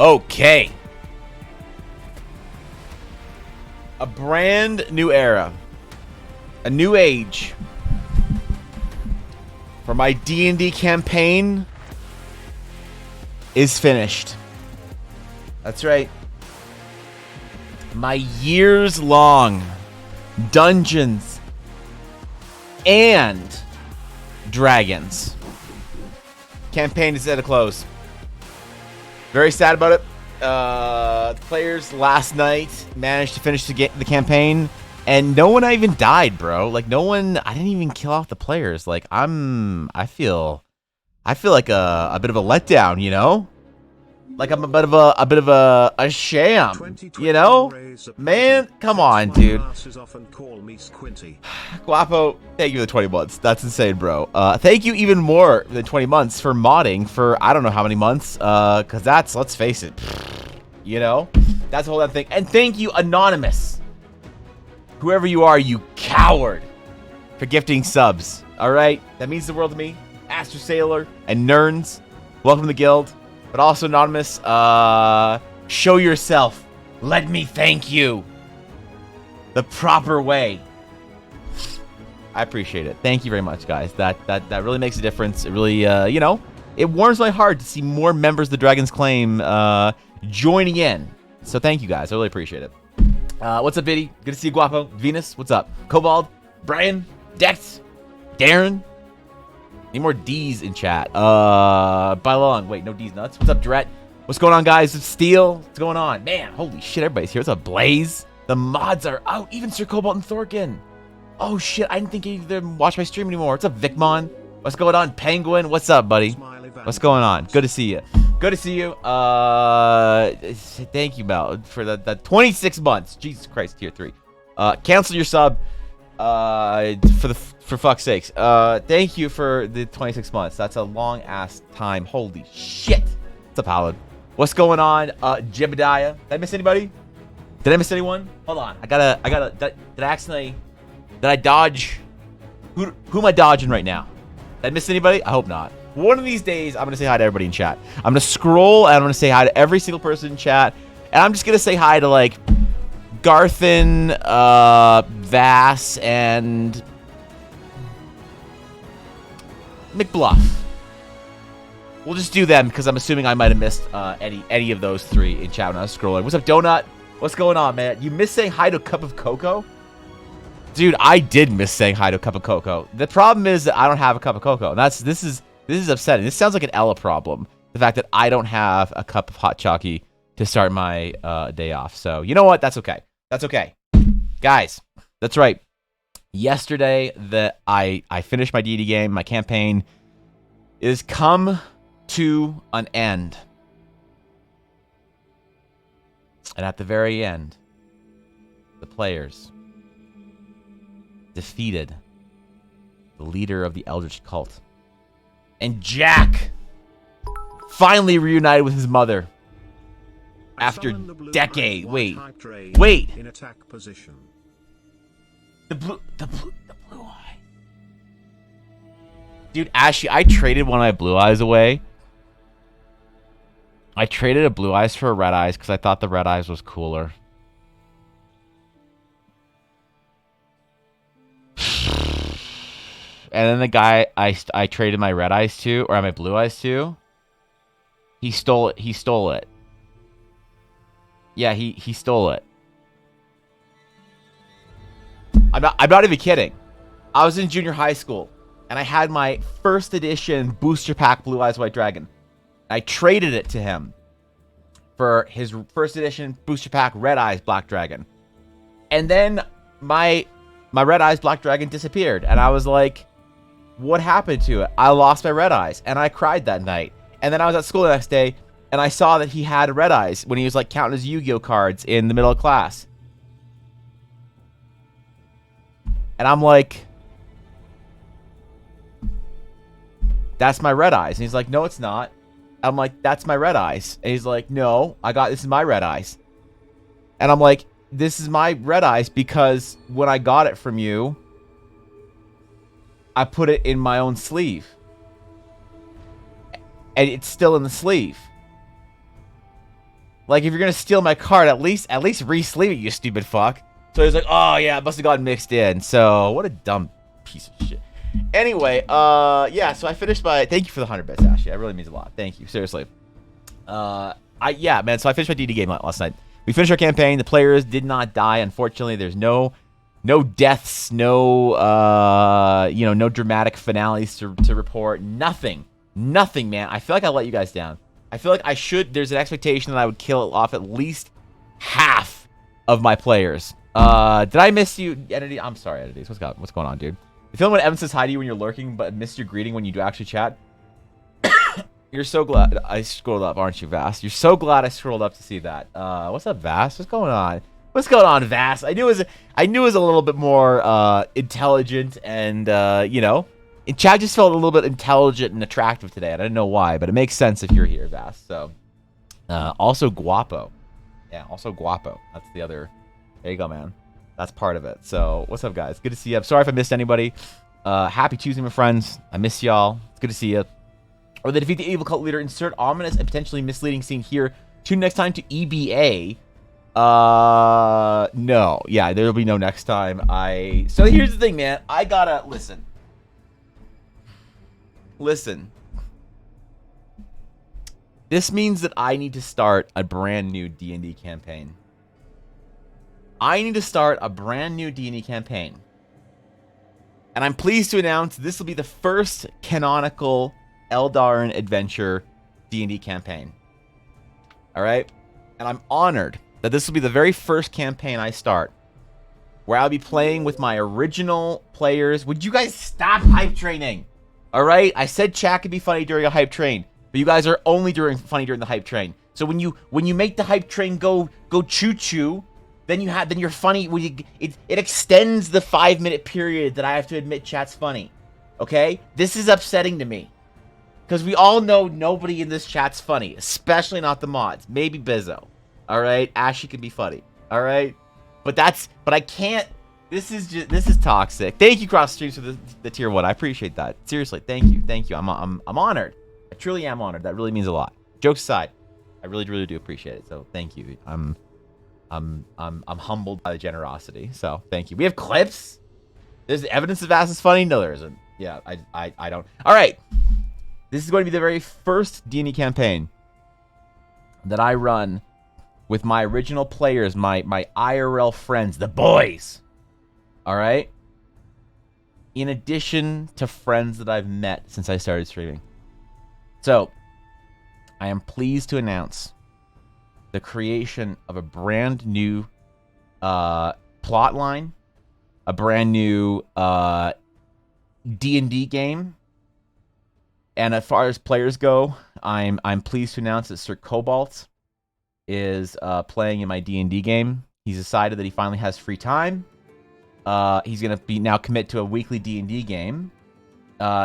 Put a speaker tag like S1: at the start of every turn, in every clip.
S1: Okay. A brand new era. A new age. For my D&D campaign is finished. That's right. My years-long Dungeons and Dragons campaign is at a close. Very sad about it. The players last night managed to finish the campaign, and no one even died, bro. Like, no one. I didn't even kill off the players. Like, I feel like a bit of a letdown, you know. Like I'm a bit of a sham, you know? Man, come on, dude. Guapo, thank you for the 20 months. That's insane, bro. Thank you even more than 20 months for modding for I don't know how many months. Cause that's, let's face it, you know, that's a whole other thing. And thank you, Anonymous, whoever you are, you coward, for gifting subs. All right, that means the world to me. Aster Sailor and Nerns, welcome to the guild. But also, Anonymous, show yourself. Let me thank you. The proper way. I appreciate it. Thank you very much, guys. That really makes a difference. It really, you know, it warms my heart to see more members of the Dragon's Claim joining in. So thank you, guys. I really appreciate it. What's up, Biddy? Good to see you, Guapo. Venus, what's up? Cobalt, Brian, Dex, Darren. Need more D's in chat. By long. Wait, no D's nuts. What's up, Dret? What's going on, guys? Steel. What's going on? Man, holy shit, everybody's here. What's up, Blaze? The mods are out. Even Sir Cobalt and Thorkin. Oh, shit. I didn't think any of them watch my stream anymore. What's up, Vicmon? What's going on, Penguin? What's up, buddy? What's going on? Good to see you. Good to see you. Thank you, Mel, for the 26 months. Jesus Christ, tier 3. Cancel your sub. For fuck's sakes. Thank you for the 26 months. That's a long ass time. Holy shit. What's up, Howard? What's going on? Jebediah. Did I miss anybody? Did I miss anyone? Hold on. I gotta did I accidentally, did I dodge? Who am I dodging right now? Did I miss anybody? I hope not. One of these days, I'm gonna say hi to everybody in chat. I'm gonna scroll and I'm gonna say hi to every single person in chat. And I'm just gonna say hi to, like, Garthen, Vass, and McBluff. We'll just do them because I'm assuming I might have missed any of those three in chat when I was scrolling. What's up, Donut? What's going on, man? You missed saying hi to a cup of cocoa? Dude, I did miss saying hi to a cup of cocoa. The problem is that I don't have a cup of cocoa. And this is upsetting. This sounds like an Ella problem. The fact that I don't have a cup of hot chalky to start my day off. So, you know what? That's okay. That's okay. Guys, that's right. Yesterday, I finished my D&D game. My campaign is come to an end. And at the very end, the players defeated the leader of the Eldritch cult. And Jack finally reunited with his mother. After decade. Wait. In attack position. The blue eye. Dude, Ashley, I traded one of my blue eyes away. I traded a blue eyes for a red eyes because I thought the red eyes was cooler. And then the guy I traded my red eyes to, or my blue eyes to, he stole it. He stole it. Yeah, he stole it. I'm not even kidding. I was in junior high school, and I had my first edition booster pack Blue Eyes White Dragon. I traded it to him for his first edition booster pack Red Eyes Black Dragon. And then my Red Eyes Black Dragon disappeared, and I was like, what happened to it? I lost my Red Eyes, and I cried that night. And then I was at school the next day, and I saw that he had Red Eyes when he was, like, counting his Yu-Gi-Oh cards in the middle of class. And I'm like, that's my Red Eyes. And he's like, no, it's not. I'm like, that's my Red Eyes. And he's like, no, this is my Red Eyes. And I'm like, this is my Red Eyes because when I got it from you, I put it in my own sleeve. And it's still in the sleeve. Like, if you're gonna steal my card, at least re-sleeve it, you stupid fuck. So he's like, oh yeah, it must have gotten mixed in. So what a dumb piece of shit. Anyway, yeah, so I finished my, thank you for the 100 bits, Ashley. That really means a lot. Thank you, seriously. Yeah, man, so I finished my DD game last night. We finished our campaign. The players did not die, unfortunately. There's no deaths, no, you know, no dramatic finales to report. Nothing, man. I feel like I let you guys down. I feel like I should, there's an expectation that I would kill off at least half of my players. Did I miss you, Entity? I'm sorry, Entities. What's going on, dude? You feeling when Evan says hi to you when you're lurking, but missed your greeting when you do actually chat? You're so glad I scrolled up, aren't you, Vast? You're so glad I scrolled up to see that. What's up, Vast? What's going on? What's going on, Vast? I knew it was a little bit more intelligent and you know, and chat just felt a little bit intelligent and attractive today. I don't know why, but it makes sense if you're here, Vast. So, also guapo. Yeah, also guapo. That's the other. There you go, man. That's part of it. So, what's up, guys? Good to see you. I'm sorry if I missed anybody. Happy Tuesday, my friends. I miss y'all. It's good to see you. Or they defeat the evil cult leader. Insert ominous and potentially misleading scene here. Tune next time to EBA. No. Yeah, there'll be no next time. So here's the thing, man. I gotta listen. This means that I need to start a brand new D&D campaign. I need to start a brand new D&D campaign. And I'm pleased to announce this will be the first canonical Eldarin Adventure D&D campaign. All right? And I'm honored that this will be the very first campaign I start where I'll be playing with my original players. Would you guys stop hype training? All right? I said chat could be funny during a hype train, but you guys are only funny during the hype train. So when you make the hype train go choo-choo, then you're funny. It extends the 5-minute period that I have to admit chat's funny. Okay? This is upsetting to me. Because we all know nobody in this chat's funny. Especially not the mods. Maybe Bizzo. Alright? Ashy can be funny. Alright? But I can't. This is toxic. Thank you, Cross Streams, for the tier 1. I appreciate that. Seriously, thank you. I'm honored. I truly am honored. That really means a lot. Jokes aside, I really do appreciate it. So thank you. I'm humbled by the generosity. So thank you. We have clips. There's evidence of Ass is funny. No, there isn't. Yeah, I don't. All right. This is going to be the very first D&D campaign that I run with my original players, my IRL friends, the boys. All right. In addition to friends that I've met since I started streaming. So, I am pleased to announce the creation of a brand new plot line, a brand new D&D game. And as far as players go, I'm pleased to announce that Sir Cobalt is playing in my D&D game. He's decided that he finally has free time. He's gonna be now commit to a weekly D&D game.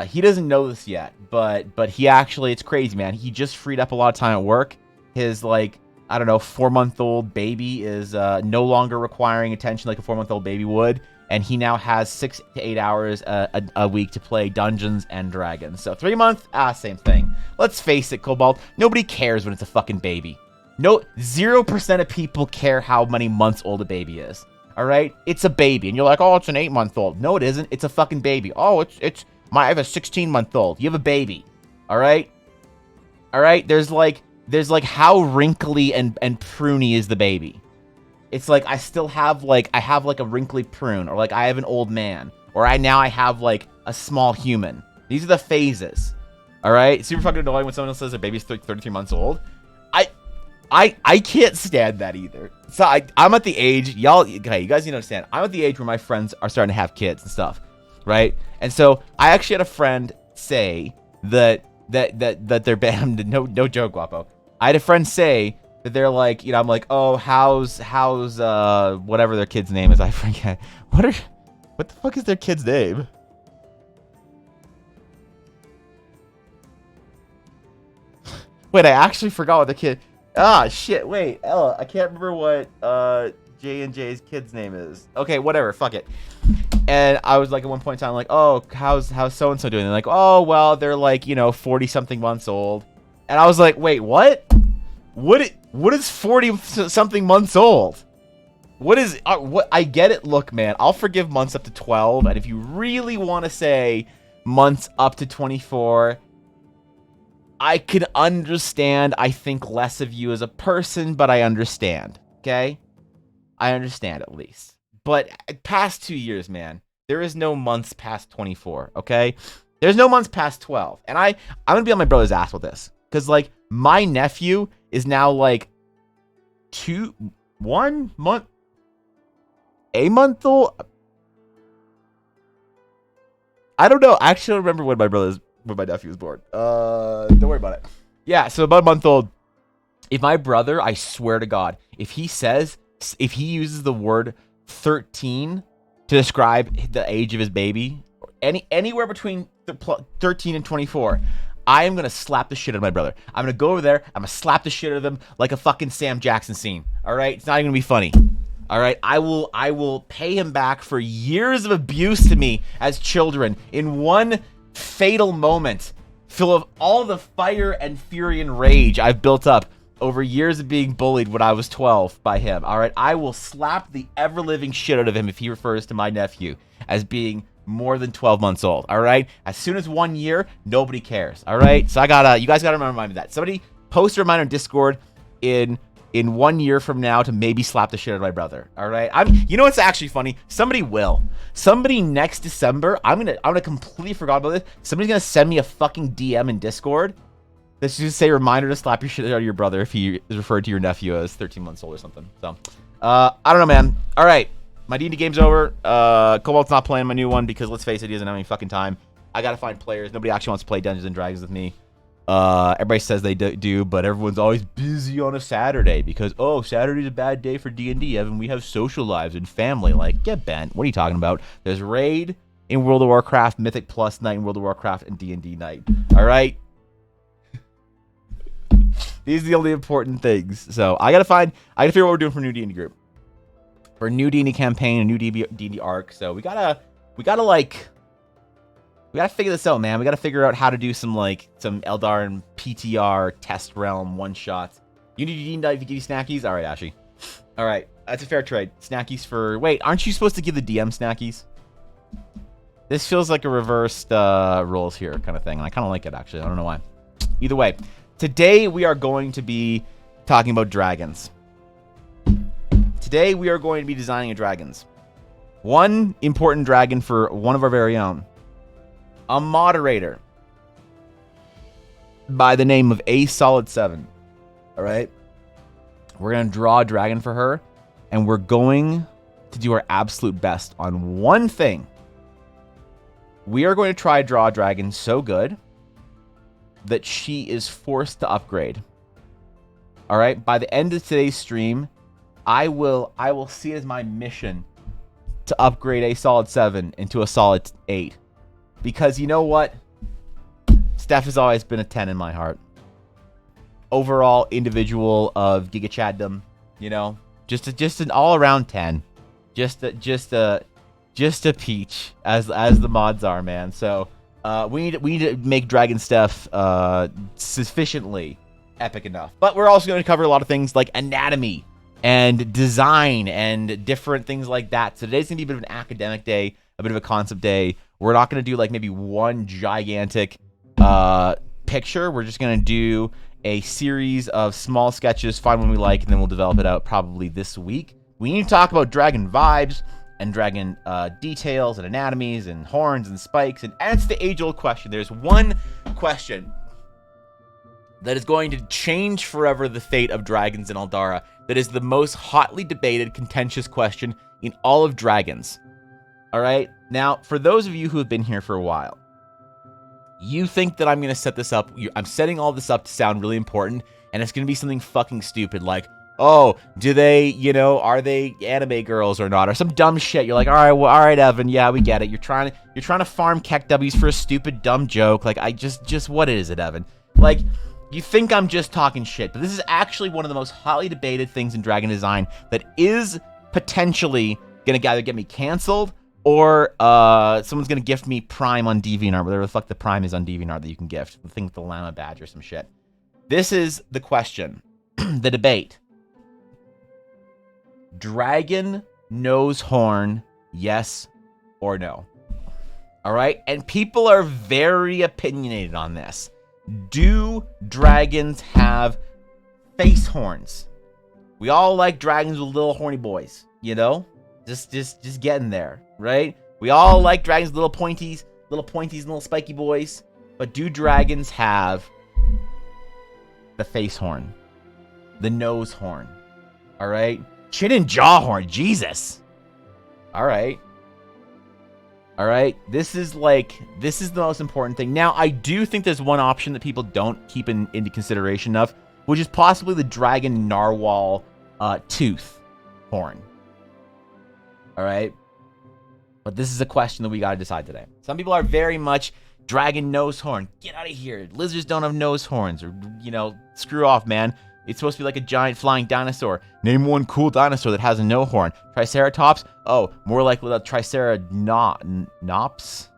S1: He doesn't know this yet, but he actually, it's crazy, man. He just freed up a lot of time at work. His, like, I don't know, 4-month-old baby is no longer requiring attention like a 4-month-old baby would. And he now has 6 to 8 hours a week to play Dungeons and Dragons. So 3 months, same thing. Let's face it, Cobalt. Nobody cares when it's a fucking baby. No, 0% of people care how many months old a baby is. All right? It's a baby. And you're like, oh, it's an 8-month-old. No, it isn't. It's a fucking baby. Oh, I have a 16-month-old. You have a baby. All right? All right? There's like how wrinkly and pruny is the baby? It's like I have a wrinkly prune, or like I have an old man, or I have like a small human. These are the phases. All right? Super fucking annoying when someone else says their baby's 33 months old. I can't stand that either. So I'm at the age, okay, you guys need to understand. I'm at the age where my friends are starting to have kids and stuff, right? And so I actually had a friend say that they're banned. No joke, Guapo. I had a friend say that they're like, you know, I'm like, oh, how's whatever their kid's name is. I forget. What the fuck is their kid's name? Wait, I actually forgot what the kid. Ah, shit. Wait, Ella, I can't remember what J&J's kid's name is. Okay, whatever. Fuck it. And I was like, at one point in time, like, oh, how's so and so doing? They're like, oh, well, they're like, you know, 40 something months old. And I was like, wait, what? what is 40 something months old? What is what? I get it. Look, man, I'll forgive months up to 12, and if you really want to say months up to 24, I can understand. I think less of you as a person, but I understand. Okay, I understand at least. But past 2 years, man, there is no months past 24. Okay, there's no months past 12, and I'm gonna be on my brother's ass with this because like my nephew is now like 1 month. A month old? I don't know. I actually don't remember when my nephew was born. Don't worry about it. Yeah, so about a month old. If my brother, I swear to God, if he uses the word 13 to describe the age of his baby, anywhere between 13 and 24, I am gonna slap the shit out of my brother. I'm gonna go over there. I'm gonna slap the shit out of him like a fucking Sam Jackson scene. All right, it's not even gonna be funny. All right, I will pay him back for years of abuse to me as children in one fatal moment, full of all the fire and fury and rage I've built up over years of being bullied when I was 12 by him. All right, I will slap the ever-living shit out of him if he refers to my nephew as being more than 12 months old. All right, as soon as 1 year, nobody cares. All right, so you guys gotta remind me of that. Somebody post a reminder on Discord in 1 year from now to maybe slap the shit out of my brother. All right. You know what's actually funny? Somebody will. Somebody next December, I'm gonna completely forgot about this. Somebody's gonna send me a fucking DM in Discord that's just say reminder to slap your shit out of your brother if he is referred to your nephew as 13 months old or something. So I don't know, man. All right. My D&D game's over. Cobalt's not playing my new one because let's face it, he doesn't have any fucking time. I gotta find players. Nobody actually wants to play Dungeons and Dragons with me. Everybody says they do, but everyone's always busy on a Saturday because, oh, Saturday's a bad day for D&D, Evan. We have social lives and family. Like, get bent. What are you talking about? There's Raid in World of Warcraft, Mythic Plus night in World of Warcraft, and D&D night. All right? These are the only important things. So I gotta figure out what we're doing for a new D&D group. For a new D&D campaign, a new D&D arc. So we gotta figure this out, man. We gotta figure out how to do some Eldar and PTR test realm one shots. You need D&D to give you snackies? All right, Ashy. All right, that's a fair trade. Snackies for... Wait, aren't you supposed to give the DM snackies? This feels like a reversed roles here kind of thing, and I kind of like it, actually. I don't know why. Either way, today we are going to be talking about dragons. Today we are going to be designing dragons. One important dragon for one of our very own. A moderator by the name of A Solid 7. All right. We're going to draw a dragon for her, and we're going to do our absolute best on one thing. We are going to try to draw a dragon so good that she is forced to upgrade. All right. By the end of today's stream, I will see it as my mission to upgrade A Solid 7 into a Solid 8. Because you know what? Steph has always been a 10 in my heart. Overall individual of Giga Chaddom, you know, just an all-around 10. Just a peach as the mods are, man. So we need to make Dragon Steph sufficiently epic enough. But we're also going to cover a lot of things like anatomy and design and different things like that. So today's going to be a bit of an academic day, a bit of a concept day. We're not going to do like maybe one gigantic picture. We're just going to do a series of small sketches, find one we like, and then we'll develop it out probably this week. We need to talk about dragon vibes and dragon details and anatomies and horns and spikes. And answer the age-old question. There's one question that is going to change forever the fate of dragons in Aldara. That is the most hotly debated, contentious question in all of dragons. All right? Now, for those of you who have been here for a while, you think that I'm going to set this up. I'm setting all this up to sound really important, and it's going to be something fucking stupid like, oh, do they, are they anime girls or not? Or some dumb shit. You're like, all right, Evan, yeah, we get it. You're trying to farm Keck W's for a stupid, dumb joke. Like, just what is it, Evan? Like, you think I'm just talking shit, but this is actually one of the most hotly debated things in Dragon design that is potentially going to either get me canceled or someone's going to gift me Prime on DeviantArt, whatever the fuck the Prime is on DeviantArt that you can gift. The thing with the llama badge or some shit. This is the question. the debate. Dragon nose horn, yes or no? All right? And people are very opinionated on this. Do dragons have face horns? We all like dragons with little horny boys, you know? Just getting there, right? We all like dragons with little pointies and little spiky boys. But do dragons have the face horn? The nose horn? All right? Chin and jaw horn, Jesus. All right. All right, this is the most important thing. Now, I do think there's one option that people don't keep into consideration of, which is possibly the dragon narwhal tooth horn. All right, but this is a question that we got to decide today. Some people are very much dragon nose horn. Get out of here. Lizards don't have nose horns, or, you know, screw off, man. It's supposed to be like a giant flying dinosaur. Name one cool dinosaur that has a no horn. Triceratops? Oh, more likely a Triceranops.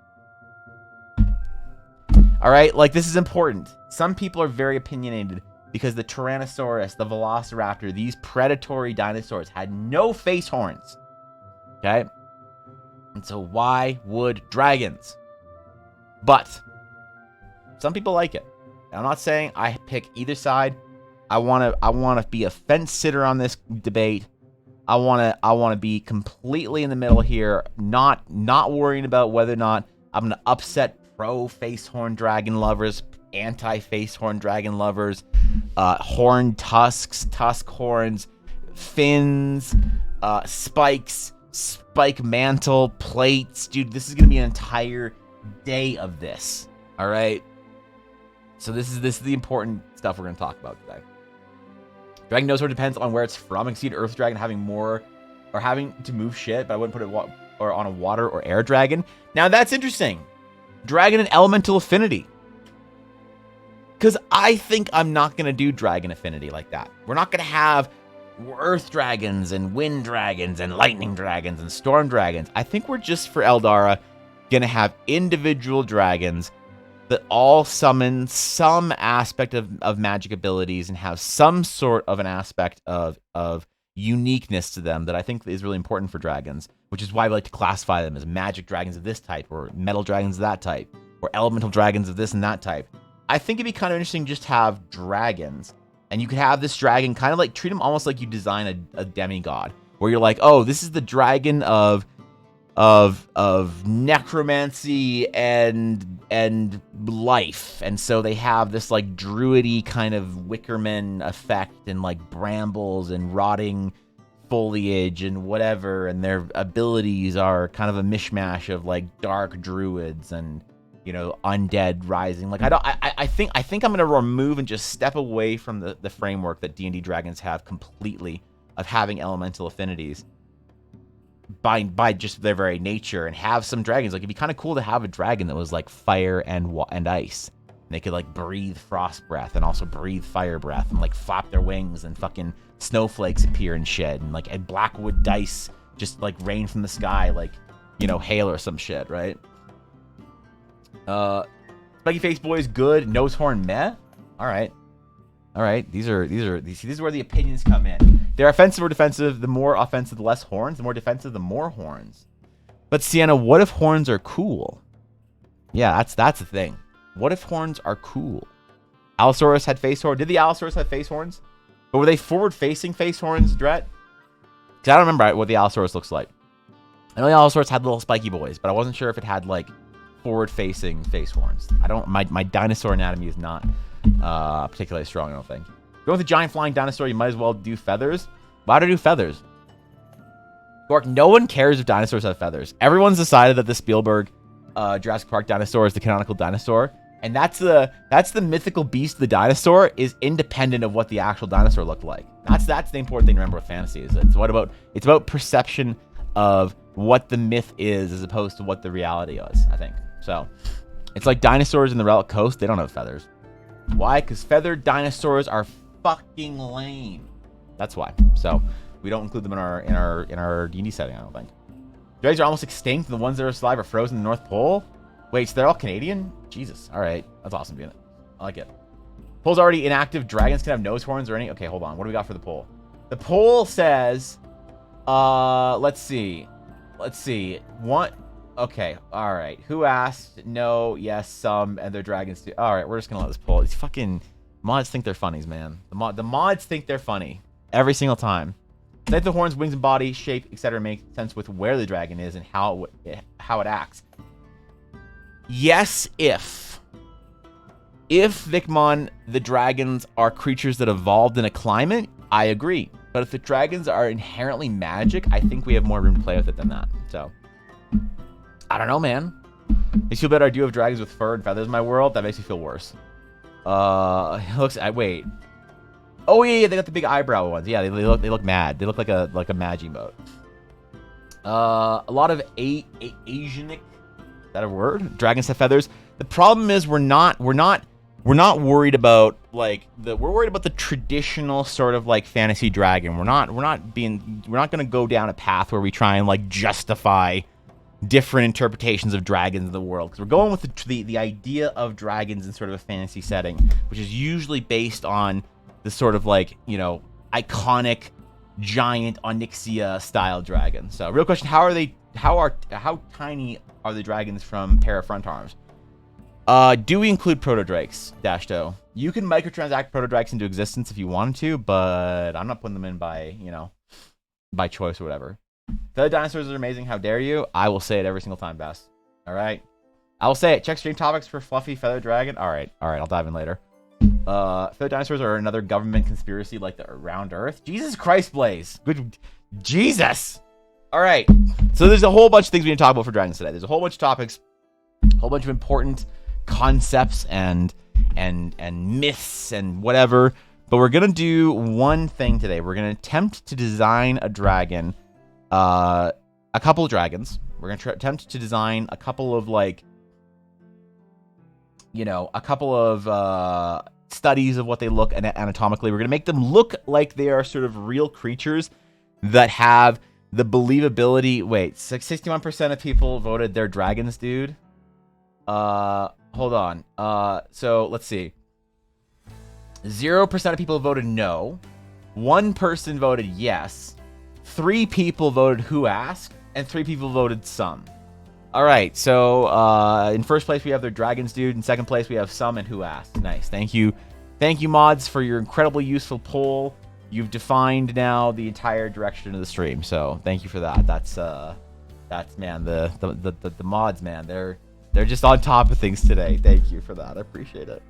S1: All right, like, this is important. Some people are very opinionated because the Tyrannosaurus, the Velociraptor, these predatory dinosaurs had no face horns. Okay? And so why would dragons? But some people like it. I'm not saying I pick either side. I want to be a fence sitter on this debate. I want to be completely in the middle here, not worrying about whether or not I'm going to upset pro face horn dragon lovers, anti face horn dragon lovers, horn tusks, tusk horns, fins, spikes, spike mantle, plates. Dude, this is going to be an entire day of this. All right? So this is the important stuff we're going to talk about today. Dragon nose horn depends on where it's from. I can see an earth dragon having more, or having to move shit, but I wouldn't put it on a water or air dragon. Now that's interesting. Dragon and elemental affinity. Because I think I'm not going to do dragon affinity like that. We're not going to have earth dragons and wind dragons and lightning dragons and storm dragons. I think we're just, for Eldara, going to have individual dragons that all summon some aspect of magic abilities and have some sort of an aspect of uniqueness to them that I think is really important for dragons, which is why we like to classify them as magic dragons of this type, or metal dragons of that type, or elemental dragons of this and that type. I think it'd be kind of interesting just to have dragons, and you could have this dragon kind of like treat them almost like you design a demigod, where you're like, oh, this is the dragon of necromancy and life, and so they have this like druidy kind of Wickerman effect, and like brambles and rotting foliage and whatever, and their abilities are kind of a mishmash of like dark druids and, you know, undead rising. Like I think I'm gonna remove and just step away from the framework that D&D dragons have completely of having elemental affinities by just their very nature, and have some dragons. Like, it'd be kind of cool to have a dragon that was like fire and ice. And they could like breathe frost breath and also breathe fire breath, and like flap their wings and fucking snowflakes appear and shed, and like and blackwood dice just like rain from the sky, like, you know, hail or some shit, right? Spiky face boys, good. Nose horn, meh. All right. These are where the opinions come in. They're offensive or defensive. The more offensive, the less horns. The more defensive, the more horns. But Sienna, what if horns are cool? Yeah, that's the thing. What if horns are cool? Allosaurus had face horns. Did the Allosaurus have face horns? But were they forward-facing face horns, Dret? Because I don't remember what the Allosaurus looks like. I know the Allosaurus had little spiky boys, but I wasn't sure if it had like forward-facing face horns. My dinosaur anatomy is not particularly strong, I don't think. Going with a giant flying dinosaur, you might as well do feathers. Why do I do feathers? Gork, no one cares if dinosaurs have feathers. Everyone's decided that the Spielberg Jurassic Park dinosaur is the canonical dinosaur, and that's the mythical beast of the dinosaur is independent of what the actual dinosaur looked like. That's the important thing to remember with fantasy. Is it's about perception of what the myth is as opposed to what the reality is, I think. So it's like dinosaurs in the Relic Coast, they don't have feathers. Why? Because feathered dinosaurs are fucking lame. That's why. So we don't include them in our D&D setting, I don't think. Dragons are almost extinct, and the ones that are alive are frozen in the North Pole. Wait, so they're all Canadian? Jesus. All right. That's awesome, doing it. I like it. Poll's already inactive. Dragons can have nose horns or any. Okay, hold on. What do we got for the poll? The poll says, let's see. What? Okay, all right. Who asked? No, yes, some, and their dragons do. All right, we're just gonna let this poll. These fucking mods think they're funnies, man. The mods think they're funny every single time. Say the horns, wings, and body shape, etc. make sense with where the dragon is and how it acts. Yes, if Vicmon, the dragons are creatures that evolved in a climate, I agree. But if the dragons are inherently magic, I think we have more room to play with it than that. So, I don't know, man. Makes you feel better. I do have dragons with fur and feathers in my world. That makes me feel worse. Wait. Oh yeah, they got the big eyebrow ones. Yeah, they look mad. They look like a mad emote. A lot of Asianic. Is that a word? Dragons have feathers. The problem is we're not worried about we're worried about the traditional sort of like fantasy dragon. We're not going to go down a path where we try and like justify different interpretations of dragons in the world, because we're going with the idea of dragons in sort of a fantasy setting, which is usually based on the sort of like, you know, iconic giant Onyxia style dragon. So real question, how tiny are the dragons from Para Front Arms? Do we include protodrakes, Dashto? You can microtransact protodrakes into existence if you wanted to, but I'm not putting them in by, you know, by choice or whatever. The dinosaurs are amazing. How dare you? I will say it every single time, Bess. All right. I will say it. Check stream topics for fluffy feather dragon. All right. I'll dive in later. Feather dinosaurs are another government conspiracy like the Around Earth. Jesus Christ, Blaze. Good. Jesus. All right. So there's a whole bunch of things we need to talk about for dragons today. There's a whole bunch of topics, a whole bunch of important concepts and myths and whatever. But we're gonna do one thing today. We're gonna attempt to design a dragon. A couple of dragons. We're gonna attempt to design a couple of like, you know, a couple of studies of what they look anatomically. We're gonna make them look like they are sort of real creatures that have the believability. Wait, 61% of people voted they're dragons, dude. Hold on. So let's see. 0% of people voted no. 1 person voted yes. 3 people voted who asked, and 3 people voted some. All right, so in first place we have the dragons, dude. In second place we have some and who asked. Nice, thank you, mods, for your incredibly useful poll. You've defined now the entire direction of the stream, so thank you for that. That's man, the mods, man, they're just on top of things today. Thank you for that. I appreciate it.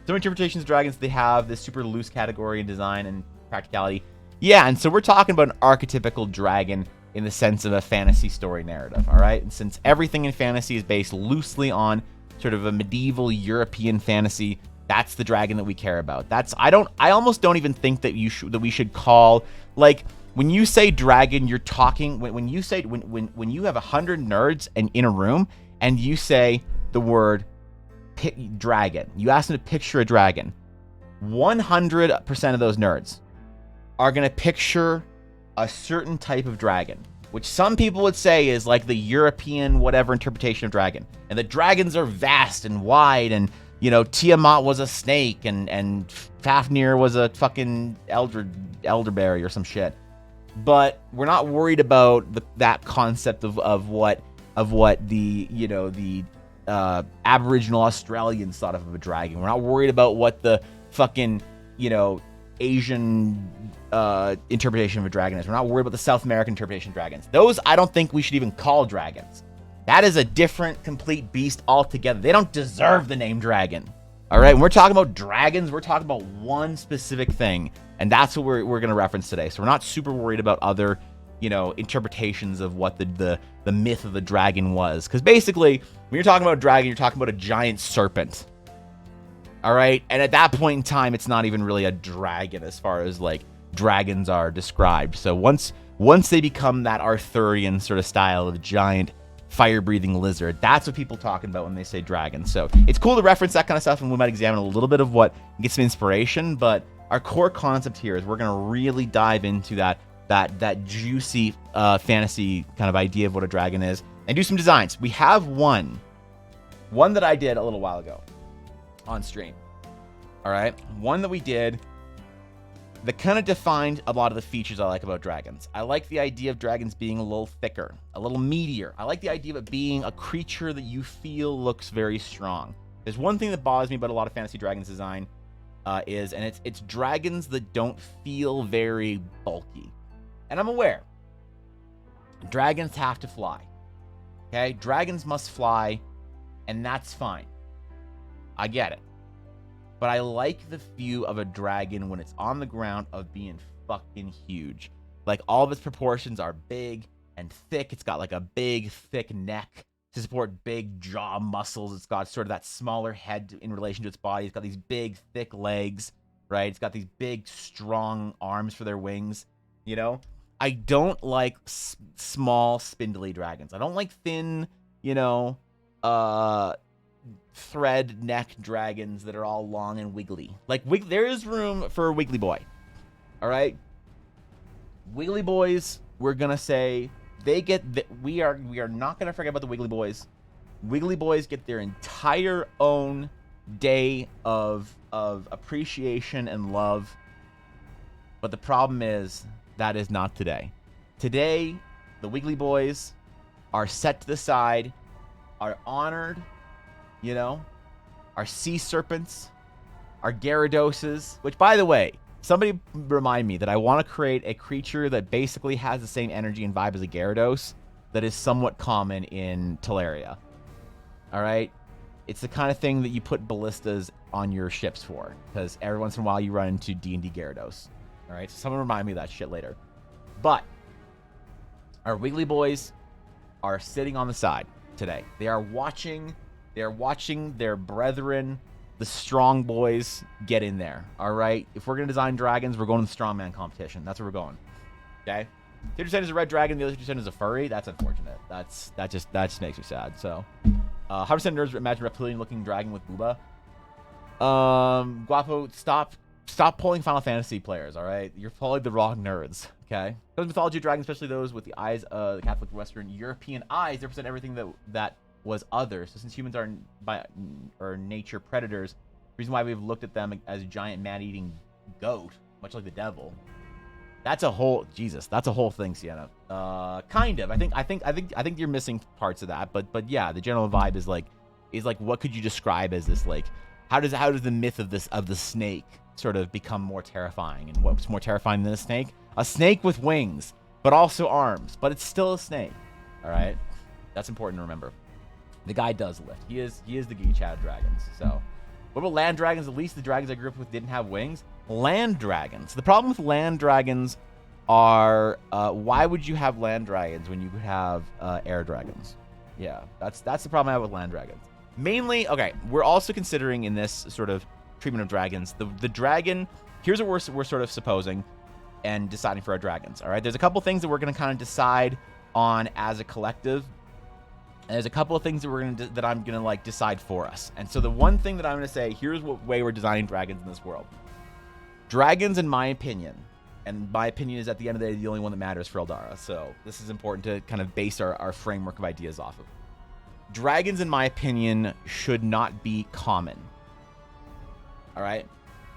S1: Some interpretations of dragons, they have this super loose category in design and practicality. Yeah, and so we're talking about an archetypical dragon in the sense of a fantasy story narrative, all right? And since everything in fantasy is based loosely on sort of a medieval European fantasy, that's the dragon that we care about. I almost don't even think that we should call, like, when you say dragon, you're talking when you have 100 nerds in a room and you say the word dragon. You ask them to picture a dragon. 100% of those nerds are going to picture a certain type of dragon, which some people would say is like the European whatever interpretation of dragon. And the dragons are vast and wide, and, you know, Tiamat was a snake, and Fafnir was a fucking elderberry or some shit. But we're not worried about that concept of what the, you know, the Aboriginal Australians thought of a dragon. We're not worried about what the fucking, you know, Asian interpretation of a dragon is. We're not worried about the South American interpretation of dragons. Those I don't think we should even call dragons. That is a different, complete beast altogether. They don't deserve the name dragon. All right, when we're talking about dragons, we're talking about one specific thing, and that's what we're going to reference today. So we're not super worried about other, you know, interpretations of what the myth of the dragon was, because basically, when you're talking about a dragon, you're talking about a giant serpent. All right, and at that point in time, it's not even really a dragon as far as like dragons are described. So once they become that Arthurian sort of style of giant fire-breathing lizard, that's what people talking about when they say dragon. So it's cool to reference that kind of stuff, and we might examine a little bit of what gets some inspiration. But our core concept here is we're going to really dive into that juicy fantasy kind of idea of what a dragon is, and do some designs. We have one that I did a little while ago on stream. All right, one that we did that kind of defined a lot of the features I like about dragons. I like the idea of dragons being a little thicker, a little meatier. I like the idea of it being a creature that you feel looks very strong. There's one thing that bothers me about a lot of fantasy dragons design it's dragons that don't feel very bulky. And I'm aware, dragons have to fly. Okay, dragons must fly, and that's fine. I get it. But I like the view of a dragon when it's on the ground of being fucking huge. Like, all of its proportions are big and thick. It's got like a big, thick neck to support big jaw muscles. It's got sort of that smaller head in relation to its body. It's got these big, thick legs, right? It's got these big, strong arms for their wings, you know? I don't like small, spindly dragons. I don't like thin, thread neck dragons that are all long and wiggly. Like, there is room for a wiggly boy. All right, wiggly boys. We're gonna say they get. We are not gonna forget about the wiggly boys. Wiggly boys get their entire own day of appreciation and love. But the problem is that is not today. Today, the wiggly boys are set to the side, are honored. Our sea serpents, our Gyarados, which, by the way, somebody remind me that I want to create a creature that basically has the same energy and vibe as a Gyarados that is somewhat common in Teleria. All right? It's the kind of thing that you put ballistas on your ships for, because every once in a while you run into D&D Gyarados. All right? So someone remind me of that shit later. But our wiggly boys are sitting on the side today. They are watching their brethren, the strong boys, get in there. All right? If we're going to design dragons, we're going to the strongman competition. That's where we're going. Okay? 50% is a red dragon, the other 50% is a furry. That's unfortunate. That just makes me sad. So, 100% nerds imagine reptilian-looking dragon with booba. Guapo, stop pulling Final Fantasy players, all right? You're pulling the wrong nerds, okay? Those mythology dragons, especially those with the eyes, the Catholic Western European eyes, they represent everything that was other. So since humans are by nature predators, the reason why we've looked at them as a giant man-eating goat, much like the devil. That's a whole thing, Sienna. Kind of. I think you're missing parts of that, but yeah, the general vibe is like what could you describe as this, like how does the myth of the snake sort of become more terrifying? And what's more terrifying than a snake? A snake with wings, but also arms, but it's still a snake. All right, that's important to remember. The guy does lift. He is the Geek Chat of dragons. So, what about land dragons? At least the dragons I grew up with didn't have wings. Land dragons. The problem with land dragons are why would you have land dragons when you could have air dragons? Yeah, that's the problem I have with land dragons. Mainly, okay, we're also considering in this sort of treatment of dragons, the dragon. Here's what we're sort of supposing and deciding for our dragons. All right, there's a couple things that we're going to kind of decide on as a collective. And there's a couple of things that I'm gonna like decide for us. And so the one thing that I'm gonna say, here's what way we're designing dragons in this world. Dragons, in my opinion, and my opinion is at the end of the day the only one that matters for Eldara. So this is important to kind of base our framework of ideas off of. Dragons, in my opinion, should not be common. All right,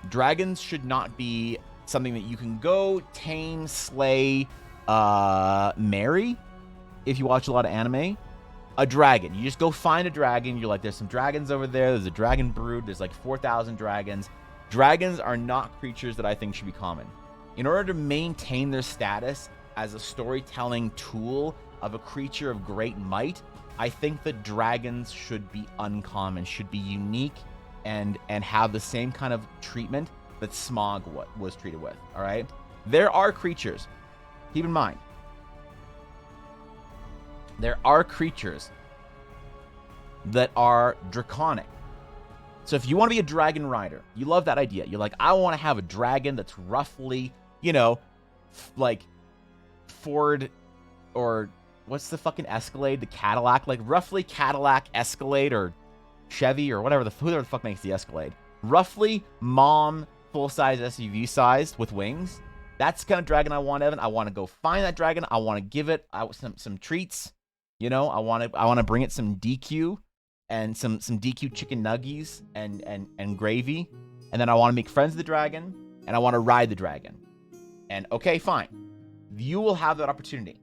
S1: dragons should not be something that you can go tame, slay, marry. If you watch a lot of anime. A dragon. You just go find a dragon. You're like, there's some dragons over there. There's a dragon brood. There's like 4,000 dragons. Dragons are not creatures that I think should be common. In order to maintain their status as a storytelling tool of a creature of great might, I think that dragons should be uncommon, should be unique, and have the same kind of treatment that Smog was treated with. All right? There are creatures. Keep in mind. There are creatures that are draconic. So if you want to be a dragon rider, you love that idea. You're like, I want to have a dragon that's roughly, like Ford or what's the fucking Escalade, the Cadillac, like roughly Cadillac Escalade or Chevy or whoever the fuck makes the Escalade. Roughly mom full-size SUV sized with wings. That's the kind of dragon I want, Evan. I want to go find that dragon. I want to give it some treats. I want to bring it some DQ and some DQ chicken nuggies and gravy and then I want to make friends with the dragon, and I want to ride the dragon. And okay, fine. You will have that opportunity.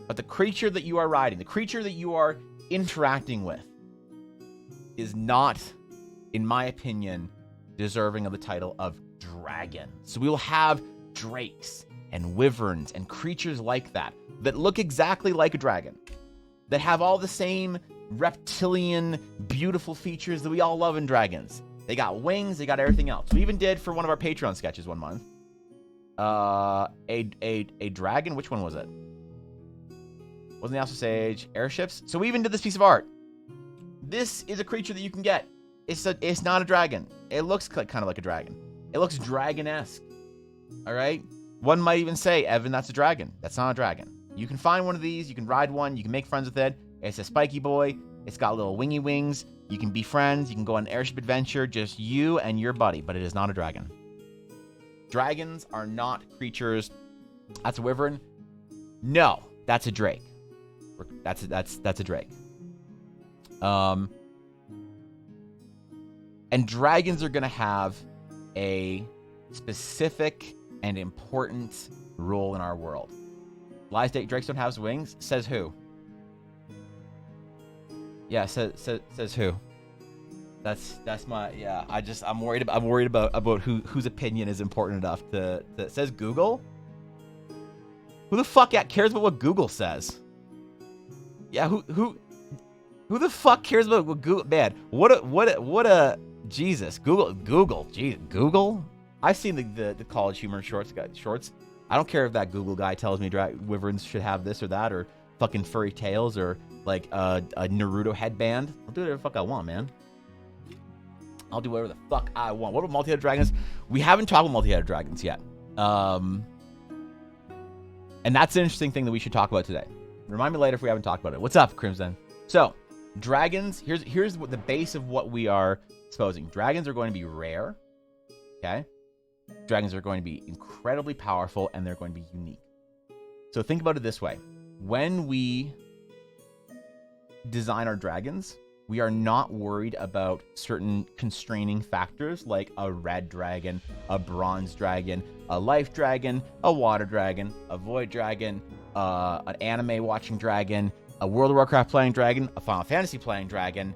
S1: But the creature that you are riding, the creature that you are interacting with, is not, in my opinion, deserving of the title of dragon. So we will have drakes and wyverns and creatures like that look exactly like a dragon, that have all the same reptilian, beautiful features that we all love in dragons. They got wings, they got everything else. We even did for one of our Patreon sketches one month. A dragon, which one was it? Wasn't the Astral Sage? Airships? So we even did this piece of art. This is a creature that you can get. It's not a dragon. It looks kind of like a dragon. It looks dragon-esque. All right? One might even say, Evan, that's a dragon. That's not a dragon. You can find one of these. You can ride one. You can make friends with it. It's a spiky boy. It's got little wingy wings. You can be friends. You can go on an airship adventure. Just you and your buddy. But it is not a dragon. Dragons are not creatures. That's a wyvern. No, that's a drake. That's a drake. And dragons are going to have a specific and important role in our world. Lies Drakes don't have wings? Says who? Yeah, says who? That's my, yeah. I'm worried about whose opinion is important enough to says Google? Who the fuck cares about what Google says? Yeah, who the fuck cares about what Google? Man, what a Jesus. Google. Jesus, Google. I've seen the College Humor shorts. I don't care if that Google guy tells me wyverns should have this or that, or fucking furry tails, or like a Naruto headband. I'll do whatever the fuck I want, man. I'll do whatever the fuck I want. What about multi-headed dragons? We haven't talked about multi-headed dragons yet. And that's an interesting thing that we should talk about today. Remind me later if we haven't talked about it. What's up, Crimson? So, dragons, here's what the base of what we are exposing. Dragons are going to be rare, okay? Dragons are going to be incredibly powerful, and they're going to be unique. So think about it this way. When we design our dragons, we are not worried about certain constraining factors like a red dragon, a bronze dragon, a life dragon, a water dragon, a void dragon, an anime watching dragon, a World of Warcraft playing dragon, a Final Fantasy playing dragon,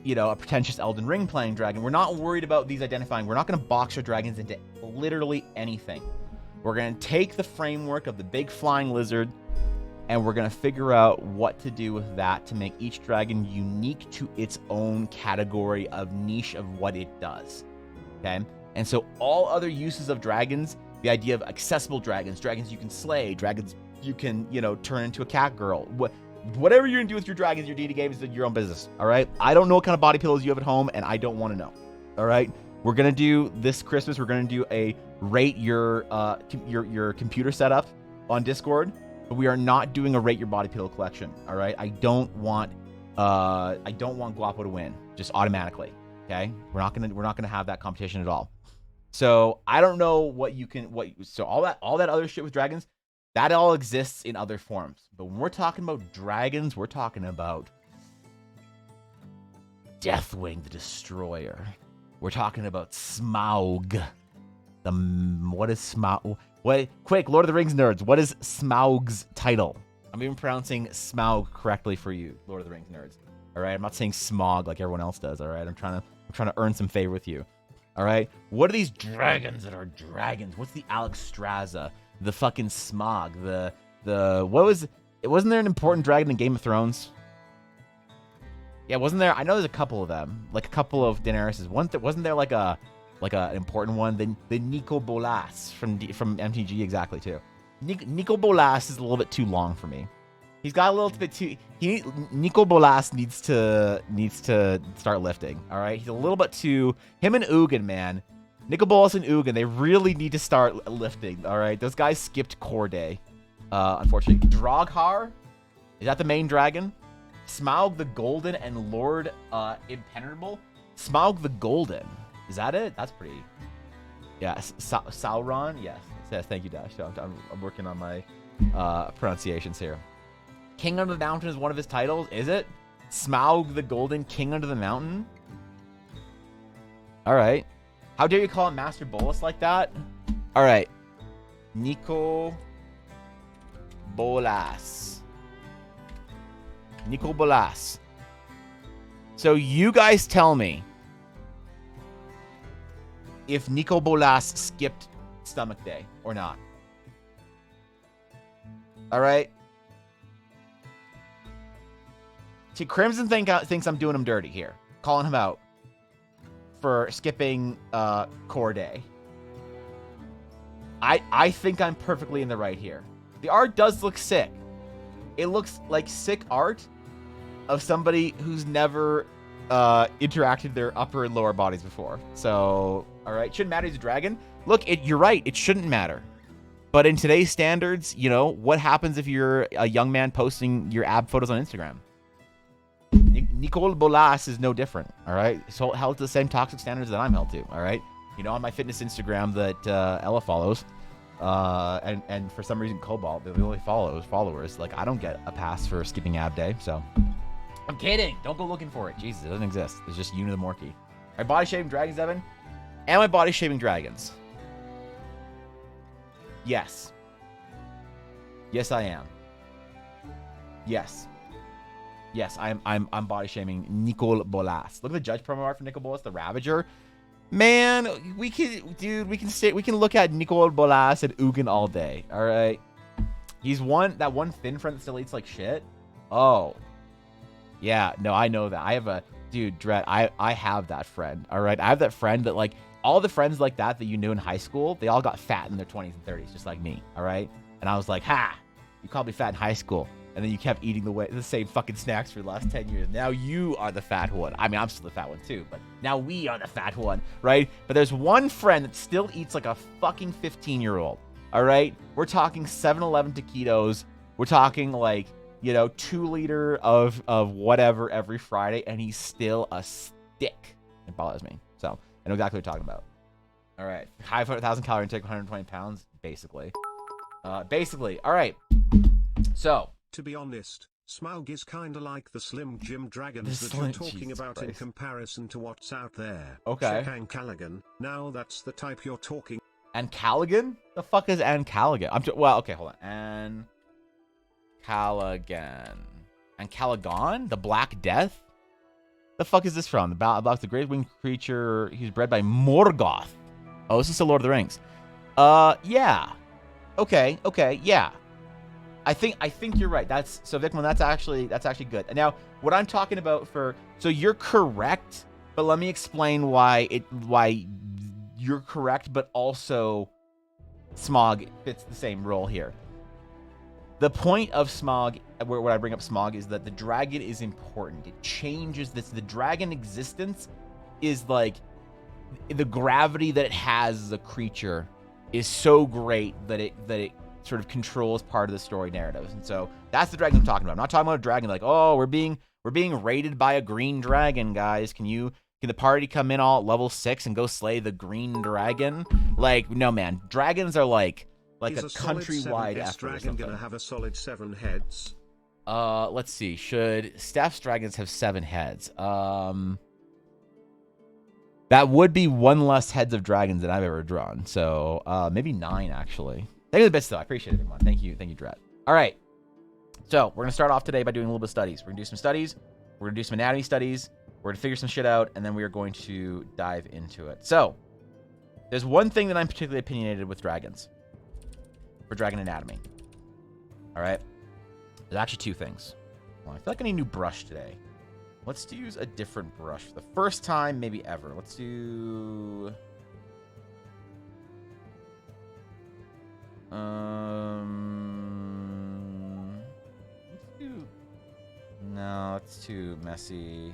S1: a pretentious Elden Ring playing dragon. We're not worried about these identifying. We're not going to box our dragons into literally anything. We're going to take the framework of the big flying lizard, and we're going to figure out what to do with that to make each dragon unique to its own category of niche of what it does. Okay? And so all other uses of dragons, the idea of accessible dragons you can slay, dragons you can, turn into a cat girl. Whatever you're going to do with your dragons, your D&D game is your own business. All right? I don't know what kind of body pillows you have at home, and I don't want to know. All right? We're going to do this Christmas, we're going to do a rate your computer setup on Discord. But we are not doing a rate your body pillow collection. All right, I don't want Guapo to win just automatically. Okay, we're not gonna have that competition at all. So I don't know so all that other shit with dragons, that all exists in other forms. But when we're talking about dragons, we're talking about Deathwing the Destroyer. We're talking about Smaug. What is Smaug? Quick, Lord of the Rings nerds, what is Smaug's title? I'm even pronouncing Smaug correctly for you, Lord of the Rings nerds. All right, I'm not saying Smaug like everyone else does. All right, I'm trying to earn some favor with you. All right, what are these dragons that are dragons? What's the Alexstrasza, the fucking Smaug, wasn't there an important dragon in Game of Thrones? Yeah, wasn't there? I know there's a couple of them, like a couple of Daenerys's. Wasn't there like an important one, the Nico Bolas from MTG exactly too. Nico Bolas is a little bit too long for me. He's got a little bit too. Nico Bolas needs to start lifting. All right, he's a little bit too. Him and Ugin, man. Nico Bolas and Ugin, they really need to start lifting. All right, those guys skipped core day, unfortunately. Droghar, is that the main dragon? Smaug the Golden and Lord Impenetrable. Smaug the Golden. Is that it? That's pretty. Yeah, Sauron. Yes. Thank you, Dash. I'm working on my pronunciations here. King Under the Mountain is one of his titles. Is it? Smaug the Golden, King Under the Mountain. All right. How dare you call it Master Bolus like that? All right. Nico Bolas. Nico Bolas. So you guys tell me if Nico Bolas skipped stomach day or not. All right. See, Crimson thinks I'm doing him dirty here, calling him out for skipping core day. I think I'm perfectly in the right here. The art does look sick. It looks like sick art of somebody who's never interacted their upper and lower bodies before. So, all right, shouldn't matter. He's a dragon. Look, you're right. It shouldn't matter. But in today's standards, you know, what happens if you're a young man posting your ab photos on Instagram? Nicole Bolas is no different, all right? So held to the same toxic standards that I'm held to, all right? You know, on my fitness Instagram that Ella follows, and for some reason Cobalt, the only followers, like I don't get a pass for skipping ab day, so. I'm kidding. Don't go looking for it. Jesus, it doesn't exist. It's just you and the Morky. All right, body shaving dragons, Evan? Am I body shaving dragons? Yes. Yes, I am. Yes. Yes, I'm body shaming Nicole Bolas. Look at the judge promo art for Nicole Bolas, the Ravager. Man, we can look at Nicole Bolas and Ugin all day. All right. He's that one thin friend that still eats like shit. Oh. Yeah, no, I know that. I have a dude, Dret, I have that friend. All right. I have that friend that like all the friends like that you knew in high school, they all got fat in their 20s and 30s, just like me. All right. And I was like, ha, you called me fat in high school. And then you kept eating the same fucking snacks for the last 10 years. Now you are the fat one. I mean, I'm still the fat one too, but now we are the fat one, right? But there's one friend that still eats like a fucking 15-year-old, all right? We're talking 7-Eleven taquitos. We're talking like, you know, 2 liter of whatever every Friday, and he's still a stick. It bothers me. So I know exactly what you're talking about. All right. High 1,000 calorie intake, 120 pounds, basically. All right. So.
S2: To be honest, Smaug is kinda like the Slim Jim Dragons that you're talking about in comparison to what's out there.
S1: Okay.
S2: Check Ancalagan. Now that's the type you're talking.
S1: Ancalagan? The fuck is Ancalagan? Well, okay, hold on. Ancalagan. Ancalagon? The Black Death? The fuck is this from? About the great winged creature. He's bred by Morgoth. Oh, this is the Lord of the Rings. Yeah. Okay, yeah. I think you're right. So Vikman, that's actually good. Now, what I'm talking about so you're correct, but let me explain why you're correct, but also Smaug fits the same role here. The point of Smaug, where I bring up Smaug, is that the dragon is important. It changes this. The dragon existence is like the gravity that it has as a creature is so great that it sort of controls part of the story narratives. And so that's the dragon I'm talking about. I'm not talking about a dragon like, oh, we're being raided by a green dragon, guys. Can the party come in all at level 6 and go slay the green dragon? Like, no, man. Dragons are like a countrywide effort.
S2: Dragon gonna have a solid 7 heads?
S1: Let's see. Should Steph's dragons have 7 heads? That would be 1 less heads of dragons than I've ever drawn. So maybe 9 actually. Thank you for the bits, though. I appreciate it, everyone. Thank you, Dret. All right. So we're going to start off today by doing a little bit of studies. We're going to do some studies. We're going to do some anatomy studies. We're going to figure some shit out, and then we are going to dive into it. So there's one thing that I'm particularly opinionated with dragons for dragon anatomy. All right. There's actually 2 things. Well, I feel like I need a new brush today. Let's use a different brush for the first time, maybe ever. Let's do... No, it's too messy.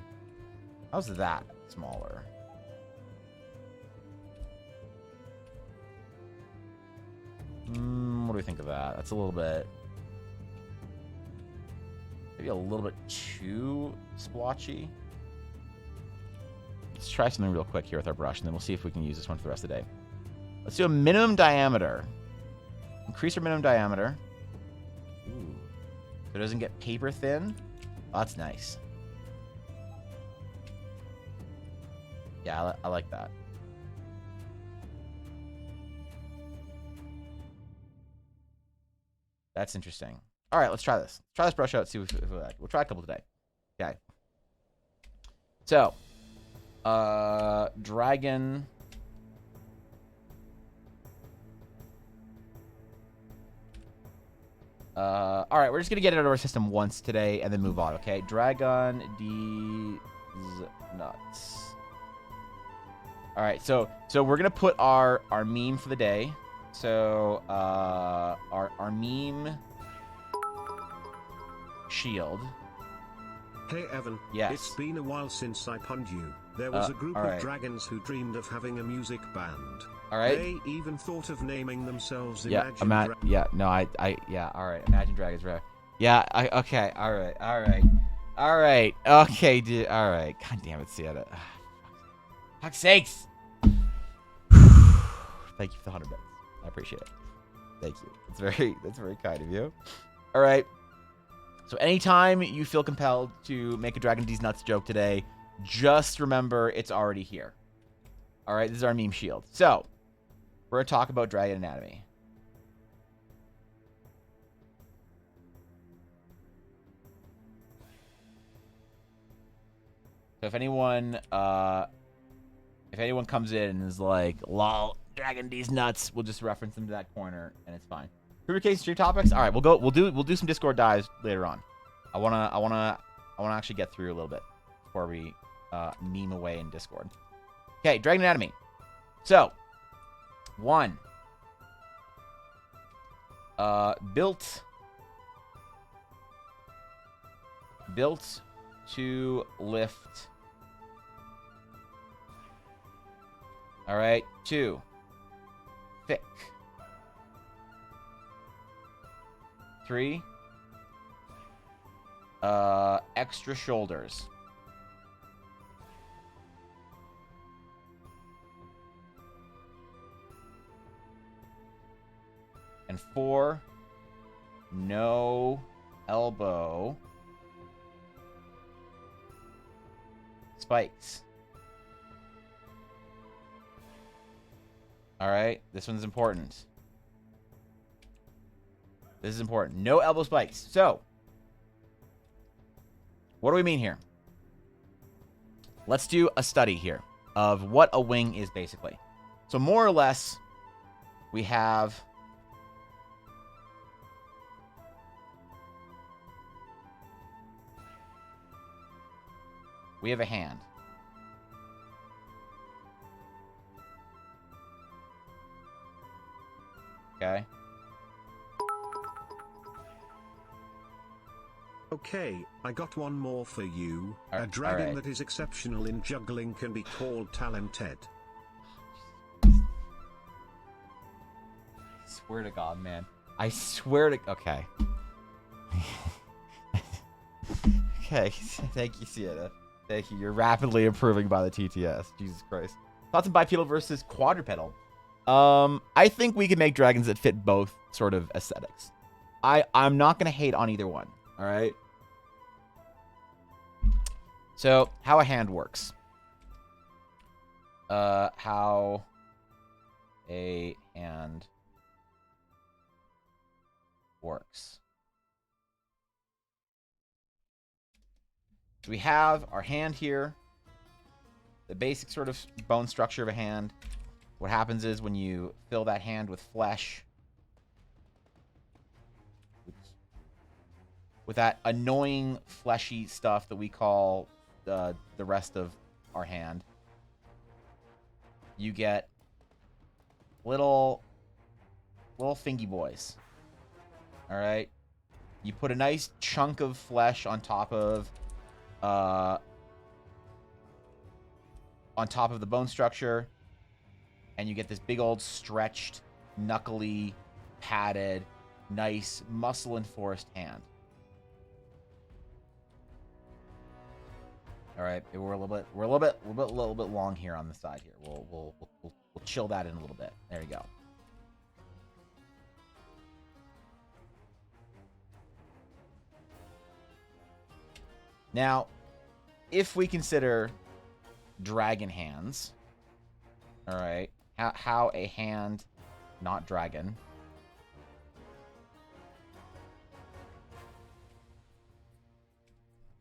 S1: How's that smaller? What do we think of that? That's a little bit... maybe a little bit too splotchy. Let's try something real quick here with our brush, and then we'll see if we can use this one for the rest of the day. Let's do a minimum diameter. Increase our minimum diameter. Ooh. So it doesn't get paper thin. Oh, that's nice. Yeah, I like that. That's interesting. All right, let's try this. Try this brush out. See if we like. We'll try a couple today. Okay. So, dragon. All right, we're just gonna get it out of our system once today and then move on. Okay, Dragon D's nuts. All right, so we're gonna put our meme for the day. So our meme shield.
S2: Hey Evan,
S1: Yes.
S2: it's been a while since I punned you. There was a group of dragons who dreamed of having a music band.
S1: All right.
S2: They even thought of naming themselves
S1: Yeah,
S2: Imagine
S1: yeah, no, yeah, all right. Imagine Dragons, right? Yeah, okay, all right, okay, dude, all right. God damn it, Sienna. Fuck's sakes. Thank you for the 100 bits. I appreciate it. Thank you. That's very kind of you. All right. So anytime you feel compelled to make a Dragon D's nuts joke today, just remember it's already here. All right, this is our meme shield. So we're going to talk about dragon anatomy. So if anyone comes in and is like, lol, Dragon D's nuts, we'll just reference them to that corner and it's fine. Case stream topics? All right, we'll do some Discord dives later on. I wanna actually get through a little bit before we meme away in Discord. Okay, dragon anatomy. So 1. Built to lift. All right. 2. Thick. 3. Extra shoulders. And 4, no elbow spikes. All right, this one's important. This is important. No elbow spikes. So, what do we mean here? Let's do a study here of what a wing is basically. So more or less, we have a hand. Okay.
S2: Okay, I got one more for you. A dragon that is exceptional in juggling can be called talented.
S1: Swear to God, man. I swear to... Okay. Okay. Thank you, Sienna. Thank you. You're rapidly improving by the TTS. Jesus Christ. Thoughts on bipedal versus quadrupedal? I think we can make dragons that fit both sort of aesthetics. I'm not going to hate on either one. All right. So, how a hand works. How a hand works. So we have our hand here. The basic sort of bone structure of a hand. What happens is when you fill that hand with flesh, with that annoying fleshy stuff that we call the rest of our hand, you get little fingy boys. All right, you put a nice chunk of flesh on top of the bone structure, and you get this big old stretched, knuckly, padded, nice muscle-enforced hand. All right, we're a little bit long here on the side here. We'll chill that in a little bit. There you go. Now, if we consider dragon hands, all right, how a hand, not dragon,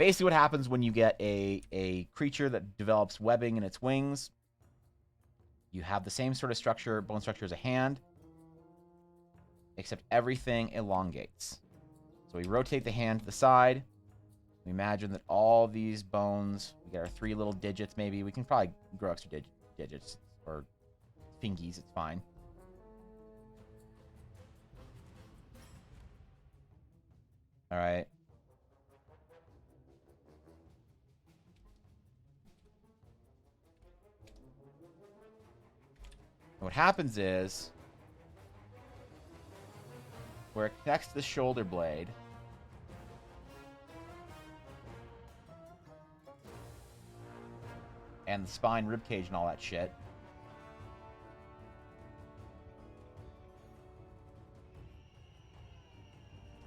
S1: Basically what happens when you get a creature that develops webbing in its wings, you have the same sort of structure, bone structure as a hand, except everything elongates. So we rotate the hand to the side. We imagine that all these bones, we get our 3 little digits maybe. We can probably grow extra digits or fingies, it's fine. All right. And what happens is, where it connects to the shoulder blade, and the spine, rib cage, and all that shit,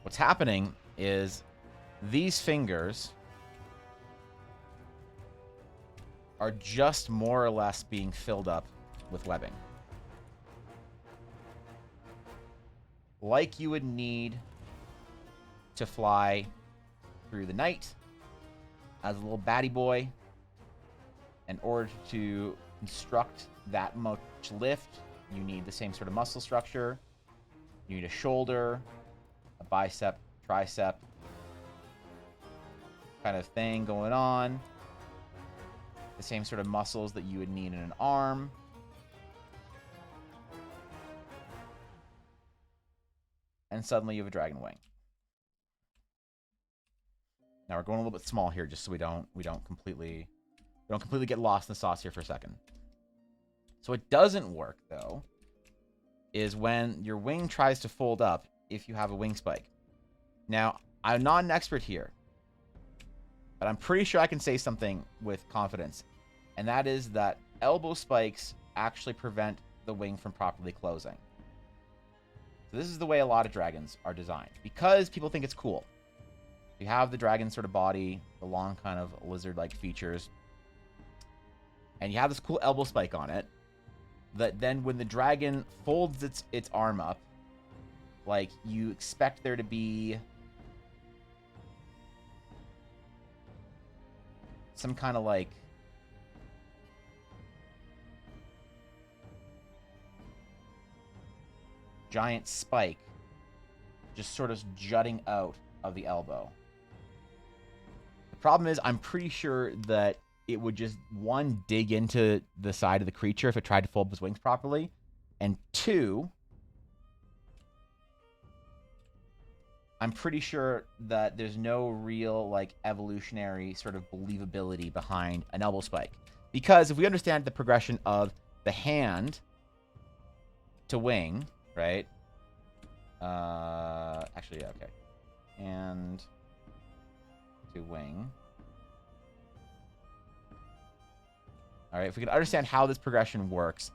S1: what's happening is these fingers are just more or less being filled up with webbing. Like you would need to fly through the night as a little baddie boy. In order to construct that much lift, you need the same sort of muscle structure. You need a shoulder, a bicep, tricep kind of thing going on. The same sort of muscles that you would need in an arm. And suddenly you have a dragon wing. Now we're going a little bit small here just so we don't completely get lost in the sauce here for a second. So what doesn't work though is when your wing tries to fold up if you have a wing spike. Now, I'm not an expert here, but I'm pretty sure I can say something with confidence. And that is that elbow spikes actually prevent the wing from properly closing. So this is the way a lot of dragons are designed, because people think it's cool. You have the dragon sort of body, the long kind of lizard-like features, and you have this cool elbow spike on it, that then when the dragon folds its arm up, like, you expect there to be some kind of, like, giant spike just sort of jutting out of the elbow. The problem is, I'm pretty sure that it would just, one, dig into the side of the creature if it tried to fold up his wings properly, and two, I'm pretty sure that there's no real, like, evolutionary sort of believability behind an elbow spike. Because if we understand the progression of the hand to wing, right? Actually, yeah, okay. Hand to wing. All right, if we can understand how this progression works,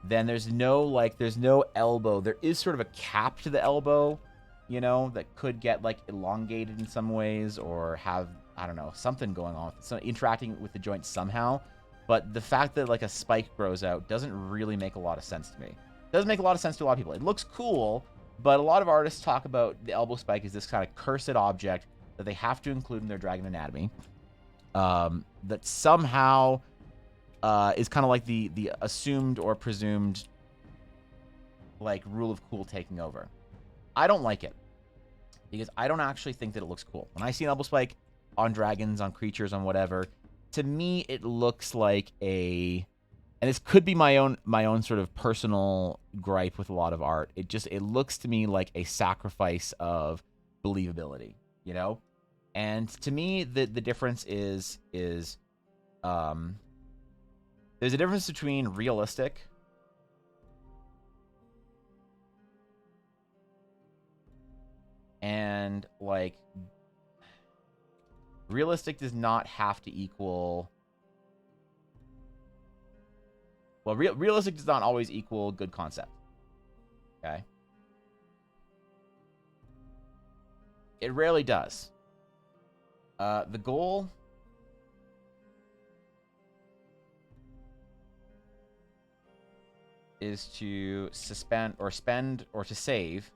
S1: then there's no elbow. There is sort of a cap to the elbow, you know, that could get, like, elongated in some ways or have, I don't know, something going on, so interacting with the joint somehow. But the fact that, like, a spike grows out doesn't really make a lot of sense to me. It doesn't make a lot of sense to a lot of people. It looks cool, but a lot of artists talk about the elbow spike as this kind of cursed object that they have to include in their dragon anatomy. That somehow is kind of like the assumed or presumed, like, rule of cool taking over. I don't like it, because I don't actually think that it looks cool. When I see an elbow spike on dragons, on creatures, on whatever, to me it looks like a, and this could be my own sort of personal gripe with a lot of art. It looks to me like a sacrifice of believability, you know? And to me, the difference is there's a difference between realistic and, like, realistic does not have to equal, well, realistic does not always equal good concept. Okay? It rarely does. The goal is to suspend or spend or to save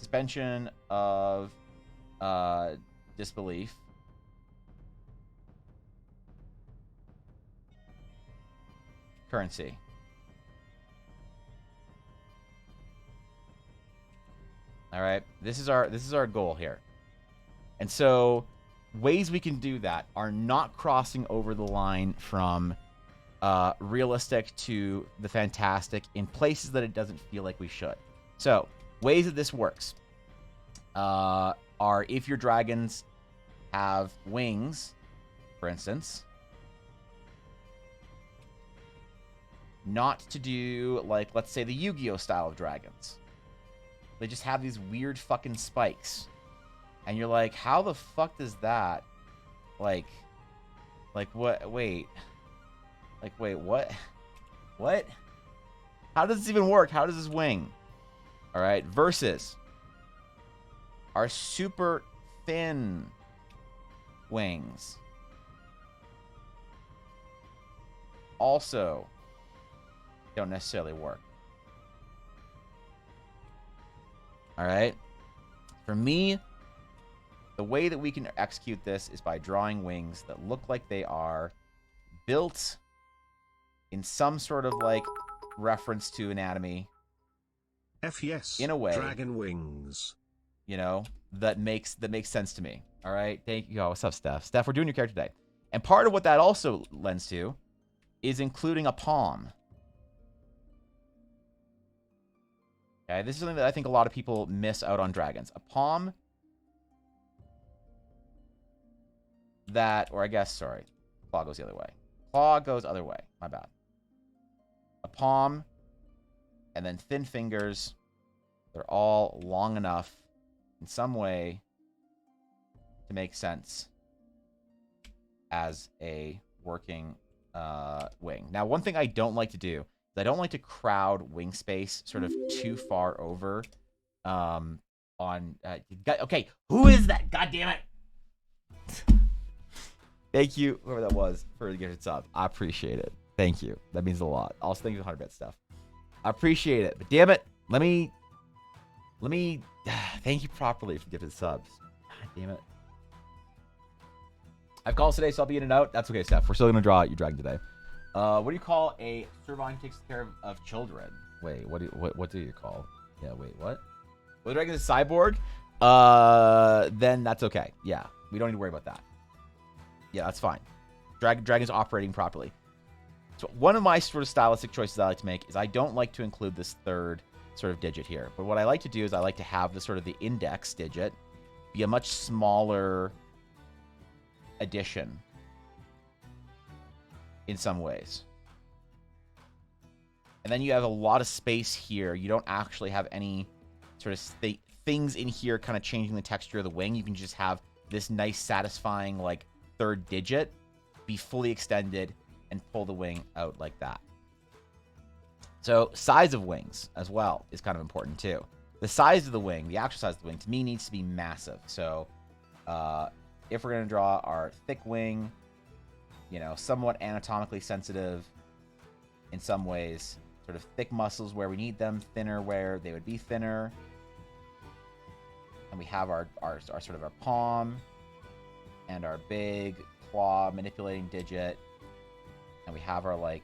S1: suspension of disbelief. Currency. All right, this is our goal here. And so ways we can do that are not crossing over the line from realistic to the fantastic in places that it doesn't feel like we should. So ways that this works are if your dragons have wings, for instance, not to do like, let's say, the Yu-Gi-Oh style of dragons. They just have these weird fucking spikes. And you're like, how the fuck does that, like what, wait, what? What? How does this even work? How does this wing? All right, versus our super thin wings. Also don't necessarily work. All right. For me, the way that we can execute this is by drawing wings that look like they are built in some sort of like reference to anatomy.
S2: Yes.
S1: In a way.
S2: Dragon wings.
S1: You know, that makes sense to me. All right. Thank you. Oh, what's up, Steph? Steph, we're doing your character today. And part of what that also lends to is including a palm. Okay, this is something that I think a lot of people miss out on dragons. A palm that, or I guess, sorry, claw goes the other way. Claw goes other way. My bad. A palm and then thin fingers. They're all long enough in some way to make sense as a working wing. Now, one thing I don't like to do, I don't like to crowd wing space sort of too far over okay, who is that? God damn it. Thank you, whoever that was, for the gifted sub. I appreciate it. Thank you. That means a lot. Also, thank you for the 100-bit stuff. I appreciate it. But damn it, let me thank you properly for gifted subs. God damn it. I've called today, so I'll be in and out. That's okay, Steph. We're still gonna draw out your dragon today. What do you call a servine who takes care of children? Wait, what do you call? Yeah, wait, what? Well, the dragon is a cyborg? Then that's okay. Yeah, we don't need to worry about that. Yeah, that's fine. Dragon's operating properly. So one of my sort of stylistic choices I like to make is I don't like to include this third sort of digit here. But what I like to do is I like to have the sort of the index digit be a much smaller addition in some ways. And then you have a lot of space here. You don't actually have any sort of things in here kind of changing the texture of the wing. You can just have this nice, satisfying, like, third digit be fully extended and pull the wing out like that. So size of wings as well is kind of important too. The size of the wing, the actual size of the wing, to me needs to be massive. So if we're going to draw our thick wing, you know, somewhat anatomically sensitive in some ways, sort of thick muscles where we need them, thinner where they would be thinner. And we have our sort of our palm and our big claw manipulating digit. And we have our like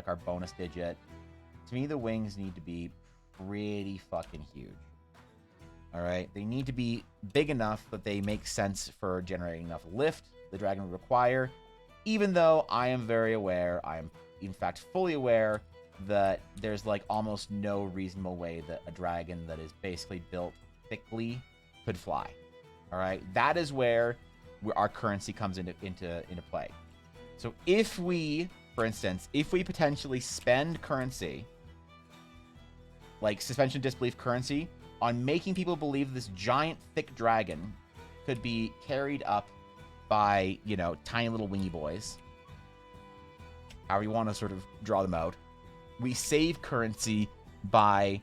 S1: our bonus digit. To me, the wings need to be pretty fucking huge. All right, they need to be big enough that they make sense for generating enough lift the dragon would require, even though I am very aware, I am in fact fully aware that there's like almost no reasonable way that a dragon that is basically built thickly could fly. All right, that is where our currency comes into play. So if we, for instance, if we potentially spend currency, like suspension of disbelief currency, on making people believe this giant thick dragon could be carried up by, you know, tiny little wingy boys, however you want to sort of draw them out, we save currency by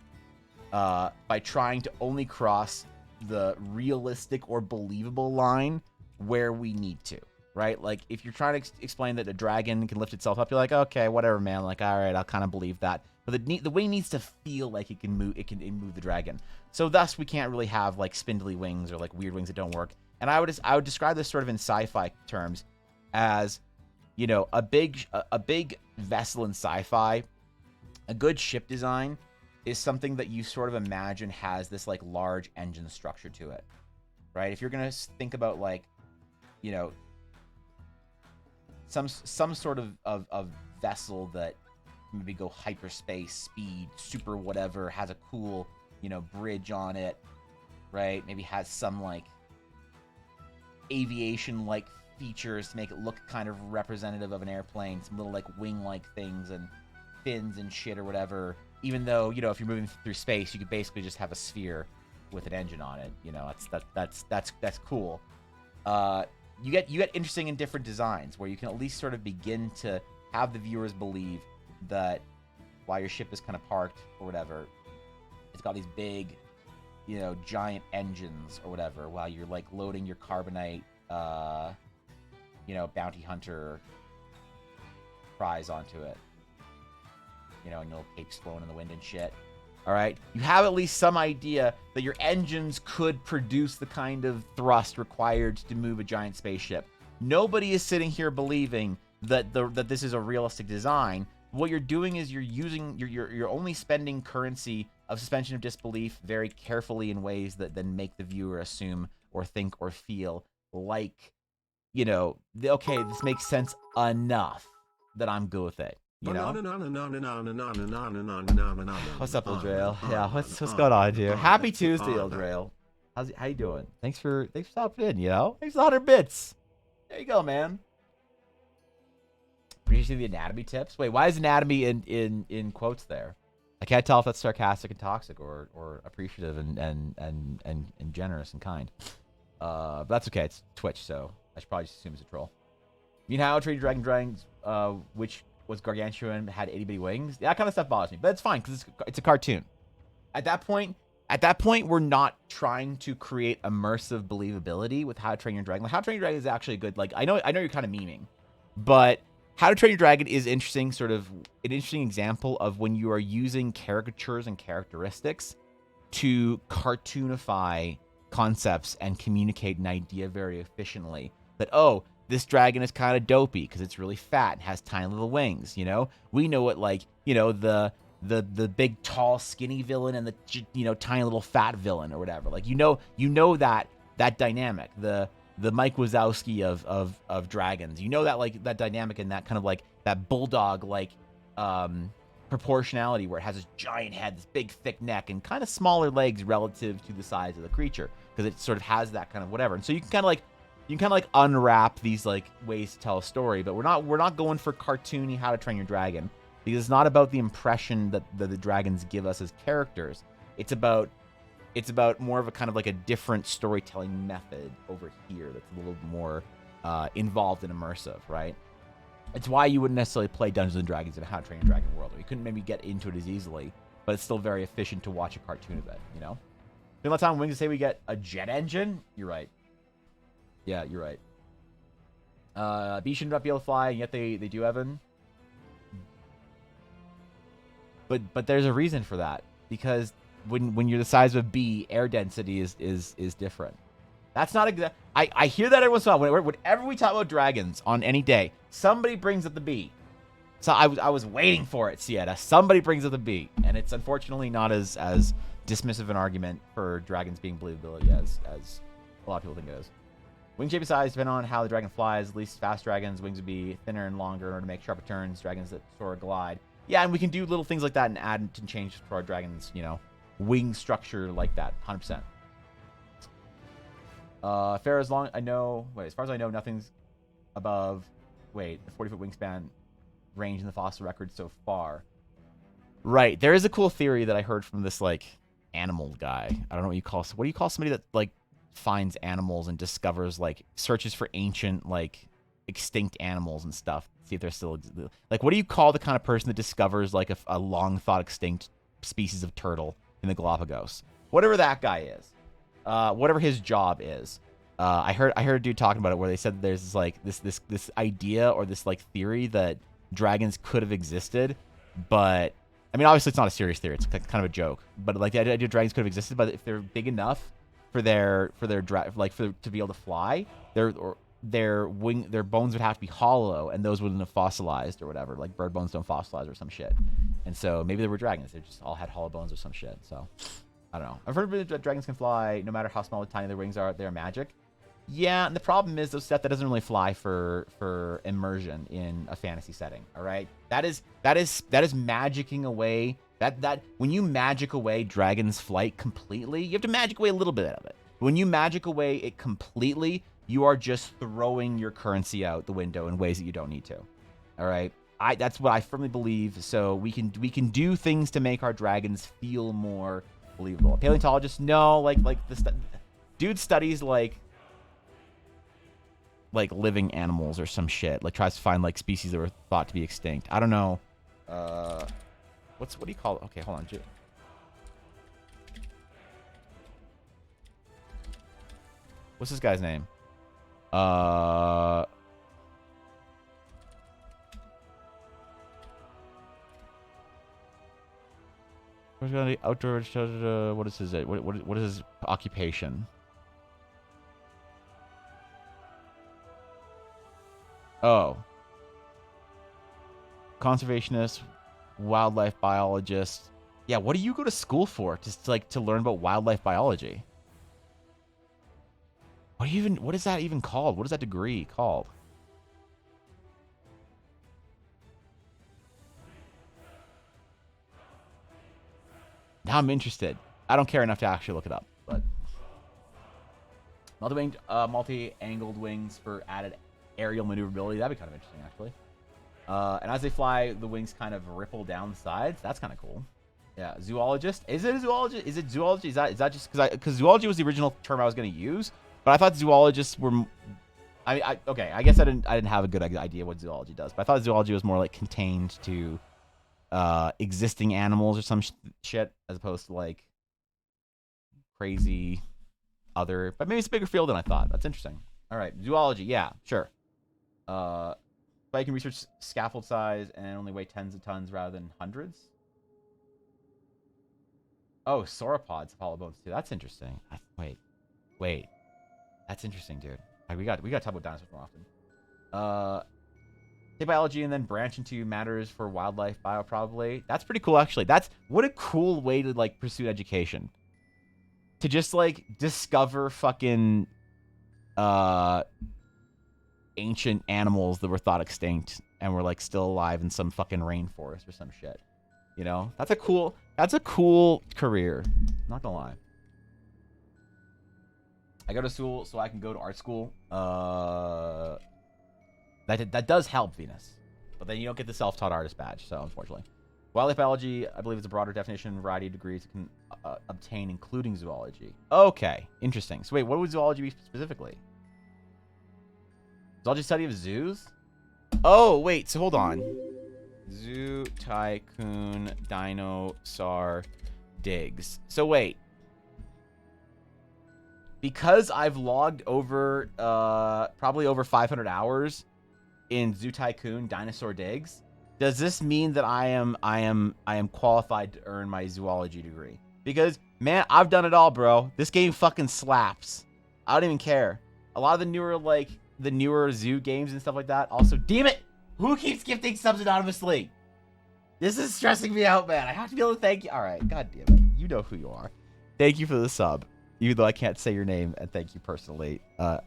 S1: trying to only cross the realistic or believable line where we need to. right? Like, if you're trying to explain that a dragon can lift itself up, you're like, okay, whatever, man. Like, all right, I'll kind of believe that. But the wing needs to feel like it can move. It can move the dragon. So thus, we can't really have like spindly wings or like weird wings that don't work. And I would describe this sort of in sci-fi terms as, you know, a big vessel in sci-fi. A good ship design is something that you sort of imagine has this like large engine structure to it, right? If you're gonna think about like, you know, some sort of vessel that maybe go hyperspace, speed, super whatever, has a cool, you know, bridge on it, right? Maybe has some like aviation-like features to make it look kind of representative of an airplane, some little like wing-like things and fins and shit or whatever. Even though, you know, if you're moving through space, you could basically just have a sphere with an engine on it. You know, that's cool. You get interesting and different designs where you can at least sort of begin to have the viewers believe that while your ship is kind of parked or whatever, it's got these big, you know, giant engines or whatever, while you're like loading your carbonite, you know, bounty hunter prize onto it. You know, and your little capes flowing in the wind and shit. All right? You have at least some idea that your engines could produce the kind of thrust required to move a giant spaceship. Nobody is sitting here believing that this is a realistic design. What you're doing is you're only spending currency of suspension of disbelief very carefully in ways that then make the viewer assume or think or feel like, you know, okay, this makes sense enough that I'm good with it. You know? What's up, Ildrail? Yeah, what's going on, dude? Happy Tuesday, Ildrail. How you doing? Thanks for stopping in, you know? Thanks for 100 bits. There you go, man. Appreciate the anatomy tips. Wait, why is anatomy in quotes there? I can't tell if that's sarcastic and toxic or appreciative and generous and kind. But that's okay. It's Twitch, so I should probably just assume it's a troll. You know how Trade Dragons, which was gargantuan, had itty bitty wings. That kind of stuff bothers me, but it's fine because it's a cartoon. At that point, we're not trying to create immersive believability with How to Train Your Dragon. Like, How to Train Your Dragon is actually a good. Like, I know you're kind of memeing, but How to Train Your Dragon is interesting. Sort of an interesting example of when you are using caricatures and characteristics to cartoonify concepts and communicate an idea very efficiently. That, oh, this dragon is kind of dopey because it's really fat and has tiny little wings, you know? We know what, like, you know, the big, tall, skinny villain and the, you know, tiny little fat villain or whatever. Like, you know that dynamic, the Mike Wazowski of dragons. You know that, like, that dynamic and that kind of, like, that bulldog, like, proportionality where it has this giant head, this big, thick neck, and kind of smaller legs relative to the size of the creature because it sort of has that kind of whatever. And so you can kind of like unwrap these like ways to tell a story, but we're not going for cartoony How to Train Your Dragon because it's not about the impression that the dragons give us as characters. It's about more of a kind of like a different storytelling method over here that's a little more involved and immersive, right? It's why you wouldn't necessarily play Dungeons and Dragons in a How to Train Your Dragon world. Or you couldn't maybe get into it as easily, but it's still very efficient to watch a cartoon of it, you know? The only time Wings say we get a jet engine, you're right. Yeah, you're right. Bee should not be able to fly, and yet they do, Evan. But there's a reason for that. Because when you're the size of a bee, air density is different. That's not exact. I hear that every once in a while. Whenever we talk about dragons on any day, somebody brings up the bee. So I was waiting for it, Sieta. Somebody brings up the bee. And it's unfortunately not as dismissive an argument for dragons being believability as a lot of people think it is. Wing shape and size depend on how the dragon flies. At least fast dragons' wings would be thinner and longer in order to make sharper turns. Dragons that soar glide. Yeah, and we can do little things like that and add and change for our dragons, you know, wing structure like that, 100%. Fair as long I know. Wait, as far as I know, nothing's above. Wait, the 40-foot wingspan range in the fossil record so far. Right, there is a cool theory that I heard from this like animal guy. I don't know what do you call somebody that like finds animals and discovers, like, searches for ancient, like, extinct animals and stuff, see if they're still, like, what do you call the kind of person that discovers, like, a long thought extinct species of turtle in the Galapagos? Whatever that guy is, whatever his job is, I heard a dude talking about it where they said there's this idea or this like theory that dragons could have existed, but I mean obviously it's not a serious theory. It's kind of a joke. But like the idea dragons could have existed, but if they're big enough for to be able to fly, their bones would have to be hollow, and those wouldn't have fossilized or whatever. Like bird bones don't fossilize or some shit. And so maybe they were dragons. They just all had hollow bones or some shit. So I don't know. I've heard that dragons can fly no matter how small or tiny their wings are. They're magic. Yeah, and the problem is those stuff that doesn't really fly for immersion in a fantasy setting. All right, that is magicking away that when you magic away dragon's flight completely, you have to magic away a little bit of it. When you magic away it completely, you are just throwing your currency out the window in ways that you don't need to. All right, that's what I firmly believe. So we can do things to make our dragons feel more believable. Paleontologists, no, like dude studies like living animals or some shit. Like tries to find like species that were thought to be extinct. I don't know. What do you call it? Okay, hold on. What's this guy's name? Outdoor. What is his? What is his occupation? Oh. Conservationist, wildlife biologist. Yeah, what do you go to school for? Just to learn about wildlife biology? What is that even called? What is that degree called? Now I'm interested. I don't care enough to actually look it up, but multi-angled wings for added aerial maneuverability. That'd be kind of interesting, actually. And as they fly, the wings kind of ripple down the sides. That's kind of cool. Yeah, zoologist. Is it a zoologist? Is it zoology? Is that just because zoology was the original term I was going to use, but I thought zoologists were. Okay. I guess I didn't have a good idea what zoology does, but I thought zoology was more like contained to existing animals or some shit, as opposed to like crazy other. But maybe it's a bigger field than I thought. That's interesting. All right, zoology. Yeah, sure. But you can research scaffold size and only weigh tens of tons rather than hundreds. Oh, sauropods, hollow bones too. That's interesting. Wait. That's interesting, dude. We got to talk about dinosaurs more often. Take biology and then branch into matters for wildlife bio, probably. That's pretty cool, actually. What a cool way to like pursue education. To just like discover fucking ancient animals that were thought extinct and were like still alive in some fucking rainforest or some shit. You know, that's a cool career. Not gonna lie. I go to school so I can go to art school. That does help, Venus, but then you don't get the self-taught artist badge. So unfortunately, wildlife biology, I believe, is a broader definition, variety of degrees it can obtain, including zoology. Okay, interesting. So wait, what would zoology be specifically? Zoology study of zoos? Oh, wait, so hold on. Zoo Tycoon Dinosaur Digs. So wait. Because I've logged over probably over 500 hours in Zoo Tycoon Dinosaur Digs, does this mean that I am qualified to earn my zoology degree? Because man, I've done it all, bro. This game fucking slaps. I don't even care. A lot of the newer zoo games and stuff like that. Also, damn it! Who keeps gifting subs anonymously? This is stressing me out, man. I have to be able to thank you. All right, god damn it. You know who you are. Thank you for the sub. Even though I can't say your name, and thank you personally. I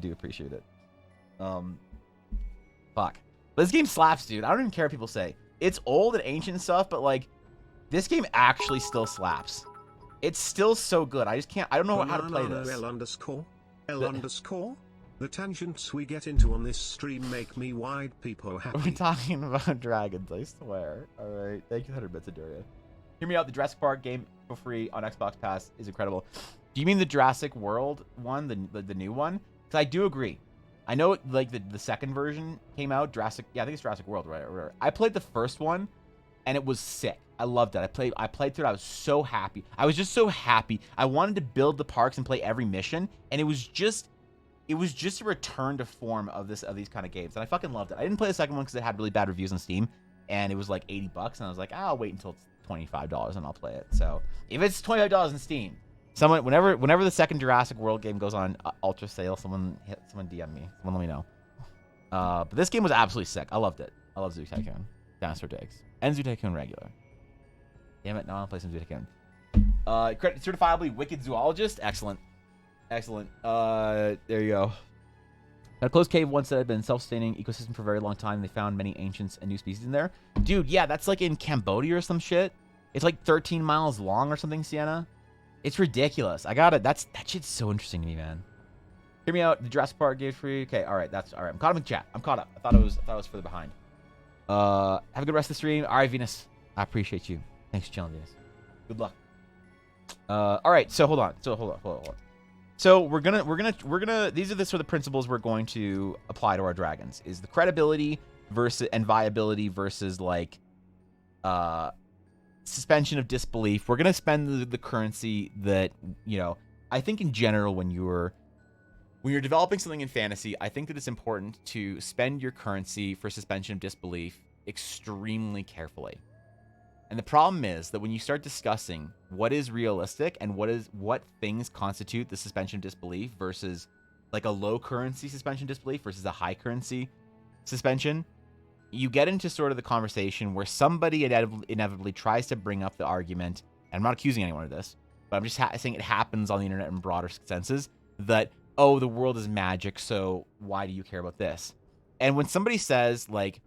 S1: do appreciate it. Fuck. But this game slaps, dude. I don't even care what people say. It's old and ancient and stuff, but like, this game actually still slaps. It's still so good. I just can't. I don't know how to play this.
S2: L_L_. The tangents we get into on this stream make me wide people happy.
S1: We're talking about dragons, I swear. Alright, thank you 100 bits, Aduria. Hear me out, the Jurassic Park game for free on Xbox Pass is incredible. Do you mean the Jurassic World one, the new one? Because I do agree. I know like the second version came out, I think it's Jurassic World, right? I played the first one, and it was sick. I loved it. I played through it. I was so happy. I was just so happy. I wanted to build the parks and play every mission, and it was just a return to form of these kind of games, and I fucking loved it. I didn't play the second one because it had really bad reviews on Steam, and it was like $80, and I was like, I'll wait until it's $25 and I'll play it. So if it's $25 in Steam, someone whenever the second Jurassic World game goes on ultra sale, someone DM me. Someone let me know. But this game was absolutely sick. I loved it. I love Zoo Tycoon, Dinosaur Digs, and Zoo Tycoon regular. Damn it, no, I'll play some Zoo Tycoon. Certifiably Wicked Zoologist. Excellent. There you go. A closed cave once that had been self-sustaining ecosystem for a very long time. They found many ancients and new species in there. Dude, yeah, that's like in Cambodia or some shit. It's like 13 miles long or something, Sienna. It's ridiculous. I got it. That shit's so interesting to me, man. Hear me out. The Jurassic Park gave free. Okay, all right. That's all right. I'm caught up in chat. I'm caught up. I thought it was further behind. Have a good rest of the stream. All right, Venus. I appreciate you. Thanks for chilling, Venus. Good luck. All right. So hold on. Hold on. So we're gonna. These are the sort of principles we're going to apply to our dragons. Is the credibility versus and viability versus like, suspension of disbelief. We're gonna spend the currency that, you know. I think in general when you're developing something in fantasy, I think that it's important to spend your currency for suspension of disbelief extremely carefully. And the problem is that when you start discussing what is realistic and what things constitute the suspension of disbelief versus like a low currency suspension of disbelief versus a high currency suspension, you get into sort of the conversation where somebody inevitably tries to bring up the argument, and I'm not accusing anyone of this, but I'm just saying it happens on the internet in broader senses, that, oh, the world is magic, so why do you care about this? And when somebody says, like,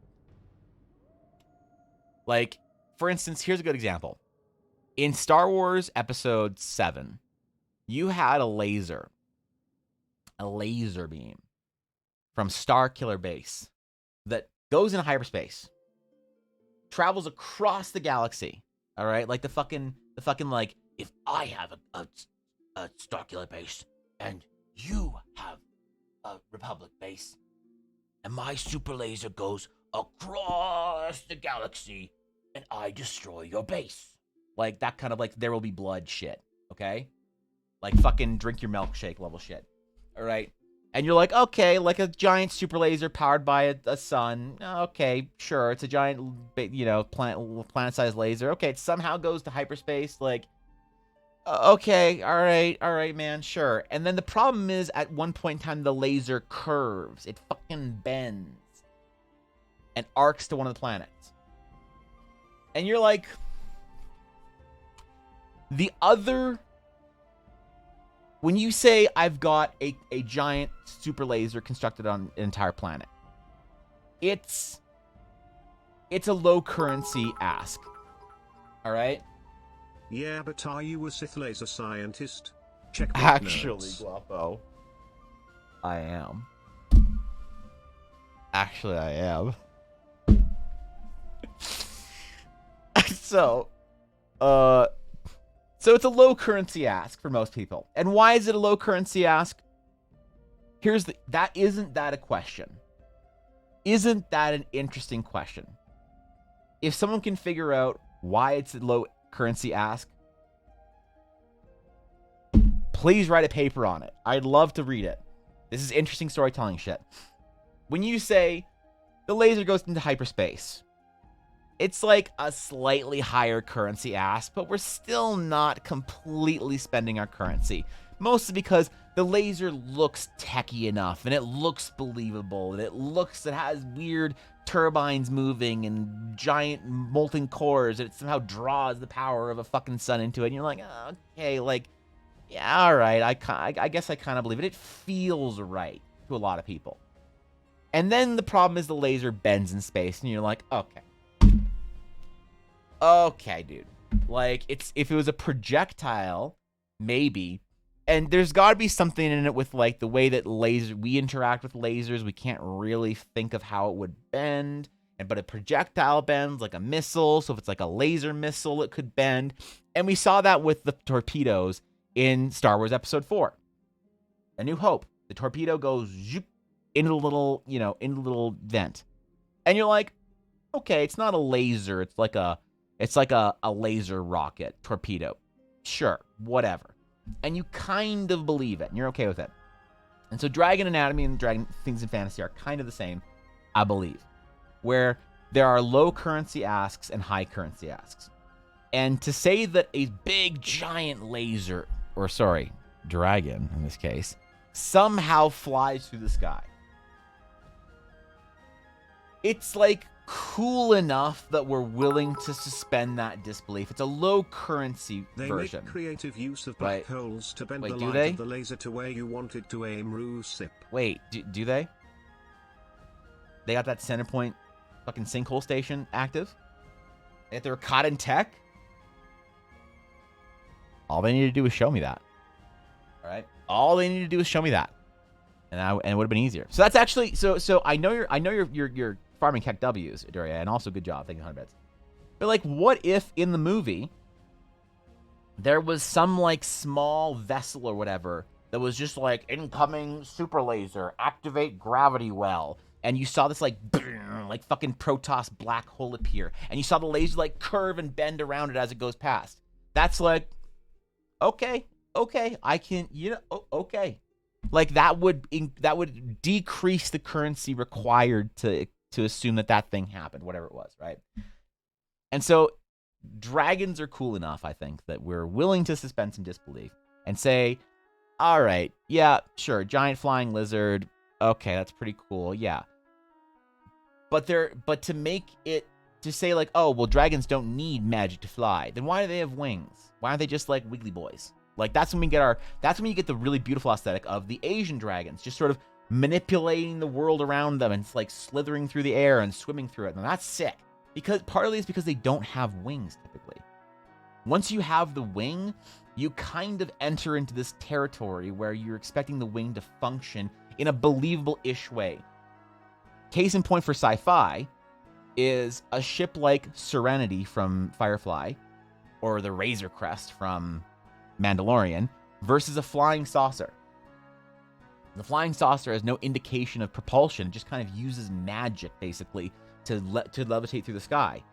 S1: for instance, here's a good example. In Star Wars Episode 7, you had a laser beam from Star Killer Base that goes into hyperspace, travels across the galaxy, all right? Like the fucking like, if I have a Star Killer Base and you have a Republic base, and my super laser goes across the galaxy, and I destroy your base. Like that kind of like There Will Be Blood shit, okay? Like fucking drink your milkshake level shit, all right? And you're like, okay, like a giant super laser powered by a sun. Okay, sure, it's a giant, you know, planet-sized laser. Okay, it somehow goes to hyperspace. Like, okay, all right, man, sure. And then the problem is, at one point in time, the laser curves. It fucking bends and arcs to one of the planets. And you're like, when you say I've got a giant super laser constructed on an entire planet, it's a low currency ask. All right?
S2: Yeah, but are you a Sith laser scientist? Check.
S1: Actually, Guapo, I am. Actually, I am. So it's a low currency ask for most people. And why is it a low currency ask? Isn't that a question? Isn't that an interesting question? If someone can figure out why it's a low currency ask, please write a paper on it. I'd love to read it. This is interesting storytelling shit. When you say the laser goes into hyperspace, it's like a slightly higher currency ask, but we're still not completely spending our currency. Mostly because the laser looks techy enough, and it looks believable, and it has weird turbines moving and giant molten cores, and it somehow draws the power of a fucking sun into it. And you're like, oh, okay, like, yeah, all right, I guess I kind of believe it. It feels right to a lot of people. And then the problem is the laser bends in space, and you're like, okay, dude. Like, if it was a projectile, maybe. And there's got to be something in it with, like, the way that we interact with lasers. We can't really think of how it would bend. But a projectile bends like a missile. So if it's like a laser missile, it could bend. And we saw that with the torpedoes in Star Wars Episode 4. A New Hope. The torpedo goes zoop into the little vent. And you're like, okay, it's not a laser. It's like a It's like a laser rocket torpedo. Sure, whatever. And you kind of believe it, and you're okay with it. And so Dragon Anatomy and Dragon Things in Fantasy are kind of the same, I believe, where there are low currency asks and high currency asks. And to say that a big giant laser, or sorry, dragon in this case, somehow flies through the sky, it's like cool enough that we're willing to suspend that disbelief. It's a low currency version.
S2: They make creative use of black holes to bend the light of the laser to where you want it to aim. Rusip.
S1: Wait, do they? They got that center point fucking sinkhole station active? If they're caught in tech? All they need to do is show me that. All right? All they need to do is show me that. And it would have been easier. So that's actually so I know you're farming Keck W's, Doria, and also good job. Thank you 100 bits. But like, what if in the movie there was some like small vessel or whatever that was just like incoming super laser, activate gravity well, and you saw this like fucking Protoss black hole appear, and you saw the laser like curve and bend around it as it goes past. That's like, okay, I can, okay. Like that would decrease the currency required to assume that thing happened, whatever it was, right? And so dragons are cool enough, I think, that we're willing to suspend some disbelief and say, all right, yeah, sure, giant flying lizard, okay, that's pretty cool, yeah. But to make it, to say like, oh, well, dragons don't need magic to fly, then why do they have wings? Why aren't they just like wiggly boys? Like that's when you get the really beautiful aesthetic of the Asian dragons, just sort of manipulating the world around them and it's like slithering through the air and swimming through it. And that's sick. Because partly it's because they don't have wings typically. Once you have the wing, you kind of enter into this territory where you're expecting the wing to function in a believable-ish way. Case in point for sci-fi is a ship like Serenity from Firefly or the Razor Crest from Mandalorian versus a flying saucer. The flying saucer has no indication of propulsion. It just kind of uses magic, basically, to levitate through the sky.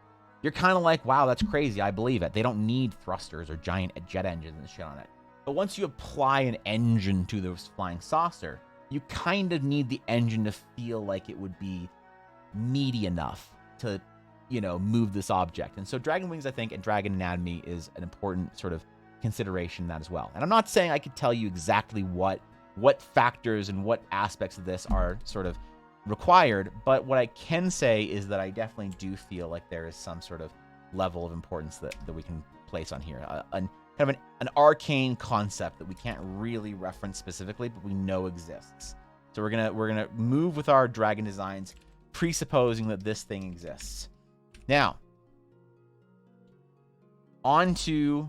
S1: You're kind of like, wow, that's crazy. I believe it. They don't need thrusters or giant jet engines and shit on it. But once you apply an engine to this flying saucer, you kind of need the engine to feel like it would be meaty enough to, move this object. And so Dragon Wings, I think, and Dragon Anatomy is an important sort of consideration in that as well. And I'm not saying I could tell you exactly what factors and what aspects of this are sort of required, but what I can say is that I definitely do feel like there is some sort of level of importance that we can place on here. Kind of an arcane concept that we can't really reference specifically, but we know exists. So we're gonna move with our dragon designs, presupposing that this thing exists. Now, on to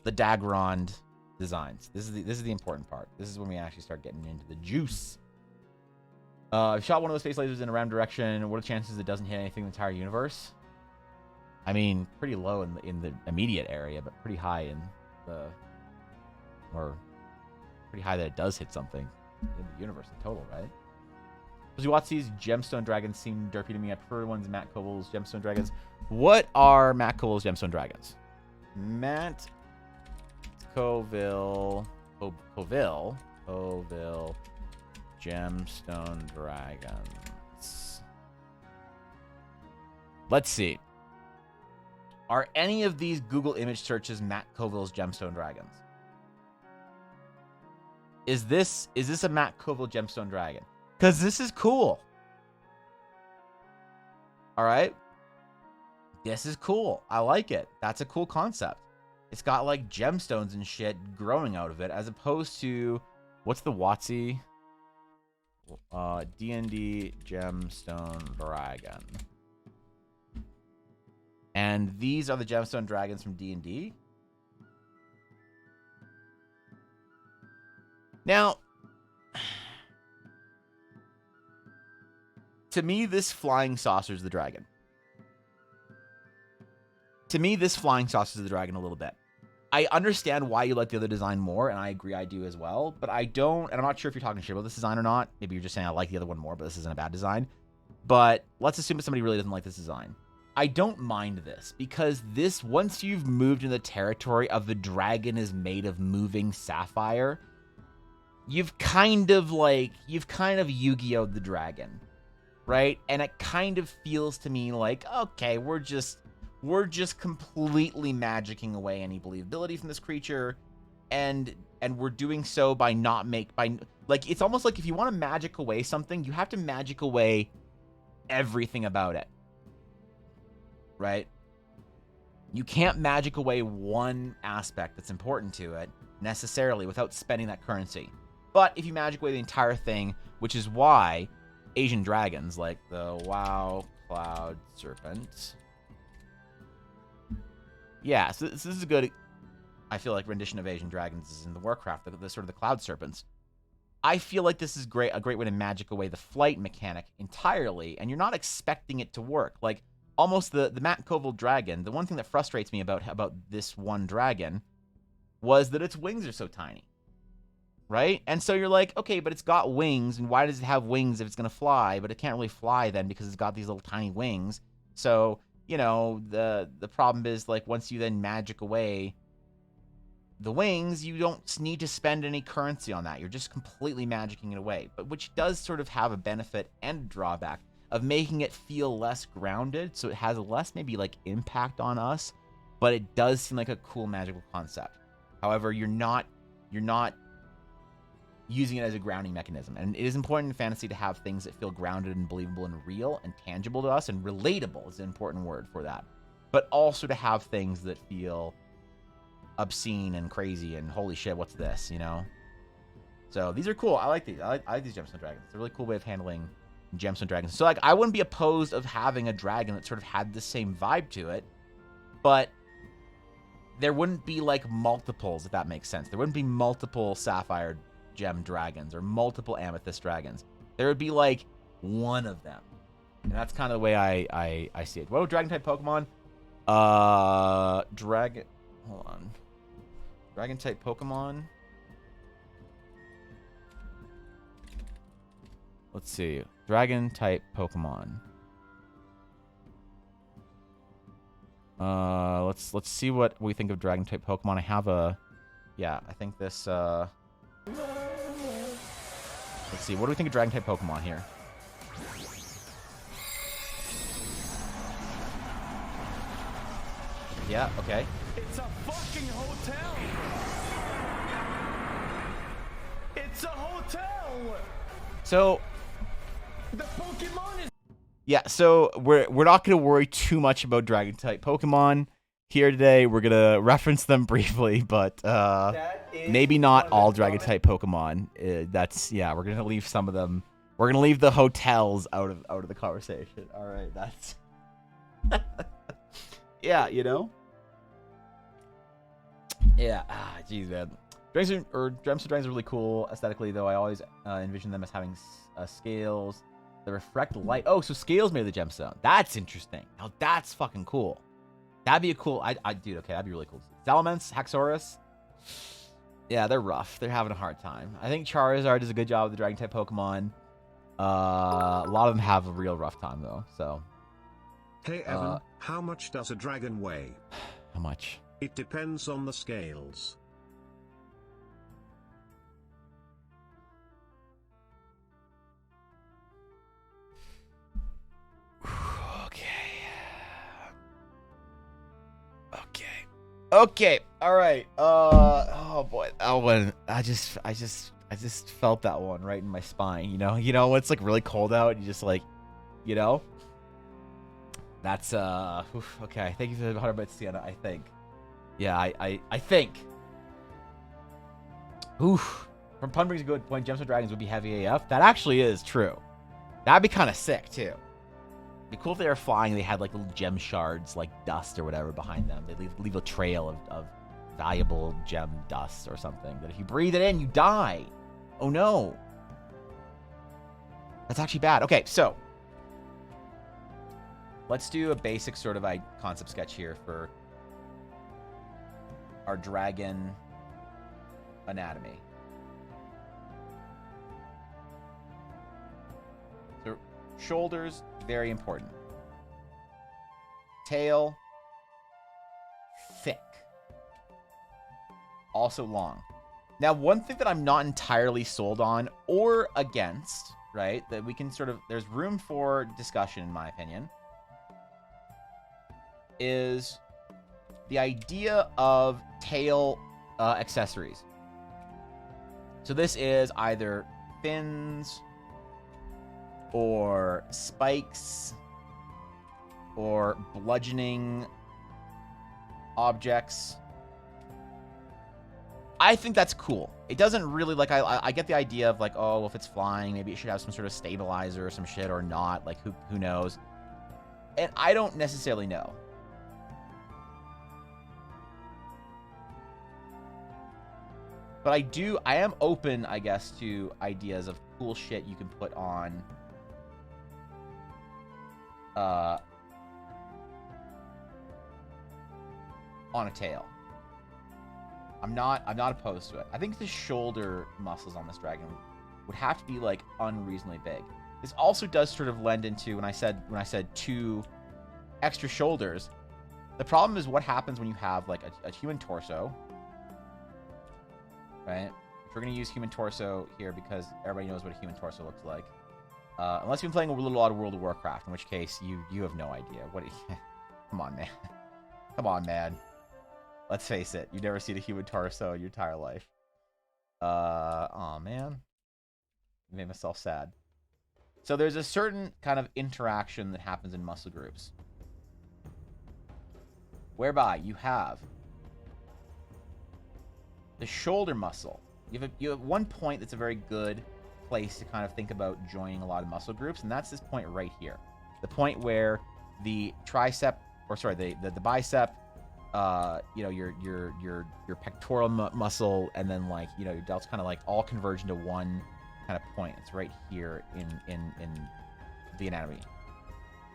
S1: the Daggerond designs. This is the important part. This is when we actually start getting into the juice. If shot one of those space lasers in a random direction, what are the chances it doesn't hit anything in the entire universe? I mean, pretty low in the immediate area, but pretty high pretty high that it does hit something in the universe in total, right? As you watch these gemstone dragons seem derpy to me. I prefer the ones in Matt Koval's gemstone dragons. What are Matt Koval's gemstone dragons? Matt Colville gemstone dragons. Let's see. Are any of these Google image searches Matt Colville's gemstone dragons? Is this a Matt Colville gemstone dragon? Because this is cool. All right. This is cool. I like it. That's a cool concept. It's got like gemstones and shit growing out of it, as opposed to what's the WotC? D&D gemstone dragon. And these are the gemstone dragons from D&D. Now, to me, this flying saucer is the dragon. To me, this flying saucer is the dragon a little bit. I understand why you like the other design more, and I agree I do as well, but I don't, and I'm not sure if you're talking shit about this design or not. Maybe you're just saying I like the other one more, but this isn't a bad design. But let's assume that somebody really doesn't like this design. I don't mind this, because this, once you've moved in the territory of the dragon is made of moving sapphire, you've kind of Yu-Gi-Oh'd the dragon, right? And it kind of feels to me like, okay, we're just completely magicking away any believability from this creature, and we're doing so by like, it's almost like if you want to magic away something, you have to magic away everything about it. Right? You can't magic away one aspect that's important to it necessarily without spending that currency. But if you magic away the entire thing, which is why Asian dragons like the WoW Cloud Serpent. Yeah, so this is a good, I feel like, rendition of Asian dragons is in the Warcraft, the sort of the Cloud Serpents. I feel like this is a great way to magic away the flight mechanic entirely, and you're not expecting it to work. Like, almost the Matt Koval dragon, the one thing that frustrates me about this one dragon was that its wings are so tiny, right? And so you're like, okay, but it's got wings, and why does it have wings if it's going to fly? But it can't really fly then because it's got these little tiny wings. So, you know, the problem is, like, once you then magic away the wings, you don't need to spend any currency on that. You're just completely magicking it away, but which does sort of have a benefit and a drawback of making it feel less grounded, so it has less maybe like impact on us, but it does seem like a cool magical concept. However, you're not using it as a grounding mechanism, and it is important in fantasy to have things that feel grounded and believable and real and tangible to us, and relatable is an important word for that, but also to have things that feel obscene and crazy and holy shit, what's this, you know? So these are cool. I like these. I like these Gemstone Dragons. It's a really cool way of handling Gemstone Dragons. So, like, I wouldn't be opposed of having a dragon that sort of had the same vibe to it, but there wouldn't be, like, multiples, if that makes sense. There wouldn't be multiple Sapphire Gem Dragons or multiple Amethyst Dragons. There would be, like, one of them. And that's kind of the way I see it. What Dragon-type Pokemon? Hold on. Dragon-type Pokemon? Let's see. Dragon-type Pokemon. Let's see what we think of Dragon-type Pokemon. I have a... Yeah, I think this, Let's see. What do we think of Dragon-type Pokemon here? Yeah, okay.
S3: It's a fucking hotel! It's a hotel!
S1: So...
S3: The Pokemon is...
S1: Yeah, so we're not going to worry too much about Dragon-type Pokemon here today. We're going to reference them briefly, but maybe not all Dragon-type Pokemon. We're going to leave some of them. We're going to leave the hotels out of the conversation. All right, that's... Yeah, you know? Yeah, jeez, man. Gemstone Dragons are really cool aesthetically, though. I always envision them as having scales that reflect light. Oh, so scales made of the gemstone. That's interesting. Now that's fucking cool. That'd be a cool... Dude, okay, that'd be really cool. Salamence, Haxorus. Yeah, they're rough. They're having a hard time. I think Charizard does a good job with the Dragon-type Pokemon. A lot of them have a real rough time, though, so...
S2: Hey, Evan, how much does a dragon weigh?
S1: How much?
S2: It depends on the scales.
S1: Okay. All right. Oh boy, that one. I just felt that one right in my spine. You know, when it's like really cold out, and you just like, you know. That's okay. Thank you for the 100 bits, Sienna. I think. Yeah, I think. Oof. From Pun brings a good point. Gemstone Dragons would be heavy AF. That actually is true. That'd be kind of sick too. It'd be cool if they were flying. They had like little gem shards, like dust or whatever, behind them. They leave a trail of valuable gem dust or something. That if you breathe it in, you die. Oh no. That's actually bad. Okay, so let's do a basic sort of concept sketch here for our dragon anatomy. So shoulders, very important. Tail. Thick. Also long. Now, one thing that I'm not entirely sold on or against, right, that we can sort of, there's room for discussion, in my opinion, is the idea of tail accessories. So this is either fins or spikes or bludgeoning objects. I think that's cool. It doesn't really, like, I get the idea of, like, oh, well, if it's flying, maybe it should have some sort of stabilizer or some shit, or not. Like, who knows? And I don't necessarily know. But I am open, I guess, to ideas of cool shit you can put on a tail. I'm not opposed to it. I think the shoulder muscles on this dragon would have to be, like, unreasonably big. This also does sort of lend into when I said 2 extra shoulders. The problem is what happens when you have, like, a human torso, right? We're gonna use human torso here because everybody knows what a human torso looks like. Unless you've been playing a little lot of World of Warcraft, in which case you have no idea. Come on, man. Come on, man. Let's face it, you've never seen a human torso in your entire life. Aw, man. I made myself sad. So there's a certain kind of interaction that happens in muscle groups, whereby you have the shoulder muscle. You have one point that's a very good place to kind of think about joining a lot of muscle groups, and that's this point right here. The point where the tricep, or sorry, the bicep, you know, your pectoral muscle, and then, like, you know, your delts kind of like all converge into one kind of point. It's right here in the anatomy.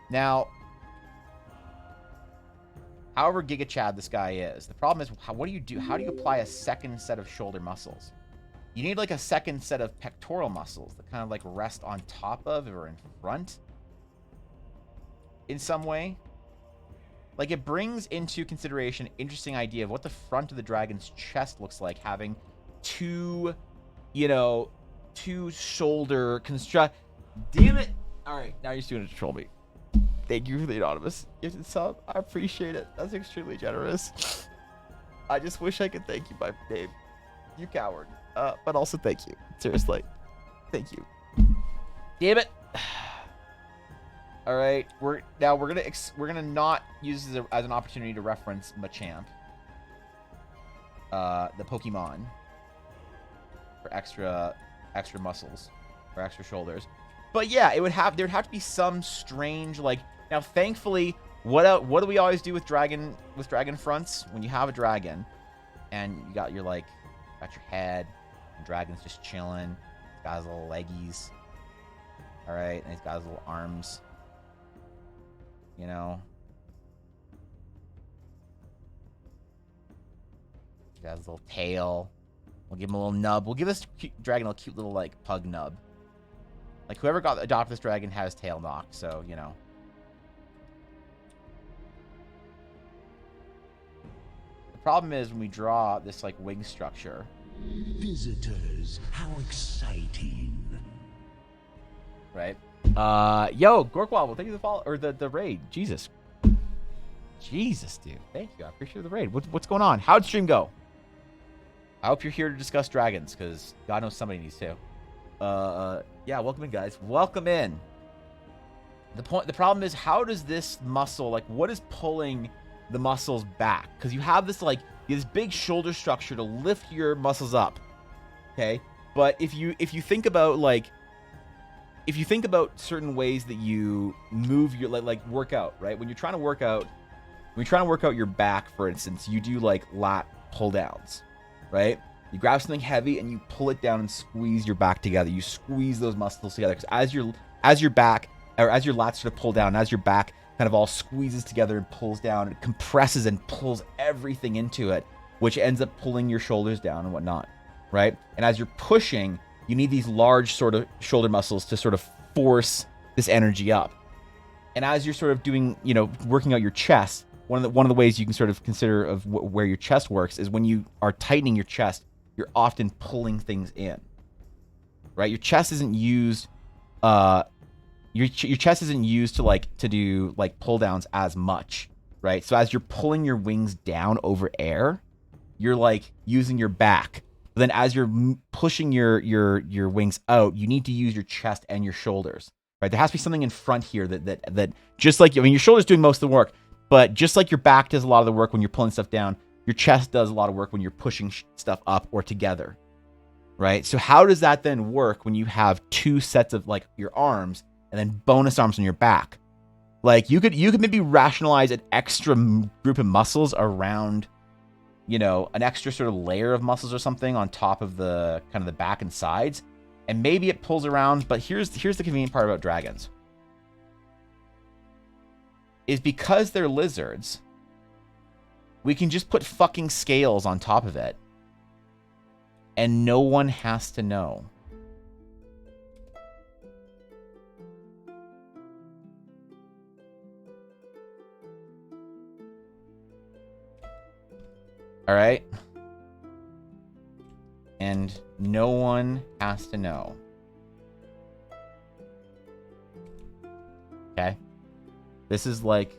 S1: Now, however Giga Chad this guy is, the problem is, what do you do? How do you apply a second set of shoulder muscles? You need, like, a second set of pectoral muscles that kind of, like, rest on top of or in front in some way. Like, it brings into consideration an interesting idea of what the front of the dragon's chest looks like, having 2, you know, 2 shoulder construct. Damn it! All right, now you're doing it to troll me. Thank you for the anonymous gifted sub. I appreciate it. That's extremely generous. I just wish I could thank you by name. You coward. But also thank you. Seriously. Thank you. Damn it. All right. We're gonna not use this as an opportunity to reference Machamp, the Pokemon, for extra muscles or extra shoulders. But yeah, there'd have to be some strange, like, now thankfully, what do we always do with dragon fronts? When you have a dragon and you got your, like, got your head, and dragon's just chilling, he's got his little leggies. All right, and he's got his little arms. You know, he got his little tail. We'll give him a little nub. We'll give this dragon a cute little, like, pug nub. Like, whoever adopted this dragon has tail knocked, so, you know. The problem is when we draw this, like, wing structure.
S4: Visitors, how exciting.
S1: Right? Yo, Gorkwall, well, thank you for the follow, or the raid. Jesus, dude. Thank you. I appreciate the raid. What's going on? How'd stream go? I hope you're here to discuss dragons, because God knows somebody needs to. Yeah, welcome in, guys. Welcome in. The problem is, how does this muscle, like, what is pulling the muscles back? Because you have this, like, this big shoulder structure to lift your muscles up. Okay? But if you think about, like, if you think about certain ways that you move your, like workout, right? When you're trying to work out your back, for instance, you do, like, lat pull downs, right? You grab something heavy and you pull it down and squeeze your back together. You squeeze those muscles together, because as your back, or as your lats sort of pull down, as your back kind of all squeezes together and pulls down, it compresses and pulls everything into it, which ends up pulling your shoulders down and whatnot, right? And as you're pushing, you need these large sort of shoulder muscles to sort of force this energy up. And as you're sort of doing, you know, working out your chest, one of the ways you can sort of consider of where your chest works is when you are tightening your chest, you're often pulling things in, right? Your chest isn't used, your chest isn't used to do like pull downs as much, right? So as you're pulling your wings down over air, you're like using your back. But then as you're pushing your wings out, you need to use your chest and your shoulders. Right, there has to be something in front here that just like, I mean, your shoulders doing most of the work, but just like your back does a lot of the work when you're pulling stuff down, your chest does a lot of work when you're pushing stuff up or together, right? So how does that then work when you have two sets of like your arms and then bonus arms on your back? Like you could maybe rationalize an extra group of muscles around, you know, an extra sort of layer of muscles or something on top of the kind of the back and sides. And maybe it pulls around, but here's the convenient part about dragons. Is because they're lizards, we can just put fucking scales on top of it. And no one has to know. All right? And no one has to know. Okay? This is like...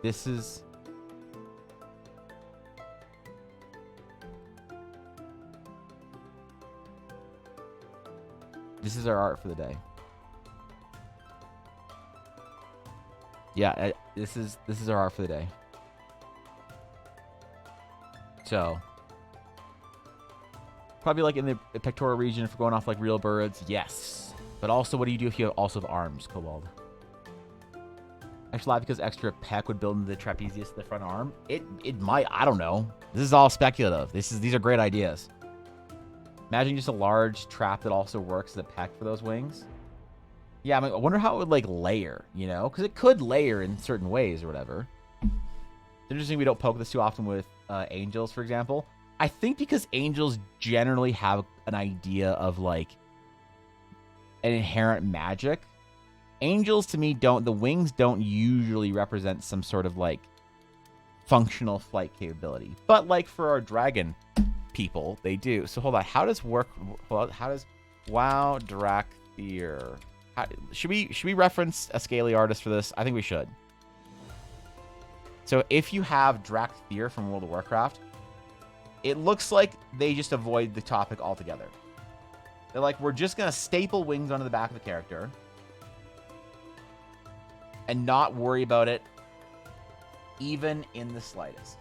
S1: This is... This is our art for the day. Yeah, this is our art for the day. So, probably like in the pectoral region, if we're going off like real birds, yes. But also, what do you do if you also have arms, Cobalt? Extra live because extra pec would build into the trapezius of the front arm. It might, I don't know. This is all speculative. These are great ideas. Imagine just a large trap that also works as a pec for those wings. Yeah, I wonder how it would, like, layer, you know? Because it could layer in certain ways or whatever. It's interesting we don't poke this too often with angels, for example. I think because angels generally have an idea of, like, an inherent magic. Angels, to me, the wings don't usually represent some sort of, like, functional flight capability. But, like, for our dragon people, they do. So, hold on. How does work... Hold on. How does... Wow, Drakthir... Should we reference a scaly artist for this? I think we should. So if you have Drakthir from World of Warcraft, it looks like they just avoid the topic altogether. They're like, we're just going to staple wings onto the back of the character and not worry about it even in the slightest.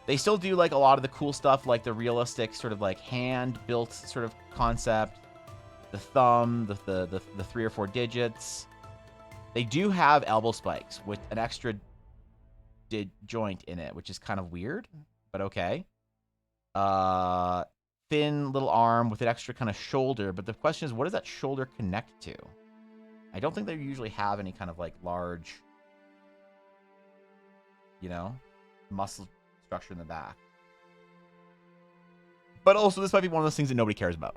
S1: They still do like a lot of the cool stuff, like the realistic sort of like hand-built sort of concept. The thumb, the 3 or 4 digits. They do have elbow spikes with an extra joint in it, which is kind of weird, but okay. Thin little arm with an extra kind of shoulder, but the question is, what does that shoulder connect to? I don't think they usually have any kind of like large, you know, muscle structure in the back. But also, this might be one of those things that nobody cares about.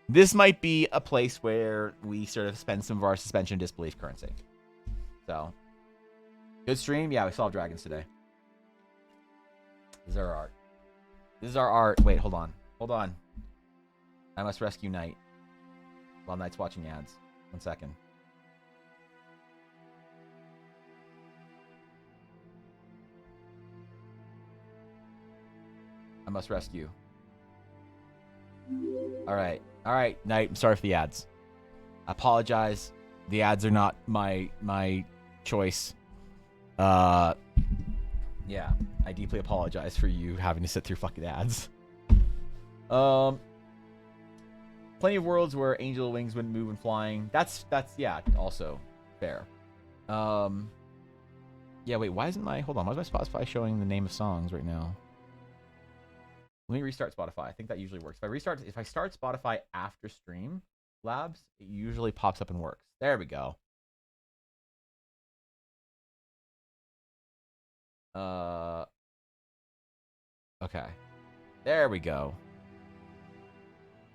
S1: This might be a place where we sort of spend some of our suspension of disbelief currency. So, good stream. Yeah, we saw dragons today. This is our art. This is our art. Wait, hold on. Hold on. I must rescue Knight while Knight's watching ads. 1 second. I must rescue. All right, Knight. I'm sorry for the ads. I apologize. The ads are not my choice. Yeah, I deeply apologize for you having to sit through fucking ads. Plenty of worlds where angel wings wouldn't move when flying. That's yeah, also fair. Yeah, wait, why isn't my hold on? Why is my Spotify showing the name of songs right now? Let me restart Spotify. I think that usually works. If I start Spotify after Stream Labs, it usually pops up and works. There we go. Okay. There we go.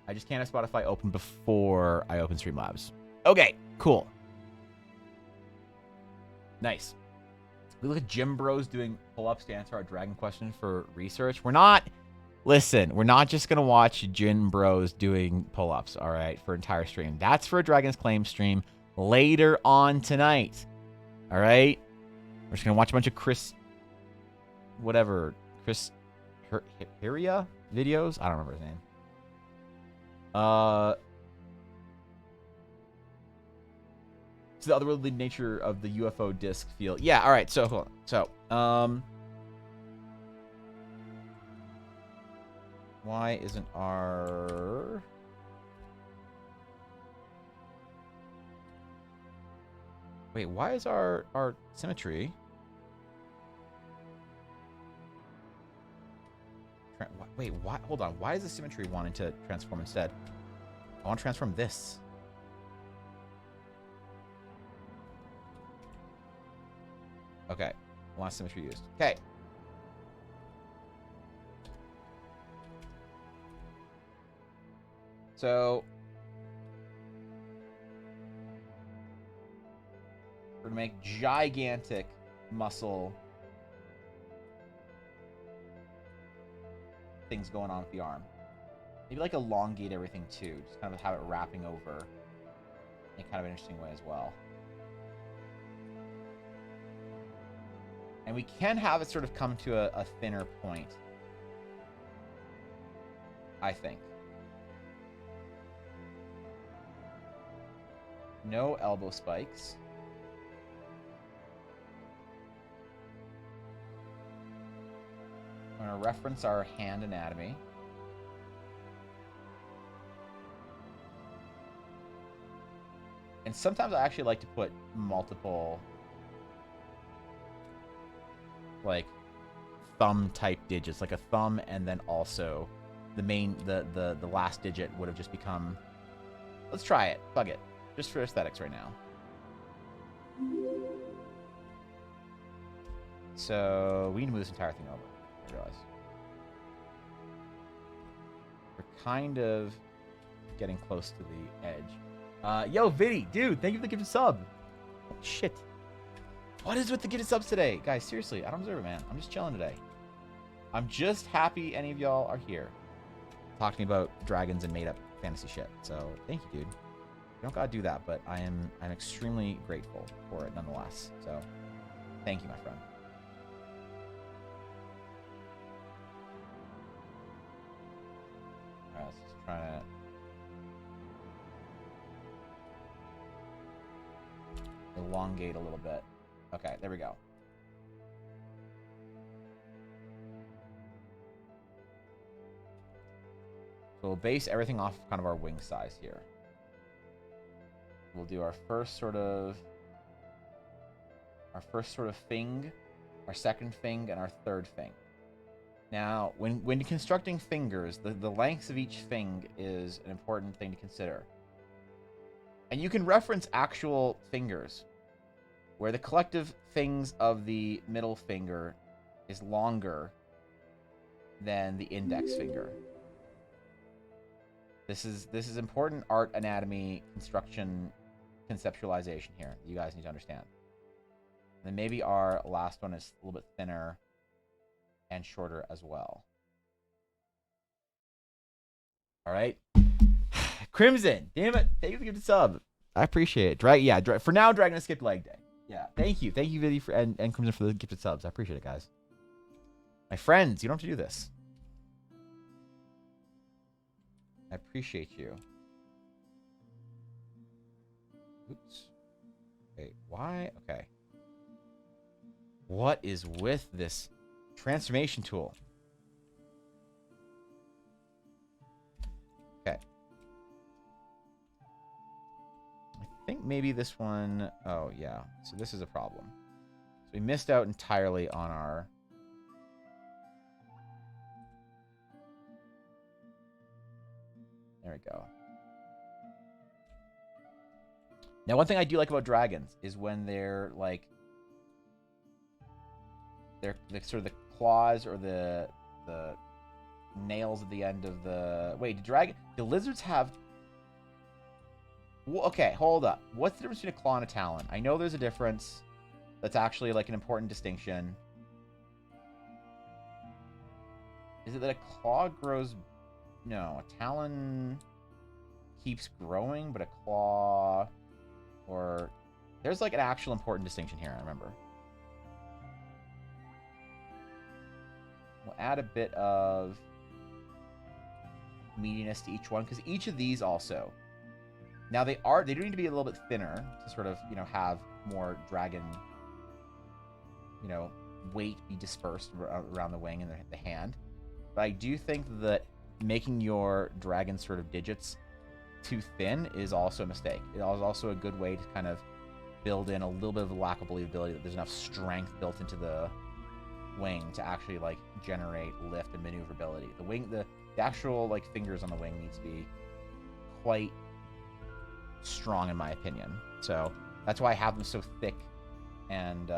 S1: I just can't have Spotify open before I open Streamlabs. Okay, cool. Nice. We look at Gym Bros doing pull-ups to answer our Dragon question for research. We're not... Listen, we're not just going to watch Gym Bros doing pull-ups, all right, for entire stream. That's for a Dragon's Claim stream later on tonight. All right? We're just going to watch a bunch of Chris Hiria videos? I don't remember his name. It's the otherworldly nature of the UFO disc field. Yeah, all right. So, hold on. So, why isn't our... Wait, why is our symmetry... Wait, why? Hold on. Why is the symmetry wanting to transform instead? I want to transform this. Okay. Last symmetry used. Okay. So we're gonna make gigantic muscle things going on with the arm. Maybe like elongate everything too. Just kind of have it wrapping over in kind of an interesting way as well. And we can have it sort of come to a thinner point, I think. No elbow spikes. I'm going to reference our hand anatomy. And sometimes I actually like to put multiple, like, thumb type digits, like a thumb, and then also the last digit would have just become... Let's try it. Fuck it. Just for aesthetics right now. So we need to move this entire thing over. I realize. We're kind of getting close to the edge. Yo, Viddy, dude, thank you for the gifted sub. Oh, shit. What is with the gifted subs today? Guys, seriously, I don't deserve it, man. I'm just chilling today. I'm just happy any of y'all are here. Talking about dragons and made-up fantasy shit. So, thank you, dude. You don't gotta do that, but I'm extremely grateful for it nonetheless. So, thank you, my friend. Alright, let's just try to elongate a little bit. Okay, there we go. So we'll base everything off kind of our wing size here. We'll do our first sort of fing, our second fing, and our third fing. Now, when constructing fingers, the lengths of each fing is an important thing to consider. And you can reference actual fingers, where the collective fings of the middle finger is longer than the index finger. This is important art anatomy construction conceptualization here. You guys need to understand. And then maybe our last one is a little bit thinner and shorter as well. All right. Crimson, damn it. Thank you for the gifted sub. I appreciate it. For now, Dragon has skipped leg day. Yeah. Thank you, Viddy, and Crimson for the gifted subs. I appreciate it, guys. My friends, you don't have to do this. I appreciate you. Oops. Wait, why? Okay. What is with this transformation tool? Okay. I think maybe this one... Oh, yeah. So this is a problem. So we missed out entirely on our... There we go. Now, one thing I do like about dragons is when they're like, they're sort of the claws or the nails at the end of the... Wait, do lizards have... Well, okay, hold up. What's the difference between a claw and a talon? I know there's a difference. That's actually, like, an important distinction. Is it that a claw grows... No, a talon keeps growing, but a claw... Or... There's, like, an actual important distinction here, I remember. We'll add a bit of meatiness to each one, because each of these also... Now, they do need to be a little bit thinner to sort of, you know, have more dragon, you know, weight be dispersed around the wing and the hand. But I do think that making your dragon sort of digits too thin is also a mistake. It is also a good way to kind of build in a little bit of a lack of believability that there's enough strength built into the wing to actually, like, generate lift and maneuverability. The wing, the actual, like, fingers on the wing need to be quite strong, in my opinion. So that's why I have them so thick and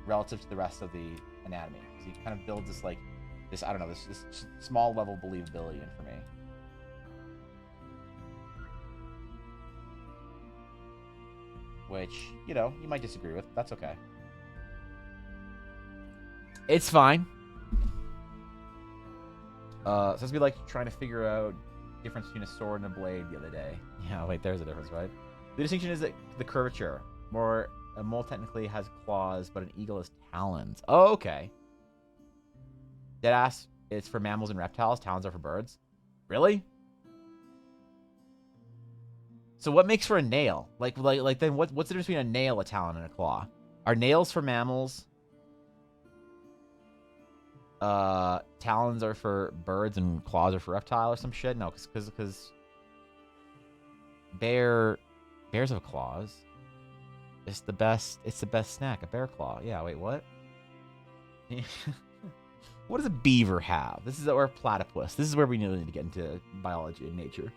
S1: relative to the rest of the anatomy, because he kind of builds this, like, this, I don't know, this small level of believability in for me. Which, you know, you might disagree with. That's okay. It's fine. So it's be like trying to figure out the difference between a sword and a blade the other day. Yeah, wait, there's a difference, right? The distinction is that the curvature. A mole technically has claws, but an eagle has talons. Oh, okay. Deadass, it's for mammals and reptiles. Talons are for birds. Really? So what makes for a nail? Like then what's the difference between a nail, a talon, and a claw? Are nails for mammals? Talons are for birds and claws are for reptile or some shit? No, because bears have claws. It's the best snack, a bear claw. Yeah, wait, what? What does a beaver have? This is, or a platypus. This is where we need to get into biology and nature.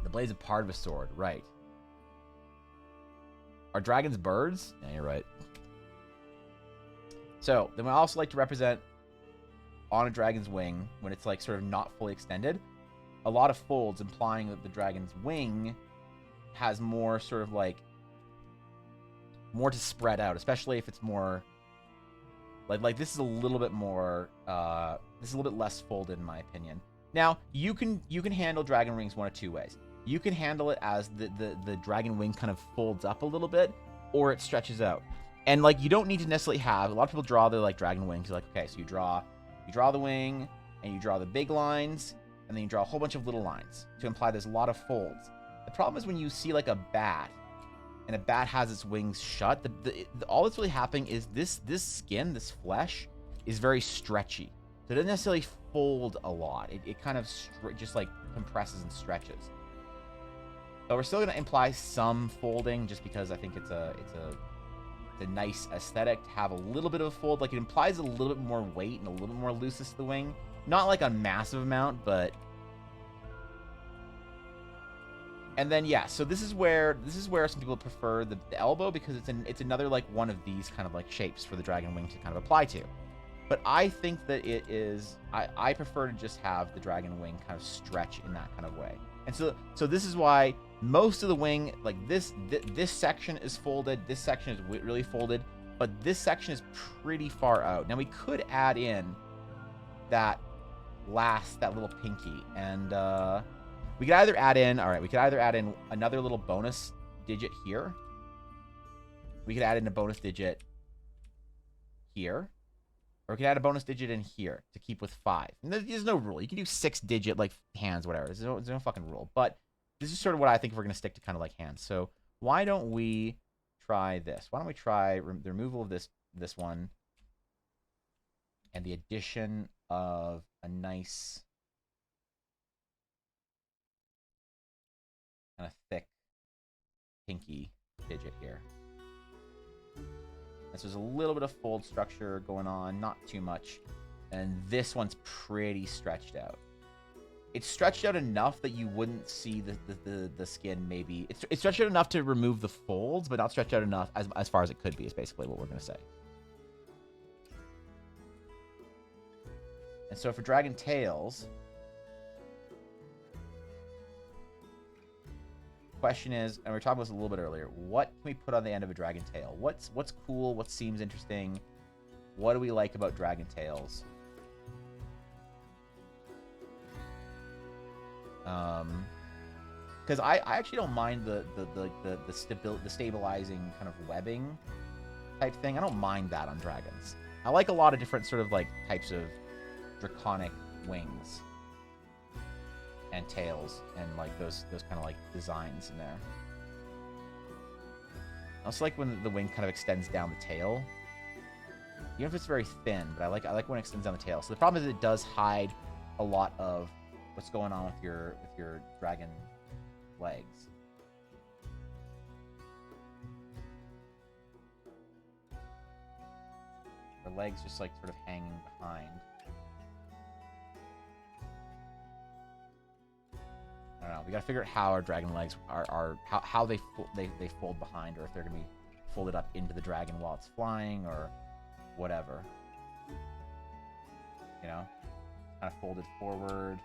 S1: The blade's a part of a sword, right. Are dragons birds? Yeah, you're right. So, then we also like to represent on a dragon's wing, when it's like sort of not fully extended, a lot of folds implying that the dragon's wing has more sort of like, more to spread out, especially if it's more, like this is a little bit more, this is a little bit less folded in my opinion. Now, you can handle dragon wings one of two ways. You can handle it as the dragon wing kind of folds up a little bit, or it stretches out. And, like, you don't need to necessarily have... A lot of people draw their, like, dragon wings. Like, okay, so you draw the wing, and you draw the big lines, and then you draw a whole bunch of little lines to imply there's a lot of folds. The problem is when you see, like, a bat, and a bat has its wings shut, all that's really happening is this skin, this flesh, is very stretchy. So it doesn't necessarily fold a lot. It kind of just, like, compresses and stretches. But we're still going to imply some folding, just because I think it's a nice aesthetic to have a little bit of a fold. Like, it implies a little bit more weight and a little bit more looseness to the wing. Not like a massive amount, but... And then, yeah, so this is where some people prefer the elbow, because it's another, like, one of these kind of, like, shapes for the dragon wing to kind of apply to. But I think that it is... I prefer to just have the dragon wing kind of stretch in that kind of way. And so this is why most of the wing, like this section is folded, this section is really folded, but this section is pretty far out. Now we could add in that little pinky, and we could either add in, another little bonus digit here. We could add in a bonus digit here. Or we could add a bonus digit in here to keep with 5. And there's no rule. You can do 6-digit, like, hands, whatever. There's no fucking rule. But this is sort of what I think if we're going to stick to kind of like hands. So why don't we try this? Why don't we try the removal of this one and the addition of a nice kind of thick pinky digit here. And so there's a little bit of fold structure going on, not too much. And this one's pretty stretched out. It's stretched out enough that you wouldn't see the skin maybe. It's stretched out enough to remove the folds, but not stretched out enough as far as it could be, is basically what we're going to say. And so for dragon tails, question is, and we were talking about this a little bit earlier, what can we put on the end of a dragon tail? What's cool? What seems interesting? What do we like about dragon tails? Because I actually don't mind the stabilizing kind of webbing type thing. I don't mind that on dragons. I like a lot of different sort of like types of draconic wings and tails and like those kind of like designs in there. I also like when the wing kind of extends down the tail, even if it's very thin. But I like when it extends down the tail. So the problem is it does hide a lot of what's going on with your dragon legs. Her legs just like sort of hanging behind. I don't know. We gotta figure out how our dragon legs are how they fold behind, or if they're gonna be folded up into the dragon while it's flying, or whatever. You know, kind of folded forward.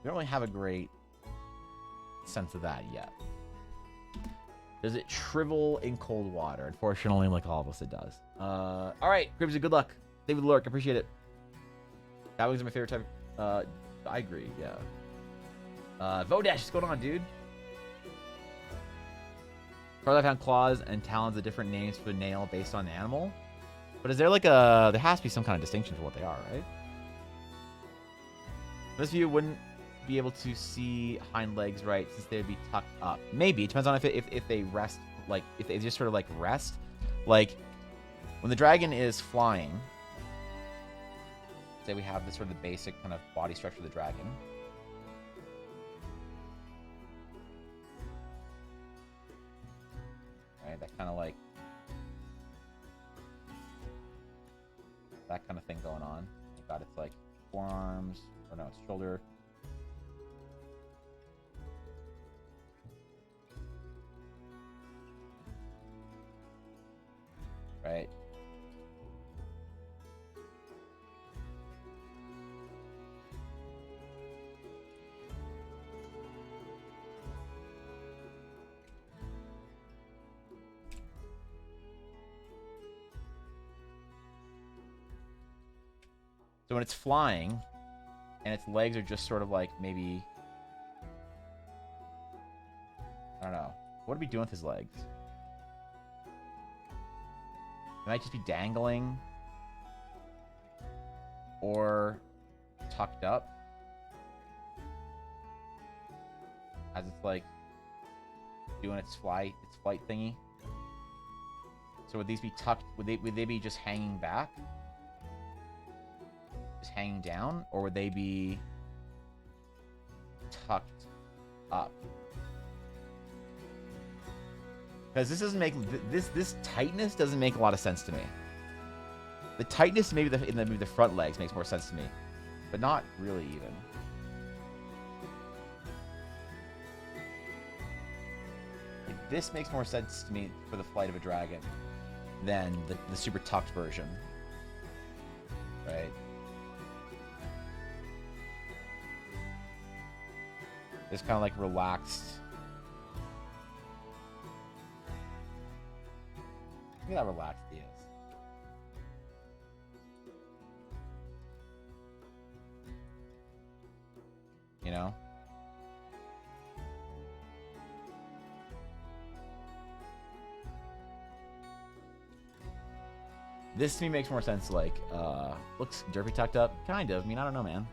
S1: We don't really have a great sense of that yet. Does it shrivel in cold water? Unfortunately, like all of us, it does. All right, Grimsy, good luck. David Lurk, appreciate it. That was my favorite type. I agree, yeah. VOD, what's going on, dude? Further, I found claws and talons are different names for the nail based on the animal. But is there like a... There has to be some kind of distinction for what they are, right? Most of you wouldn't be able to see hind legs right since they would be tucked up. Maybe. It depends on if they rest, like, if they just sort of, like, rest. Like, when the dragon is flying, say we have this sort of the basic kind of body structure of the dragon. Right, that kind of like... that kind of thing going on. You've got its, like, forearms, or no, its shoulder. Right. So when it's flying, and its legs are just sort of like maybe... I don't know. What are we doing with his legs? It might just be dangling. Or tucked up. As it's like doing its flight thingy. So would these be tucked? Would they be just hanging back? Just hanging down? Or would they be tucked up? Because this doesn't make this tightness doesn't make a lot of sense to me. The tightness maybe maybe the front legs makes more sense to me, but not really even. Like, this makes more sense to me for the flight of a dragon than the super tucked version, right? This kind of like relaxed. Look at how relaxed he is. You know? This to me makes more sense, like, looks derpy tucked up. Kind of. I mean, I don't know, man.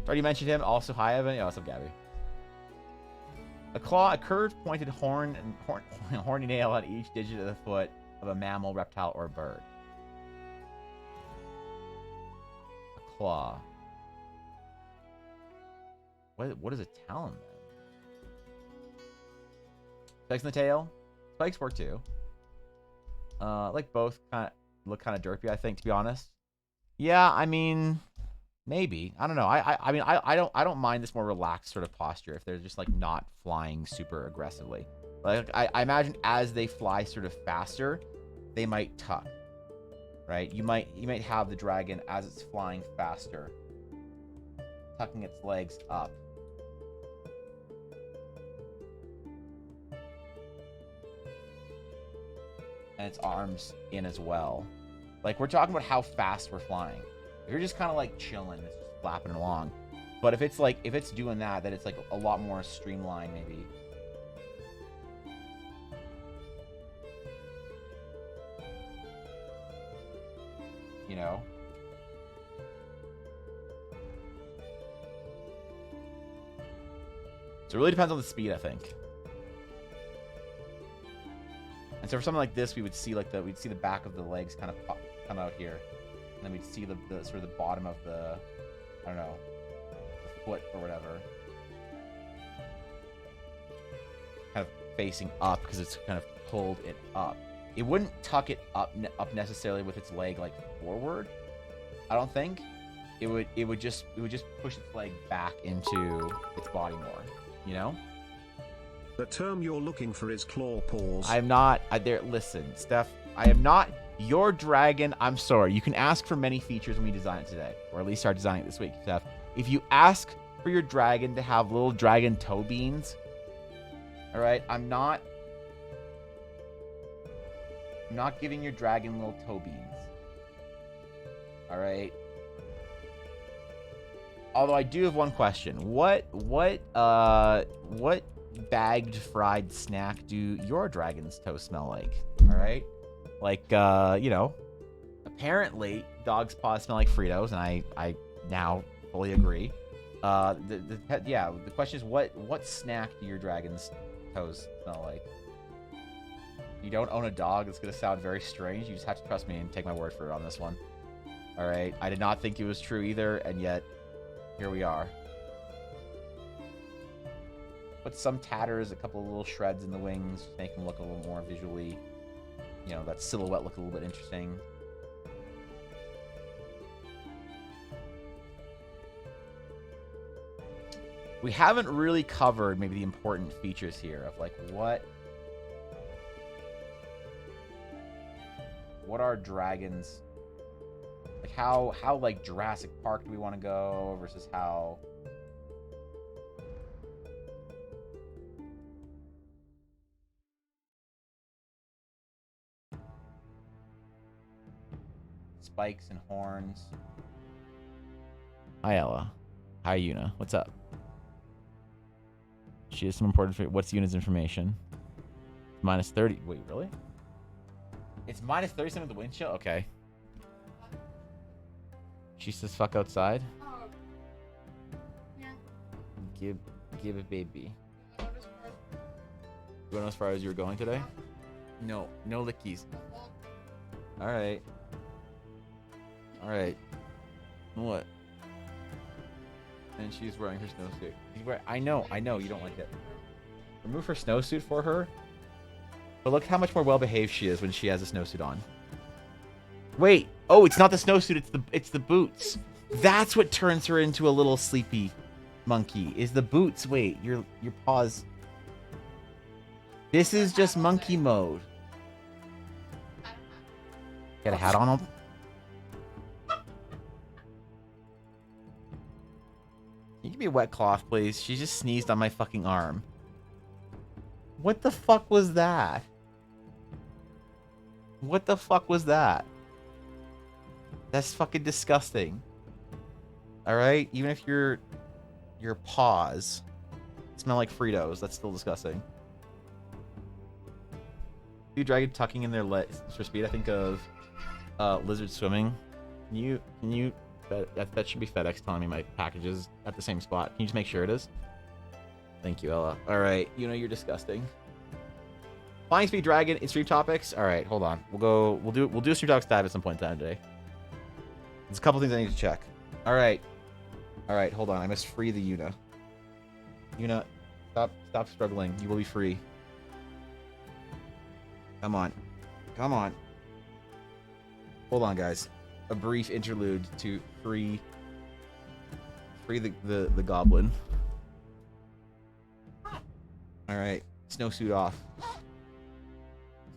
S1: Already mentioned him. Also, hi, Evan. Yeah, what's up, Gabby? A claw, a curved, pointed horn, and horny nail on each digit of the foot of a mammal, reptile, or bird. A claw. What is a talon then? Spikes in the tail. Spikes work too. Like both kind of look kind of derpy, I think, to be honest. Yeah, I mean, maybe. I don't know. I mean, I don't mind this more relaxed sort of posture if they're just like not flying super aggressively. Like I imagine as they fly sort of faster, they might tuck, right? You might have the dragon as it's flying faster, tucking its legs up. And its arms in as well. Like, we're talking about how fast we're flying. If you're just kind of like chilling, it's just flapping along. But if it's like, if it's doing that, then it's like a lot more streamlined, maybe. You know? So it really depends on the speed, I think. And so for something like this, we would see like we'd see the back of the legs kind of come out here, and then we'd see the sort of the bottom of the, I don't know, the foot or whatever, kind of facing up because it's kind of pulled it up. It wouldn't tuck it up necessarily with its leg like forward. I don't think. It would just push its leg back into its body more. You know.
S2: The term you're looking for is claw paws.
S1: I'm not there. Listen, Steph. I am not your dragon. I'm sorry. You can ask for many features when we design it today, or at least start designing it this week, Steph. If you ask for your dragon to have little dragon toe beans, all right, I'm not giving your dragon little toe beans. All right. Although I do have one question. What bagged fried snack do your dragon's toes smell like? All right, like you know, apparently dog's paws smell like Fritos, and I now fully agree. The question is what snack do your dragon's toes smell like? You don't own a dog. It's gonna sound very strange. You just have to trust me and take my word for it on this one. All right, I did not think it was true either, and yet here we are. Put some tatters, a couple of little shreds in the wings, make them look a little more visually, you know, that silhouette look a little bit interesting. We haven't really covered maybe the important features here of like what are dragons, like how like Jurassic Park do we want to go versus how spikes and horns. Hi Ella. Hi Yuna. What's up? She has some important. What's Yuna's information? Minus 30. Wait, really? It's minus 30% of the wind chill? Okay. She says fuck outside. Yeah. Give it baby. You want to know as far as you were going today? No lickies. Alright. Alright. What? And she's wearing her snowsuit. I know, you don't like it. Remove her snowsuit for her? But look how much more well-behaved she is when she has a snowsuit on. Wait! Oh, it's not the snowsuit, it's the boots. That's what turns her into a little sleepy monkey, is the boots. Wait, your paws. This is just monkey mode. Got a hat on him? Can you give me a wet cloth, please? She just sneezed on my fucking arm. What the fuck was that? What the fuck was that? That's fucking disgusting. Alright? Even if your paws smell like Fritos, that's still disgusting. You dragon tucking in their legs for speed. I think of lizard swimming. Can you that should be FedEx telling me my package is at the same spot. Can you just make sure it is? Thank you, Ella. All right, you know you're disgusting. Flying speed dragon in stream topics. All right, hold on. We'll do a stream topics tab at some point in time today. There's a couple things I need to check. All right, hold on. I must free the Yuna. Yuna, stop struggling. You will be free. Come on. Hold on, guys. A brief interlude to free the goblin. All right, snowsuit off.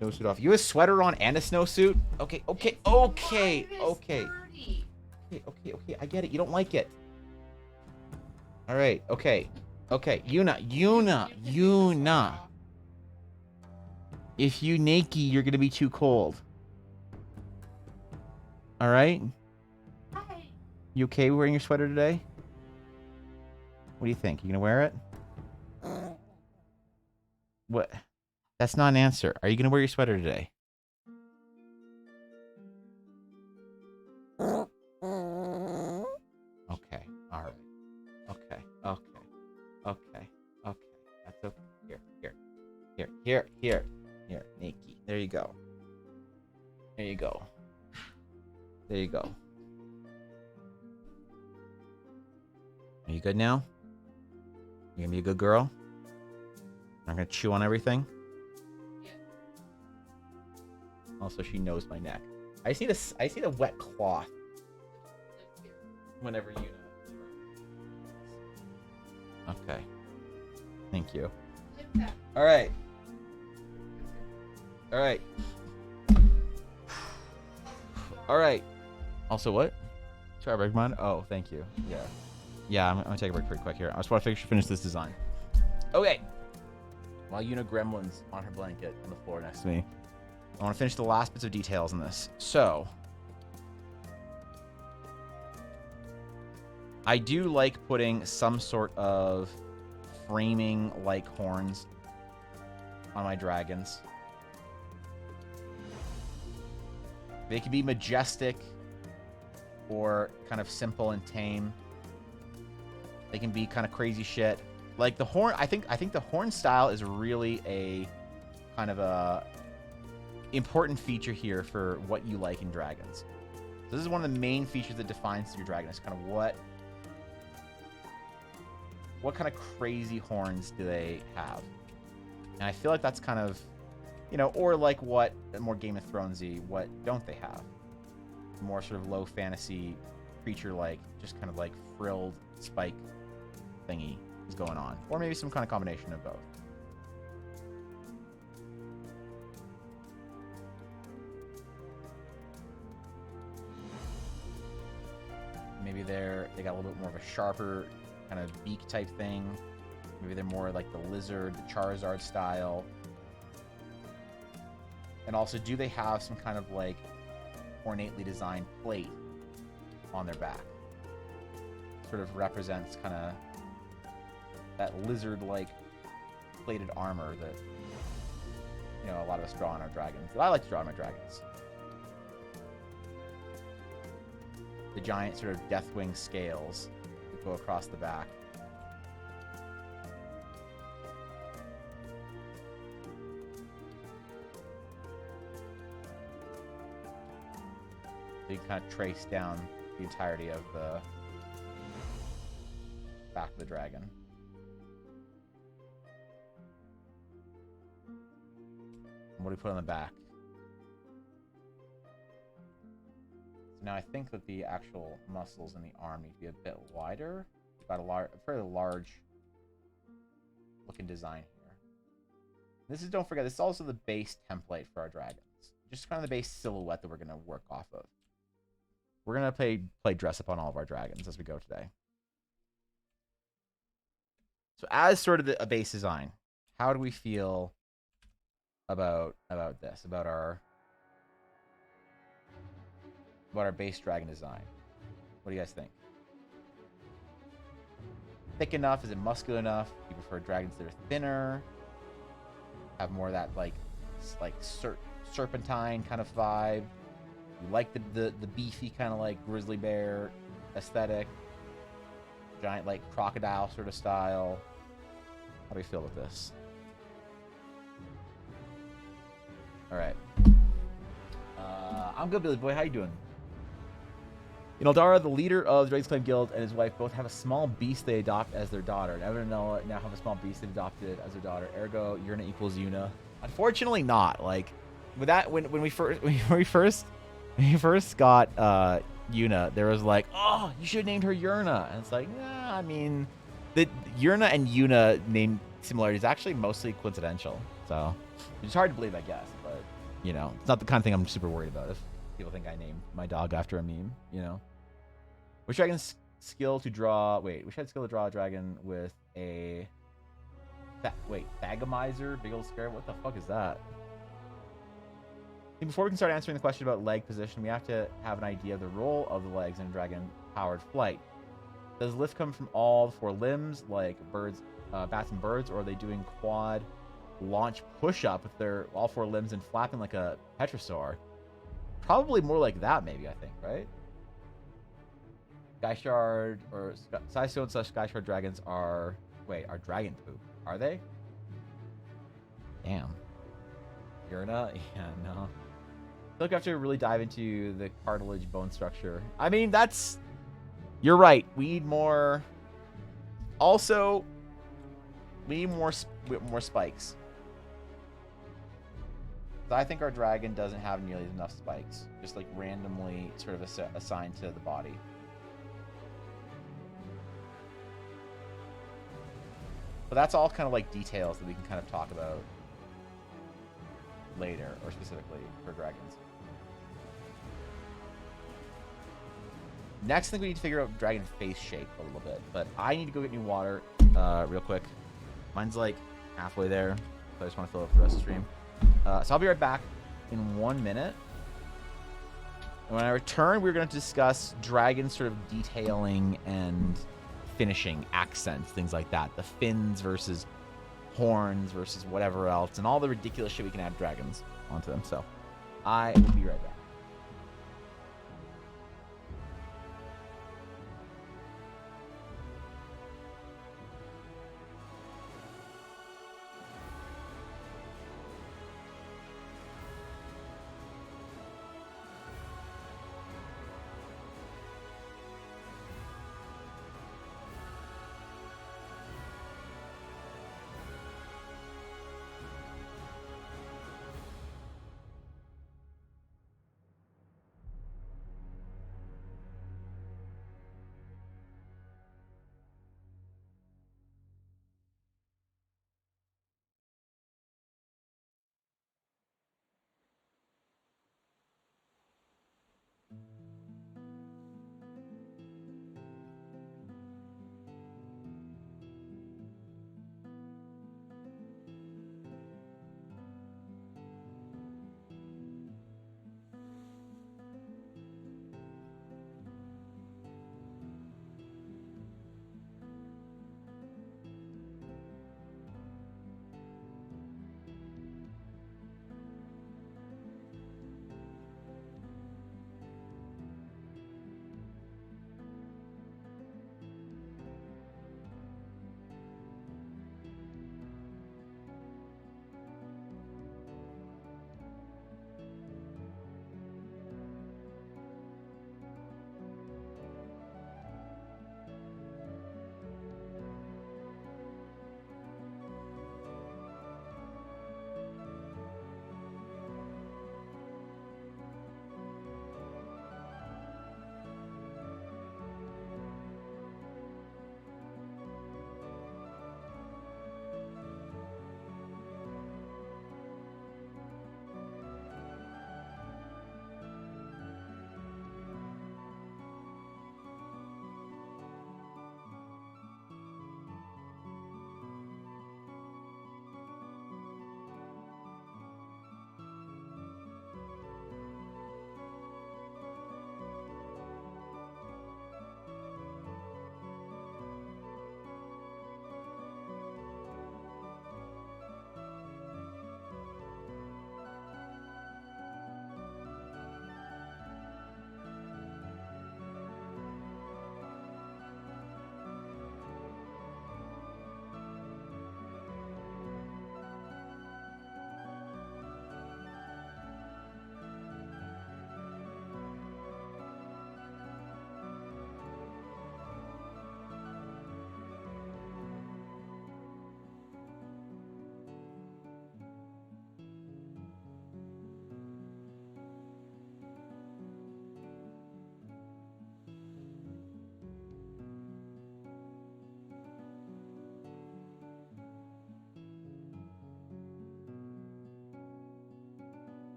S1: Snowsuit off. You have a sweater on and a snowsuit? Okay, okay, okay, okay. Okay. I get it. You don't like it. All right. Okay. Yuna. If you naked, you're gonna be too cold. All right.
S5: Hi.
S1: You okay wearing your sweater today? What do you think? You gonna wear it? What? That's not an answer. Are you gonna wear your sweater today? Okay. All right. Okay. That's okay. Here, Nikki. There you go. Are you good now? You gonna be a good girl? I'm gonna chew on everything.
S5: Yeah.
S1: Also, she knows my neck. I just need a wet cloth. Whenever you know. Okay. Thank you. All right. Also, what? Try break mine. Oh, thank you. Yeah. I'm gonna take a break pretty quick here. I just want to finish this design. Okay. While Yuna gremlins on her blanket on the floor next to me, I want to finish the last bits of details in this. So, I do like putting some sort of framing like horns on my dragons. They can be majestic or kind of simple and tame. They can be kind of crazy shit. Like the horn, I think the horn style is really a kind of a important feature here for what you like in dragons. So this is one of the main features that defines your dragon. It's kind of what kind of crazy horns do they have? And I feel like that's kind of, you know, or like what more Game of Thronesy, what don't they have? More sort of low fantasy creature like, just kind of like frilled spike thingy is going on. Or maybe some kind of combination of both. Maybe they got a little bit more of a sharper kind of beak type thing. Maybe they're more like the lizard, the Charizard style. And also, do they have some kind of like ornately designed plate on their back? Sort of represents kind of that lizard-like plated armor that, you know, a lot of us draw on our dragons. That I like to draw on my dragons. The giant sort of Deathwing scales that go across the back. So you can kind of trace down the entirety of the back of the dragon. And what do we put on the back? So now I think that the actual muscles in the arm need to be a bit wider. We've got a fairly large looking design here. This is, don't forget, this is also the base template for our dragons. Just kind of the base silhouette that we're going to work off of. We're going to play dress up on all of our dragons as we go today. So as sort of a base design, how do we feel about this, about our base dragon design? What do you guys think? Thick enough? Is it muscular enough? Do you prefer dragons that are thinner? Have more of that like serpentine kind of vibe? You like the beefy kind of like grizzly bear aesthetic? Giant like crocodile sort of style? How do we feel with this? All right. I'm good, Billy Boy. How you doing? In Eldara, the leader of the Dragon's Claim Guild and his wife both have a small beast they adopt as their daughter. And Evan and Noah now have a small beast they've adopted as their daughter. Ergo, Yuna equals Yuna. Unfortunately, not. Like, with that, when we first got Yuna, there was like, oh, you should have named her Yurna. And it's like, nah, I mean, The Yurna and Yuna name similarity is actually mostly coincidental. So it's hard to believe, I guess. But, you know, it's not the kind of thing I'm super worried about if people think I named my dog after a meme, you know. Which dragon's skill to draw... Wait, which had skill to draw a dragon with a... Thagamizer? Big old scare? What the fuck is that? Before we can start answering the question about leg position, we have to have an idea of the role of the legs in dragon-powered flight. Does lift come from all 4 limbs, like birds, bats and birds, or are they doing quad launch push-up with their all 4 limbs and flapping like a petrosaur? Probably more like that, maybe, I think, right? Sky Shard or Sky-Stone / Sky Shard dragons are dragon poop. Are they? Damn. Yurna? Yeah, no. I feel like I have to really dive into the cartilage bone structure. I mean, that's... You're right. We need more... Also, we need more spikes. I think our dragon doesn't have nearly enough spikes. Just like randomly sort of assigned to the body. But that's all kind of like details that we can kind of talk about later, or specifically for dragons. Next thing we need to figure out dragon face shape a little bit. But I need to go get new water real quick. Mine's like halfway there, so I just want to fill up the rest of the stream. So I'll be right back in 1 minute. And when I return, we're going to discuss dragon sort of detailing and finishing, accents, things like that. The fins versus horns versus whatever else, and all the ridiculous shit we can add dragons onto them. So I will be right back.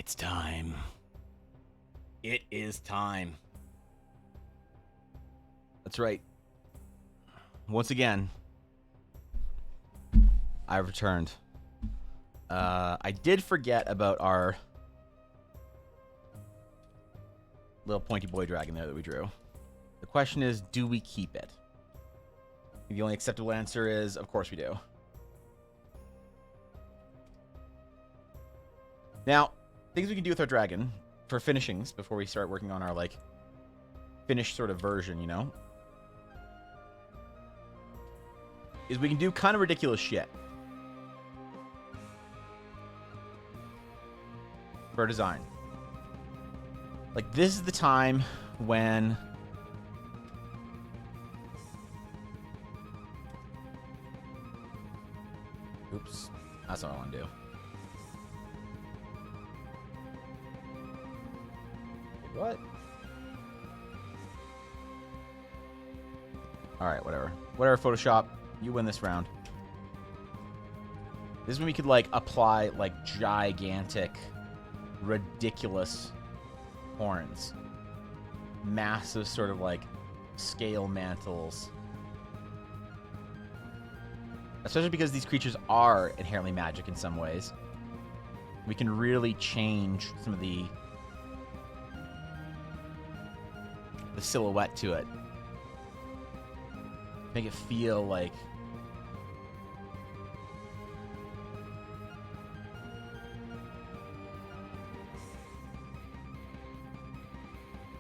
S1: It's time. It is time. That's right. Once again, I've returned. I did forget about our little pointy boy dragon there that we drew. The question is, do we keep it? The only acceptable answer is, of course we do. Now, things we can do with our dragon for finishings before we start working on our, like, finished sort of version, you know? Is we can do kind of ridiculous shit. For design. Like, this is the time when... Oops. That's not what I want to do. What? Alright, whatever. Whatever, Photoshop. You win this round. This is when we could, like, apply, like, gigantic, ridiculous horns. Massive sort of, like, scale mantles. Especially because these creatures are inherently magic in some ways. We can really change some of the silhouette to it. Make it feel like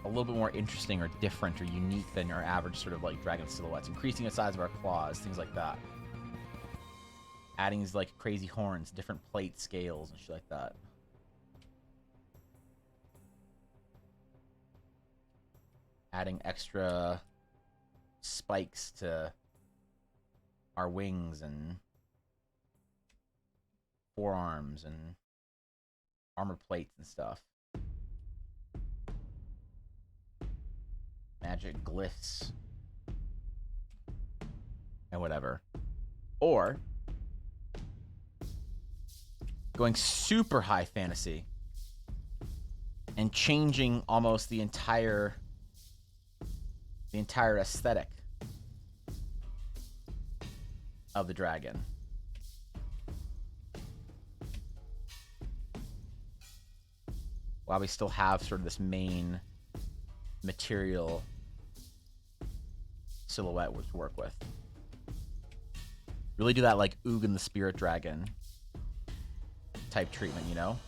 S1: a little bit more interesting or different or unique than your average sort of like dragon silhouettes. Increasing the size of our claws, things like that. Adding these like crazy horns, different plate scales and shit like that. Adding extra spikes to our wings and forearms and armor plates and stuff. Magic glyphs and whatever. Or going super high fantasy and changing almost the entire aesthetic of the dragon. While we still have sort of this main material silhouette to work with. Really do that like Ugin the Spirit Dragon type treatment, you know?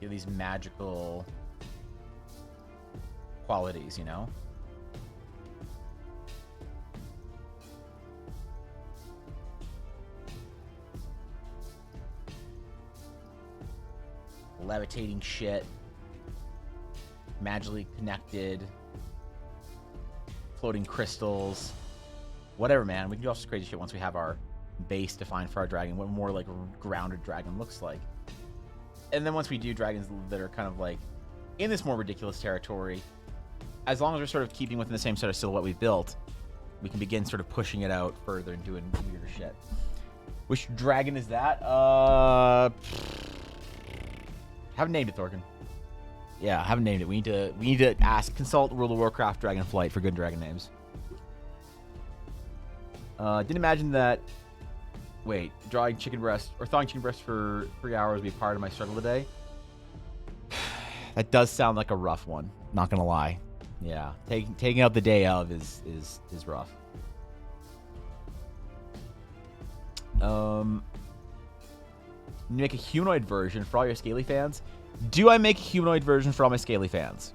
S1: These magical qualities, you know? Levitating shit. Magically connected. Floating crystals. Whatever, man. We can do all this crazy shit once we have our base defined for our dragon. What more like a grounded dragon looks like. And then once we do dragons that are kind of like in this more ridiculous territory, as long as we're sort of keeping within the same sort of silhouette we've built, we can begin sort of pushing it out further and doing weirder shit. Which dragon is that? Haven't named it, Thorkin. Yeah, haven't named it. We need to consult World of Warcraft Dragonflight for good dragon names. Didn't imagine that. Wait, drawing chicken breast or thawing chicken breast for 3 hours would be part of my struggle today. That does sound like a rough one. Not gonna lie. Yeah, taking out the day of is rough. You make a humanoid version for all your Scaly fans. Do I make a humanoid version for all my Scaly fans?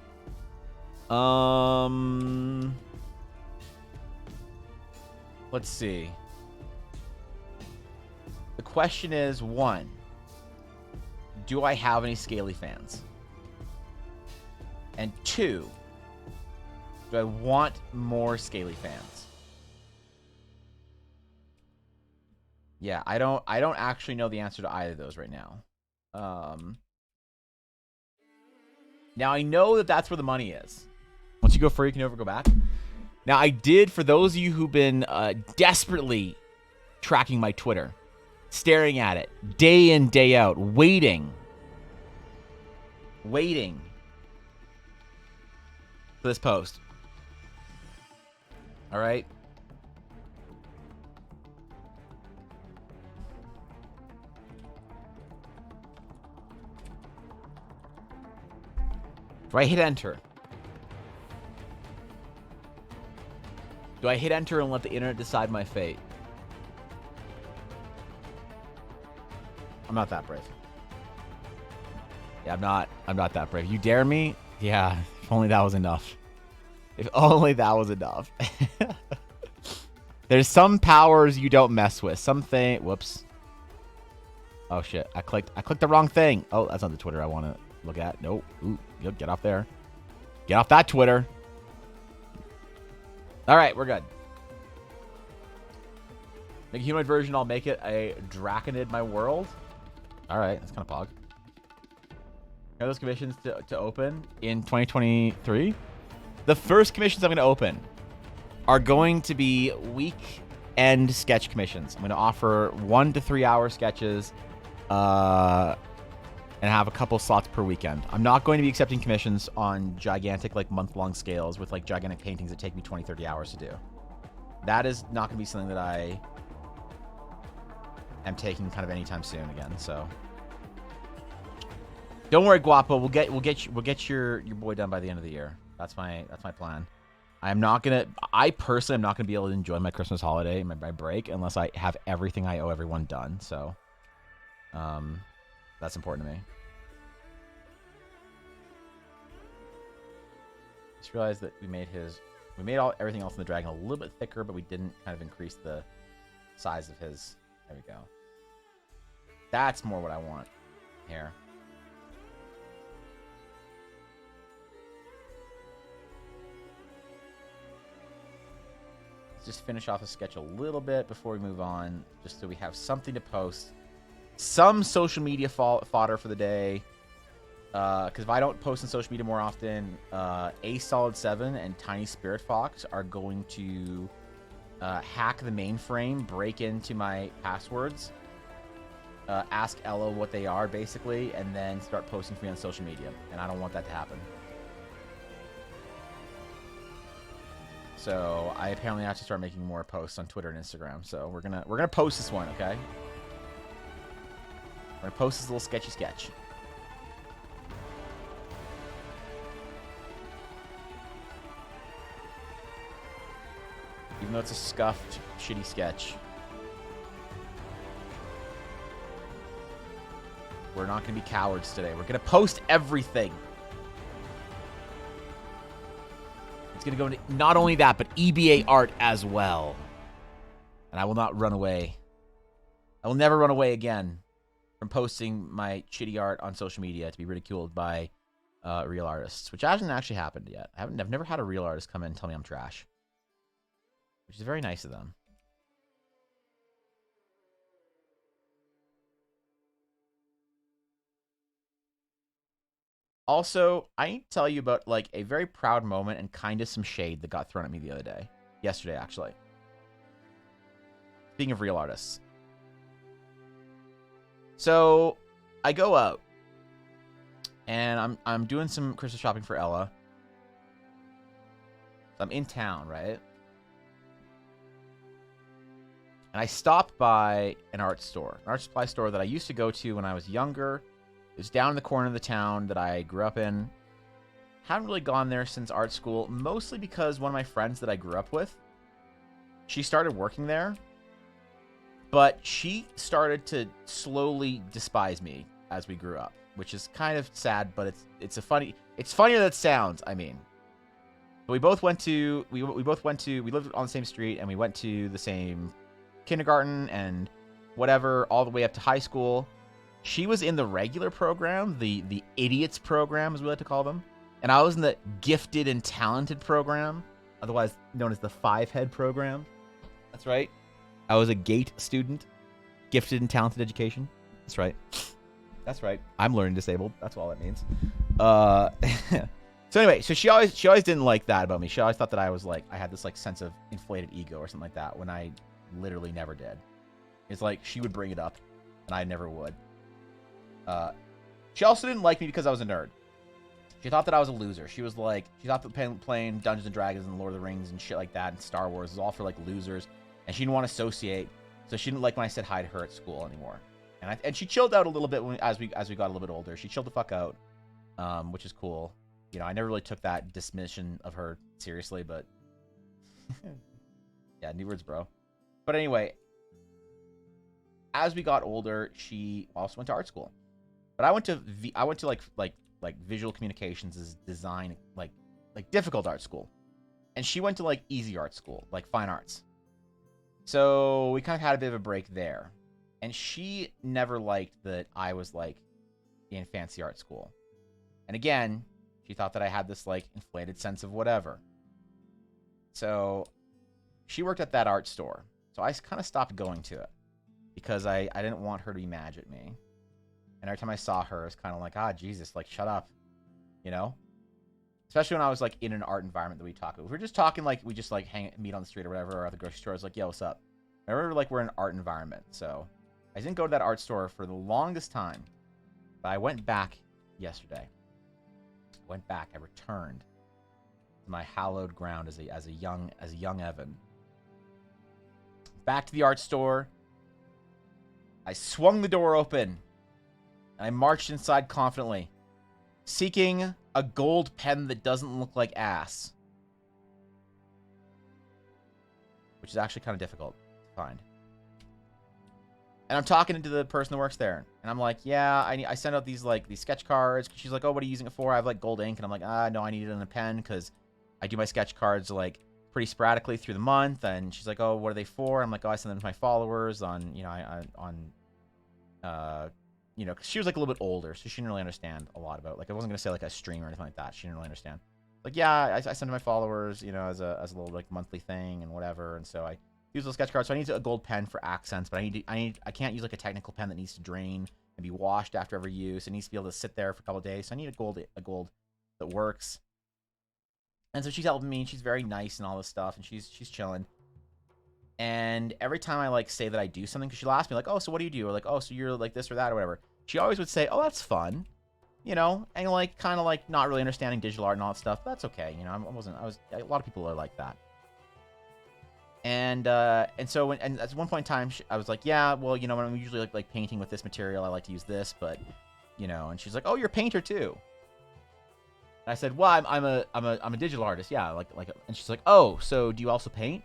S1: Let's see. The question is, 1, do I have any Scaly fans? And 2, do I want more Scaly fans? Yeah, I don't actually know the answer to either of those right now. Now I know that that's where the money is. Once you go free, you can never go back. Now I did, for those of you who've been desperately tracking my Twitter, staring at it day in, day out, waiting for this post. All right. Do I hit enter? Do I hit enter and let the internet decide my fate? I'm not that brave. Yeah, I'm not that brave. You dare me? Yeah, if only that was enough. If only that was enough. There's some powers you don't mess with. Something. Whoops. Oh shit! I clicked the wrong thing. Oh, that's not the Twitter I want to look at. Nope. Ooh, yep, get off there. Get off that Twitter. All right, we're good. Make a humanoid version. I'll make it a Draconid my world. All right, that's kind of pog. Are those commissions to open in 2023? The first commissions I'm going to open are going to be weekend sketch commissions. I'm going to offer 1 to 3 hour sketches and have a couple slots per weekend. I'm not going to be accepting commissions on gigantic, like, month-long scales with, like, gigantic paintings that take me 20, 30 hours to do. That is not going to be something that I am taking kind of anytime soon again, so... Don't worry, Guapo. We'll get your boy done by the end of the year. That's my plan. I personally am not gonna be able to enjoy my Christmas holiday, my break, unless I have everything I owe everyone done. So, that's important to me. Just realized that we made everything else in the dragon a little bit thicker, but we didn't kind of increase the size of his. There we go. That's more what I want here. Just finish off the sketch a little bit before we move on, just so we have something to post. Some social media fodder for the day. Because if I don't post on social media more often, A-Solid7 and Tiny Spirit Fox are going to hack the mainframe, break into my passwords, ask Ella what they are, basically, and then start posting for me on social media. And I don't want that to happen. So I apparently have to start making more posts on Twitter and Instagram. So we're gonna post this one, okay? We're gonna post this little sketchy sketch. Even though it's a scuffed, shitty sketch, we're not gonna be cowards today. We're gonna post everything. It's going to go into not only that, but EBA art as well. And I will not run away. I will never run away again from posting my shitty art on social media to be ridiculed by real artists, which hasn't actually happened yet. I've never had a real artist come in and tell me I'm trash, which is very nice of them. Also, I need to tell you about, like, a very proud moment and kind of some shade that got thrown at me the other day. Yesterday, actually. Speaking of real artists. So, I go out. And I'm doing some Christmas shopping for Ella. So I'm in town, right? And I stopped by an art store. An art supply store that I used to go to when I was younger. It was down in the corner of the town that I grew up in. Haven't really gone there since art school, mostly because one of my friends that I grew up with, she started working there, but she started to slowly despise me as we grew up, which is kind of sad, but it's funnier than it sounds. I mean, we lived on the same street, and we went to the same kindergarten and whatever all the way up to high school. She was in the regular program, the idiots program, as we like to call them. And I was in the gifted and talented program, otherwise known as the 5-head program. That's right. I was a GATE student. Gifted and talented education. That's right. That's right. I'm learning disabled. That's all that means. So anyway, so she always didn't like that about me. She always thought that I was like, I had this like sense of inflated ego or something like that when I literally never did. It's like she would bring it up and I never would. She also didn't like me because I was a nerd. She thought that I was a loser. She was like, she thought that playing Dungeons and Dragons and Lord of the Rings and shit like that and Star Wars was all for like losers, and she didn't want to associate. So she didn't like when I said hi to her at school anymore. And she chilled out a little bit as we got a little bit older. She chilled the fuck out, which is cool. You know, I never really took that dismission of her seriously, but yeah, new words, bro. But anyway, as we got older, she also went to art school. But I went to like visual communications is design, like difficult art school. And she went to like easy art school, like fine arts. So we kind of had a bit of a break there. And she never liked that I was like in fancy art school. And again, she thought that I had this like inflated sense of whatever. So she worked at that art store. So I kind of stopped going to it because I didn't want her to be mad at me. And every time I saw her, it's kind of like, ah, Jesus, like, shut up, you know? Especially when I was, like, in an art environment that we talk about. If we're just talking, like, we just, like, meet on the street or whatever, or at the grocery store, it's like, yo, what's up? I remember, like, we're in an art environment, so I didn't go to that art store for the longest time. But I went back yesterday. I returned to my hallowed ground as a young Evan. Back to the art store. I swung the door open. And I marched inside confidently, seeking a gold pen that doesn't look like ass. Which is actually kind of difficult to find. And I'm talking to the person that works there. And I'm like, yeah, I sent out these sketch cards. She's like, oh, what are you using it for? I have like gold ink. And I'm like, no, I need it in a pen because I do my sketch cards like pretty sporadically through the month. And she's like, oh, what are they for? I'm like, oh, I send them to my followers on, you know, cause she was like a little bit older, so she didn't really understand a lot about, like, I wasn't gonna say like a stream or anything like that. She didn't really understand. Like, yeah, I send to my followers, you know, as a little like monthly thing and whatever. And so I use those sketch cards. So I need a gold pen for accents, but I can't use like a technical pen that needs to drain and be washed after every use. It needs to be able to sit there for a couple of days. So I need a gold that works. And so she's helping me. And she's very nice and all this stuff, and she's chilling. And every time I like say that I do something, because she'll ask me like, oh, so what do you do? Or like, oh, so you're like this or that or whatever. She always would say, oh, that's fun, you know, and like kind of like not really understanding digital art and all that stuff. But that's okay, you know. A lot of people are like that. And so at one point in time, I was like, yeah, well, you know, when I'm usually like painting with this material, I like to use this, but you know. And she's like, oh, you're a painter too. And I said, well, I'm a digital artist, yeah, like. And she's like, oh, so do you also paint?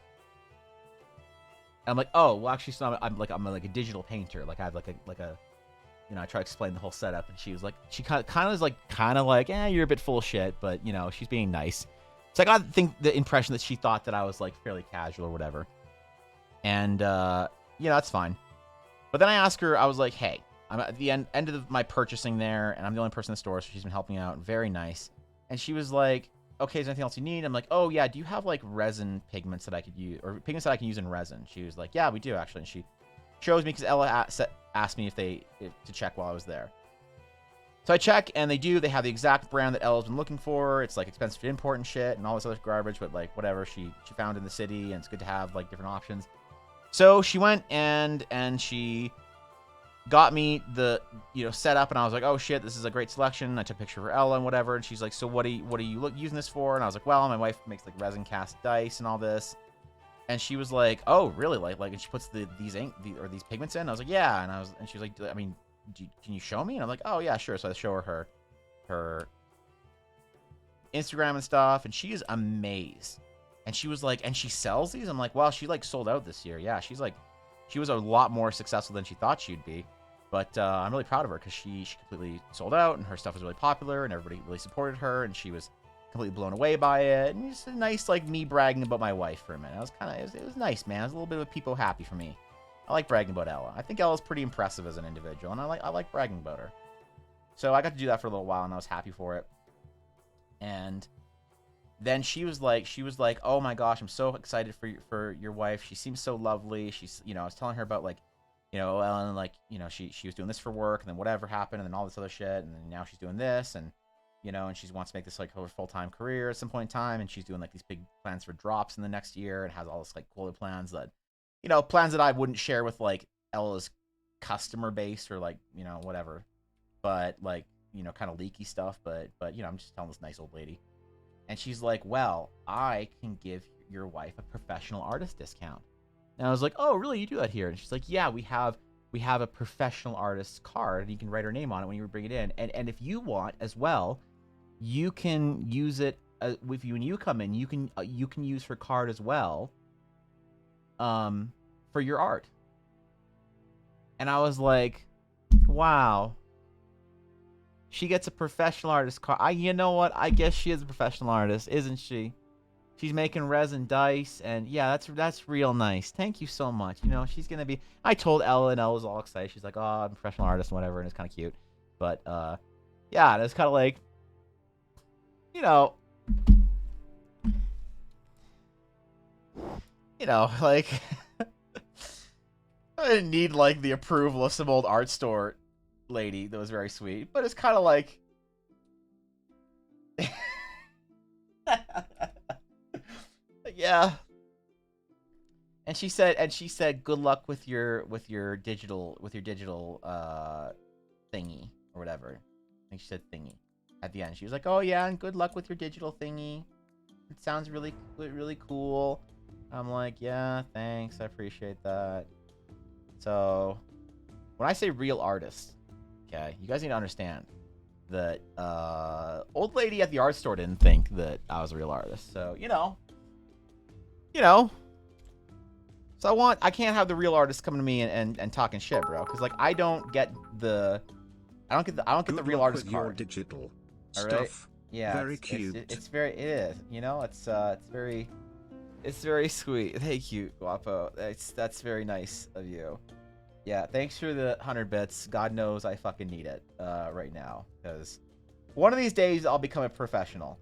S1: And I'm like, oh, well, actually, so I'm like a digital painter. Like I have like a you know, I try to explain the whole setup, and she was like, she kind of like, you're a bit full of shit, but you know, she's being nice. So I got the impression that she thought that I was like fairly casual or whatever, and you know, that's fine. But then I asked her, I was like, hey, I'm at the end of my purchasing there, and I'm the only person in the store, so she's been helping out, very nice. And she was like, okay, is there anything else you need? I'm like, oh yeah, do you have like resin pigments that I could use, or pigments that I can use in resin? She was like, yeah, we do actually, and she shows me because Ella asked me if to check while I was there. So I check, and they do. They have the exact brand that Ella's been looking for. It's like expensive to import and shit and all this other garbage, but like whatever, she found in the city, and it's good to have like different options. So she went and she got me the, you know, set up, and I was like, oh shit, this is a great selection. I took a picture for Ella and whatever, and she's like, so what are you using this for? And I was like, well, my wife makes like resin cast dice and all this. And she was like, "Oh, really? Like, and she puts these these pigments in." I was like, "Yeah." And she was like, "I mean, can you show me?" And I'm like, "Oh yeah, sure." So I show her Instagram and stuff, and she is amazed. And she was like, "And she sells these?" I'm like, "Well, she like sold out this year. Yeah, she was a lot more successful than she thought she'd be." But I'm really proud of her because she completely sold out, and her stuff was really popular, and everybody really supported her, and she was completely blown away by it. And it's a nice, like, me bragging about my wife for a minute. It was nice, man. It was a little bit of a people happy for me. I like bragging about Ella. I think Ella's pretty impressive as an individual, and I like bragging about her. So I got to do that for a little while, and I was happy for it. And then she was like, oh my gosh, I'm so excited for your wife. She seems so lovely. She's, you know, I was telling her about like you know, and like, you know, she was doing this for work, and then whatever happened, and then all this other shit, and then now she's doing this, and you know, and she wants to make this like her full-time career at some point in time, and she's doing like these big plans for drops in the next year, and has all this like cool plans that, you know, plans that I wouldn't share with like Ella's customer base or like, you know, whatever, but like, you know, kind of leaky stuff, but you know, I'm just telling this nice old lady, and she's like, well, I can give your wife a professional artist discount. And I was like, oh, really? You do that here? And she's like, yeah, we have a professional artist card, and you can write her name on it when you bring it in. And if you want as well, you can use it with you when you come in. You can use her card as well, for your art. And I was like, wow. She gets a professional artist card. You know what? I guess she is a professional artist, isn't she? She's making resin dice, and yeah, that's real nice. Thank you so much. You know, she's gonna be. I told Ella, and Ella was all excited. She's like, "Oh, I'm a professional artist, and whatever," and it's kind of cute. But yeah, and it's kind of like, you know, like I didn't need like the approval of some old art store lady that was very sweet, but it's kind of like. Yeah. And she said good luck with your digital thingy or whatever. I think she said thingy at the end. She was like, "Oh yeah, and good luck with your digital thingy. It sounds really cool." I'm like, "Yeah, thanks. I appreciate that." So, when I say real artist, okay, you guys need to understand that old lady at the art store didn't think that I was a real artist. So, you know. So I can't have the real artist coming to me and talking shit, bro. Because like I don't get the real artist card.
S2: Digital
S1: All right?
S2: stuff.
S1: Yeah.
S2: Very cute.
S1: It is. You know, it's very sweet. Thank you, Guapo. That's very nice of you. Yeah. Thanks for the 100 bits. God knows I fucking need it right now, because one of these days I'll become a professional.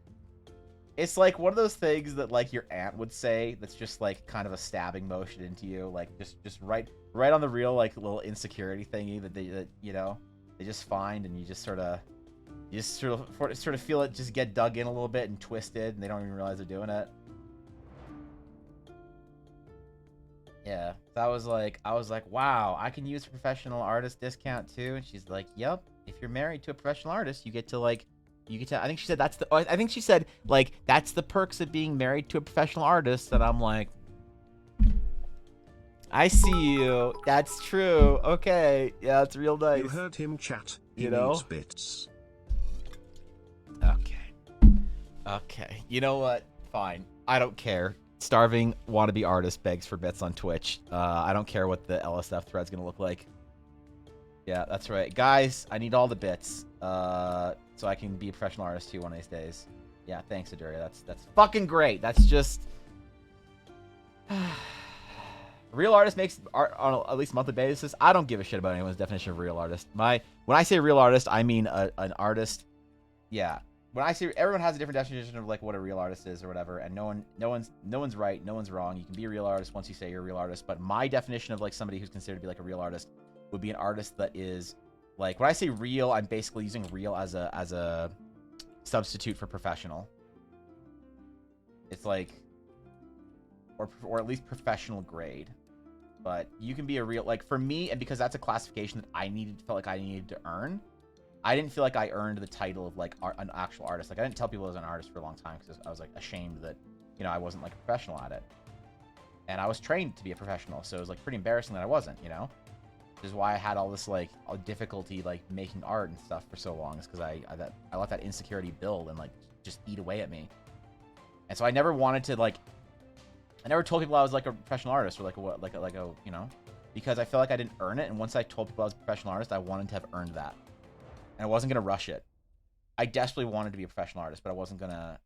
S1: It's like one of those things that like your aunt would say that's just like kind of a stabbing motion into you, like just right on the real like little insecurity thingy that you know they just find, and you just sort of feel it just get dug in a little bit and twisted, and they don't even realize they're doing it. Yeah, so I was like, wow, I can use a professional artist discount too, and she's like, yep, if you're married to a professional artist, you get to like. I think she said that's the perks of being married to a professional artist. And I'm like, I see you. That's true. Okay. Yeah, it's real nice.
S2: You heard him, chat. He
S1: you know?
S2: needs bits.
S1: Okay. You know what? Fine. I don't care. Starving wannabe artist begs for bits on Twitch. I don't care what the LSF thread's gonna look like. Yeah, that's right. Guys, I need all the bits. So I can be a professional artist too one of these days. Yeah, thanks, Aduria. That's fucking great. That's just real artist makes art on at least monthly basis. I don't give a shit about anyone's definition of real artist. When I say real artist, I mean an artist. Yeah, when I say everyone has a different definition of like what a real artist is or whatever, and no one's right, no one's wrong. You can be a real artist once you say you're a real artist. But my definition of like somebody who's considered to be like a real artist would be an artist that is. Like, when I say real, I'm basically using real as a substitute for professional. It's like, or at least professional grade. But you can be a real, like, for me, and because that's a classification that felt like I needed to earn, I didn't feel like I earned the title of, like, an actual artist. Like, I didn't tell people I was an artist for a long time because I was, like, ashamed that, you know, I wasn't, like, a professional at it. And I was trained to be a professional, so it was, like, pretty embarrassing that I wasn't, you know? Which is why I had all this like difficulty like making art and stuff for so long, is because I let that insecurity build and like just eat away at me. And so I never wanted to like, I never told people I was like a professional artist or like a you know, because I felt like I didn't earn it. And once I told people I was a professional artist, I wanted to have earned that, and I wasn't gonna rush it. I desperately wanted to be a professional artist, but I wasn't gonna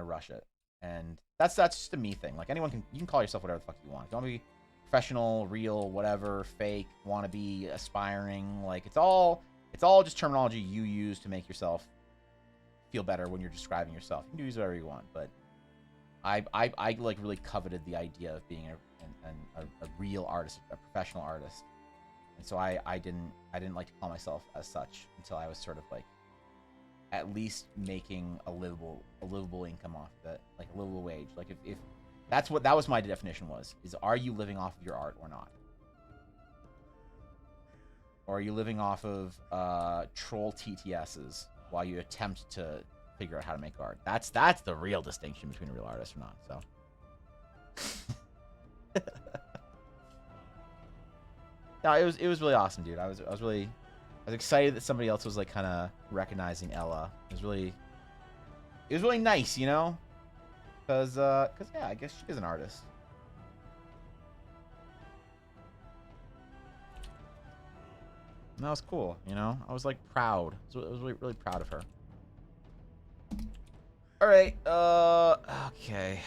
S1: rush it. And that's just a me thing. Like you can call yourself whatever the fuck you want. If you want to be professional, real, whatever, fake, wannabe, aspiring, like it's all just terminology you use to make yourself feel better when you're describing yourself. You can use whatever you want, but I like really coveted the idea of being a real artist, a professional artist, And so I didn't like to call myself as such until I was sort of like at least making a livable income off of it, like a livable wage. Like if that was my definition is are you living off of your art or not? Or are you living off of troll TTSs while you attempt to figure out how to make art? That's the real distinction between a real artist or not. So no, it was really awesome, dude. I was excited that somebody else was like kind of recognizing Ella. It was really nice, you know? Cause yeah, I guess she is an artist. And that was cool, you know? I was like proud. I was really, really proud of her. All right, okay.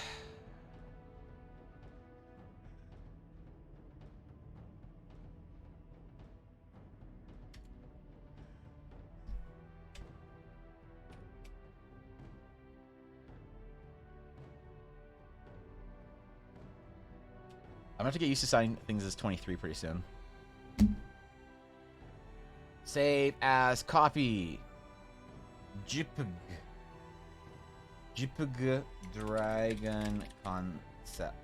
S1: I'm gonna have to get used to signing things as 23 pretty soon. Save as copy. JPG Dragon Concepts.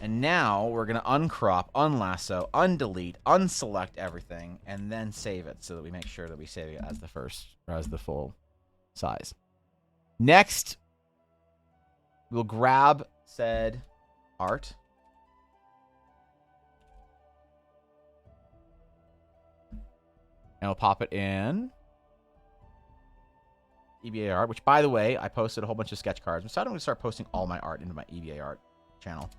S1: And now we're gonna uncrop, unlasso, undelete, unselect everything, and then save it so that we make sure that we save it as the first or as the full size. Next, we'll grab said art. And we'll pop it in EBA art, which, by the way, I posted a whole bunch of sketch cards. So I'm going to start posting all my art into my EBA art channel.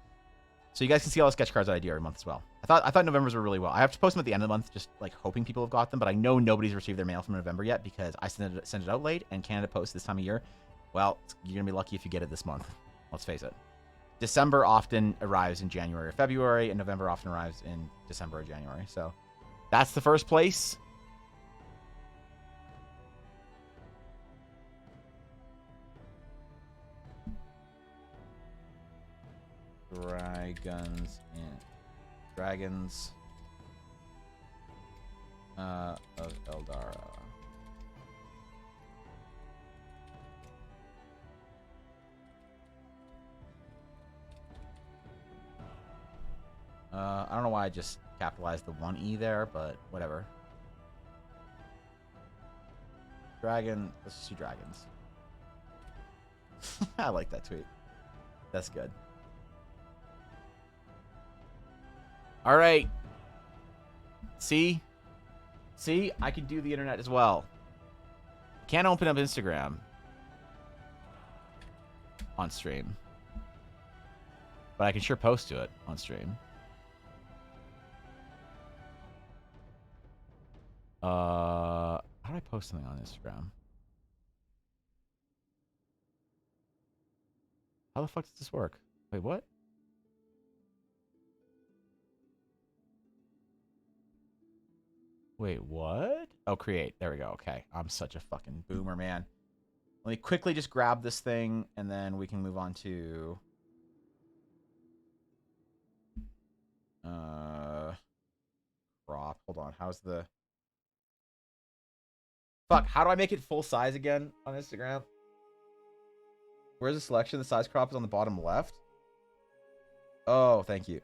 S1: So you guys can see all the sketch cards that I do every month as well. I thought November's were really well. I have to post them at the end of the month, just like hoping people have got them. But I know nobody's received their mail from November yet because I sent it out late, and Canada Post this time of year. Well, you're going to be lucky if you get it this month. Let's face it. December often arrives in January or February, and November often arrives in December or January. So that's the first place. Dragons of Eldara. I don't know why I just capitalized the one E there, but whatever. Dragon. Let's just do dragons. I like that tweet. That's good. All right. See? I can do the internet as well. Can't open up Instagram on stream. But I can sure post to it on stream. How do I post something on Instagram? How the fuck does this work? Wait, what? Wait, what? Oh, create. There we go. Okay. I'm such a fucking boomer, man. Let me quickly just grab this thing, and then we can move on to... crop. Hold on. How's the... Fuck, how do I make it full size again on Instagram? Where's the selection? The size crop is on the bottom left. Oh, thank you.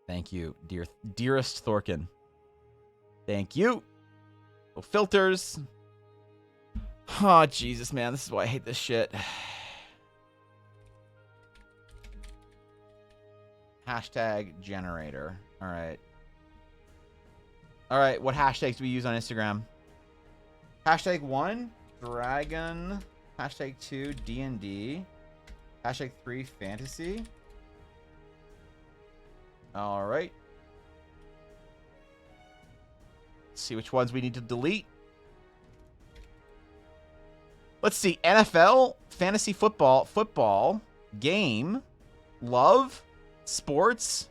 S1: Thank you, dearest Thorkin. Thank you. Oh, filters. Oh, Jesus, man. This is why I hate this shit. Hashtag generator. All right. All right, what hashtags do we use on Instagram? Hashtag 1, dragon. Hashtag 2, D&D. Hashtag 3, fantasy. All right. Let's see which ones we need to delete. Let's see. NFL, fantasy football, game, love, sports,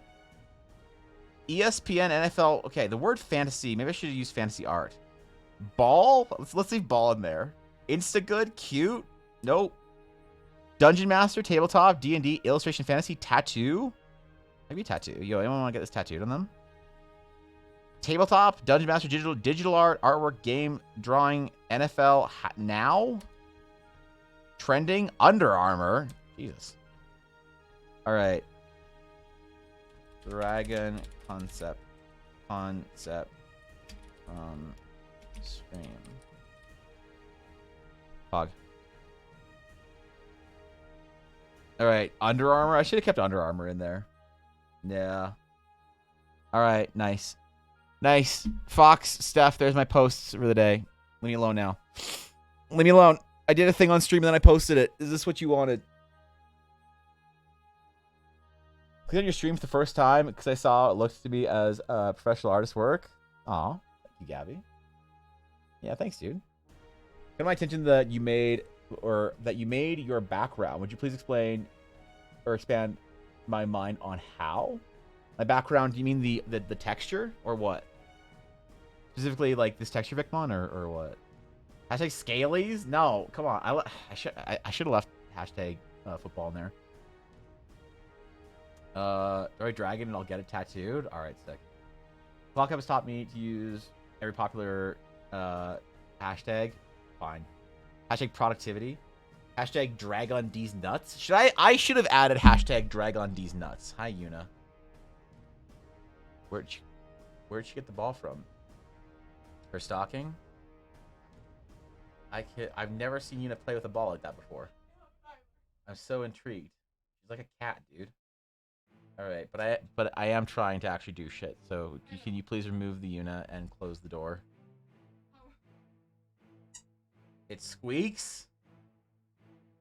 S1: ESPN, NFL. Okay, the word fantasy. Maybe I should use fantasy art. Ball. Let's leave ball in there. Instagood, cute. Nope. Dungeon Master, tabletop, D&D, illustration, fantasy, tattoo. Maybe a tattoo. Yo, anyone want to get this tattooed on them? Tabletop, Dungeon Master, digital art, artwork, game, drawing, NFL, now? Trending, Under Armour. Jesus. All right. Dragon concept. Stream. Pog. All right, Under Armour. I should have kept Under Armour in there. Yeah. All right, nice. Nice. Fox, Steph, there's my posts for the day. Leave me alone now. Leave me alone. I did a thing on stream and then I posted it. Is this what you wanted? Click on your stream for the first time because I saw it looks to be as professional artist work. Aw. Thank you, Gabby. Yeah, thanks, dude. Got my attention that you made your background. Would you please explain or expand my mind on how? My background, do you mean the texture or what? Specifically like this texture Vicmon or what? Hashtag Scalies? No, come on. I should have left hashtag football in there. Alright, dragon and I'll get it tattooed. Alright, sick. Clock has taught me to use every popular hashtag. Fine. Hashtag productivity. Hashtag drag on D's nuts. I should have added hashtag drag on D's nuts. Hi, Yuna. Where'd she get the ball from? Her stocking? I've never seen Yuna play with a ball like that before. I'm so intrigued. She's like a cat, dude. All right, but I am trying to actually do shit. So can you please remove the Yuna and close the door? It squeaks.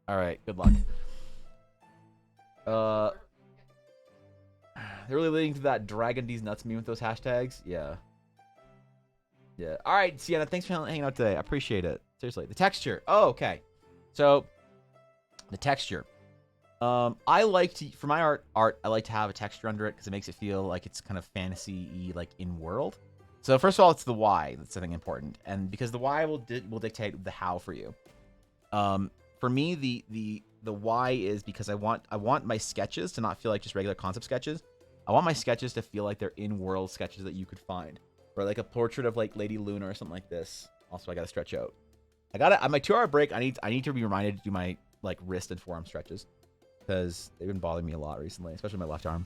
S1: All right, good luck. They're really leading to that Dragon D's nuts meme with those hashtags. Yeah. Yeah. All right, Sienna, thanks for hanging out today. I appreciate it. Seriously. The texture. Oh, okay. So, the texture. I like to, for my art, I like to have a texture under it because it makes it feel like it's kind of fantasy-y, like in-world. So first of all, it's the why that's something important, and because the why will dictate the how for you. For me, the why is because I want my sketches to not feel like just regular concept sketches. I want my sketches to feel like they're in-world sketches that you could find, or like a portrait of like Lady Luna or something like this. Also, I gotta stretch out. On my 2-hour break, I need to be reminded to do my like wrist and forearm stretches because they've been bothering me a lot recently, especially my left arm.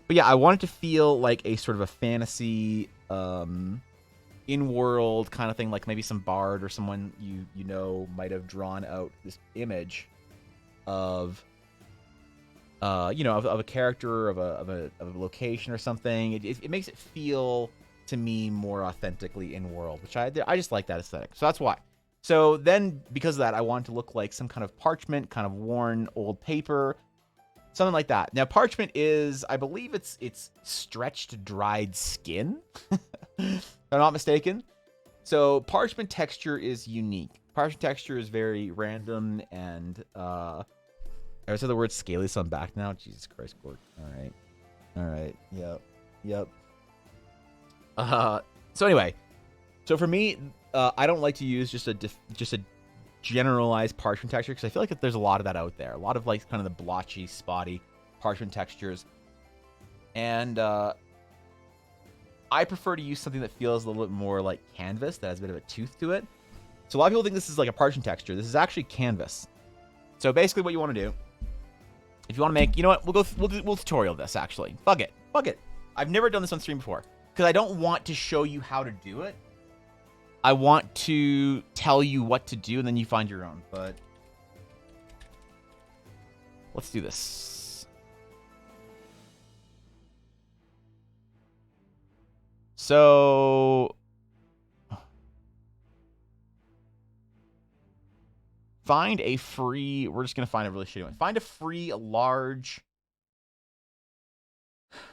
S1: But yeah, I want it to feel like a sort of a fantasy, in-world kind of thing, like maybe some bard or someone you know might have drawn out this image of, of a character, of a location or something. It makes it feel to me more authentically in-world, which I just like that aesthetic. So that's why. So then, because of that, I want it to look like some kind of parchment, kind of worn old paper. Something like that. Now, parchment is, I believe it's stretched, dried skin, if I'm not mistaken. So parchment texture is unique. Parchment texture is very random, and I said the word scaly, so I'm back now. Jesus Christ, Court. All right. Yep. So anyway, so for me, I don't like to use just a generalized parchment texture because I feel like there's a lot of that out there. A lot of like kind of the blotchy, spotty parchment textures. And I prefer to use something that feels a little bit more like canvas, that has a bit of a tooth to it. So a lot of people think this is like a parchment texture. This is actually canvas. So basically what you want to do, if you want to make, you know what, we'll tutorial this actually. Fuck it. I've never done this on stream before because I don't want to show you how to do it. I want to tell you what to do, and then you find your own, but let's do this. So, find a free, we're just going to find a really shitty one. Find a free, large,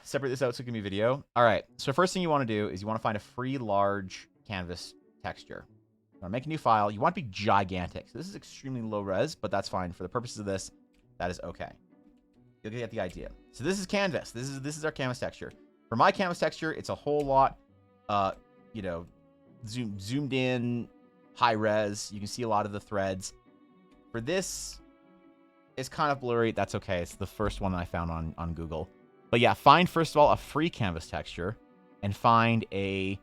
S1: separate this out so it can be video. All right, so first thing you want to do is you want to find a free, large canvas texture. You want to make a new file. You want to be gigantic. So this is extremely low res, but that's fine. For the purposes of this, that is okay. You'll get the idea. So this is canvas. This is our canvas texture. For my canvas texture, it's a whole lot, zoomed in, high res. You can see a lot of the threads. For this, is kind of blurry. That's okay. It's the first one that I found on Google. But yeah, find first of all a free canvas texture, and find a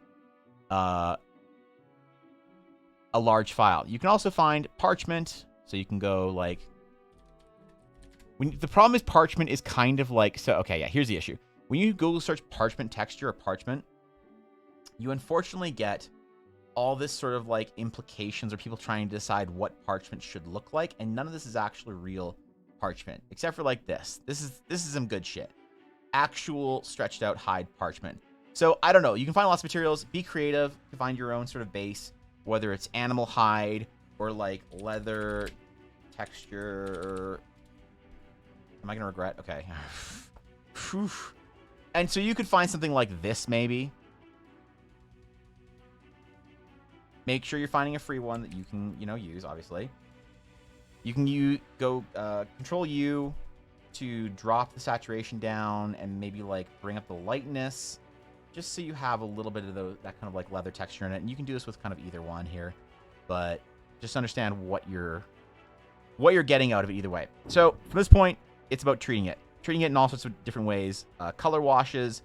S1: large file. You can also find parchment, so you can go like. The problem is parchment is kind of like so. Okay, yeah. Here's the issue. When you Google search parchment texture or parchment, you unfortunately get all this sort of like implications or people trying to decide what parchment should look like, and none of this is actually real parchment, except for like this. This is some good shit. Actual stretched out hide parchment. So I don't know. You can find lots of materials. Be creative to find your own sort of base, whether it's animal hide or like leather texture. Am I gonna regret? Okay. And so you could find something like this maybe. Make sure you're finding a free one that you can, use, obviously. You can go Control U to drop the saturation down and maybe like bring up the lightness, just so you have a little bit of that kind of like leather texture in it. And you can do this with kind of either one here, but just understand what you're getting out of it either way. So from this point, it's about treating it in all sorts of different ways. Color washes,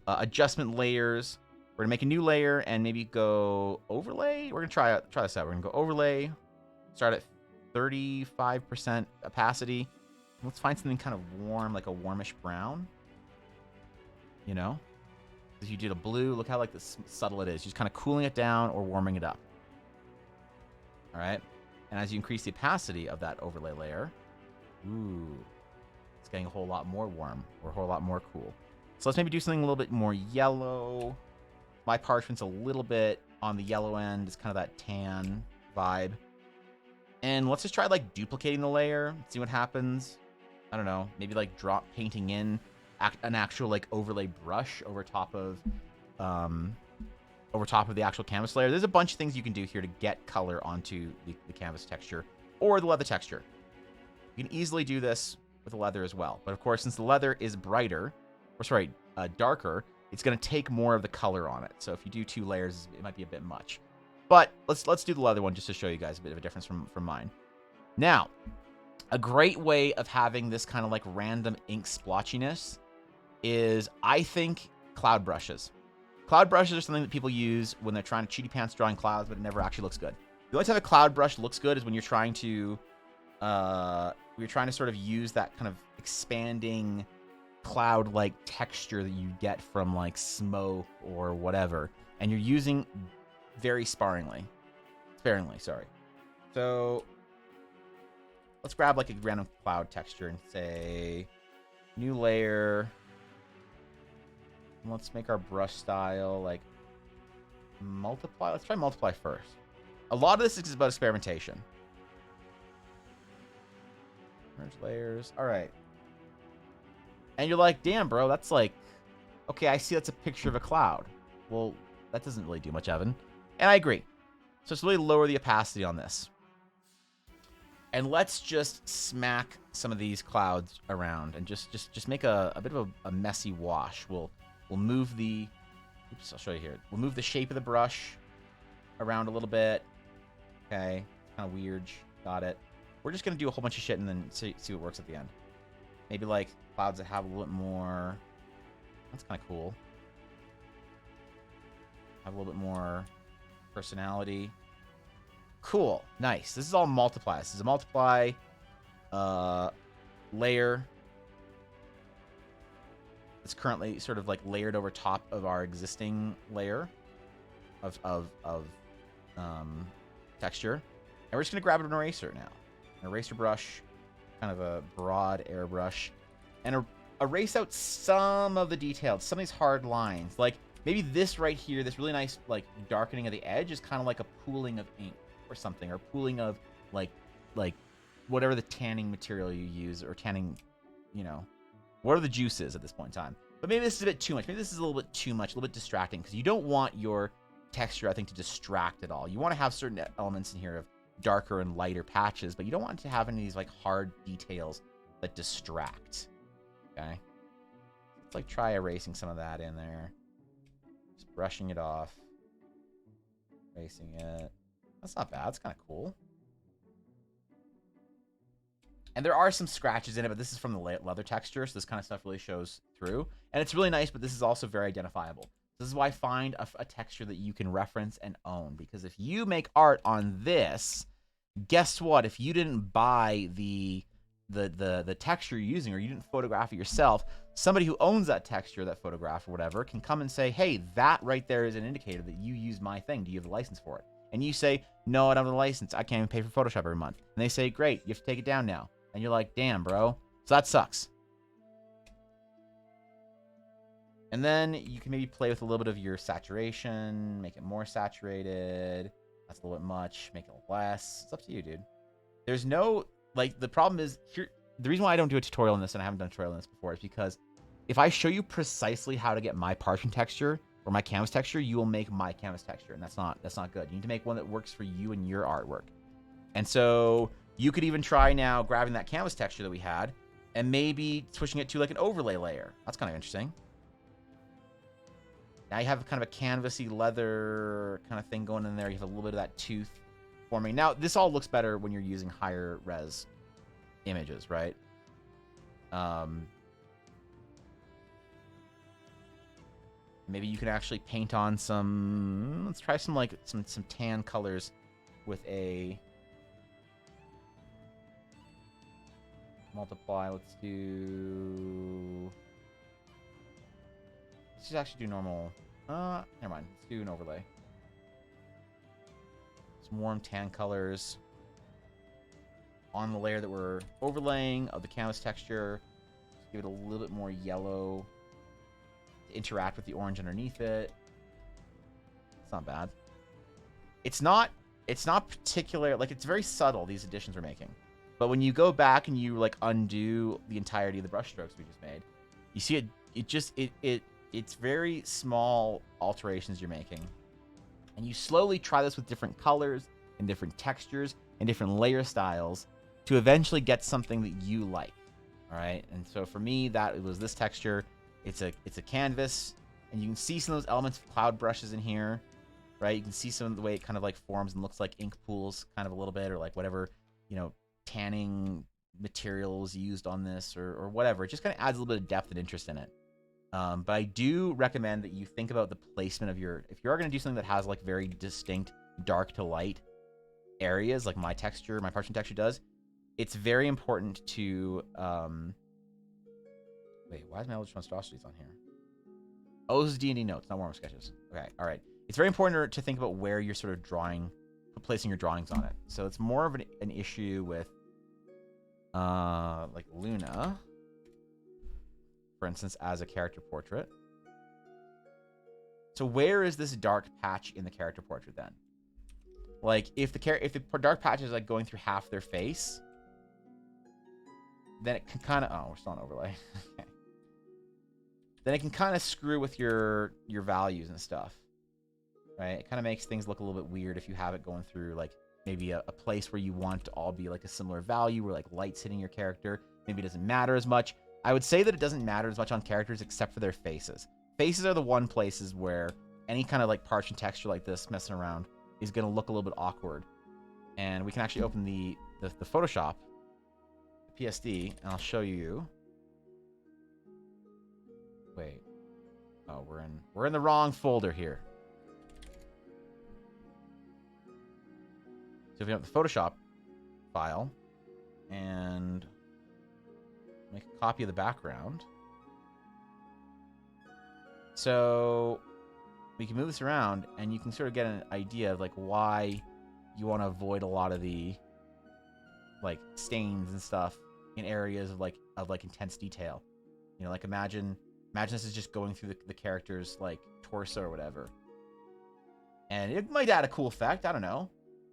S1: adjustment layers. We're gonna make a new layer and maybe go overlay. We're gonna try this out. We're gonna go overlay, start at 35% opacity. Let's find something kind of warm, like a warmish brown. If you did a blue, look how like subtle it is. Just kind of cooling it down or warming it up. All right. And as you increase the opacity of that overlay layer, it's getting a whole lot more warm or a whole lot more cool. So let's maybe do something a little bit more yellow. My parchment's a little bit on the yellow end. It's kind of that tan vibe. And let's just try like duplicating the layer, see what happens. I don't know, maybe like drop painting in an actual like overlay brush over top of the actual canvas layer. There's a bunch of things you can do here to get color onto the canvas texture or the leather texture. You can easily do this with the leather as well. But of course, since the leather is darker, it's going to take more of the color on it. So if you do 2 layers, it might be a bit much. But let's do the leather one just to show you guys a bit of a difference from mine. Now, a great way of having this kind of like random ink splotchiness is, I think, cloud brushes. Cloud brushes are something that people use when they're trying to cheaty pants drawing clouds, but it never actually looks good. The only time a cloud brush looks good is when you're trying to sort of use that kind of expanding cloud-like texture that you get from like smoke or whatever, and you're using very sparingly. Sorry. So let's grab like a random cloud texture and say new layer. Let's make our brush style like multiply. Let's try multiply first. A lot of this is about experimentation. Merge layers. All right. And you're like, damn, bro, that's like, okay, I see that's a picture of a cloud. Well, that doesn't really do much, Evan. And I agree. So let's really lower the opacity on this. And let's just smack some of these clouds around and just make a bit of a messy wash. We'll move the, oops, I'll show you here. We'll move the shape of the brush around a little bit. Okay, kind of weird. Got it. We're just going to do a whole bunch of shit and then see what works at the end. Maybe like clouds that have a little bit more, that's kind of cool. Have a little bit more personality. Cool. Nice. This is all multiply. This is a multiply layer. It's currently sort of like layered over top of our existing layer of texture. And we're just going to grab an eraser now. An eraser brush, kind of a broad airbrush, and erase out some of the details, some of these hard lines. Like maybe this right here, this really nice like darkening of the edge is kind of like a pooling of ink or something, or pooling of like whatever the tanning material you use, or tanning, what are the juices at this point in time. But maybe this is a bit too much. Maybe this is a little bit too much, a little bit distracting, because you don't want your texture, I think, to distract at all. You want to have certain elements in here of darker and lighter patches, but you don't want to have any of these like hard details that distract. Okay, let's like try erasing some of that in there, just brushing it off, erasing it. That's not bad. It's kind of cool. And there are some scratches in it, but this is from the leather texture, so this kind of stuff really shows through. And it's really nice, but this is also very identifiable. This is why I find a texture that you can reference and own, because if you make art on this, guess what? If you didn't buy the texture you're using, or you didn't photograph it yourself, somebody who owns that texture, that photograph or whatever, can come and say, hey, that right there is an indicator that you use my thing. Do you have the license for it? And you say, no, I don't have the license. I can't even pay for Photoshop every month. And they say, great, you have to take it down now. And you're like, damn, bro. So that sucks. And then you can maybe play with a little bit of your saturation, make it more saturated. That's a little bit much. Make it less. It's up to you, dude. There's no, like, the problem is here. The reason why I don't do a tutorial on this, and I haven't done a tutorial on this before, is because if I show you precisely how to get my parchment texture or my canvas texture, you will make my canvas texture, and that's not good. You need to make one that works for you and your artwork. And so you could even try now grabbing that canvas texture that we had and maybe switching it to like an overlay layer. That's kind of interesting. Now you have kind of a canvasy leather kind of thing going in there. You have a little bit of that tooth forming. Now, this all looks better when you're using higher res images, right? Maybe you can actually paint on some... Let's try some like some tan colors with a... Multiply. Let's do... Let's just actually do normal. Never mind. Let's do an overlay. Some warm tan colors on the layer that we're overlaying of the canvas texture. Just give it a little bit more yellow to interact with the orange underneath it. It's not bad. It's not particular, like, it's very subtle, these additions we're making. But when you go back and you like undo the entirety of the brush strokes we just made, you see it's very small alterations you're making. And you slowly try this with different colors and different textures and different layer styles to eventually get something that you like. All right. And so for me, that was this texture. It's a canvas, and you can see some of those elements of cloud brushes in here, right? You can see some of the way it kind of like forms and looks like ink pools kind of a little bit, or like whatever, you know, tanning materials used on this or whatever. It just kind of adds a little bit of depth and interest in it. But I do recommend that you think about the placement of your, if you are going to do something that has like very distinct dark to light areas, like my texture, my parchment texture does, it's very important to, wait, why is my Eldritch Monstrosities on here? Oh, this is D&D notes, not warm sketches. Okay, all right. It's very important to think about where you're sort of drawing, placing your drawings on it. So it's more of an issue with, like Luna, for instance, as a character portrait. So where is this dark patch in the character portrait then? Like if the dark patch is like going through half their face, then it can kind of, oh, we're still on overlay. Okay. Then it can kind of screw with your values and stuff, right? It kind of makes things look a little bit weird if you have it going through like maybe a place where you want to all be like a similar value, where like light's hitting your character. Maybe it doesn't matter as much. I would say that it doesn't matter as much on characters except for their faces. Faces are the one places where any kind of like parchment texture like this messing around is going to look a little bit awkward. And we can actually open the Photoshop, the PSD, and I'll show you. Wait. Oh, we're in the wrong folder here. So if you have the Photoshop file and make a copy of the background. So we can move this around and you can sort of get an idea of like why you want to avoid a lot of the like stains and stuff in areas of like intense detail. You know, like imagine this is just going through the character's like torso or whatever. And it might add a cool effect, I don't know.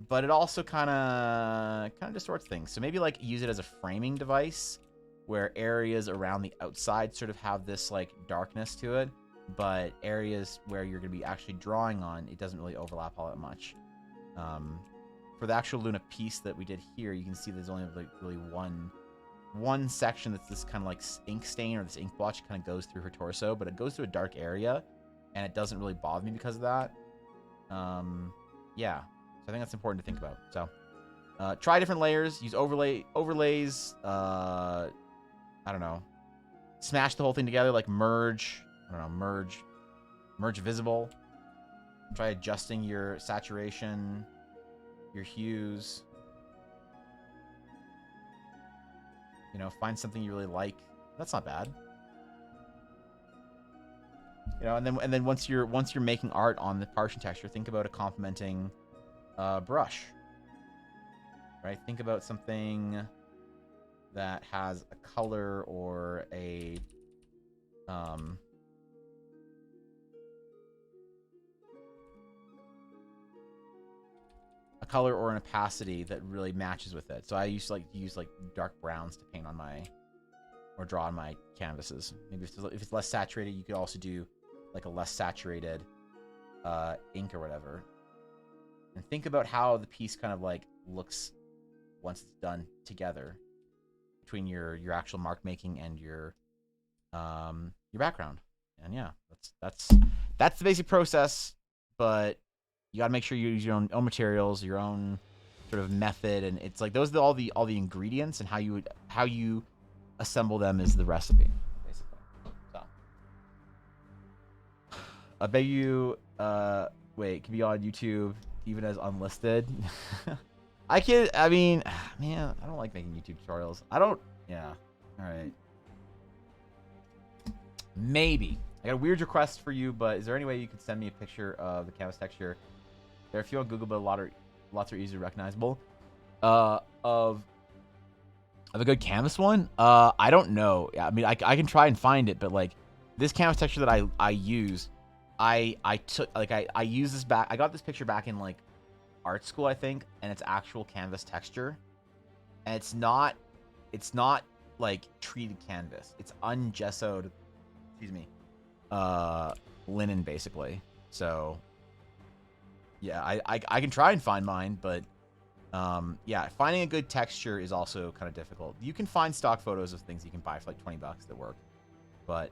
S1: But it also kind of distorts things. So maybe like use it as a framing device where areas around the outside sort of have this like darkness to it, but areas where you're going to be actually drawing on, it doesn't really overlap all that much. For the actual Luna piece that we did here, you can see there's only like really one section that's this kind of like ink stain or this ink blotch kind of goes through her torso, but it goes through a dark area and it doesn't really bother me because of that. Yeah. So I think that's important to think about. So Try different layers. Use overlays. I don't know. Smash the whole thing together, like merge. I don't know, merge visible. Try adjusting your saturation, your hues. You know, find something you really like. That's not bad. You know, and then once you're making art on the partition texture, think about a complementing brush. Right? Think about something that has a color or a color or an opacity that really matches with it. So I used to like to use like dark browns to paint on my or draw on my canvases. Maybe if it's less saturated, you could also do like a less saturated ink or whatever. And think about how the piece kind of like looks once it's done together between your actual mark making and your background. And yeah, that's the basic process, but you got to make sure you use your own materials, your own sort of method, and it's like those are all the ingredients, and how you assemble them is the recipe, basically. So I bet you wait, can be on YouTube even as unlisted. I mean, man, I don't like making YouTube tutorials. Yeah. All right. Maybe. I got a weird request for you, but is there any way you could send me a picture of the canvas texture? There are a few on Google, but lots are easily recognizable. Of a good canvas one? I don't know. I mean, I can try and find it, but like this canvas texture that I used, I used this back. I got this picture back in like art school, I think, and it's actual canvas texture, and it's not like treated canvas. It's ungessoed, excuse me, linen basically. So yeah, I can try and find mine, but yeah, finding a good texture is also kind of difficult. You can find stock photos of things you can buy for like $20 that work, but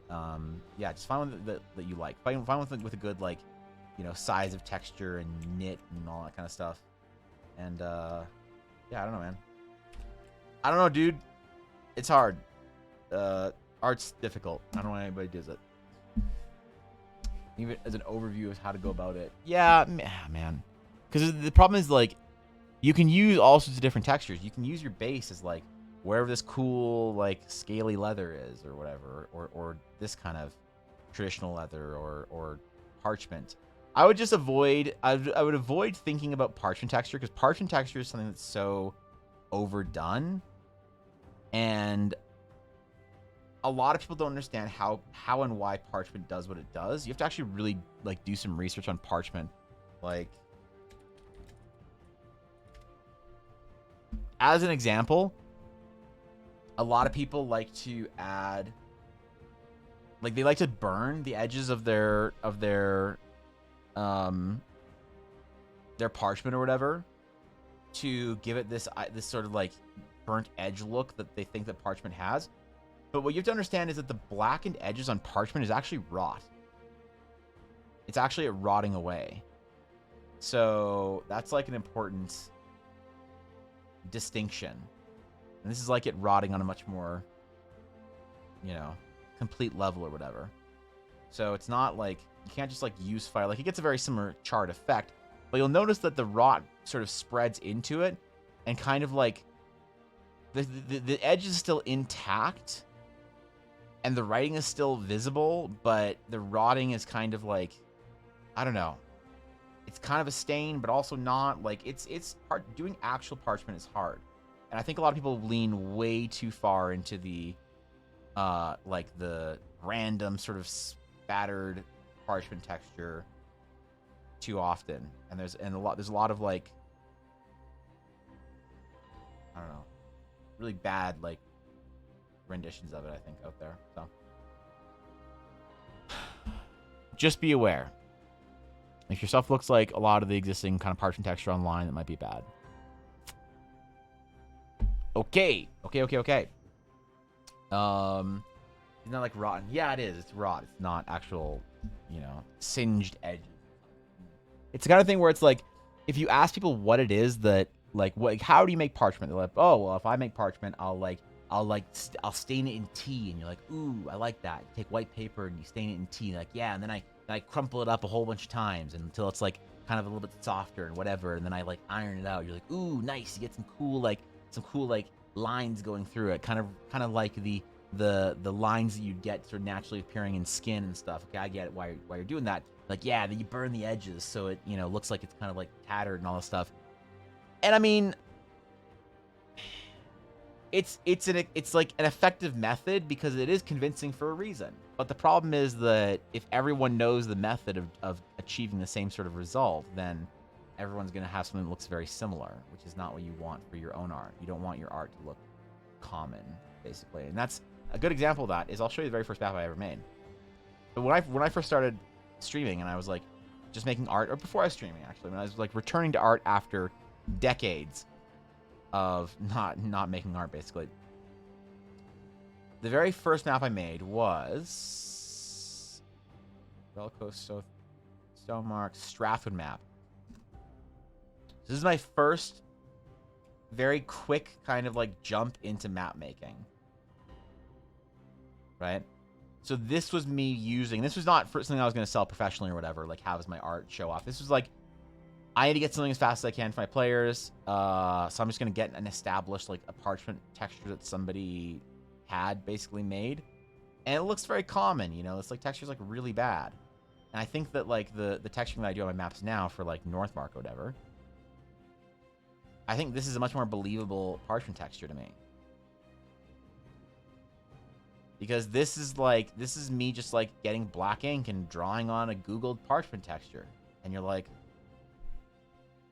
S1: yeah, just find one that you like. Find one with a good, like, you know, size of texture and knit and all that kind of stuff. And yeah, I don't know, man. I don't know, dude. It's hard. Art's difficult. I don't know why anybody does it. Even as an overview of how to go about it. Yeah, man. Because the problem is, like, you can use all sorts of different textures. You can use your base as, like, wherever this cool, like, scaly leather is or whatever. Or this kind of traditional leather or parchment. I would just avoid... I would avoid thinking about parchment texture, because parchment texture is something that's so overdone. And a lot of people don't understand how and why parchment does what it does. You have to actually really, like, do some research on parchment. Like, as an example, a lot of people like to add, like, they like to burn the edges of their parchment or whatever to give it this sort of like burnt edge look that they think that parchment has. But what you have to understand is that the blackened edges on parchment is actually rot. It's actually rotting away. So that's like an important distinction. And this is like it rotting on a much more, you know, complete level or whatever. So it's not like, you can't just like use fire. Like, it gets a very similar charred effect, but you'll notice that the rot sort of spreads into it, and kind of like the edge is still intact and the writing is still visible, but the rotting is kind of like, I don't know. It's kind of a stain, but also not. Like, it's hard. Doing actual parchment is hard. And I think a lot of people lean way too far into the like the random sort of spattered parchment texture too often. And there's a lot of, like, I don't know, really bad, like, renditions of it, I think, out there. So just be aware. If your stuff looks like a lot of the existing kind of parchment texture online, it might be bad. Okay. It's not like rotten. Yeah, it is. It's rot. It's not actual, you know, singed edges. It's the kind of thing where it's like, if you ask people what it is that Like, what? How do you make parchment? They're like, oh, well, if I make parchment, I'll stain it in tea. And you're like, ooh, I like that. You take white paper and you stain it in tea. And like, yeah, and then I crumple it up a whole bunch of times until it's like kind of a little bit softer and whatever. And then I like iron it out. You're like, ooh, nice. You get some cool lines going through it. Kind of like the lines that you'd get sort of naturally appearing in skin and stuff. Okay, I get it why you're doing that. Like, yeah, then you burn the edges so it, looks like it's kind of like tattered and all this stuff. And I mean, it's like an effective method because it is convincing for a reason. But the problem is that if everyone knows the method of achieving the same sort of result, then everyone's going to have something that looks very similar, which is not what you want for your own art. You don't want your art to look common, basically. And that's a good example of that is I'll show you the very first map I ever made. But when I first started streaming and I was like just making art, or before I was streaming actually, when I was like returning to art after decades of not making art, basically. The very first map I made was Velco Stonemark Strathwood map. This is my first very quick kind of like jump into map making. Right? So this was me using, this was not for something I was going to sell professionally or whatever, like have as my art show off. This was like, I need to get something as fast as I can for my players. So I'm just going to get an established, like a parchment texture that somebody had basically made. And it looks very common, it's like texture's like really bad. And I think that like the texturing that I do on my maps now for like Northmark or whatever, I think this is a much more believable parchment texture to me. Because this is me just like getting black ink and drawing on a Googled parchment texture. And you're like,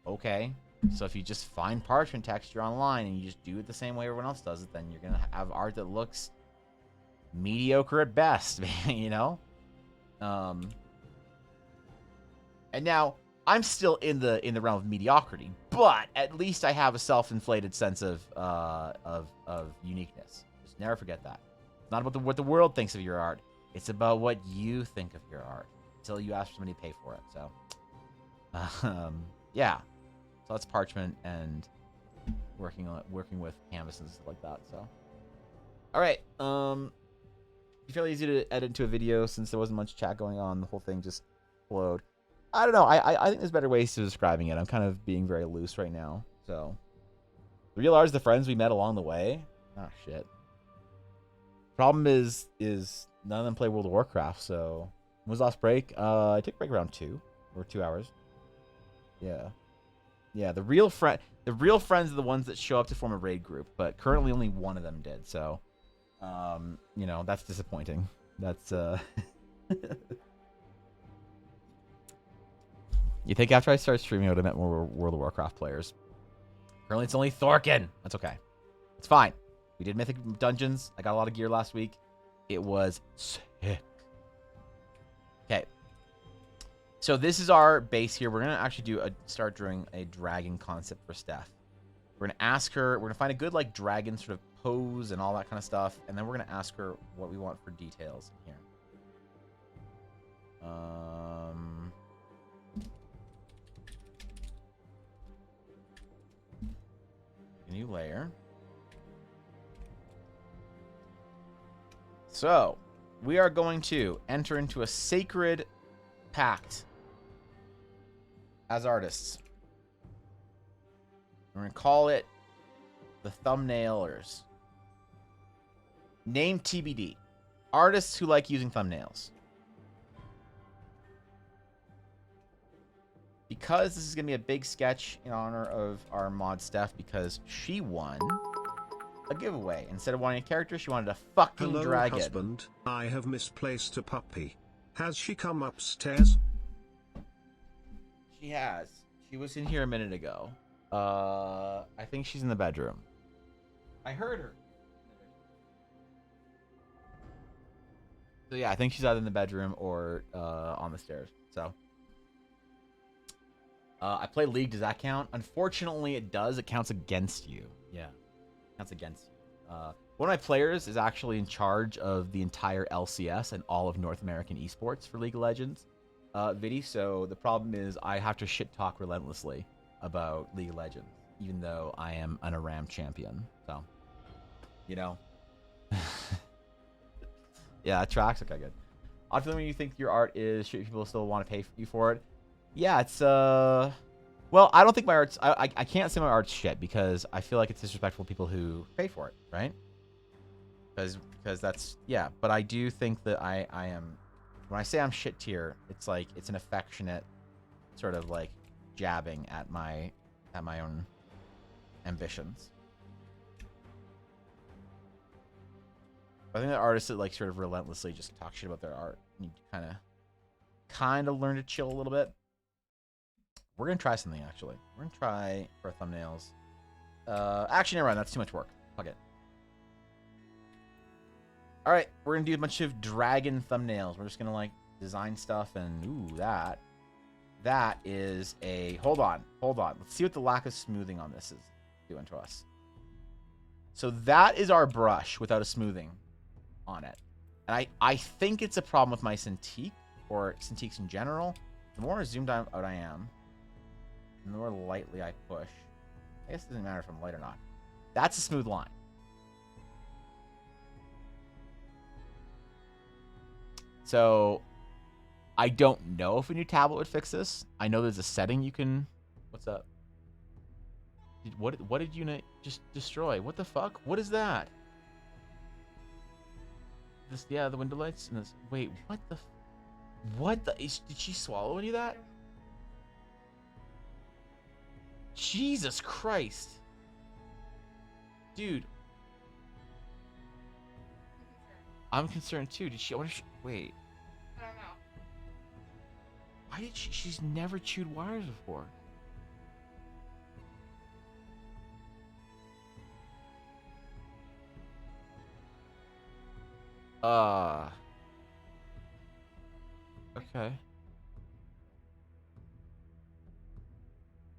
S1: okay. So if you just find parchment texture online and you just do it the same way everyone else does it, then you're going to have art that looks mediocre at best, And now I'm still in the realm of mediocrity, but at least I have a self-inflated sense of uniqueness. Just never forget that. It's not about what the world thinks of your art. It's about what you think of your art until you ask somebody to pay for it. So, yeah. So that's parchment and working with canvas and stuff like that. So, all right. It's fairly easy to edit into a video since there wasn't much chat going on. The whole thing just flowed. I don't know. I think there's better ways to describing it. I'm kind of being very loose right now. So, the real art's the friends we met along the way. Oh shit. Problem is none of them play World of Warcraft. So, when was last break? I took a break around 2 hours. Yeah. Yeah, the real friends are the ones that show up to form a raid group, but currently only one of them did. So, that's disappointing. That's You think after I started streaming, I would have met more World of Warcraft players. Currently, it's only Thorkin. That's okay. It's fine. We did Mythic Dungeons. I got a lot of gear last week. It was sick. Okay. So this is our base here. We're going to actually start doing a dragon concept for Steph. We're going to ask her, we're going to find a good like dragon sort of pose and all that kind of stuff. And then we're going to ask her what we want for details in here. New layer. So, we are going to enter into a sacred pact as artists. We're going to call it the Thumbnailers. Name TBD. Artists who like using thumbnails. Because this is going to be a big sketch in honor of our mod Steph, because she won a giveaway. Instead of wanting a character, she wanted a fucking
S2: Hello,
S1: dragon.
S2: Husband, I have misplaced a puppy. Has she come upstairs?
S1: She has. She was in here a minute ago. I think she's in the bedroom. I heard her. So yeah, I think she's either in the bedroom or on the stairs. So I play League. Does that count? Unfortunately, it does. It counts against you. Yeah, it counts against you. One of my players is actually in charge of the entire LCS and all of North American esports for League of Legends, Vidi. So the problem is I have to shit talk relentlessly about League of Legends. even though I am an Aram champion. So, you know. Yeah, it tracks. Okay, good. Odd feeling when you think your art is shit, people still want to pay you for it. Yeah, it's well, I don't think my art's I can't say my art's shit because I feel like it's disrespectful to people who pay for it, right? Because that's yeah, but I do think that I am when I say I'm shit tier, it's like it's an affectionate sort of like jabbing at my own ambitions. I think that artists that like sort of relentlessly just talk shit about their art need to kind of learn to chill a little bit. We're gonna try something actually. We're gonna try for thumbnails. Actually, never mind. That's too much work. Fuck it. All right, we're gonna do a bunch of dragon thumbnails. We're just gonna like design stuff and ooh, that is a hold on. Let's see what the lack of smoothing on this is doing to us. So that is our brush without a smoothing on it. And I think it's a problem with my Cintiq or Cintiqs in general. The more zoomed out I am, the more lightly I push. I guess it doesn't matter if I'm light or not. That's a smooth line. So I don't know if a new tablet would fix this. I know there's a setting you can. What's up? What did Unit just destroy? What the fuck? What is that? This the window lights and this. Wait, what the? Did she swallow any of that? Jesus Christ, dude. I'm concerned too. Did she? Wait.
S5: I don't know.
S1: Why did she? She's never chewed wires before. Okay.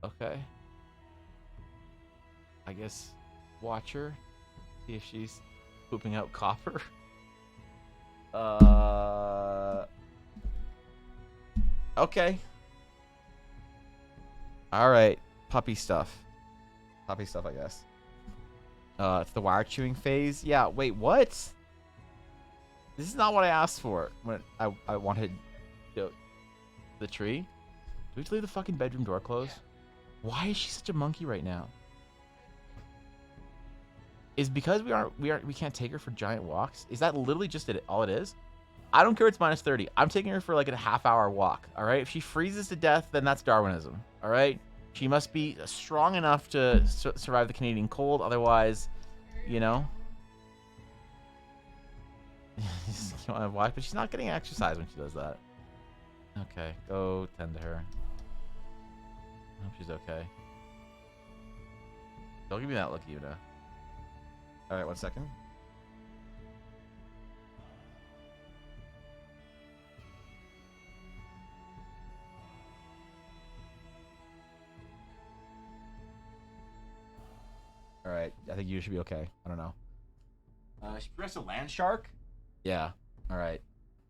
S1: Okay. I guess watch her. See if she's pooping out copper. Okay. Alright. Puppy stuff. Puppy stuff, I guess. It's the wire chewing phase. Yeah, wait, what? This is not what I asked for when I wanted the tree. Do we have to leave the fucking bedroom door closed? Yeah. Why is she such a monkey right now? Is because we can't take her for giant walks? Is that literally just all it is? I don't care if it's minus 30. I'm taking her for like a half-hour walk, all right? If she freezes to death, then that's Darwinism, all right? She must be strong enough to survive the Canadian cold. Otherwise, you know. You want to watch, but she's not getting exercise when she does that. Okay, go tend to her. I hope she's okay. Don't give me that look, Una. All right, 1 second. All right, I think you should be okay. I don't know. She progressed a land shark? Yeah. All right,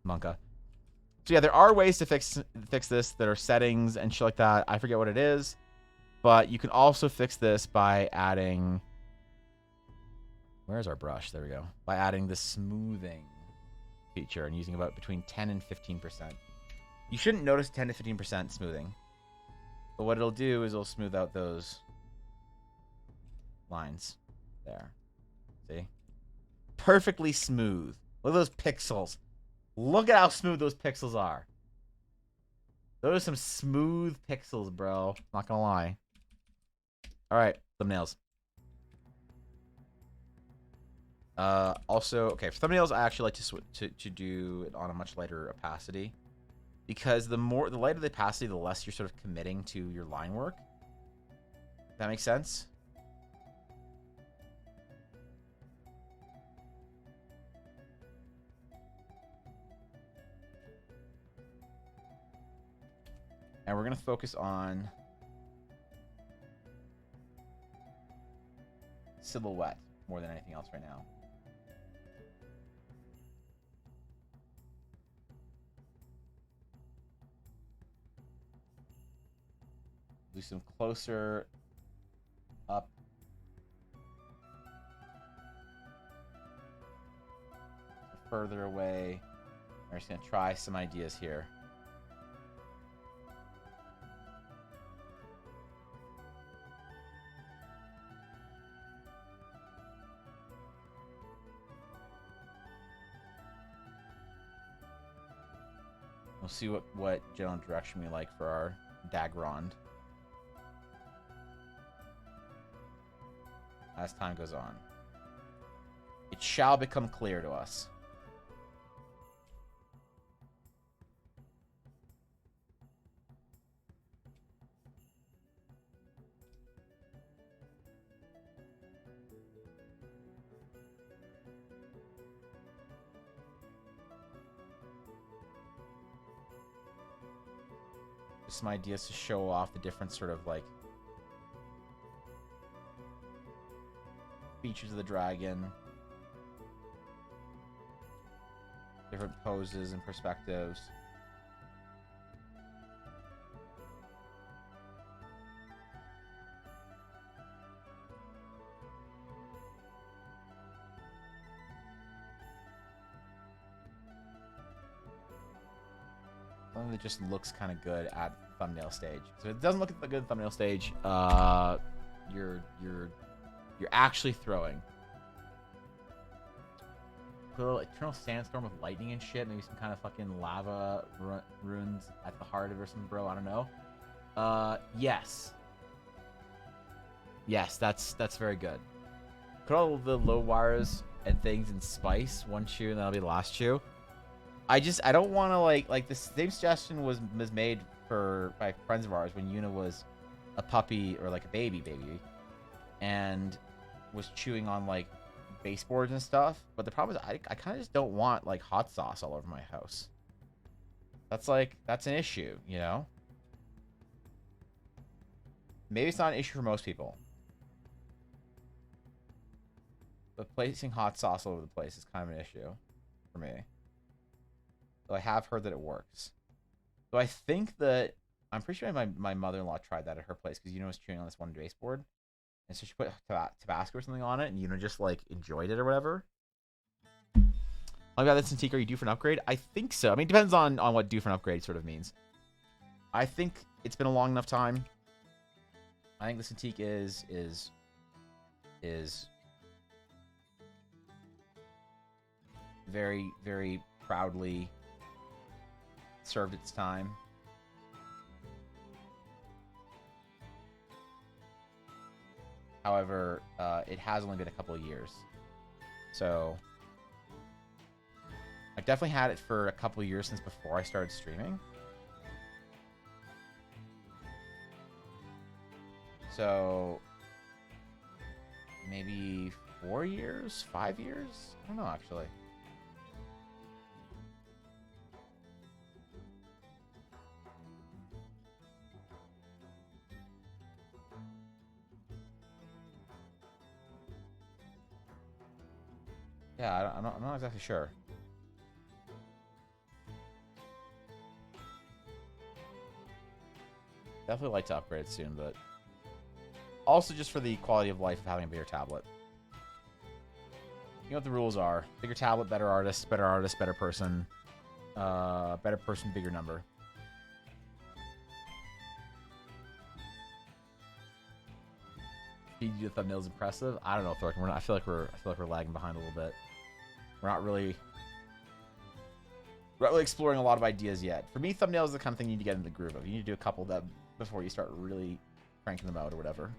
S1: Monka. So yeah, there are ways to fix this. There are settings and shit like that. I forget what it is, but you can also fix this by adding. Where's our brush? There we go. By adding the smoothing feature and using about between 10 and 15%. You shouldn't notice 10 to 15% smoothing, but what it'll do is it'll smooth out those lines there. See? Perfectly smooth. Look at those pixels. Look at how smooth those pixels are. Those are some smooth pixels, bro. Not gonna lie. All right, thumbnails. Also, okay, for thumbnails, I actually like to do it on a much lighter opacity, because the lighter the opacity, the less you're sort of committing to your line work. That makes sense. And we're going to focus on silhouette more than anything else right now. Do some closer further away. We're just gonna try some ideas here. We'll see what general direction we like for our Dagrond as time goes on. It shall become clear to us. Some ideas to show off the different sort of like features of the dragon, different poses and perspectives. Something that just looks kind of good at thumbnail stage. So if it doesn't look at the good thumbnail stage, you're actually throwing. Put a little eternal sandstorm with lightning and shit. Maybe some kind of fucking lava runes at the heart of it or something, bro. I don't know. Yes. Yes, that's very good. Put all the low wires and things in spice. One chew and that'll be the last chew. I don't want to like the same suggestion was made by friends of ours when Yuna was a puppy or like a baby and was chewing on like baseboards and stuff. But the problem is I kind of just don't want like hot sauce all over my house. That's an issue, you know? Maybe it's not an issue for most people. But placing hot sauce all over the place is kind of an issue for me. So I have heard that it works. So I think that I'm pretty sure my mother-in-law tried that at her place because was chewing on this one baseboard, and so she put Tabasco or something on it, and just like enjoyed it or whatever. Oh god, that's Cintiq. Are you due for an upgrade? I think so. I mean, it depends on what due for an upgrade sort of means. I think it's been a long enough time. I think the Cintiq is very, very proudly served its time. However, it has only been a couple of years. So I've definitely had it for a couple of years since before I started streaming. So maybe 4 years, 5 years? I don't know, actually. Yeah, I'm not exactly sure. Definitely like to upgrade it soon, but also just for the quality of life of having a bigger tablet. You know what the rules are. Bigger tablet, better artist, better person. Better person, bigger number. The thumbnail's impressive. I don't know, Thorkin. I feel like we're lagging behind a little bit. We're not really exploring a lot of ideas yet. For me, thumbnails is the kind of thing you need to get into the groove of. You need to do a couple of them before you start really cranking them out or whatever.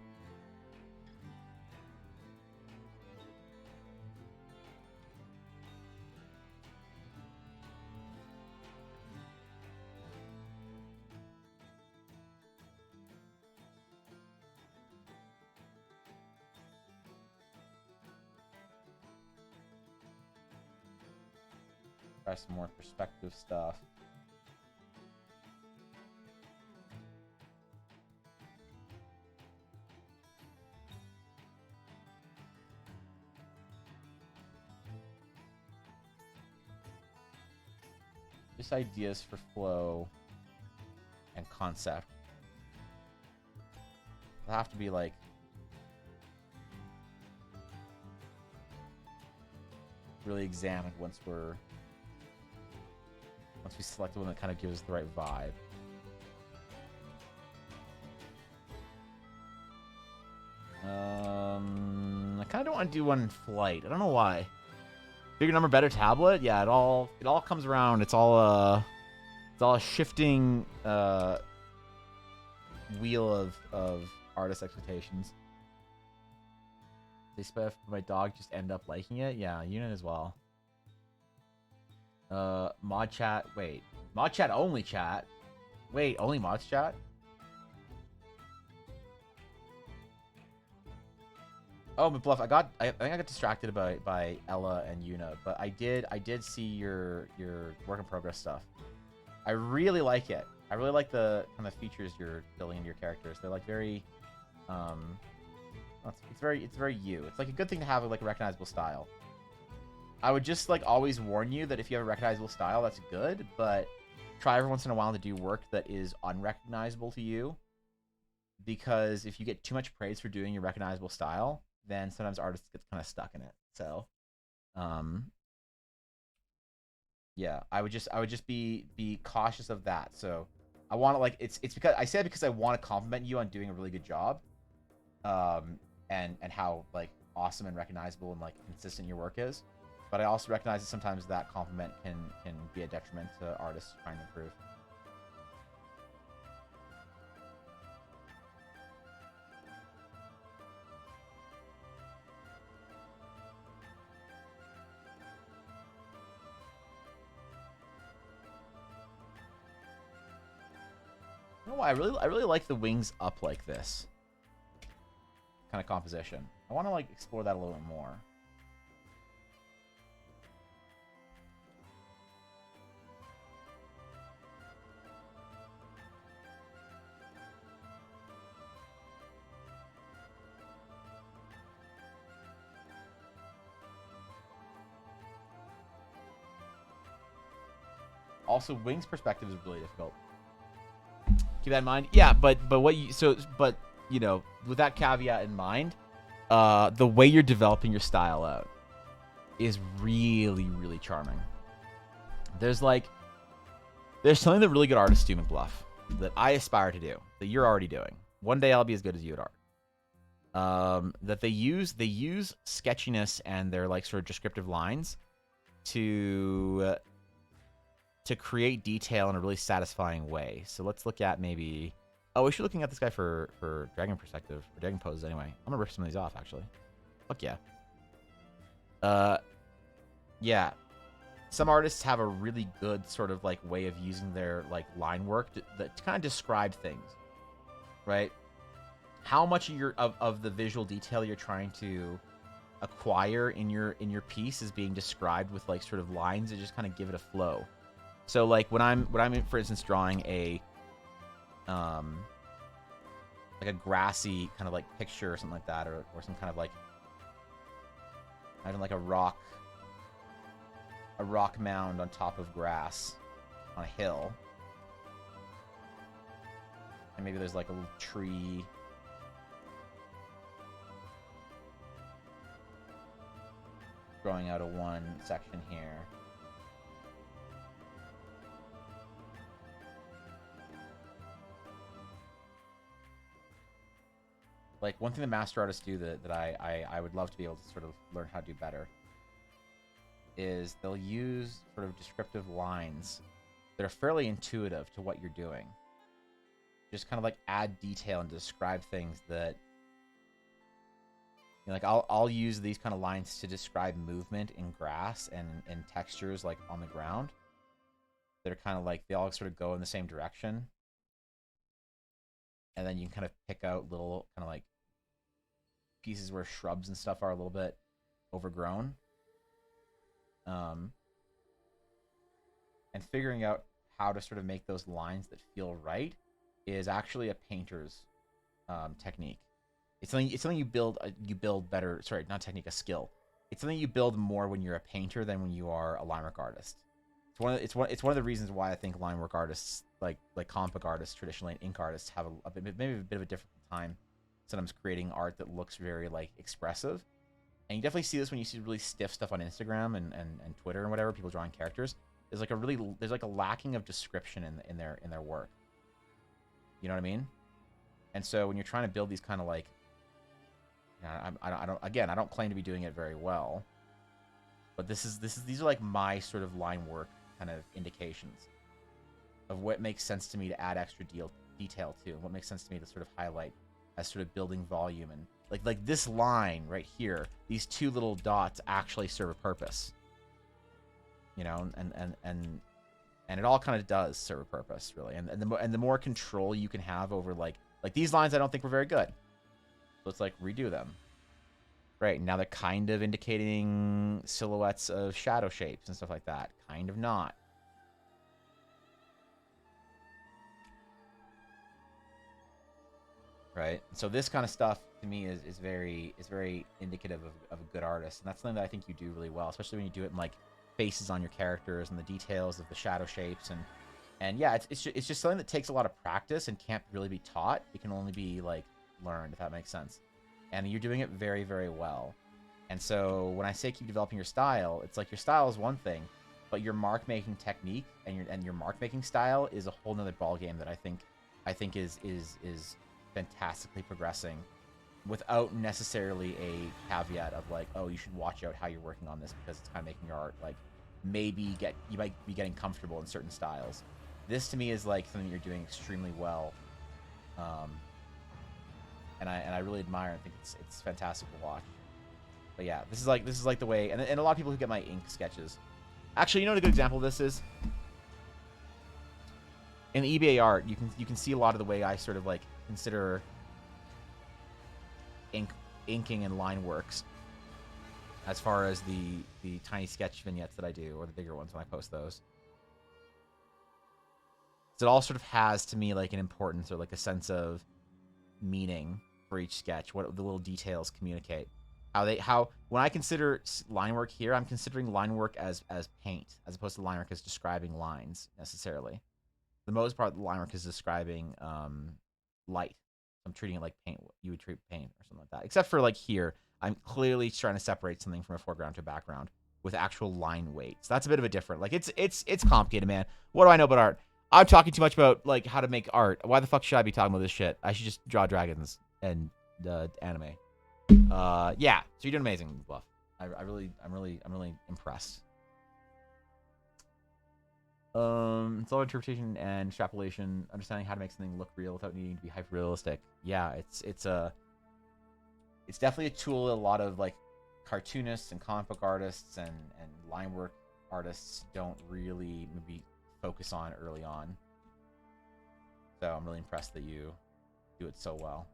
S1: Try some more perspective stuff. Just ideas for flow and concept. It'll have to be like really examined once we select the one that kind of gives us the right vibe. I kind of don't want to do one in flight. I don't know why. Bigger number, better tablet. Yeah, it all comes around. It's all a shifting wheel of artist expectations. They spec my dog just end up liking it. Yeah, unit as well. Mod chat. Wait, mod chat only chat. Wait, only mods chat. Oh, but Bluff, I think I got distracted by Ella and Yuna, but I did see your work in progress stuff. I really like it. I really like the kind of features you're building into your characters. They're like very, it's very you. It's like a good thing to have like a recognizable style. I would just like always warn you that if you have a recognizable style, that's good, but try every once in a while to do work that is unrecognizable to you, because if you get too much praise for doing your recognizable style, then sometimes artists get kind of stuck in it. So, yeah, I would just be cautious of that. So, I want to like it's because I say it because I want to compliment you on doing a really good job, and how like awesome and recognizable and like consistent your work is. But I also recognize that sometimes that compliment can be a detriment to artists trying to improve. You know why? I really like the wings up like this kind of composition. I want to like explore that a little bit more. Also, wings perspective is really difficult. Keep that in mind. Yeah, but you know, with that caveat in mind, the way you're developing your style out is really, really charming. There's something that really good artists do, McBluff, that I aspire to do, that you're already doing. One day I'll be as good as you at art. That they use sketchiness and their like sort of descriptive lines to create detail in a really satisfying way. So let's look at maybe... Oh, we should be looking at this guy for dragon perspective, or dragon poses anyway. I'm gonna rip some of these off, actually. Fuck yeah. Yeah. Some artists have a really good sort of like way of using their like line work to kind of describe things, right? How much of the visual detail you're trying to acquire in your piece is being described with like sort of lines that just kind of give it a flow. So like when I'm for instance drawing a like a grassy kind of like picture or something like that, or some kind of like imagine like a rock mound on top of grass on a hill, and maybe there's like a little tree growing out of one section here. Like, one thing that master artists do that I would love to be able to sort of learn how to do better is they'll use sort of descriptive lines that are fairly intuitive to what you're doing. Just kind of like add detail and describe things that, you know, like I'll use these kind of lines to describe movement in grass and textures like on the ground that are kind of like, they all sort of go in the same direction. And then you can kind of pick out little kind of like pieces where shrubs and stuff are a little bit overgrown. And figuring out how to sort of make those lines that feel right is actually a painter's technique. It's something you build better. Sorry, not technique, a skill. It's something you build more when you're a painter than when you are a line work artist. It's one of the reasons why I think line work artists, like comic book artists traditionally, and ink artists have maybe a bit of a different time sometimes creating art that looks very like expressive, And you definitely see this when you see really stiff stuff on Instagram and Twitter and whatever, people drawing characters. There's like a lacking of description in their work. You know what I mean? And so when you're trying to build these kind of like, you know, I don't claim to be doing it very well, but these are like my sort of line work kind of indications of what makes sense to me to add extra detail to, and what makes sense to me to sort of highlight as sort of building volume. And like this line right here, these two little dots actually serve a purpose. You know, and it all kind of does serve a purpose, really. And the more control you can have over like these lines, I don't think were very good. So let's like redo them. Right, now they're kind of indicating silhouettes of shadow shapes and stuff like that. Kind of not. Right, so this kind of stuff to me is very indicative of a good artist, and that's something that I think you do really well, especially when you do it in like faces on your characters and the details of the shadow shapes. And yeah, it's just something that takes a lot of practice and can't really be taught. It can only be like learned, if that makes sense. And you're doing it very, very well. And so when I say keep developing your style, it's like your style is one thing, but your mark making technique and your mark making style is a whole nother ball game that I think is fantastically progressing, without necessarily a caveat of like, oh, you should watch out how you're working on this because it's kind of making your art like maybe you might be getting comfortable in certain styles. This to me is like something you're doing extremely well, and I really admire and think it's fantastic to watch. But yeah, this is like the way, and a lot of people who get my ink sketches. Actually, you know what a good example of this is? In eBay art, you can see a lot of the way I sort of like consider inking and line works, as far as the tiny sketch vignettes that I do, or the bigger ones when I post those. So it all sort of has to me like an importance or like a sense of meaning for each sketch, what the little details communicate. How when I consider line work here, I'm considering line work as paint, as opposed to line work as describing lines necessarily. For the most part, the line work is describing light. I'm treating it like paint. You would treat paint or something like that. Except for like here, I'm clearly trying to separate something from a foreground to a background with actual line weights. That's a bit of a different. Like it's complicated, man. What do I know about art? I'm talking too much about like how to make art. Why the fuck should I be talking about this shit? I should just draw dragons and anime. Yeah. So you're doing amazing, Bluff. I'm really impressed. It's all interpretation and extrapolation, understanding how to make something look real without needing to be hyper realistic. Yeah, it's definitely a tool that a lot of like cartoonists and comic book artists and line work artists don't really maybe focus on early on. So I'm really impressed that you do it so well.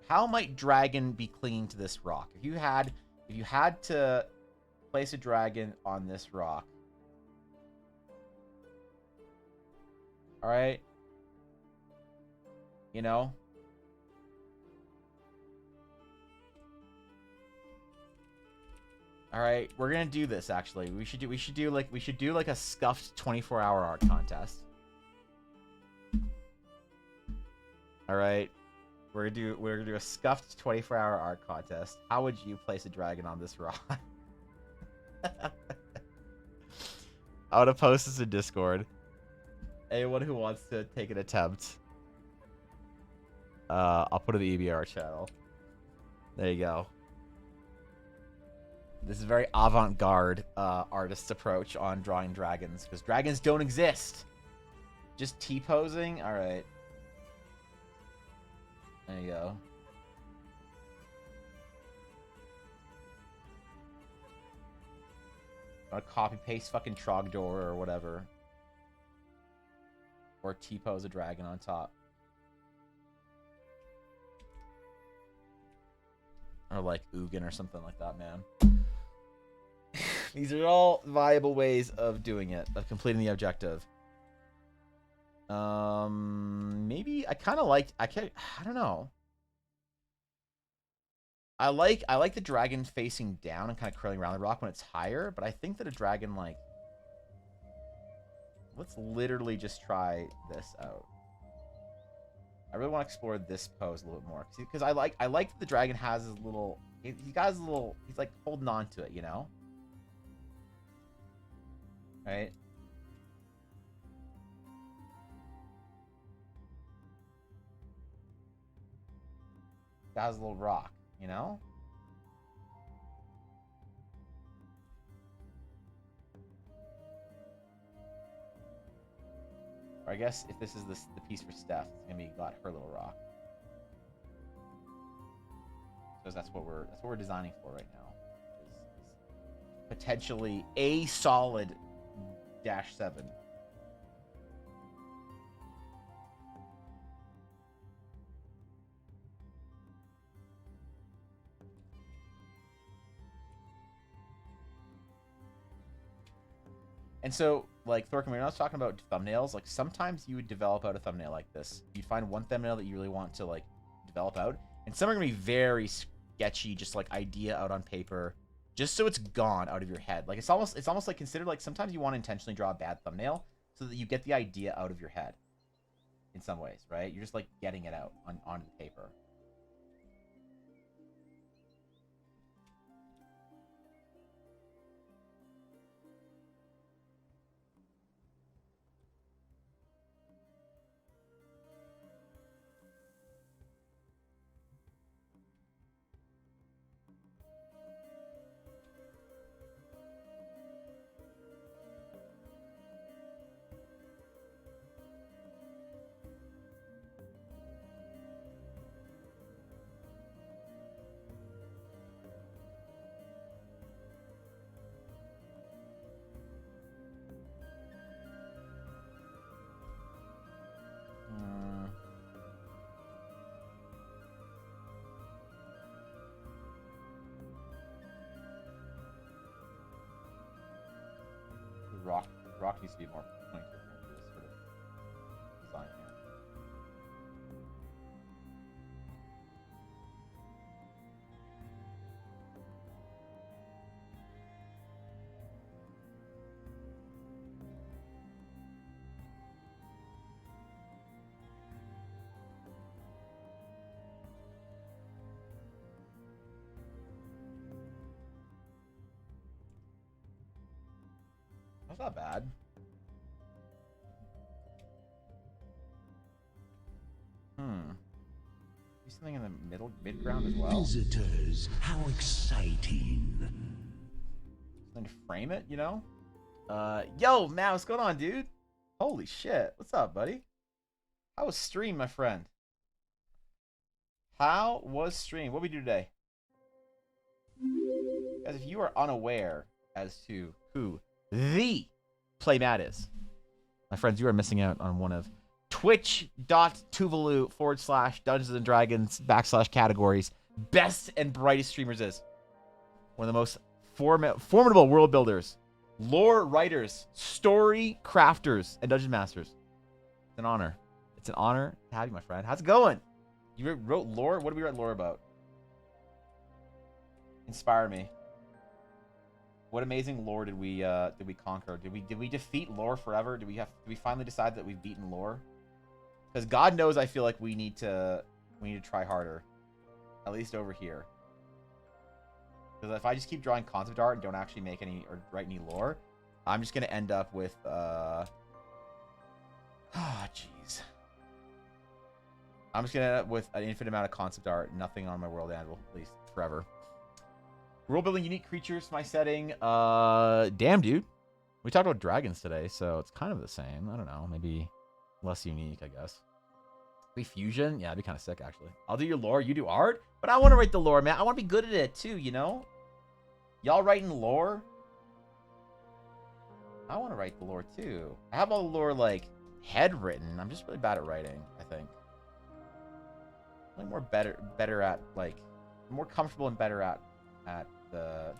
S1: How might dragon be clinging to this rock? If you had to place a dragon on this rock, all right, you know, all right, we're gonna do this. Actually, we should do like a scuffed 24-hour art contest. All right, we're gonna do a scuffed 24-hour art contest. How would you place a dragon on this rock? I want to post this in Discord. Anyone who wants to take an attempt, I'll put it in the EBR channel. There you go. This is a very avant-garde artist's approach on drawing dragons, because dragons don't exist. Just T-posing? Alright. There you go. I'll copy-paste fucking Trogdor or whatever. Or T-pose a dragon on top. Or like Ugin or something like that, man. These are all viable ways of doing it, of completing the objective. Maybe I kind of liked. I don't know. I like the dragon facing down and kind of curling around the rock when it's higher, but I think that a dragon like. Let's literally just try this out. I really want to explore this pose a little bit more because I like that the dragon has his little. He got his little. He's like holding on to it, you know. Right. Got his little rock, you know. Or I guess if this is the piece for Steph, it's gonna be got her little rock. So that's what we're designing for right now. Is potentially a solid -7. And so, like, Thorkin, when I was talking about thumbnails, like, sometimes you would develop out a thumbnail like this. You'd find one thumbnail that you really want to, like, develop out. And some are going to be very sketchy, just, like, idea out on paper, just so it's gone out of your head. Like, it's almost like, considered, like, sometimes you want to intentionally draw a bad thumbnail so that you get the idea out of your head in some ways, right? You're just, like, getting it out on the paper. Rock needs to be more pointed into this sort of design here. That's not bad. Do something in the mid ground as well.
S4: Visitors, how exciting.
S1: Something to frame it, you know? Yo, man, what's going on, dude? Holy shit. What's up, buddy? How was stream, my friend? How was stream? What did we do today? Guys, if you are unaware as to who the playmat is, my friends, you are missing out on one of twitch.tuvalu/Dungeons and Dragons /categories best and brightest streamers is. One of the most formidable world builders, lore writers, story crafters, and dungeon masters. It's an honor. It's an honor to have you, my friend. How's it going? You wrote lore? What did we write lore about? Inspire me. What amazing lore did we conquer? Did we defeat lore forever? Did we finally decide that we've beaten lore? Because God knows I feel like we need to try harder. At least over here. Because if I just keep drawing concept art and don't actually make any or write any lore, I'm just gonna end up with jeez. I'm just gonna end up with an infinite amount of concept art, nothing on my world anvil, at least forever. World building unique creatures, my setting. Damn, dude. We talked about dragons today, so it's kind of the same. I don't know, maybe less unique, I guess. Maybe fusion? Yeah, that'd be kind of sick, actually. I'll do your lore, you do art? But I want to write the lore, man. I want to be good at it, too, you know? Y'all writing lore? I want to write the lore, too. I have all the lore, like, head written. I'm just really bad at writing, I think. I'm more better at, like, more comfortable and better at the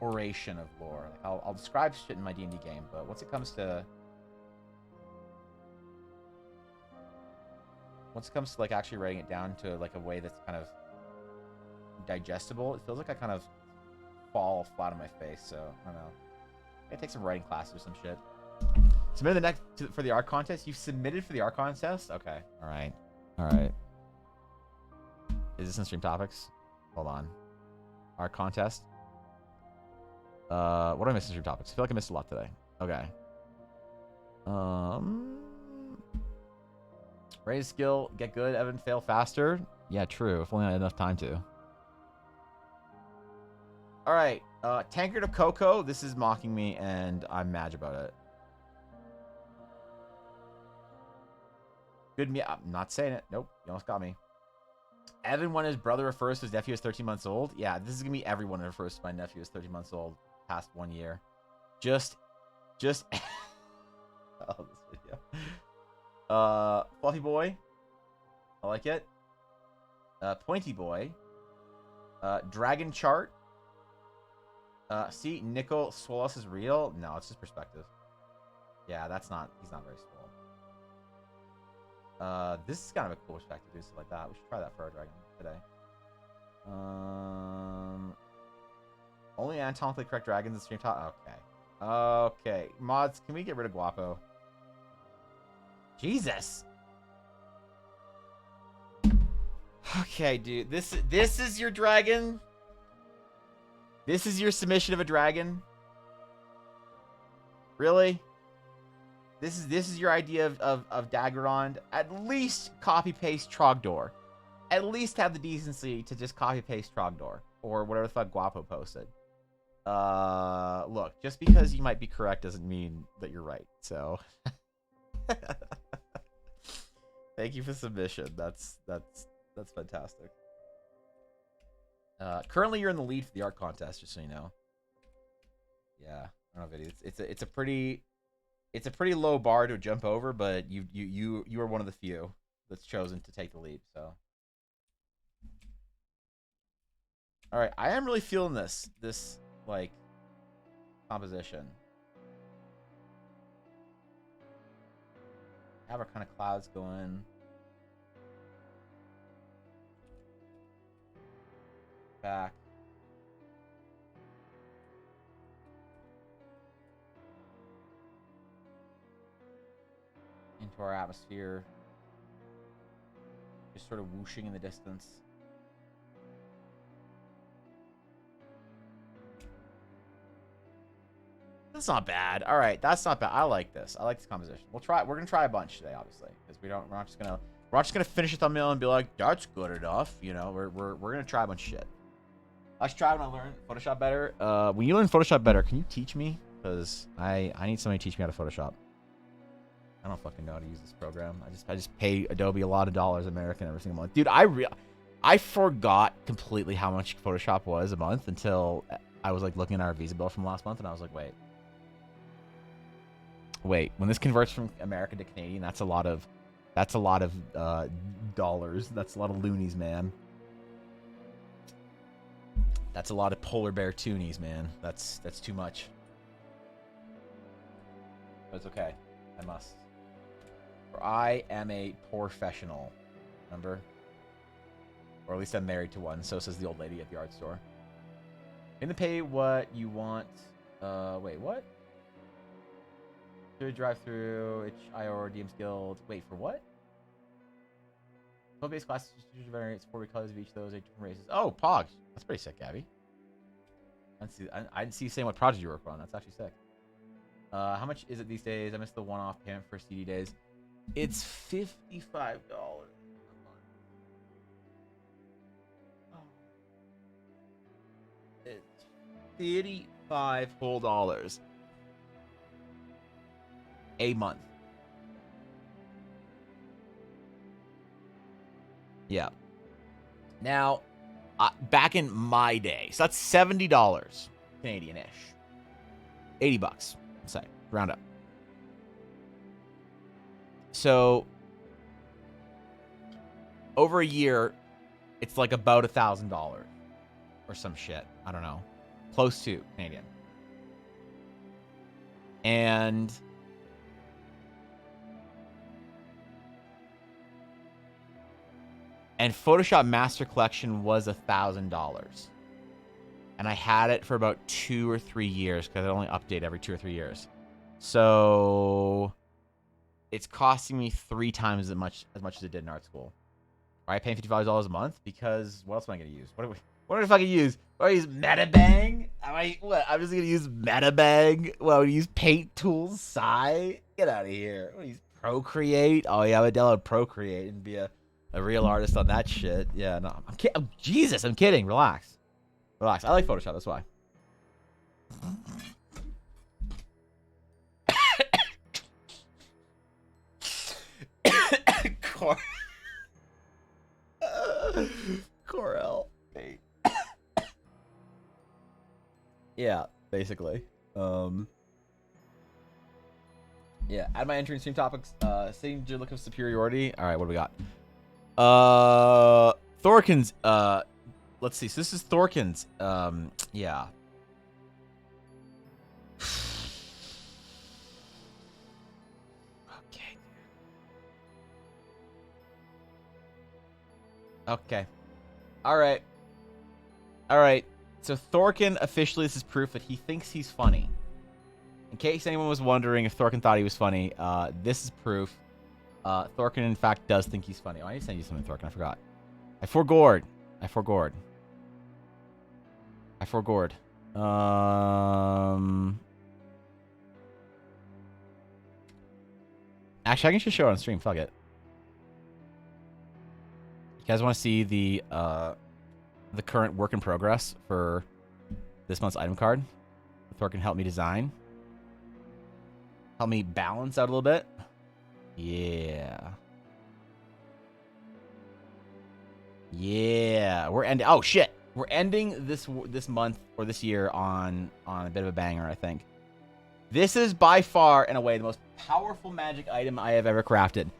S1: oration of lore. Like, I'll describe shit in my D&D game, but once it comes to like actually writing it down to like a way that's kind of digestible, it feels like I kind of fall flat on my face. So I don't know. I take some writing classes or some shit. Submit the next for the art contest. You submitted for the art contest? Okay, all right. All right. Is this in stream topics? Hold on. Our contest. What do I miss in stream topics? I feel like I missed a lot today. Okay. Raise skill, get good, Evan, fail faster. Yeah, true. If only I had enough time to. All right. Tankard of Cocoa. This is mocking me, and I'm mad about it. Good me. I'm not saying it. Nope. You almost got me. Evan, when his brother refers to his nephew as 13 months old. Yeah, this is going to be everyone who refers to my nephew as 13 months old past 1 year. Just. Oh, this video. Fluffy Boy. I like it. Pointy Boy. Dragon Chart. See, Nickel Swolos is real? No, it's just perspective. Yeah, that's not... He's not very swole. This is kind of a cool perspective to do stuff like that. We should try that for our dragon today. Only anatomically correct dragons in stream top? Okay. Okay. Mods, can we get rid of Guapo? Jesus! Okay, dude. This is your dragon? This is your submission of a dragon? Really? This is your idea of Daggerond? At least copy-paste Trogdor. At least have the decency to just copy-paste Trogdor. Or whatever the fuck Guapo posted. Look, just because you might be correct doesn't mean that you're right. So... Thank you for submission. That's fantastic. Currently, you're in the lead for the art contest, just so you know. Yeah, I don't know, Viddy. It's a pretty low bar to jump over, but you are one of the few that's chosen to take the leap. So, all right, I am really feeling this like composition. Have our kind of clouds going. Back. Into our atmosphere. Just sort of whooshing in the distance. That's not bad. All right, that's not bad. I like this. I like this composition. We're gonna try a bunch today, obviously, because we're not just gonna finish a thumbnail and be like, that's good enough. You know, we're gonna try a bunch of shit. I should try when I learn Photoshop better. When you learn Photoshop better, can you teach me? Because I need somebody to teach me how to Photoshop. I don't fucking know how to use this program. I just pay Adobe a lot of dollars American every single month. Dude, I forgot completely how much Photoshop was a month until I was like looking at our Visa bill from last month, and I was like, wait, when this converts from American to Canadian, that's a lot of dollars. That's a lot of loonies, man. That's a lot of polar bear toonies, man. That's too much. But it's okay. I must. For I am a professional. Remember? Or at least I'm married to one. So says the old lady at the art store. In the pay what you want. Wait, what? To drive through IO or DM's Guild. Wait, for what? Base classes variants 4 colors of each of those 8 different races. Oh, Pogs. That's pretty sick, Gabby. I didn't see you saying what project you work on. That's actually sick. How much is it these days? I missed the one-off payment for CD days. It's $55 a month. Oh. It's $35 whole dollars a month. Yeah. Now, back in my day, so that's $70 Canadian-ish. $80, let's say, round up. So, over a year, it's like about $1,000 or some shit. I don't know. Close to Canadian. And Photoshop Master Collection was $1,000. And I had it for about 2 or 3 years because I only update every 2 or 3 years. So it's costing me 3 times as much as it did in art school. Why am I paying $55 a month? Because what else am I gonna use? What do I fucking use? What do I use? Metabang? I'm just gonna use Metabang? Well, I use Paint Tools, Psy? Get out of here. What do I use? Procreate? Oh yeah, I would download Procreate and be a real artist on that shit. Yeah, no, I'm kidding. Oh, Jesus, I'm kidding. Relax. Relax. I like Photoshop, that's why. Corel. Yeah, basically. Yeah, add my entry and stream topics. Saying your look of superiority. All right, what do we got? Thorkins. Let's see. So this is Thorkins. Yeah. Okay. Okay. All right. All right. So Thorkin, officially, this is proof that he thinks he's funny. In case anyone was wondering if Thorkin thought he was funny, this is proof. Thorkin, in fact, does think he's funny. Oh, I need to send you something, Thorkin. I forgot. I forgored. Actually, I can just show it on stream. Fuck it. You guys want to see the current work in progress for this month's item card? Thorkin helped me design. Help me balance out a little bit. Yeah. Yeah. We're ending. Oh shit. We're ending this month or this year on a bit of a banger, I think. This is by far, in a way, the most powerful magic item I have ever crafted.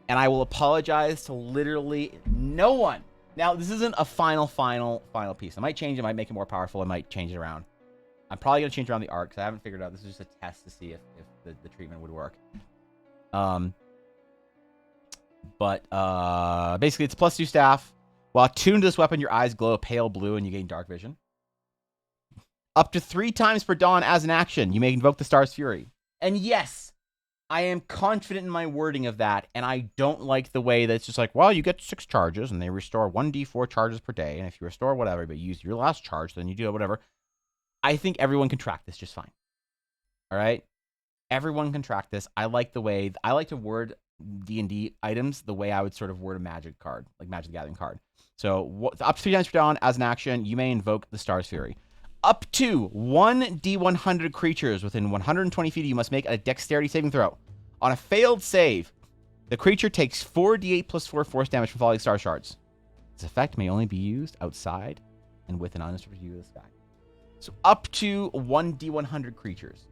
S1: And I will apologize to literally no one. Now, this isn't a final piece. I might change it. I might make it more powerful. I might change it around. I'm probably going to change around the art because I haven't figured out. This is just a test to see if the treatment would work. Basically, it's a +2 staff. While tuned to this weapon, your eyes glow a pale blue and you gain dark vision. Up to 3 times per dawn as an action, you may invoke the Star's Fury. And yes, I am confident in my wording of that, and I don't like the way that it's just like, well, you get 6 charges, and they restore 1d4 charges per day, and if you restore whatever, but you use your last charge, then you do whatever. I think everyone can track this just fine. All right? Everyone can track this. I like the way, I like to word D&D items the way I would sort of word a Magic card, like Magic the Gathering card. So, up to 3 times per dawn as an action, you may invoke the Star's Fury. Up to 1d100 creatures within 120 feet of you must make a dexterity saving throw. On a failed save, the creature takes 4d8 plus 4 force damage from falling star shards. This effect may only be used outside and with an unobstructed view of the sky. So up to 1d100 creatures.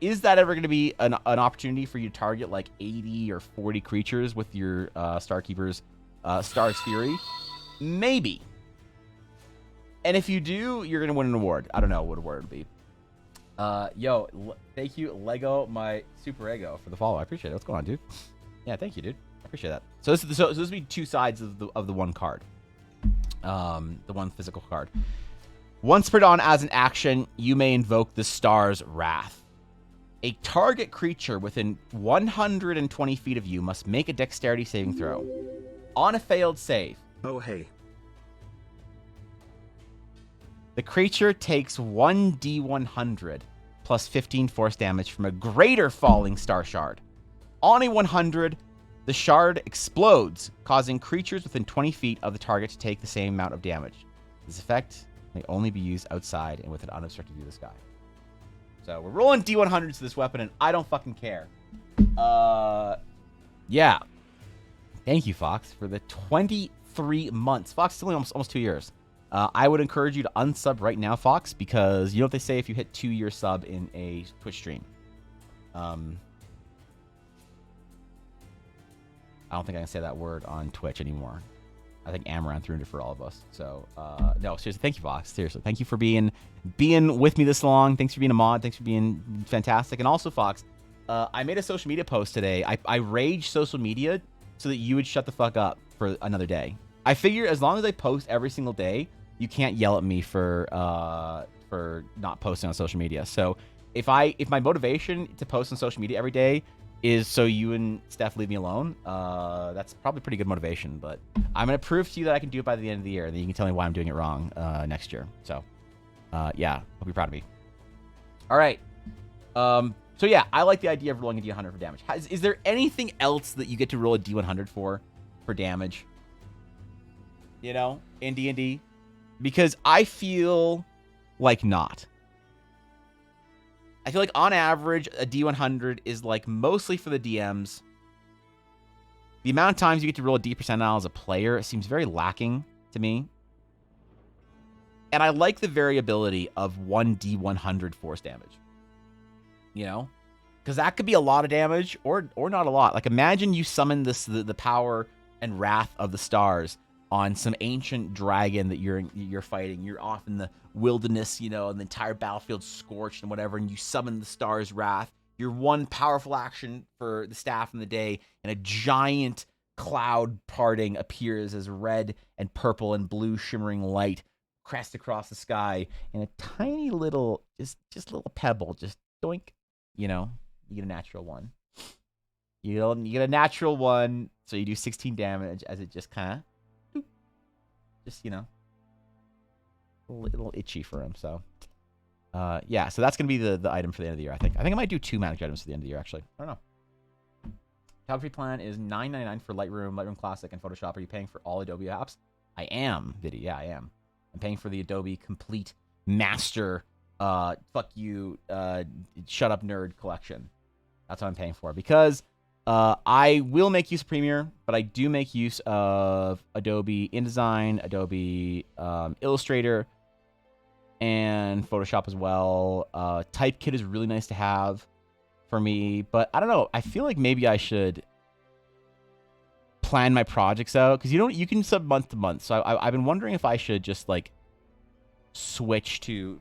S1: Is that ever going to be an opportunity for you to target like 80 or 40 creatures with your Starkeeper's Star's Fury? Maybe. And if you do, you're going to win an award. I don't know what award it would be. Thank you, Lego, my super ego, for the follow. I appreciate it. What's going on, dude? Yeah, thank you, dude. I appreciate that. So this would be 2 sides of the one card. The one physical card. Once per dawn as an action, you may invoke the Star's Wrath. A target creature within 120 feet of you must make a dexterity saving throw. On a failed save,
S2: Oh hey.
S1: the creature takes 1d100 plus 15 force damage from a greater falling star shard. On a 100, the shard explodes, causing creatures within 20 feet of the target to take the same amount of damage. This effect may only be used outside and with an unobstructed view of the sky. So we're rolling d100s to this weapon, and I don't fucking care. Yeah. Thank you, Fox, for the 23 months. Fox, it's only almost 2 years. I would encourage you to unsub right now, Fox, because you know what they say if you hit 2-year sub in a Twitch stream. I don't think I can say that word on Twitch anymore. I think Amaranth ruined it for all of us. So, no, seriously, thank you, Fox. Seriously, thank you for being with me this long. Thanks for being a mod. Thanks for being fantastic. And also, Fox, I made a social media post today. I raged social media so that you would shut the fuck up for another day. I figure as long as I post every single day, you can't yell at me for not posting on social media. So if my motivation to post on social media every day is so you and Steph leave me alone. That's probably pretty good motivation, but I'm going to prove to you that I can do it by the end of the year, and then you can tell me why I'm doing it wrong next year. So, yeah, hope you're proud of me. All right. So, yeah, I like the idea of rolling a D100 for damage. Is there anything else that you get to roll a D100 for damage? You know, in D&D? Because I feel like not. I feel like on average, a D100 is like mostly for the DMs. The amount of times you get to roll a D percentile as a player seems very lacking to me. And I like the variability of 1 D100 force damage. You know? Because that could be a lot of damage or not a lot. Like imagine you summon the power and wrath of the stars on some ancient dragon that you're fighting. You're off in the wilderness, you know, and the entire battlefield's scorched and whatever, and you summon the star's wrath. Your one powerful action for the staff in the day, and a giant cloud parting appears as red and purple and blue shimmering light crest across the sky, and a tiny little, just little pebble, just doink, you know, you get a natural one. You get a natural one, so you do 16 damage as it just kind of, just, you know, a little itchy for him. So, yeah. So that's gonna be the item for the end of the year. I think I might do 2 magic items for the end of the year. Actually, I don't know. Photography plan is $9.99 for Lightroom Classic, and Photoshop. Are you paying for all Adobe apps? I am, Viddy. Yeah, I am. I'm paying for the Adobe Complete Master. Fuck you. Shut up, nerd collection. That's what I'm paying for because. I will make use of Premiere, but I do make use of Adobe InDesign, Adobe Illustrator, and Photoshop as well. Typekit is really nice to have for me, but I don't know. I feel like maybe I should plan my projects out because you can sub month to month. So I've been wondering if I should just like switch to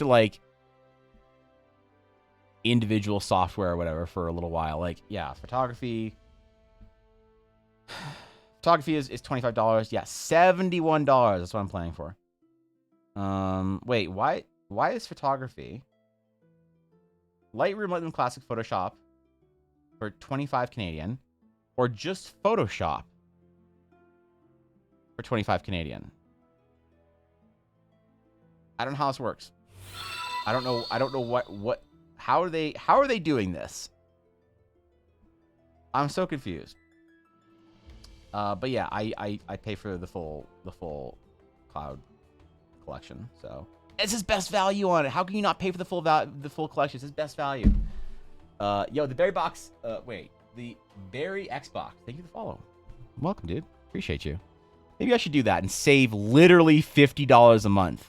S1: like individual software or whatever for a little while. Like, yeah, photography is $25. Yeah, $71. That's what I'm planning for. Wait, why is photography Lightroom Classic Photoshop for 25 Canadian or just Photoshop for 25 Canadian? I don't know how this works. I don't know how are they doing this? I'm so confused. But yeah, I pay for the full cloud collection. So it's his best value on it. How can you not pay for the full collection? It's his best value. Yo, the Berry Box, the Berry Xbox. Thank you for the follow. Welcome, dude. Appreciate you. Maybe I should do that and save literally $50 a month.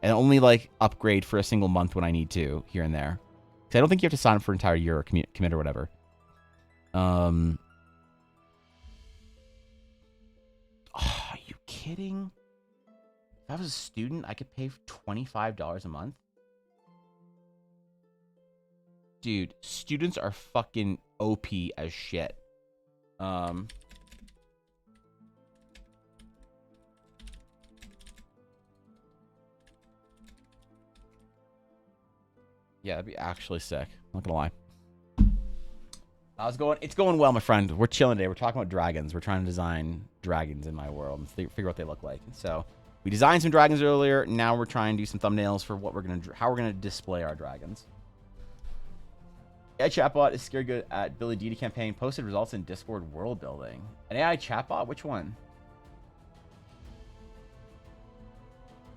S1: And only, like, upgrade for a single month when I need to, here and there. Because I don't think you have to sign up for an entire year or commit or whatever. Oh, are you kidding? If I was a student, I could pay $25 a month? Dude, students are fucking OP as shit. Yeah, that'd be actually sick. I'm not gonna lie. It's going well, my friend. We're chilling today. We're talking about dragons. We're trying to design dragons in my world and figure what they look like. So we designed some dragons earlier. Now we're trying to do some thumbnails for how we're gonna display our dragons. AI chatbot is scared good at Billy D campaign. Posted results in Discord world building. An AI chatbot? Which one?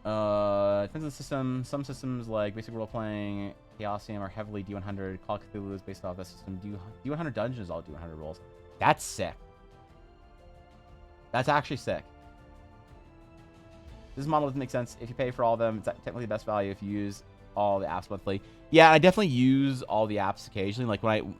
S1: Depends on the system. Some systems like basic role playing, Chaosium are heavily D100. Call of Cthulhu is based off that system. D100 Dungeons all D100 rolls. That's sick. That's actually sick. This model doesn't make sense. If you pay for all of them, it's technically the best value if you use all the apps monthly. Yeah, I definitely use all the apps occasionally. Like when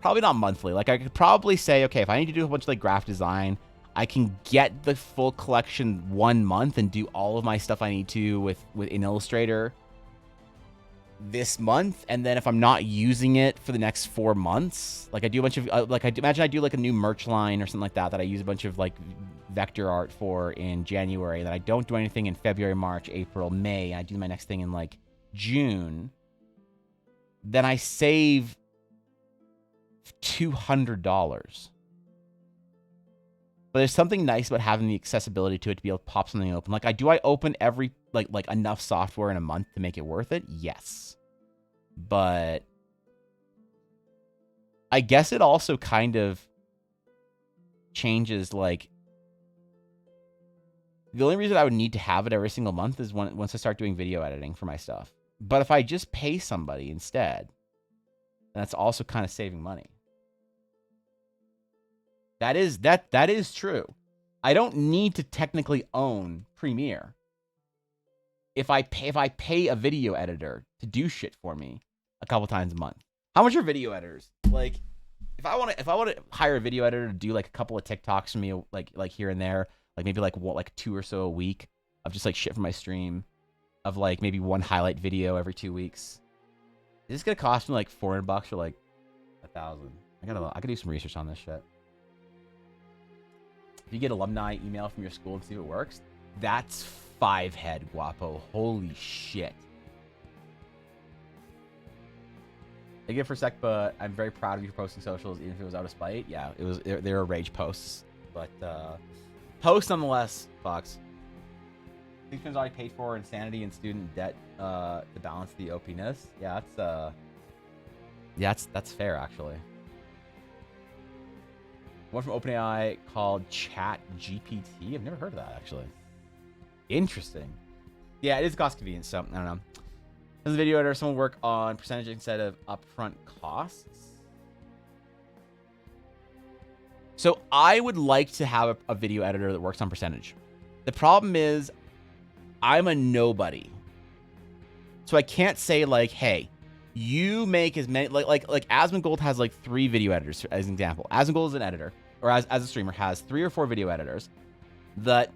S1: probably not monthly. Like I could probably say, okay, if I need to do a bunch of like graphic design, I can get the full collection 1 month and do all of my stuff I need to with in Illustrator this month, and then if I'm not using it for the next 4 months, like I do a bunch of imagine I do like a new merch line or something like that I use a bunch of like vector art for in January, and then I don't do anything in February, March, April, May, and I do my next thing in like June, then I save $200. But there's something nice about having the accessibility to it to be able to pop something open. Like, do I open every like enough software in a month to make it worth it? Yes. But I guess it also kind of changes, like, the only reason I would need to have it every single month is once I start doing video editing for my stuff. But if I just pay somebody instead, that's also kind of saving money. That is true. I don't need to technically own Premiere if I pay a video editor to do shit for me a couple times a month. How much are video editors? Like, if I want to hire a video editor to do like a couple of TikToks for me, like here and there, like maybe like 2 or so a week of just like shit from my stream, of like maybe one highlight video every 2 weeks, is this gonna cost me like $400 or like $1,000? I gotta do some research on this shit. If you get alumni email from your school and see if it works, that's 5 head, Guapo. Holy shit. I get it for a sec, but I'm very proud of you for posting socials, even if it was out of spite. Yeah, they were rage posts, but posts nonetheless. Fox. These things already paid for insanity and student debt to balance the OP-ness. Yeah, that's fair actually. One from OpenAI called Chat GPT. I've never heard of that, actually. Interesting. Yeah, it is cost convenience, so I don't know. As a video editor, someone work on percentage instead of upfront costs. So I would like to have a video editor that works on percentage. The problem is I'm a nobody. So I can't say like, hey, you make as many, like Asmongold has like 3 video editors as an example. Asmongold is an editor, or as a streamer has 3 or 4 video editors that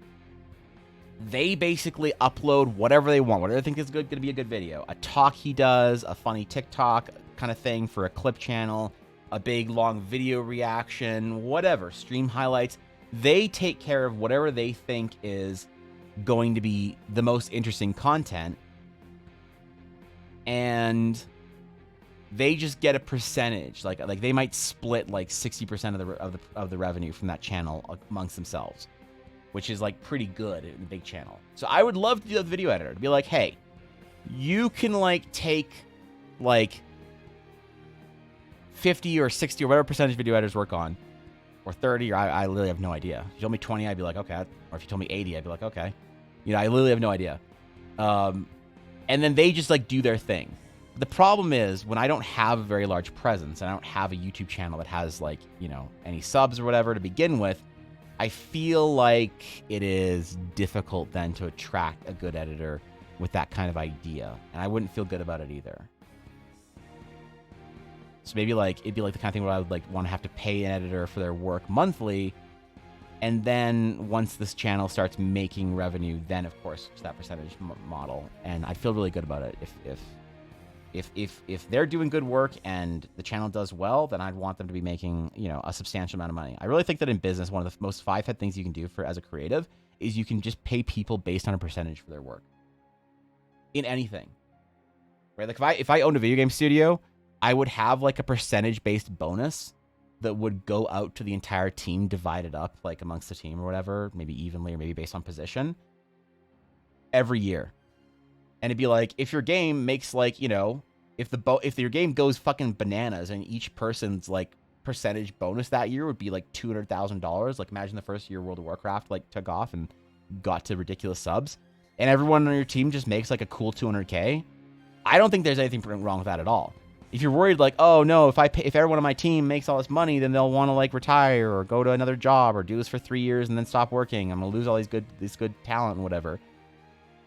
S1: they basically upload whatever they want, whatever they think is going to be a good video. A talk he does, a funny TikTok kind of thing for a clip channel, a big long video reaction, whatever, stream highlights. They take care of whatever they think is going to be the most interesting content, and they just get a percentage. Like they might split like 60% of the revenue from that channel amongst themselves, which is like pretty good in a big channel. So I would love to do the video editor to be like, hey, you can like take like 50 or 60 or whatever percentage video editors work on, or 30, or I literally have no idea. If you told me 20, I'd be like, okay. Or if you told me 80, I'd be like, okay. You know, I literally have no idea. And then they just like do their thing. The problem is when I don't have a very large presence and I don't have a YouTube channel that has like, you know, any subs or whatever to begin with, I feel like it is difficult then to attract a good editor with that kind of idea. And I wouldn't feel good about it either. So maybe like, it'd be like the kind of thing where I would like want to have to pay an editor for their work monthly. And then once this channel starts making revenue, then of course it's that percentage model. And I'd feel really good about it if they're doing good work and the channel does well, then I'd want them to be making, you know, a substantial amount of money. I really think that in business, one of the most 5-head things you can do as a creative is you can just pay people based on a percentage for their work. In anything. Right? Like if I owned a video game studio, I would have like a percentage-based bonus that would go out to the entire team, divided up like amongst the team or whatever, maybe evenly or maybe based on position, every year. And it'd be like, if your game makes like, you know, if your game goes fucking bananas and each person's like percentage bonus that year would be like $200,000. Like imagine the first year World of Warcraft like took off and got to ridiculous subs, and everyone on your team just makes like a cool 200K. I don't think there's anything wrong with that at all. If you're worried like, oh no, if everyone on my team makes all this money, then they'll want to like retire or go to another job or do this for 3 years and then stop working. I'm gonna lose all this good talent and whatever.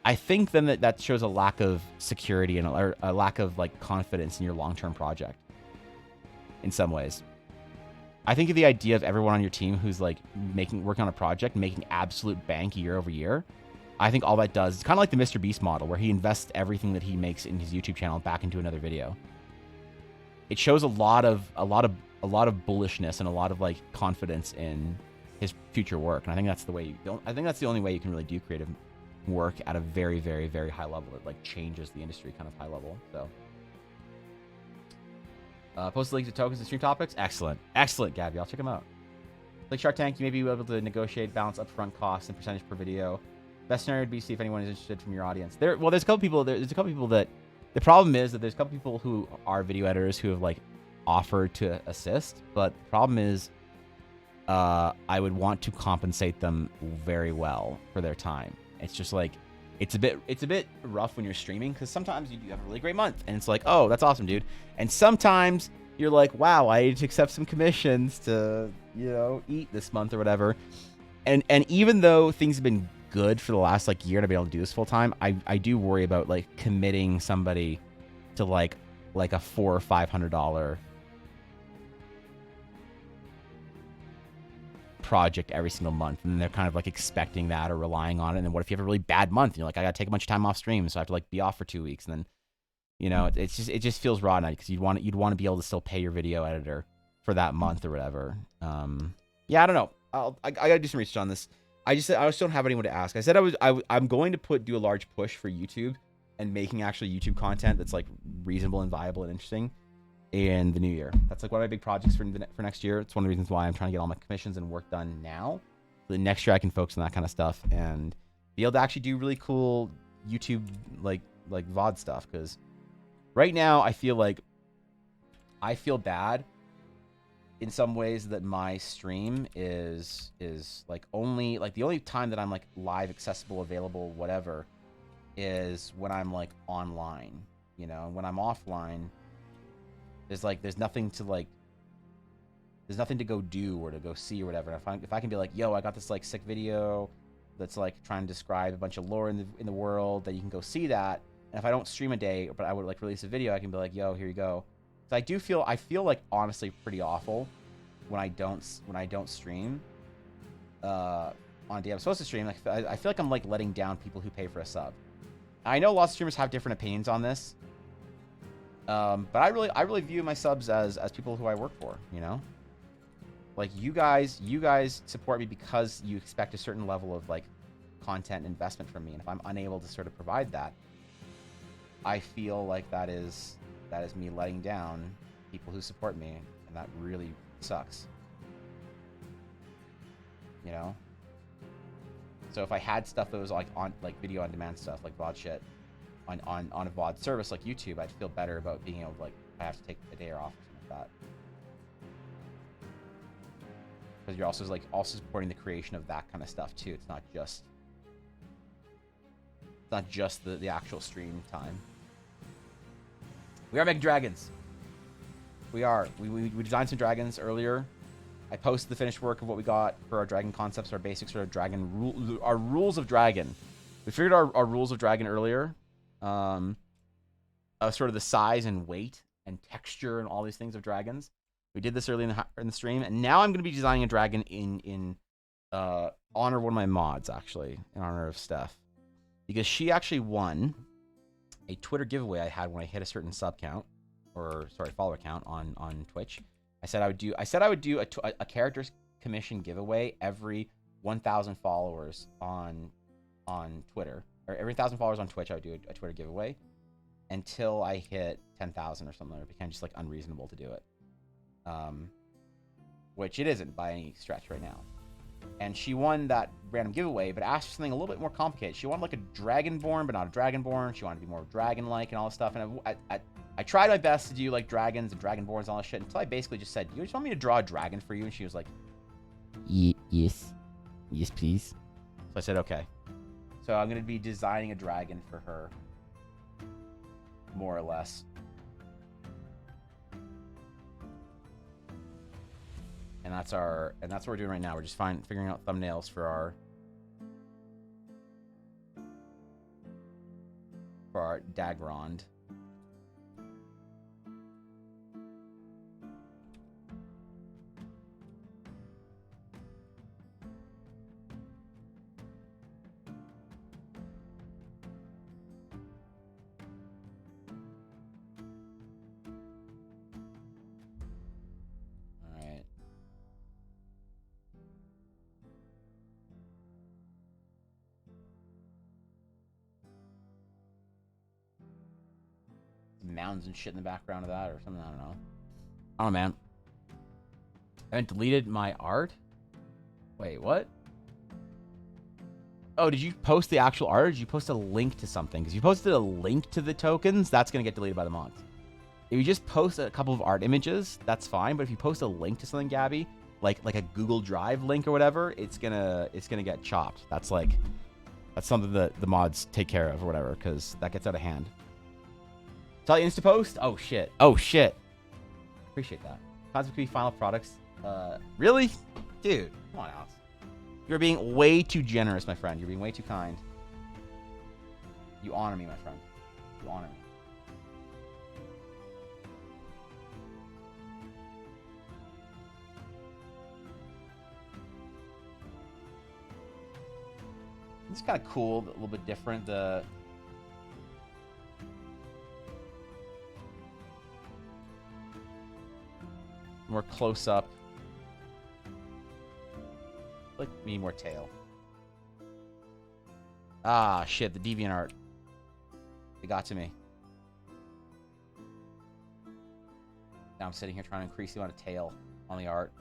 S1: I think then that shows a lack of security and a lack of like confidence in your long-term project. In some ways, I think of the idea of everyone on your team who's like working on a project, making absolute bank year over year. I think all that does, it's kind of like the Mr. Beast model, where he invests everything that he makes in his YouTube channel back into another video. It shows a lot of bullishness and a lot of like confidence in his future work, and I think that's the way. I think that's the only way you can really do creative work at a very, very, very high level. It like changes the industry kind of high level. So, post the links to tokens and stream topics. Excellent, excellent, Gabby. I'll check them out. Like Shark Tank, you may be able to negotiate balance upfront costs and percentage per video. Best scenario would be see if anyone is interested from your audience. There's a couple people. There's a couple people that. The problem is that there's a couple people who are video editors who have like offered to assist, but the problem is, I would want to compensate them very well for their time. It's just like, it's a bit rough when you're streaming, because sometimes you do have a really great month, and it's like, oh, that's awesome, dude. And sometimes you're like, wow, I need to accept some commissions to, you know, eat this month or whatever. And even though things have been good for the last like year to be able to do this full time, I do worry about like committing somebody to like a $400 or $500 project every single month, and they're kind of like expecting that or relying on it. And then what if you have a really bad month and you're like, I gotta take a bunch of time off stream, so I have to like be off for 2 weeks, and then, you know, it just feels raw night, because you'd want to be able to still pay your video editor for that month or whatever. Yeah, I don't know. I gotta do some research on this. I just don't have anyone to ask. I said I'm going to do a large push for YouTube and making actually YouTube content that's like reasonable and viable and interesting in the new year. That's like one of my big projects for next year. It's one of the reasons why I'm trying to get all my commissions and work done now. So the next year I can focus on that kind of stuff and be able to actually do really cool YouTube like VOD stuff. Because right now I feel bad in some ways that my stream is like only like the only time that I'm like live, accessible, available, whatever, is when I'm like online, you know. And when I'm offline, there's nothing to go do or to go see or whatever. If I can be like, yo, I got this like sick video that's like trying to describe a bunch of lore in the world, that you can go see that. And if I don't stream a day, but I would like release a video, I can be like, yo, here you go. So I feel like honestly pretty awful when I don't stream on a day I'm supposed to stream. Like, I feel like I'm like letting down people who pay for a sub. I know lots of streamers have different opinions on this, but I really view my subs as people who I work for. You know, like you guys support me because you expect a certain level of like content investment from me, and if I'm unable to sort of provide that, I feel like that is me letting down people who support me, and that really sucks. You know? So if I had stuff that was like on like video on demand stuff, like VOD shit, on a VOD service like YouTube, I'd feel better about being able to, like, I have to take a day off or something like that. Because you're also supporting the creation of that kind of stuff too. It's not just the actual stream time. We are making dragons. We are. We designed some dragons earlier. I posted the finished work of what we got for our dragon concepts, our basic sort of dragon our rules of dragon. We figured our rules of dragon earlier. Sort of the size and weight and texture and all these things of dragons. We did this early in the stream, and now I'm going to be designing a dragon in honor of one of my mods, actually, in honor of Steph, because she actually won a Twitter giveaway I had when I hit a certain follower count on Twitch. I said I would do a character's commission giveaway every 1,000 followers on Twitter, or every 1,000 followers on Twitch. I would do a Twitter giveaway until I hit 10,000 or something. It became just like unreasonable to do it, which it isn't by any stretch right now. And she won that random giveaway, but asked for something a little bit more complicated. She wanted like a dragonborn, but not a dragonborn. She wanted to be more dragon-like and all this stuff. And I tried my best to do like dragons and dragonborns and all this shit until I basically just said, "You just want me to draw a dragon for you?" And she was like, "Yes, please." So I said, "Okay." So I'm gonna be designing a dragon for her, more or less. And that's what we're doing right now. We're just figuring out thumbnails for our Dagrond. mountains and shit in the background of that or something. I don't know. I don't know, man. I haven't deleted my art. Wait, what? Oh, did you post the actual art or did you post a link to something? Because if you posted a link to the tokens, that's going to get deleted by the mods. If you just post a couple of art images, that's fine. But if you post a link to something, Gabby, like a Google Drive link or whatever, it's gonna get chopped. That's something that the mods take care of or whatever, because that gets out of hand. Tell you Instapost? Oh shit. Oh shit. Appreciate that. Cosmic Key final products. Really? Dude, come on, Alex. You're being way too generous, my friend. You're being way too kind. You honor me, my friend. You honor me. It's kind of cool, a little bit different. The more close up, like me more tail. Ah, shit, the DeviantArt. It got to me. Now I'm sitting here trying to increase the amount of tail on the art.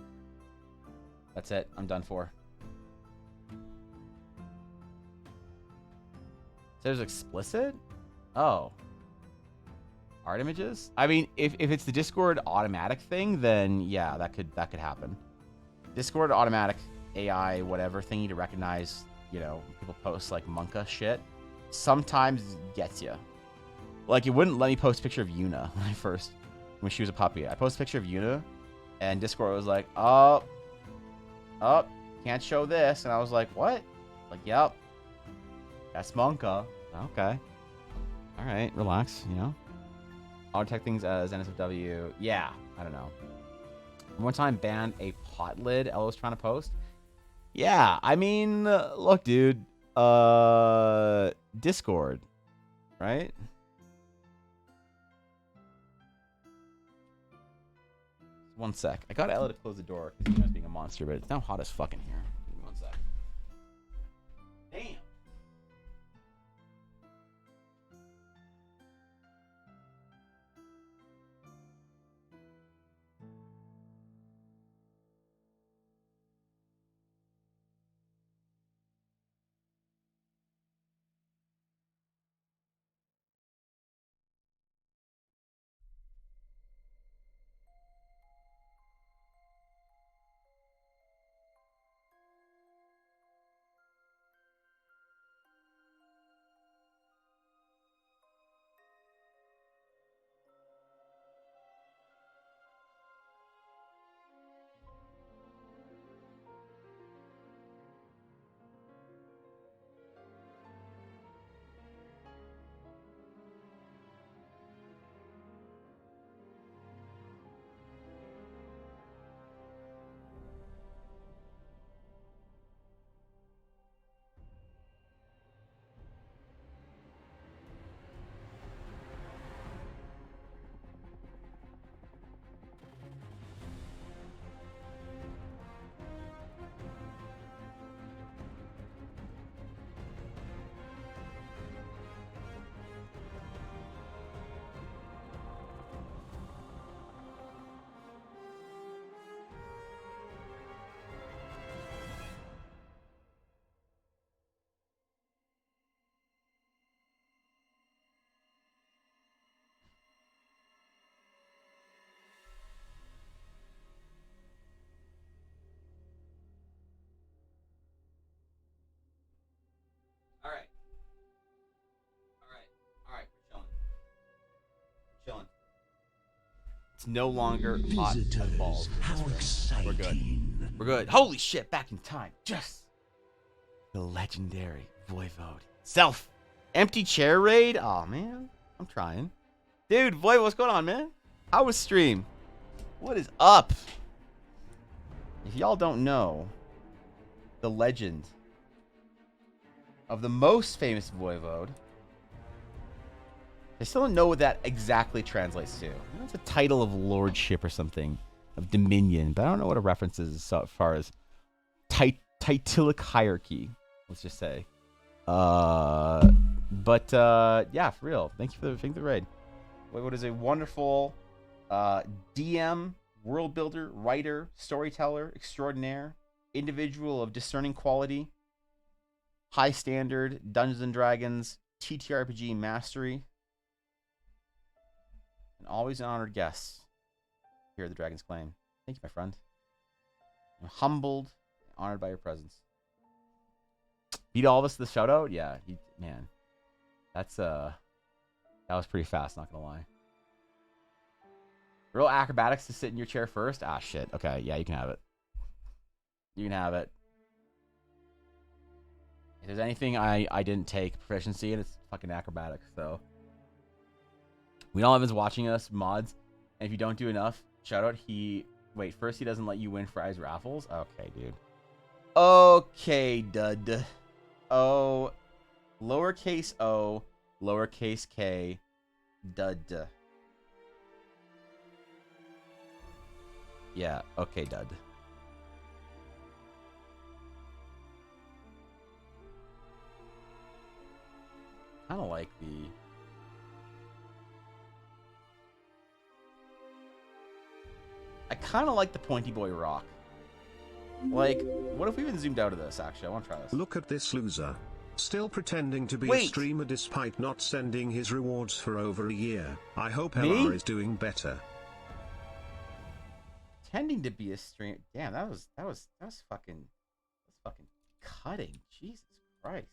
S1: That's it. I'm done for. There's explicit? Oh. Art images? I mean, if it's the Discord automatic thing, then yeah, that could happen. Discord automatic AI whatever thingy to recognize, you know, people post like Monka shit. Sometimes gets you. Like it wouldn't let me post a picture of Yuna when she was a puppy. I posted a picture of Yuna and Discord was like, oh, can't show this. And I was like, what? Like, yep. That's Monka. Okay. All right, relax, you know. I'll detect things as NSFW. Yeah, I don't know. One time banned a pot lid Ella was trying to post. Yeah, I mean, look, dude. Discord, right? One sec. I got Ella to close the door because he was being a monster, but it's now hot as fucking here. Give me 1 sec. Damn. All right. We're chilling. It's no longer hot as balls.
S4: How exciting.
S1: We're good. Holy shit, back in time. Just the legendary Voivode. Self. Empty chair raid? Oh man. I'm trying. Dude, Voivode, what's going on, man? How was stream? What is up? If y'all don't know, the legend of the most famous Voivode, I still don't know what that exactly translates to. It's a title of lordship or something, of dominion, but I don't know what a reference is as far as titilic hierarchy, let's just say. Yeah, for real. Thank you for the raid. Voivode is a wonderful DM, world builder, writer, storyteller, extraordinaire, individual of discerning quality, high standard, Dungeons and Dragons, TTRPG mastery, and always an honored guest here at the Dragon's Claim. Thank you, my friend. I'm humbled, honored by your presence. Beat all of us to the shout out? Yeah, man. That's that was pretty fast, not gonna lie. Real acrobatics to sit in your chair first? Ah, shit. Okay, yeah, you can have it. You can have it. If there's anything I didn't take proficiency in, it's fucking acrobatics, so. We know everyone's watching us, mods, and if you don't do enough, shout out, wait, first he doesn't let you win prize raffles? Okay, dude. Okay, dud. O, lowercase o, lowercase k, dud. Yeah, okay, dud. Kind of like the... I kind of like the Pointy Boy Rock. Like, what if we even zoomed out of this, actually? I want to try this.
S2: Look at this loser. Still pretending to be
S1: Wait.
S2: a streamer despite not sending his rewards for over a year. I hope
S1: Me?
S2: LR is doing better.
S1: Pretending to be a stream. Damn, that was fucking cutting. Jesus Christ.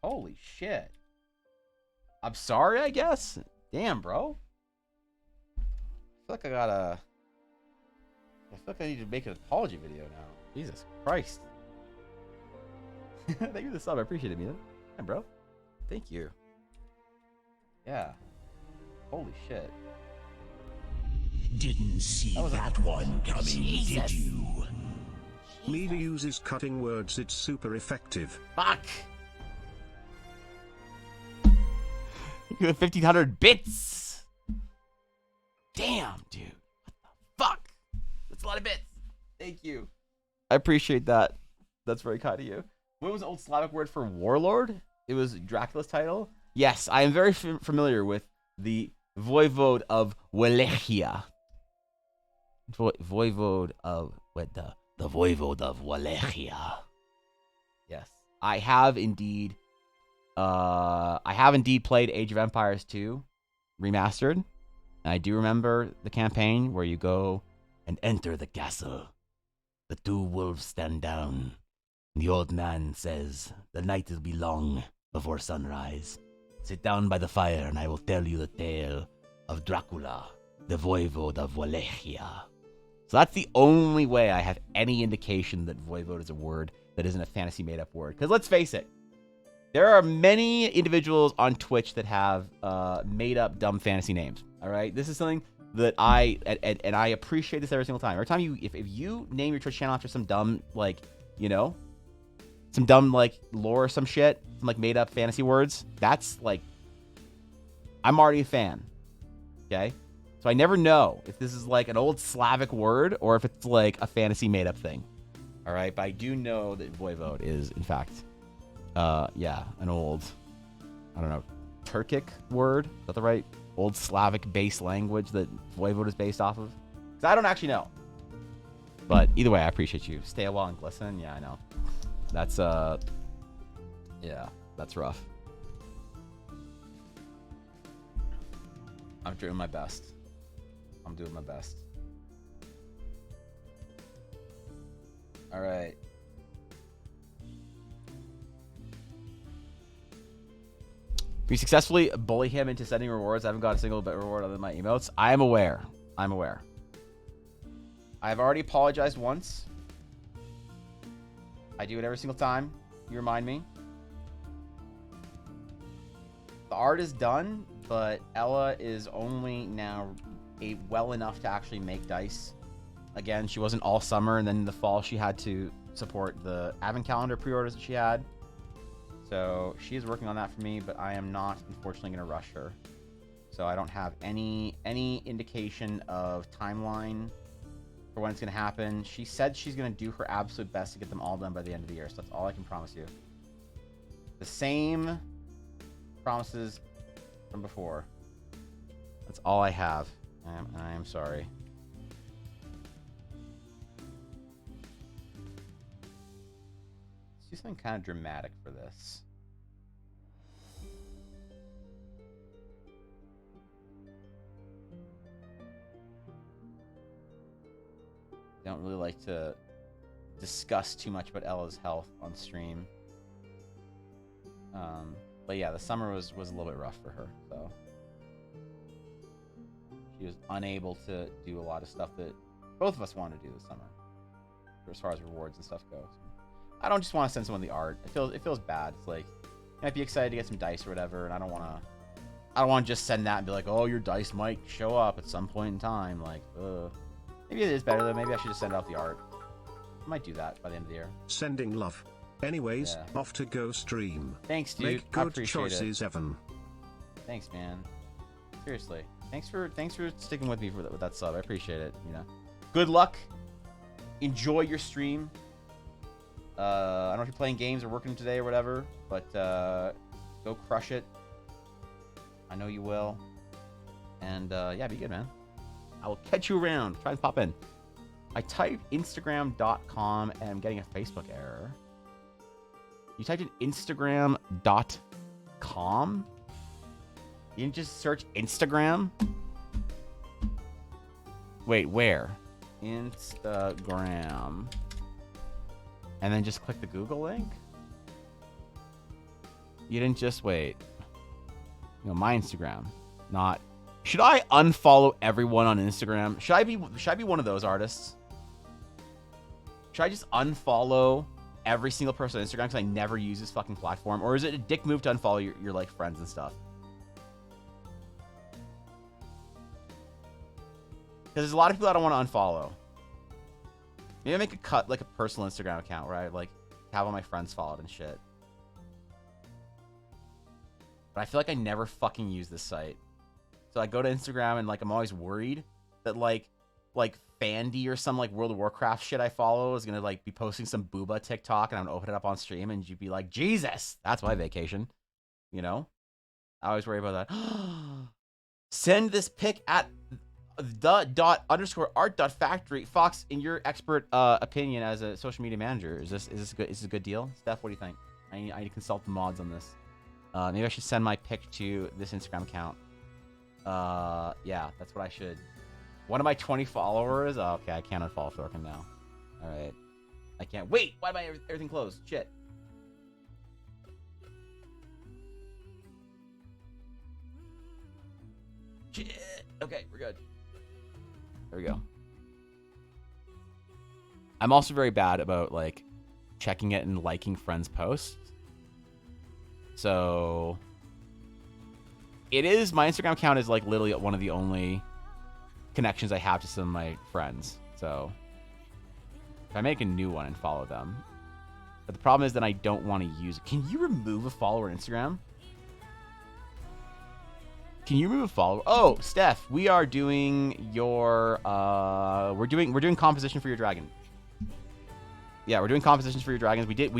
S1: Holy shit. I'm sorry, I guess. Damn, bro. I feel like I need to make an apology video now. Jesus Christ. Thank you for the sub. I appreciate it, man. Yeah, bro. Thank you. Yeah. Holy shit.
S4: Didn't see that one coming, did you?
S2: Leader uses cutting words, it's super effective.
S1: Fuck. You have 1,500 bits. Damn, dude. What the fuck? That's a lot of bits. Thank you. I appreciate that. That's very kind of you. What was the old Slavic word for warlord? It was Dracula's title. Yes, I am very familiar with the Voivode of Wallachia. Voivode of the Voivode of Wallachia. Yes, I have indeed. I have indeed played Age of Empires 2 remastered. And I do remember the campaign where you go and enter the castle. The two wolves stand down. And the old man says, "The night will be long before sunrise. Sit down by the fire and I will tell you the tale of Dracula, the Voivode of Wallachia." So that's the only way I have any indication that Voivode is a word that isn't a fantasy made-up word. Because let's face it, there are many individuals on Twitch that have made-up dumb fantasy names. All right, this is something that I appreciate this every single time. Every time if you name your Twitch channel after some dumb, like, you know, some dumb like lore or some shit, some like made-up fantasy words, that's like, I'm already a fan. Okay, so I never know if this is like an old Slavic word or if it's like a fantasy made-up thing. All right, but I do know that Voivode is in fact, yeah, an old, I don't know, Turkic word. Is that the right old Slavic base language that Voivode is based off of? Because I don't actually know. But either way, I appreciate you. Stay a while and glisten. Yeah, I know. That's yeah, that's rough. I'm doing my best. I'm doing my best. All right. We successfully bully him into sending rewards. I haven't got a single bit reward other than my emotes. I am aware. I'm aware. I've already apologized once. I do it every single time you remind me. The art is done, but Ella is only now well enough to actually make dice. Again, she wasn't all summer, and then in the fall she had to support the advent calendar pre-orders that she had. So she is working on that for me, but I am not, unfortunately, going to rush her. So I don't have any indication of timeline for when it's going to happen. She said she's going to do her absolute best to get them all done by the end of the year. So that's all I can promise you. The same promises from before. That's all I have. I am sorry. Let's do something kind of dramatic for this. Don't really like to discuss too much about Ella's health on stream. But yeah, the summer was a little bit rough for her, so she was unable to do a lot of stuff that both of us wanted to do this summer, as far as rewards and stuff goes. I don't just want to send someone the art. It feels bad. It's like you might be excited to get some dice or whatever, and I don't want to just send that and be like, oh, your dice might show up at some point in time. Like, maybe it is better though. Maybe I should just send out the art. I might do that by the end of the year.
S2: Sending love. Anyways,
S1: Yeah.
S2: off to go stream.
S1: Thanks, dude.
S2: Make
S1: I
S2: good
S1: appreciate
S2: choices,
S1: it.
S2: Evan.
S1: Thanks, man. Seriously. Thanks for sticking with me with that sub. I appreciate it. You know. Good luck. Enjoy your stream. I don't know if you're playing games or working today or whatever, but go crush it. I know you will. And yeah, be good, man. I will catch you around. Try and pop in. I typed Instagram.com and I'm getting a Facebook error. You typed in Instagram.com? You didn't just search Instagram? Wait, where? Instagram. And then just click the Google link? You didn't just wait. You know, my Instagram. Not. Should I unfollow everyone on Instagram? Should I be one of those artists? Should I just unfollow every single person on Instagram because I never use this fucking platform? Or is it a dick move to unfollow your like friends and stuff? Because there's a lot of people I don't want to unfollow. Maybe I make a personal Instagram account where I like have all my friends followed and shit. But I feel like I never fucking use this site. So I go to Instagram and like I'm always worried that like Fandy or some like World of Warcraft shit I follow is gonna like be posting some booba TikTok and I'm gonna open it up on stream and you'd be like, Jesus, that's my vacation. You know? I always worry about that. Send this pic at the._art.factory. Fox, in your expert opinion as a social media manager, is this good? Is this a good deal? Steph, what do you think? I need to consult the mods on this. Maybe I should send my pic to this Instagram account. Yeah, that's what I should. One of my 20 followers. Oh, okay, I can't unfollow Thorkin now. All right, I can't. Wait, why am I everything closed? Shit. Shit. Okay, we're good. There we go. I'm also very bad about like checking it and liking friends' posts. So it is, my Instagram account is like literally one of the only connections I have to some of my friends. So if I make a new one and follow them. But the problem is that I don't want to use it. Can you remove a follower on Instagram? Can you remove a follower? Oh, Steph, we are doing your we're doing composition for your dragon. Yeah, we're doing compositions for your dragons. We did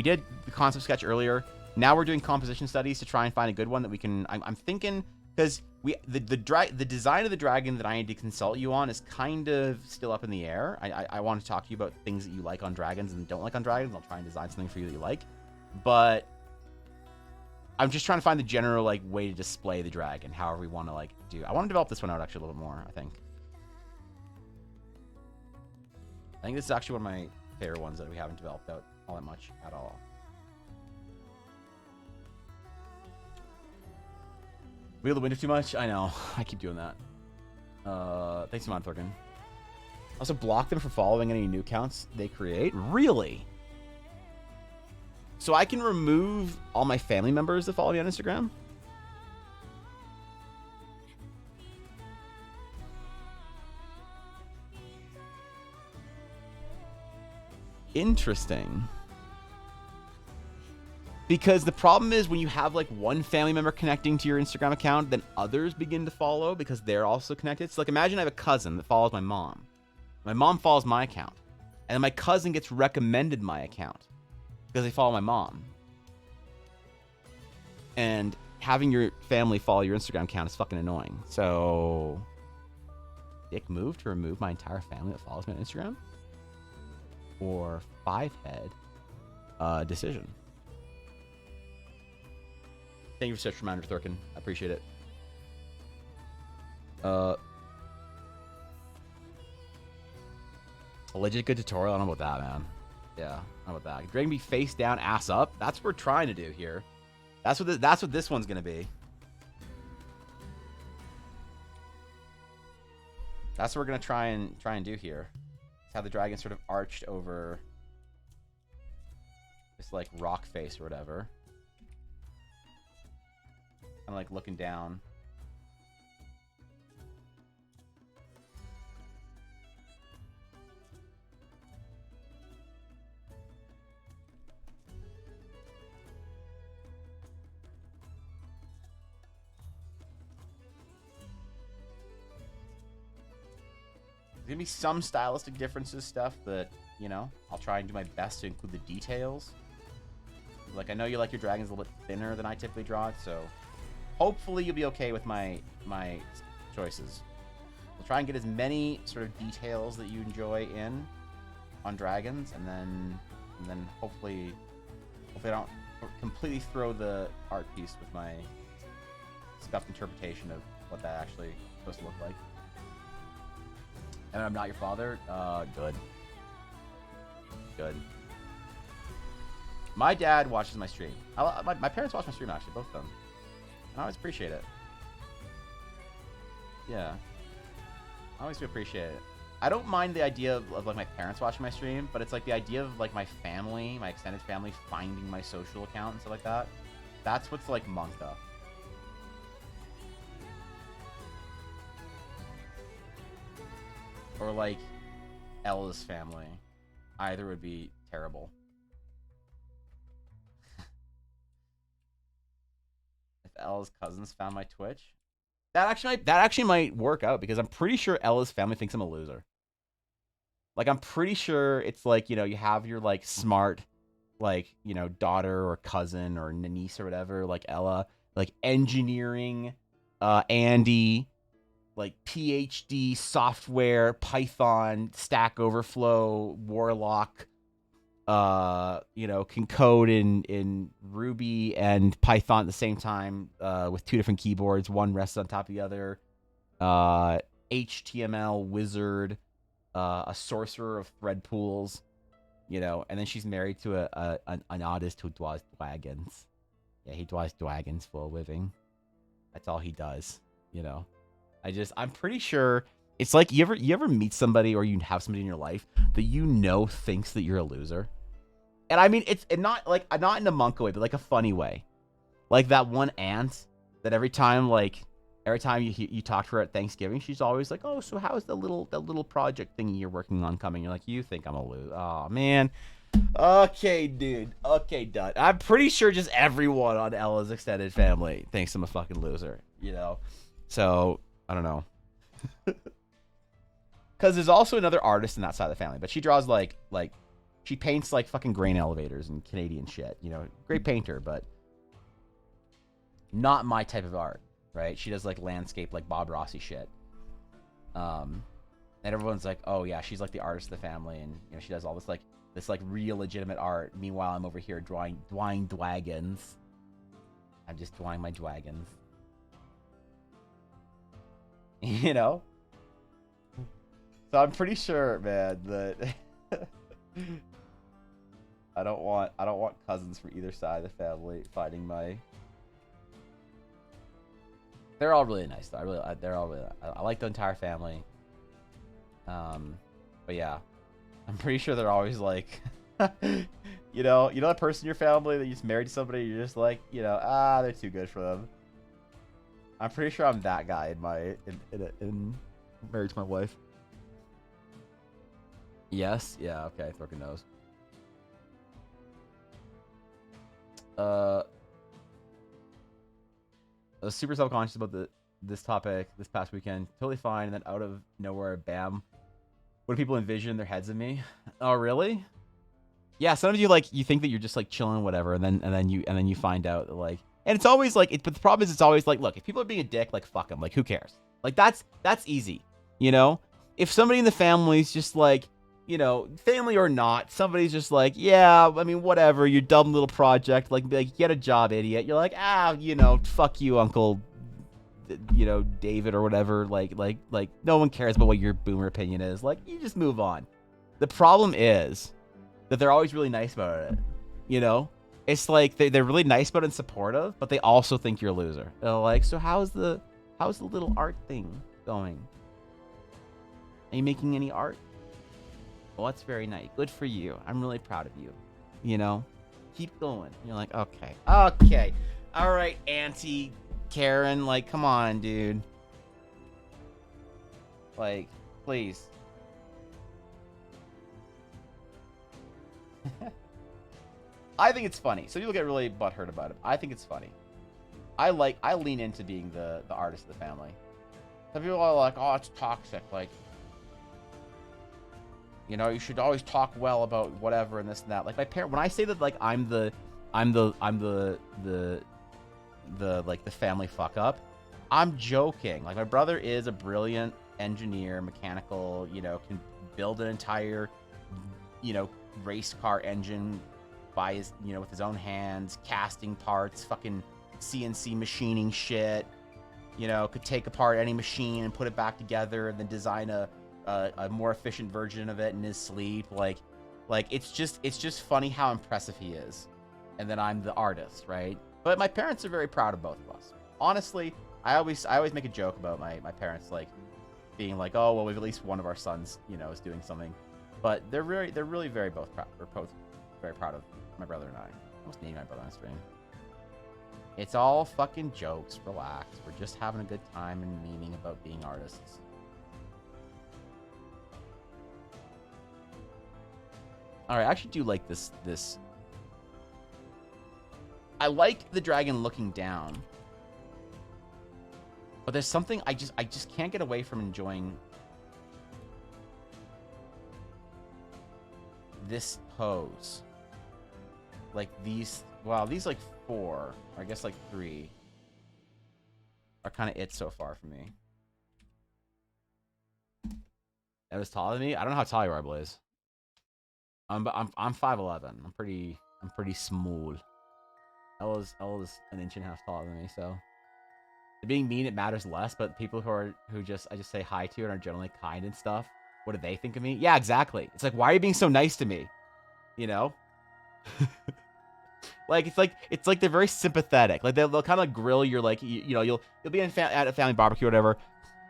S1: the concept sketch earlier. Now we're doing composition studies to try and find a good one that we can. I'm thinking because the design of the dragon that I need to consult you on is kind of still up in the air. I want to talk to you about things that you like on dragons and don't like on dragons. I'll try and design something for you that you like, but I'm just trying to find the general like way to display the dragon, however we want to like do. I want to develop this one out actually a little bit more. I think this is actually one of my favorite ones that we haven't developed out all that much at all. Wheel the window too much? I know. I keep doing that. Thanks a lot, Thorkin. Also block them for following any new accounts they create? Really? So I can remove all my family members that follow me on Instagram? Interesting. Because the problem is when you have like one family member connecting to your Instagram account, then others begin to follow because they're also connected. So like imagine I have a cousin that follows my mom. My mom follows my account. And then my cousin gets recommended my account because they follow my mom. And having your family follow your Instagram account is fucking annoying. So, dick move to remove my entire family that follows me on Instagram? Or 5-head decision? Thank you for such a reminder, Thurkin. I appreciate it. A legit good tutorial? I don't know about that, man. Yeah, I don't know about that. Dragging me face down, ass up. That's what we're trying to do here. That's what this one's gonna be. That's what we're gonna try and do here. Is have the dragon sort of arched over this like rock face or whatever. I'm like looking down. There's gonna be some stylistic differences stuff that, you know, I'll try and do my best to include the details. Like, I know you like your dragons a little bit thinner than I typically draw it, so hopefully you'll be okay with my choices. We'll try and get as many sort of details that you enjoy in on dragons, and then hopefully I don't completely throw the art piece with my scuffed interpretation of what that actually is supposed to look like. And I'm not your father? Good. Good. My dad watches my stream. My parents watch my stream, actually, both of them. I always appreciate it. Yeah. I always do appreciate it. I don't mind the idea of like my parents watching my stream, but it's like the idea of like my family, my extended family, finding my social account and stuff like that. That's what's like monked up. Or like Ella's family. Either would be terrible. If Ella's cousins found my Twitch, that actually might work out, because I'm pretty sure Ella's family thinks I'm a loser. Like, I'm pretty sure it's like, you know, you have your like smart, like, you know, daughter or cousin or niece or whatever, like Ella, like engineering, Andy, like PhD software, Python, Stack Overflow, Warlock, you know, can code in Ruby and Python at the same time, with 2 different keyboards. One rests on top of the other. HTML wizard, a sorcerer of thread pools, you know, and then she's married to an artist who draws dragons. Yeah, he draws dragons for a living. That's all he does, you know. I'm pretty sure it's like you ever meet somebody, or you have somebody in your life that you know thinks that you're a loser. And I mean, it's not in a monk way, but like a funny way. Like that one aunt that every time you talk to her at Thanksgiving, she's always like, "Oh, so how's the little project thingy you're working on coming?" You're like, "You think I'm a loser? Oh man." Okay, dude. Okay, done. I'm pretty sure just everyone on Ella's extended family thinks I'm a fucking loser, you know? So, I don't know. Because there's also another artist in that side of the family, but she draws like she paints like fucking grain elevators and Canadian shit, you know? Great painter, but not my type of art, right? She does like landscape, like Bob Rossi shit. And everyone's like, "Oh yeah, she's like the artist of the family," and you know, she does all this real legitimate art. Meanwhile, I'm over here drawing dragons. I'm just drawing my dragons. You know? So I'm pretty sure, man, that I don't want cousins from either side of the family finding my. They're all really nice though. I like the entire family. But yeah, I'm pretty sure they're always like, you know that person in your family that you just married to somebody, you're just like, you know, they're too good for them. I'm pretty sure I'm that guy in married to my wife. Yes, yeah, okay, Thorkin knows. I was super self-conscious about this topic this past weekend. Totally fine, and then out of nowhere, bam. What do people envision in their heads of me? Oh, really? Yeah, some of you you think that you're just like chilling, whatever, and then you find out that like And it's always like, but the problem is it's always like, look, if people are being a dick, like, fuck them. Like, who cares? Like, that's easy, you know? If somebody in the family's just like, you know, family or not, somebody's just like, yeah, I mean, whatever, your dumb little project, like get a job, idiot. You're like, you know, fuck you, Uncle, you know, David or whatever. Like, no one cares about what your boomer opinion is. Like, you just move on. The problem is that they're always really nice about it, you know? It's like they're really nice about it and supportive, but they also think you're a loser. They're like, so how's the little art thing going? Are you making any art? Well, that's very nice. Good for you. I'm really proud of you. You know? Keep going. You're like, okay. Okay. All right, Auntie Karen. Like, come on, dude. Like, please. I think it's funny. Some people get really butthurt about it. I think it's funny. I lean into being the artist of the family. Some people are like, oh, it's toxic. Like, you know, you should always talk well about whatever and this and that. Like my parent, when I say that, like I'm the like the family fuck up, I'm joking. Like my brother is a brilliant engineer, mechanical. You know, can build an entire, you know, race car engine by his, you know, with his own hands, casting parts, fucking CNC machining shit. You know, could take apart any machine and put it back together and then design a more efficient version of it in his sleep. Like it's just funny how impressive he is. And then I'm the artist, right? But my parents are very proud of both of us. Honestly, I always make a joke about my parents, like being like, oh well, we've at least one of our sons, you know, is doing something. But they're really very both very proud of my brother and I. I almost named my brother on stream. It's all fucking jokes. Relax. We're just having a good time and memeing about being artists. All right, I actually do like this. I like the dragon looking down, but there's something I just can't get away from enjoying this pose. Like these, wow, these like 4, or I guess like 3, are kind of it so far for me. That was taller than me. I don't know how tall you are, Blaze. I'm 5'11". I'm pretty small. Ella's an inch and a half taller than me, so being mean, it matters less. But people who I just say hi to and are generally kind and stuff, what do they think of me? Yeah, exactly. It's like, why are you being so nice to me? You know? Like it's like they're very sympathetic. Like they'll kind of grill your, like, you know, you'll be at a family barbecue or whatever,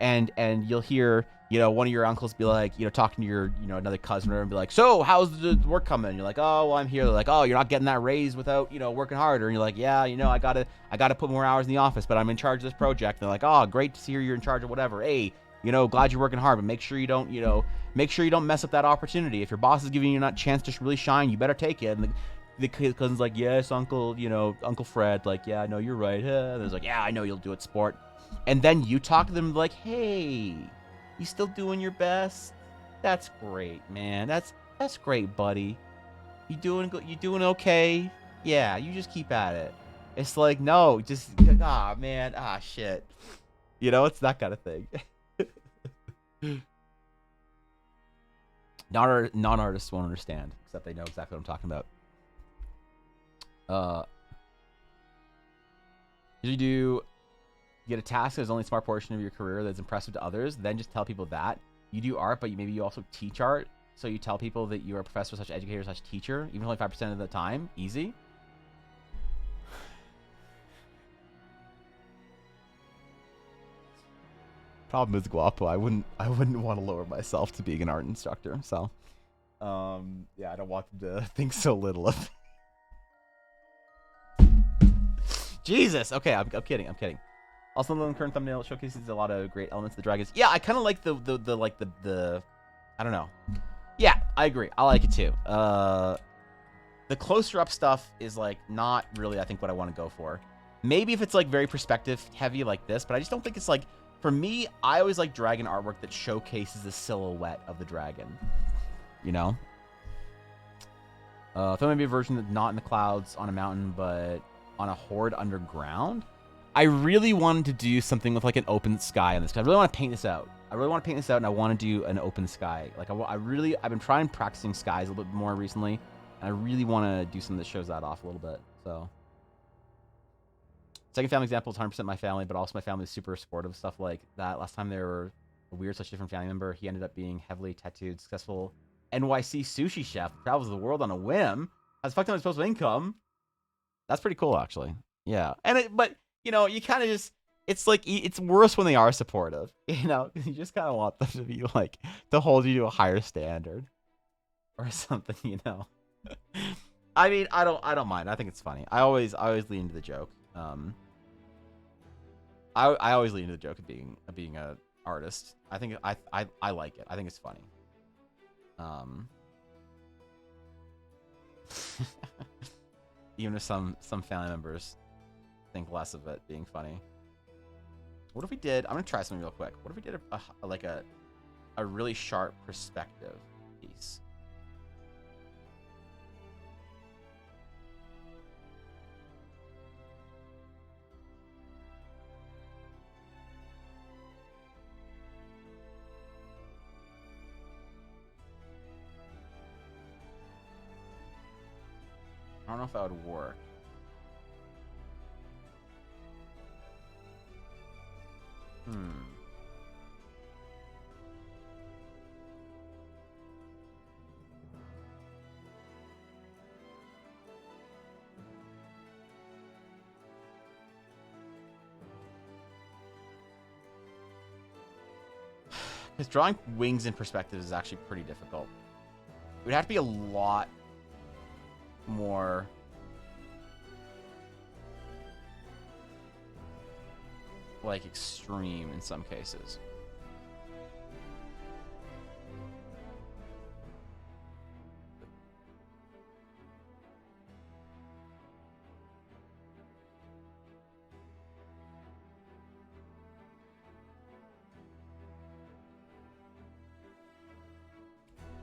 S1: and you'll hear, you know, one of your uncles be like, you know, talking to your, you know, another cousin or and be like, so how's the work coming? And you're like, oh well, I'm here. They're like, oh, you're not getting that raise without, you know, working harder. And you're like, yeah, you know, I gotta put more hours in the office, but I'm in charge of this project. And they're like, oh, great to see you're in charge of whatever. Hey, you know, glad you're working hard, but make sure you don't mess up that opportunity. If your boss is giving you a chance to really shine, you better take it. And the cousin's like, yes, Uncle, you know, Uncle Fred, like, yeah, I know you're right. And there's like, yeah, I know you'll do it, sport. And then you talk to them like, hey, you still doing your best? That's great, man. That's great, buddy. You doing good? You doing okay? Yeah, you just keep at it. It's like, no, just man, shit. You know, it's that kind of thing. Non-artists won't understand, except they know exactly what I'm talking about. You get a task that is only a smart portion of your career that's impressive to others, then just tell people that. You do art, but maybe you also teach art, so you tell people that you are a professor / educator / teacher, even only 5% of the time. Easy. Problem is, Guapo, I wouldn't want to lower myself to being an art instructor, so yeah, I don't want them to think so little of me. Jesus. Okay, I'm kidding. Also, the current thumbnail showcases a lot of great elements of the dragons. Yeah, I kind of like the I don't know. Yeah, I agree. I like it too. The closer up stuff is like not really, I think, what I want to go for. Maybe if it's like very perspective heavy like this, but I just don't think it's like, for me, I always like dragon artwork that showcases the silhouette of the dragon. You know? There might be a version that's not in the clouds on a mountain, but on a horde underground. I really wanted to do something with like an open sky on this. I really want to paint this out. And I want to do an open sky. Like I've been trying practicing skies a little bit more recently, and I really want to do something that shows that off a little bit. So, second family example is 100% my family, but also my family is super supportive of stuff like that. Last time they were a weird, such different family member. He ended up being heavily tattooed, successful NYC sushi chef, travels the world on a whim, has fucked up disposable income. That's pretty cool, actually. Yeah, but you know, you kind of just. It's like, it's worse when they are supportive, you know, because you just kind of want them to be like, to hold you to a higher standard or something, you know. I mean, I don't mind. I think it's funny. I always lean into the joke. I always lean into the joke of being a artist. I think I like it. I think it's funny. Even if some family members think less of it being funny. What if we did? I'm gonna try something real quick. What if we did a really sharp perspective piece? I don't know if that would work. Because drawing wings in perspective is actually pretty difficult. It would have to be a lot more... like extreme in some cases.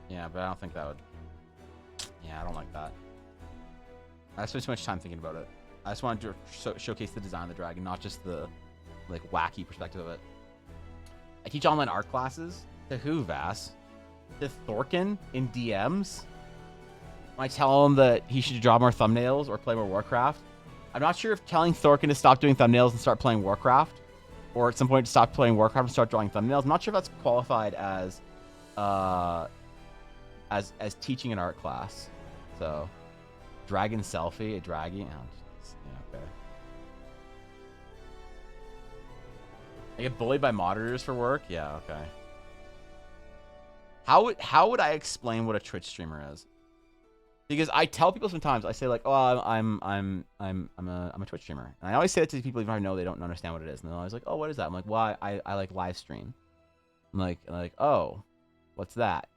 S1: Yeah, but I don't think that would... Yeah, I don't like that. I spent too much time thinking about it. I just wanted to showcase the design of the dragon, not just the like wacky perspective of it. I teach online art classes. To who, Vass? To Thorkin in DMs? When I tell him that he should draw more thumbnails or play more Warcraft. I'm not sure if telling Thorkin to stop doing thumbnails and start playing Warcraft, or at some point to stop playing Warcraft and start drawing thumbnails. I'm not sure if that's qualified as teaching an art class. So, dragon selfie, a dragon. Oh, yeah, okay. I get bullied by monitors for work? Yeah, okay. How would I explain what a Twitch streamer is? Because I tell people sometimes, I say like, oh, I'm a Twitch streamer. And I always say that to people even if I know they don't understand what it is. And they're always like, oh, what is that? I'm like, well, I like live stream. I'm like, oh, what's that?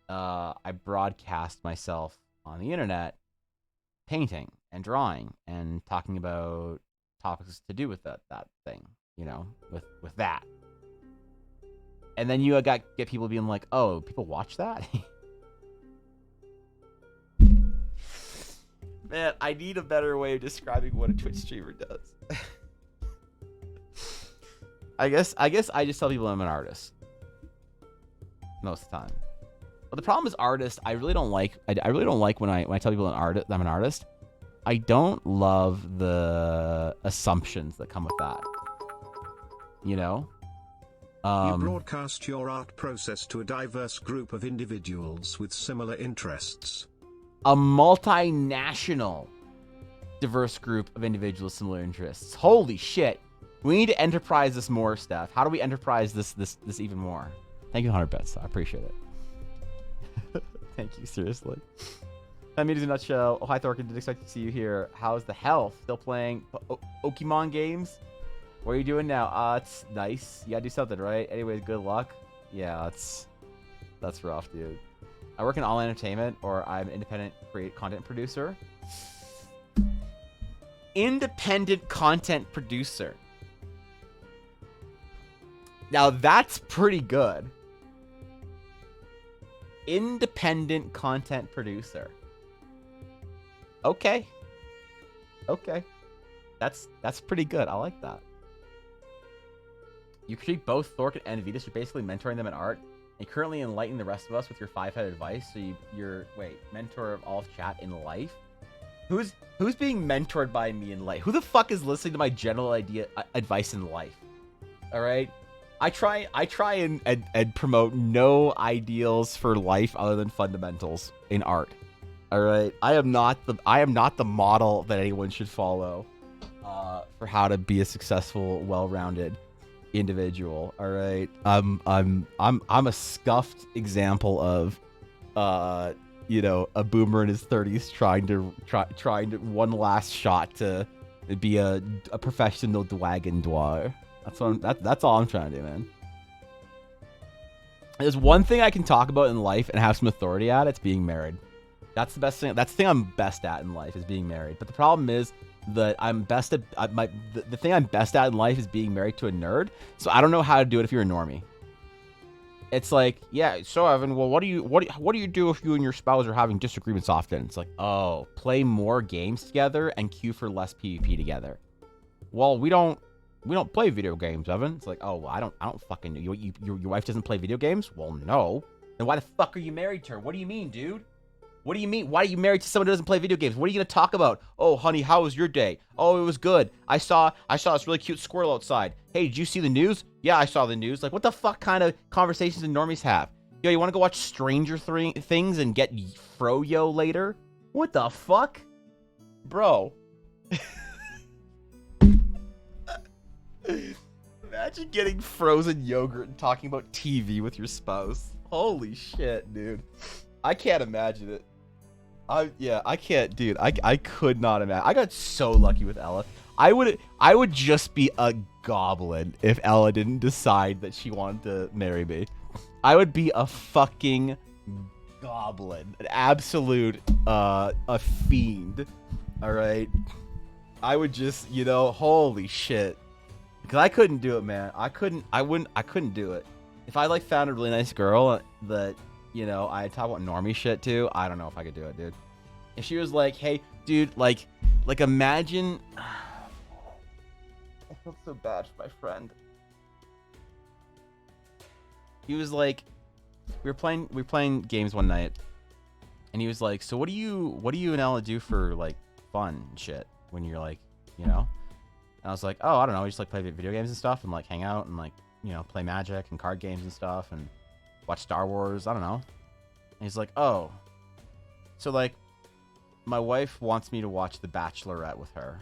S1: I broadcast myself on the internet painting and drawing and talking about topics to do with that thing, you know, with that. And then you get people being like, oh, people watch that? Man, I need a better way of describing what a Twitch streamer does. I guess I just tell people I'm an artist most of the time. But the problem is artist. I really don't like when I tell people I'm an artist. I don't love the assumptions that come with that. You know.
S2: You broadcast your art process to a diverse group of individuals with similar interests.
S1: A multinational diverse group of individuals with similar interests. Holy shit. We need to enterprise this more, Steph. How do we enterprise this even more? Thank you, 100 bits. I appreciate it. Thank you, seriously. That means in a nutshell. Oh, hi, Thorkin. Didn't expect to see you here. How's the health? Still playing Pokemon games? What are you doing now? It's nice. You gotta do something, right? Anyways, good luck. Yeah, that's rough, dude. I work in online entertainment, or I'm an independent content producer. Independent content producer. Now that's pretty good. Independent content producer. Okay. Okay. That's pretty good. I like that. You treat both Thork and Vetus. You're basically mentoring them in art. And currently enlighten the rest of us with your 5-headed advice. So you're mentor of all of chat in life. Who's being mentored by me in life? Who the fuck is listening to my general advice in life? All right. I try and promote no ideals for life other than fundamentals in art. All right. I am not the model that anyone should follow for how to be a successful, well-rounded individual. All right. I'm a scuffed example of a boomer in his 30s trying to one last shot to be a professional dragon dweller. That's all I'm trying to do, man. There's one thing I can talk about in life and have some authority at. It's being married. That's the best thing. That's the thing I'm best at in life is being married. But the problem is that I'm best at the thing I'm best at in life is being married to a nerd. So I don't know how to do it if you're a normie. It's like, yeah, so Evan, well, what do you do if you and your spouse are having disagreements often? It's like, oh, play more games together and queue for less PvP together. Well, we don't play video games, Evan. It's like, oh, well, I don't fucking know. Your wife doesn't play video games? Well, no. Then why the fuck are you married to her? What do you mean, dude? What do you mean? Why are you married to someone who doesn't play video games? What are you gonna talk about? Oh, honey, how was your day? Oh, it was good. I saw this really cute squirrel outside. Hey, did you see the news? Yeah, I saw the news. Like, what the fuck kind of conversations do normies have? Yo, you want to go watch Stranger Things and get froyo later? What the fuck, bro? Imagine getting frozen yogurt and talking about TV with your spouse. Holy shit, dude. I can't imagine it. I can't, dude. I could not imagine. I got so lucky with Ella. I would just be a goblin if Ella didn't decide that she wanted to marry me. I would be a fucking goblin, an absolute a fiend. All right. I would just, holy shit. Cause I couldn't do it, man. I couldn't do it. If I found a really nice girl that I talk about normie shit too, I don't know if I could do it, dude. If she was like, hey, dude, like imagine. I feel so bad for my friend. He was like, we were playing games one night, and he was like, so what do you and Ella do for fun and shit when you're And I was like, oh, I don't know, we just play video games and stuff and hang out and play Magic and card games and stuff and watch Star Wars. I don't know. And he's like, oh, so my wife wants me to watch The Bachelorette with her.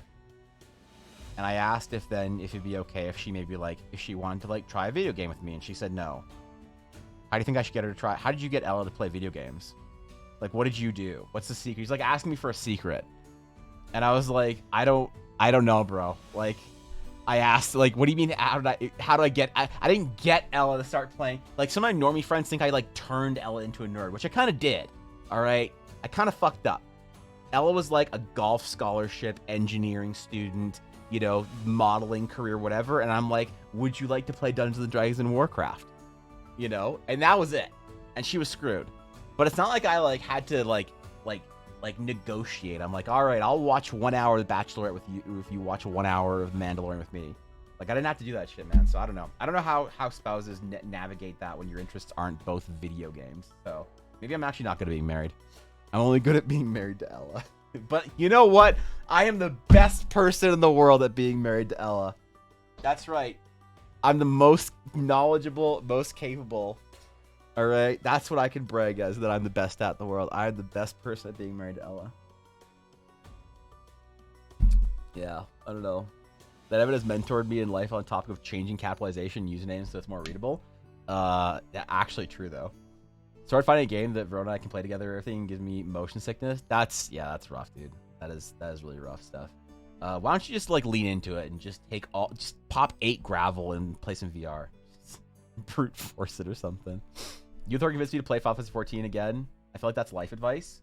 S1: And I asked if it'd be okay if she maybe if she wanted to try a video game with me, and she said no. How do you think I should get her to try? How did you get Ella to play video games? What did you do? What's the secret? He's asking me for a secret. And I was like, I don't know, bro. I asked, what do you mean? How do I get? I didn't get Ella to start playing. Some of my normie friends think I turned Ella into a nerd, which I kind of did. All right, I kind of fucked up. Ella was a golf scholarship, engineering student, modeling career, whatever. And I'm like, would you like to play Dungeons and Dragons and Warcraft? And that was it. And she was screwed. But it's not like I had to negotiate. I'm like, all right, I'll watch 1 hour of The Bachelorette with you if you watch 1 hour of Mandalorian with me. I didn't have to do that shit, man. So I don't know. I don't know how spouses navigate that when your interests aren't both video games. So maybe I'm actually not good at being married. I'm only good at being married to Ella. But you know what? I am the best person in the world at being married to Ella. That's right. I'm the most knowledgeable, most capable. All right, that's what I can brag as, that I'm the best at in the world. I'm the best person at being married to Ella. Yeah, I don't know. That Evan has mentored me in life on the topic of changing capitalization usernames so it's more readable. Actually true though. Started finding a game that Verona and I can play together. Everything gives me motion sickness. That's rough, dude. That is really rough stuff. Why don't you just lean into it and just pop 8 gravel and play some VR, brute force it or something. You thought convinced me to play Final Fantasy 14 again. I feel like that's life advice.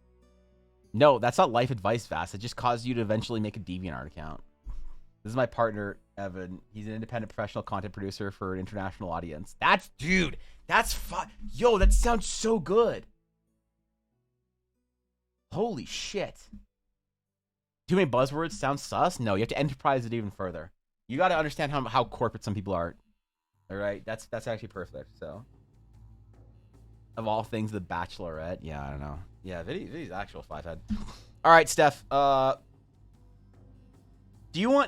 S1: No, that's not life advice, Vass. It just caused you to eventually make a DeviantArt account. This is my partner, Evan. He's an independent professional content producer for an international audience. That's fun. Yo, that sounds so good. Holy shit. Too many buzzwords sound sus? No, you have to enterprise it even further. You got to understand how corporate some people are. All right, that's actually perfect. So, of all things, The Bachelorette. Yeah, I don't know. Yeah, Viddy's actual 5-head. All right, Steph. Do you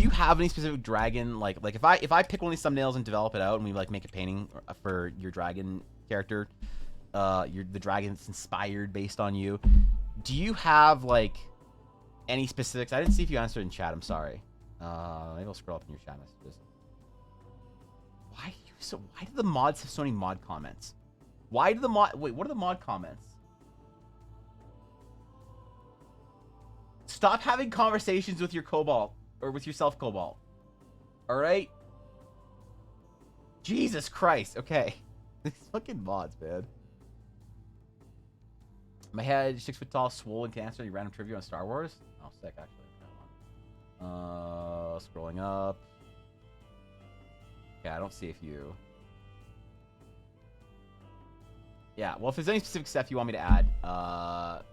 S1: have any specific dragon? Like if I pick one of these thumbnails and develop it out, and we like make a painting for your dragon character, the dragon that's inspired based on you. Do you have like any specifics? I didn't see if you answered in chat. I'm sorry. Maybe I'll scroll up in your chat messages. Why do the mods have so many mod comments? Why do the mod... Wait, what are the mod comments? Stop having conversations with your Cobalt. Or with yourself, Cobalt. Alright? Jesus Christ. Okay. These fucking mods, man. My head, 6 foot tall, swollen, can answer any random trivia on Star Wars. Oh, sick, actually. Scrolling up. Okay, I don't see if you... Yeah, well, if there's any specific stuff you want me to add,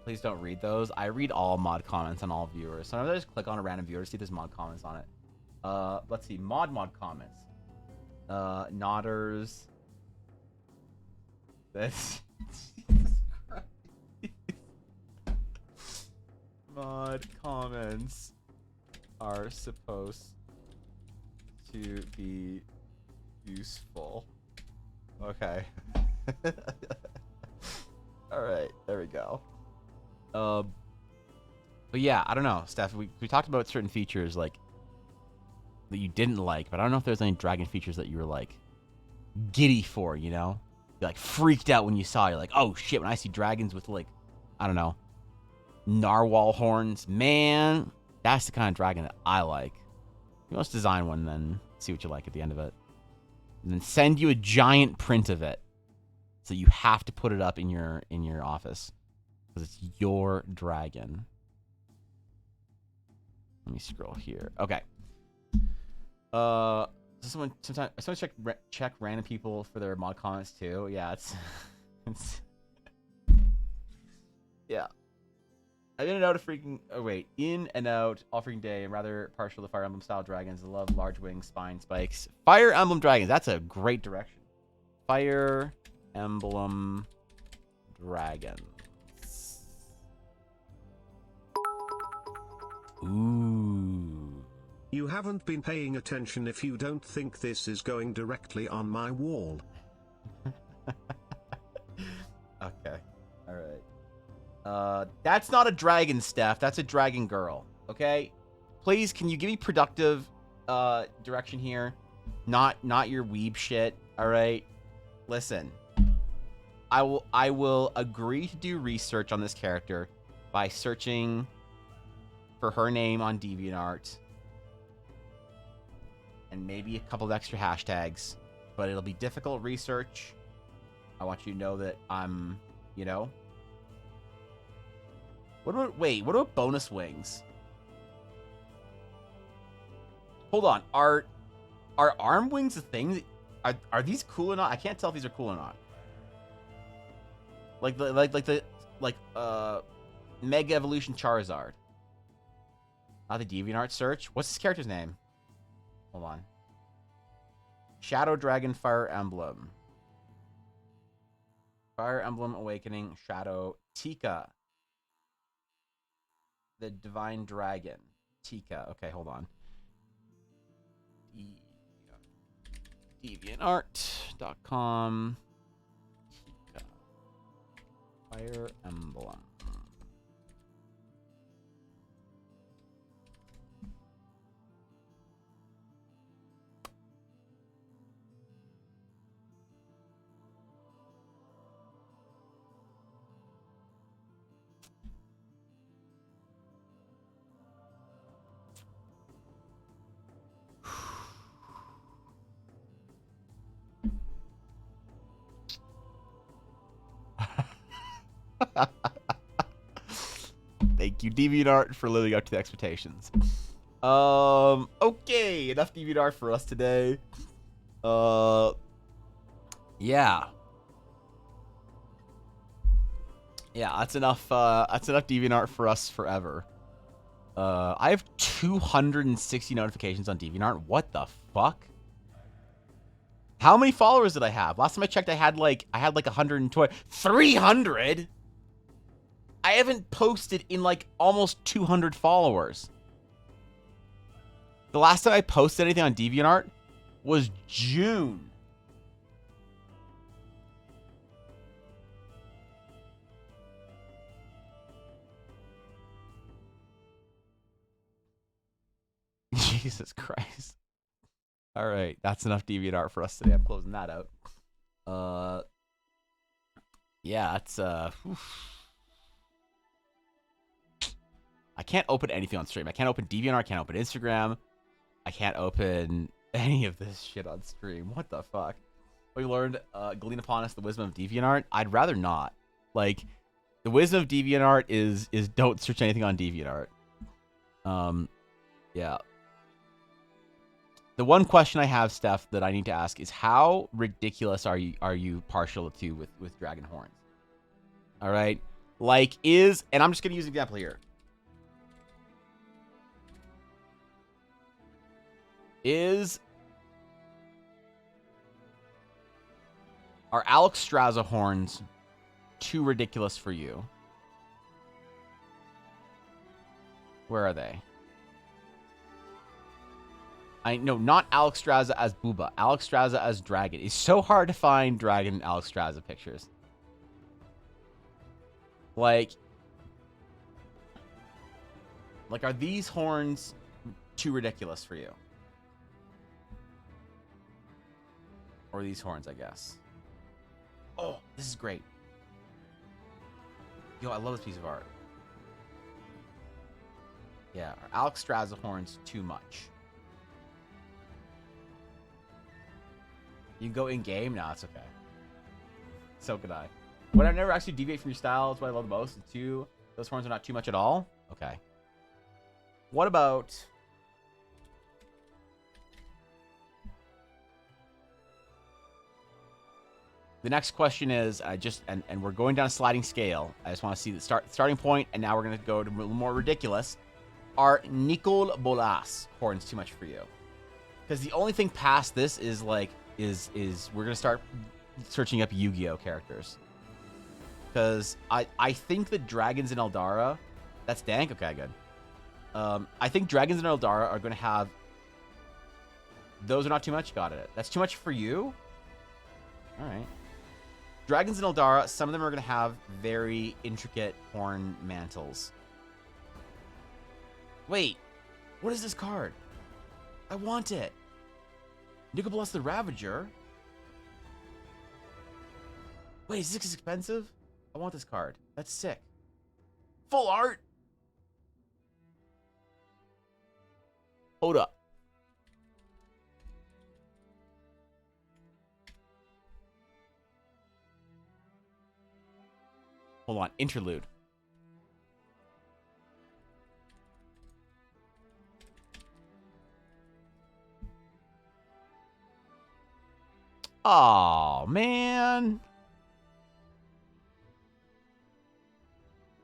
S1: please don't read those. I read all mod comments on all viewers. So I'm gonna just click on a random viewer to see if there's mod comments on it. Let's see, mod comments. Nodders. That's... Mod comments are supposed to be useful. Okay. All right, there we go. But yeah, I don't know, Steph. We talked about certain features like that you didn't like, but I don't know if there's any dragon features that you were like giddy for. You know, you're like freaked out when you saw. You're like, oh shit! When I see dragons with like, I don't know, narwhal horns, man, that's the kind of dragon that I like. You must design one, then see what you like at the end of it, and then send you a giant print of it. So you have to put it up in your office because it's your dragon. Let me scroll here. Okay. Someone check random people for their mod comments too. Yeah, it's yeah. I'm in and out of freaking. Oh wait, in and out all freaking day. I'm rather partial to Fire Emblem style dragons. I love large wings, spine spikes. Fire Emblem dragons. That's a great direction. Fire Emblem dragons. Ooh.
S2: You haven't been paying attention if you don't think this is going directly on my wall.
S1: Okay. Alright. That's not a dragon, Steph. That's a dragon girl. Okay? Please, can you give me productive direction here? Not your weeb shit. Alright? Listen. I will agree to do research on this character by searching for her name on DeviantArt and maybe a couple of extra hashtags, but it'll be difficult research. I want you to know that I'm, you know. What about bonus wings? Hold on, are arm wings a thing? Are these cool or not? I can't tell if these are cool or not. Like Mega Evolution Charizard. Not the DeviantArt search. What's this character's name? Hold on. Shadow Dragon Fire Emblem. Fire Emblem Awakening Shadow Tika. The Divine Dragon. Tika. Okay, hold on. DeviantArt.com. Tika. Fire Emblem. Thank you, DeviantArt, for living up to the expectations. Okay, enough DeviantArt for us today. Yeah. Yeah, that's enough DeviantArt for us forever. I have 260 notifications on DeviantArt. What the fuck? How many followers did I have? Last time I checked, I had like 120. 300? I haven't posted in like almost 200 followers. The last time I posted anything on DeviantArt was June. Jesus Christ. All right, that's enough DeviantArt for us today. I'm closing that out. Yeah, it's oof. I can't open anything on stream. I can't open DeviantArt. I can't open Instagram. I can't open any of this shit on stream. What the fuck? We learned, glean upon us the wisdom of DeviantArt. I'd rather not. Like, the wisdom of DeviantArt is don't search anything on DeviantArt. Yeah. The one question I have, Steph, that I need to ask is how ridiculous are you partial to with dragon horns? All right, like and I'm just gonna use an example here. Are Alex Straza horns too ridiculous for you? Where are they? I know, not Alex Straza as Booba. Alex Straza as Dragon. It's so hard to find Dragon Alex Straza pictures. Like, are these horns too ridiculous for you? Or these horns, I guess. Oh, this is great. Yo, I love this piece of art. Yeah, are Alex Straza horns too much? You can go in-game? No, it's okay. So could I. When I never actually deviate from your style, it's what I love the most. And two, those horns are not too much at all? Okay. What about... The next question is, and we're going down a sliding scale. I just want to see the starting point, and now we're going to go to a little more ridiculous. Are Nicol Bolas horns too much for you? Because the only thing past this is like, is we're going to start searching up Yu-Gi-Oh characters. Because I think that Dragons in Eldara, that's dank? Okay, good. I think Dragons in Eldara are going to have, those are not too much? Got it. That's too much for you? All right. Dragons in Eldara, some of them are going to have very intricate horn mantles. Wait, what is this card? I want it. Nicobolus the Ravager. Wait, is this expensive? I want this card. That's sick. Full art. Hold up. Hold on. Interlude. Oh, man.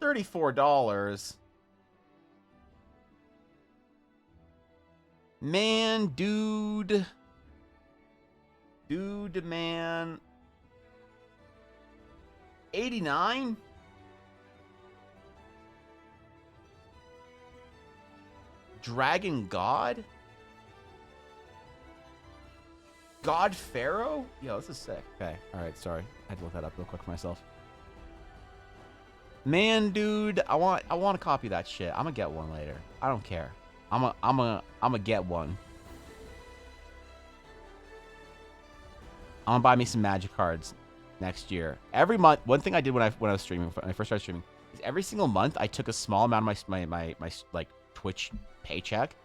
S1: $34. Man, dude. Dude, man. 89? Dragon God? God Pharaoh? Yo, this is sick. Okay. Alright, sorry. I had to look that up real quick for myself. Man, dude, I want to copy that shit. I'm gonna get one later. I don't care. I'm gonna get one. I'm gonna buy me some Magic cards next year. Every month, one thing I did when I was streaming, when I first started streaming, is every single month I took a small amount of my like Twitch paycheck.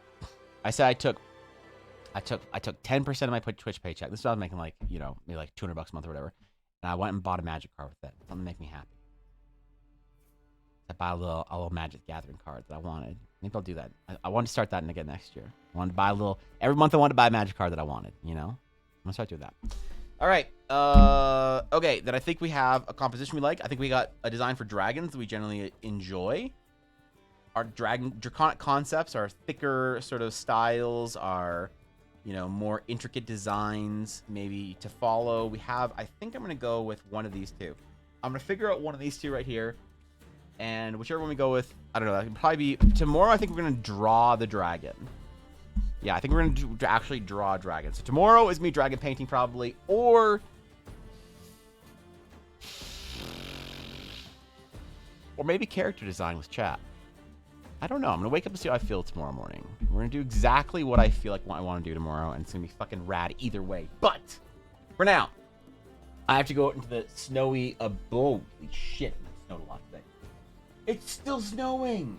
S1: I said I took 10% of my Twitch paycheck. This is what I was making, like, you know, maybe like $200 a month or whatever. And I went and bought a Magic card with it. Something to make me happy. I bought a little Magic Gathering card that I wanted. Maybe I'll do that. I want to start that again next year. I wanted to buy every month I wanted to buy a Magic card that I wanted, you know? I'm gonna start doing that. All right. Okay, then I think we have a composition we like. I think we got a design for dragons that we generally enjoy. our draconic concepts, our thicker sort of styles, our, you know, more intricate designs maybe to follow. We have, I think I'm going to go with one of these two. I'm going to figure out one of these two right here. And whichever one we go with, I don't know, that can probably be tomorrow. I think we're going to draw the dragon. Yeah, I think we're going to actually draw a dragon. So tomorrow is me dragon painting probably, or maybe character design with chat. I don't know. I'm going to wake up and see how I feel tomorrow morning. We're going to do exactly what I feel like I want to do tomorrow, and it's going to be fucking rad either way. But for now, I have to go out into the snowy, holy shit, it snowed a lot today. It's still snowing.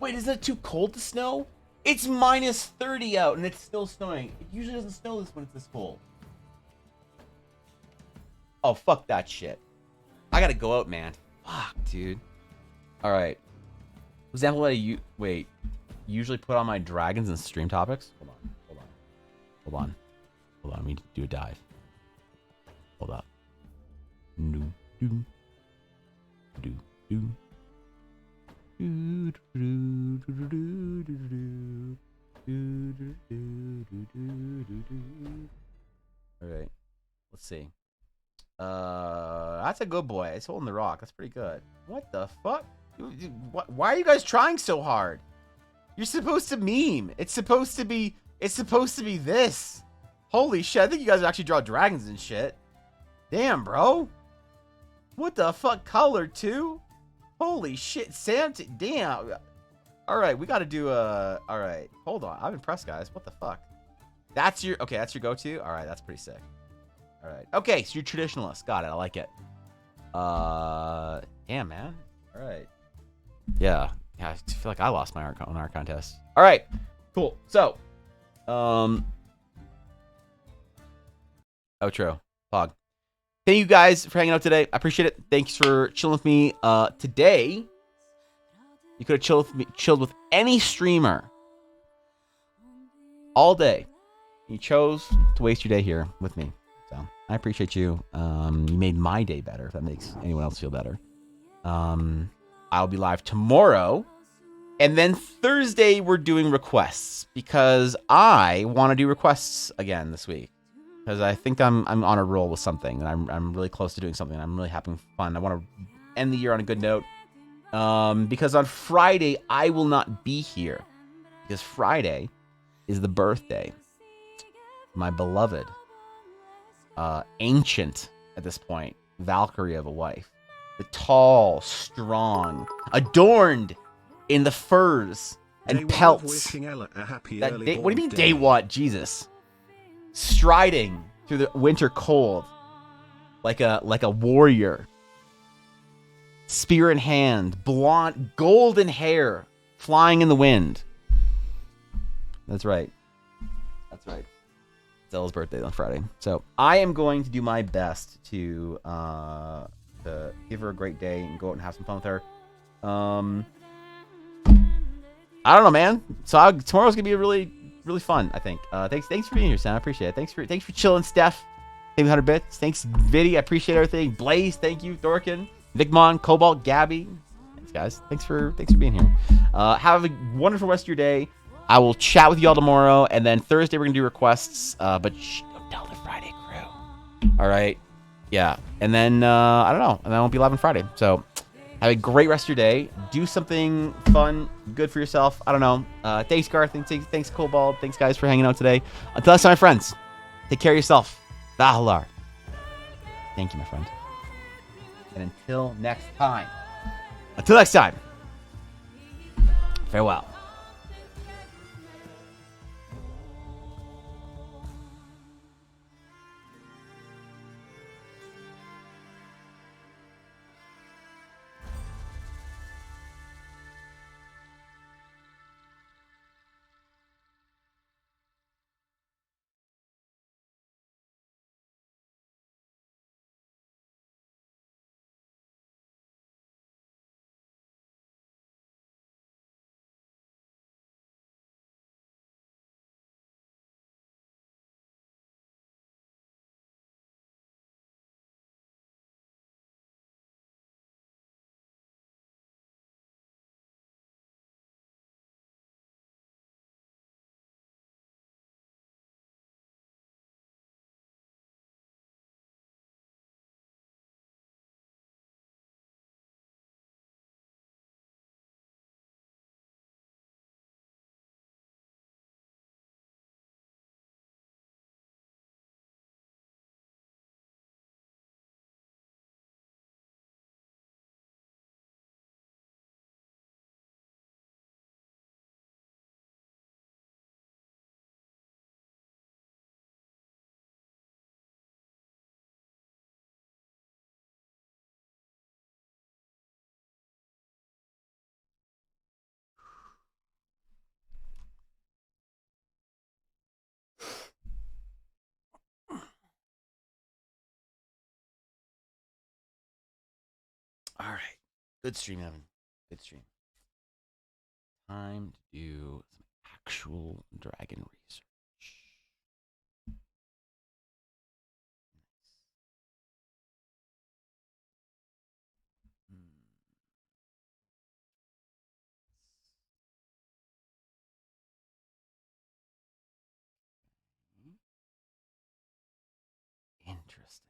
S1: Wait, isn't it too cold to snow? It's minus 30 out, and it's still snowing. It usually doesn't snow this when it's this cold. Oh, fuck that shit. I gotta go out, man. Fuck, dude. All right. Example what I usually put on my dragons and stream topics. Hold on. Let me do a dive. Hold up. All right. Let's see. That's a good boy. It's holding the rock. That's pretty good. What the fuck? Why are you guys trying so hard? You're supposed to meme. It's supposed to be this. Holy shit. I think you guys actually draw dragons and shit. Damn, bro. What the fuck? Color too? Holy shit. Damn. All right. We got to do a... All right. Hold on. I'm impressed, guys. What the fuck? That's your... Okay. That's your go-to? All right. That's pretty sick. All right. Okay. So you're traditionalist. Got it. I like it. Damn, man. All right. Yeah, I feel like I lost my art contest. All right, cool. So, outro, Pog. Thank you guys for hanging out today. I appreciate it. Thanks for chilling with me. Today, you could have chilled with any streamer all day. You chose to waste your day here with me. So I appreciate you. You made my day better. If that makes anyone else feel better. I'll be live tomorrow. And then Thursday, we're doing requests because I want to do requests again this week. Because I think I'm on a roll with something. And I'm really close to doing something. I'm really having fun. I want to end the year on a good note. Because on Friday, I will not be here. Because Friday is the birthday. My beloved, ancient at this point, Valkyrie of a wife. The tall, strong, adorned in the furs and
S2: day
S1: pelts.
S2: Ella a happy
S1: That
S2: early
S1: day, what do you mean
S2: day.
S1: day what? Jesus. Striding through the winter cold like a warrior. Spear in hand, blonde, golden hair flying in the wind. That's right. That's right. Zella's birthday on Friday. So I am going to do my best to give her a great day and go out and have some fun with her. I don't know, man. So tomorrow's gonna be really fun, I think. Thanks for being here, Sam. I appreciate it. Thanks for chilling, Steph. Thank you 100 bits. Thanks, Viddy. I appreciate everything. Blaze, thank you. Thorkin, Vicmon, Cobalt, Gabby. Thanks, guys. Thanks for being here. Have a wonderful rest of your day. I will chat with y'all tomorrow, and then Thursday we're gonna do requests. But don't tell the Friday crew. All right. Yeah, and then I don't know, and then I won't be live on Friday. So have a great rest of your day. Do something fun, good for yourself. I don't know. Thanks, Garth. Thanks, Cobalt. Thanks, guys, for hanging out today. Until next time, my friends. Take care of yourself. Vahalar. Thank you, my friend. And until next time. Farewell. All right. Good stream, Evan. Good stream. Time to do some actual dragon research. Interesting.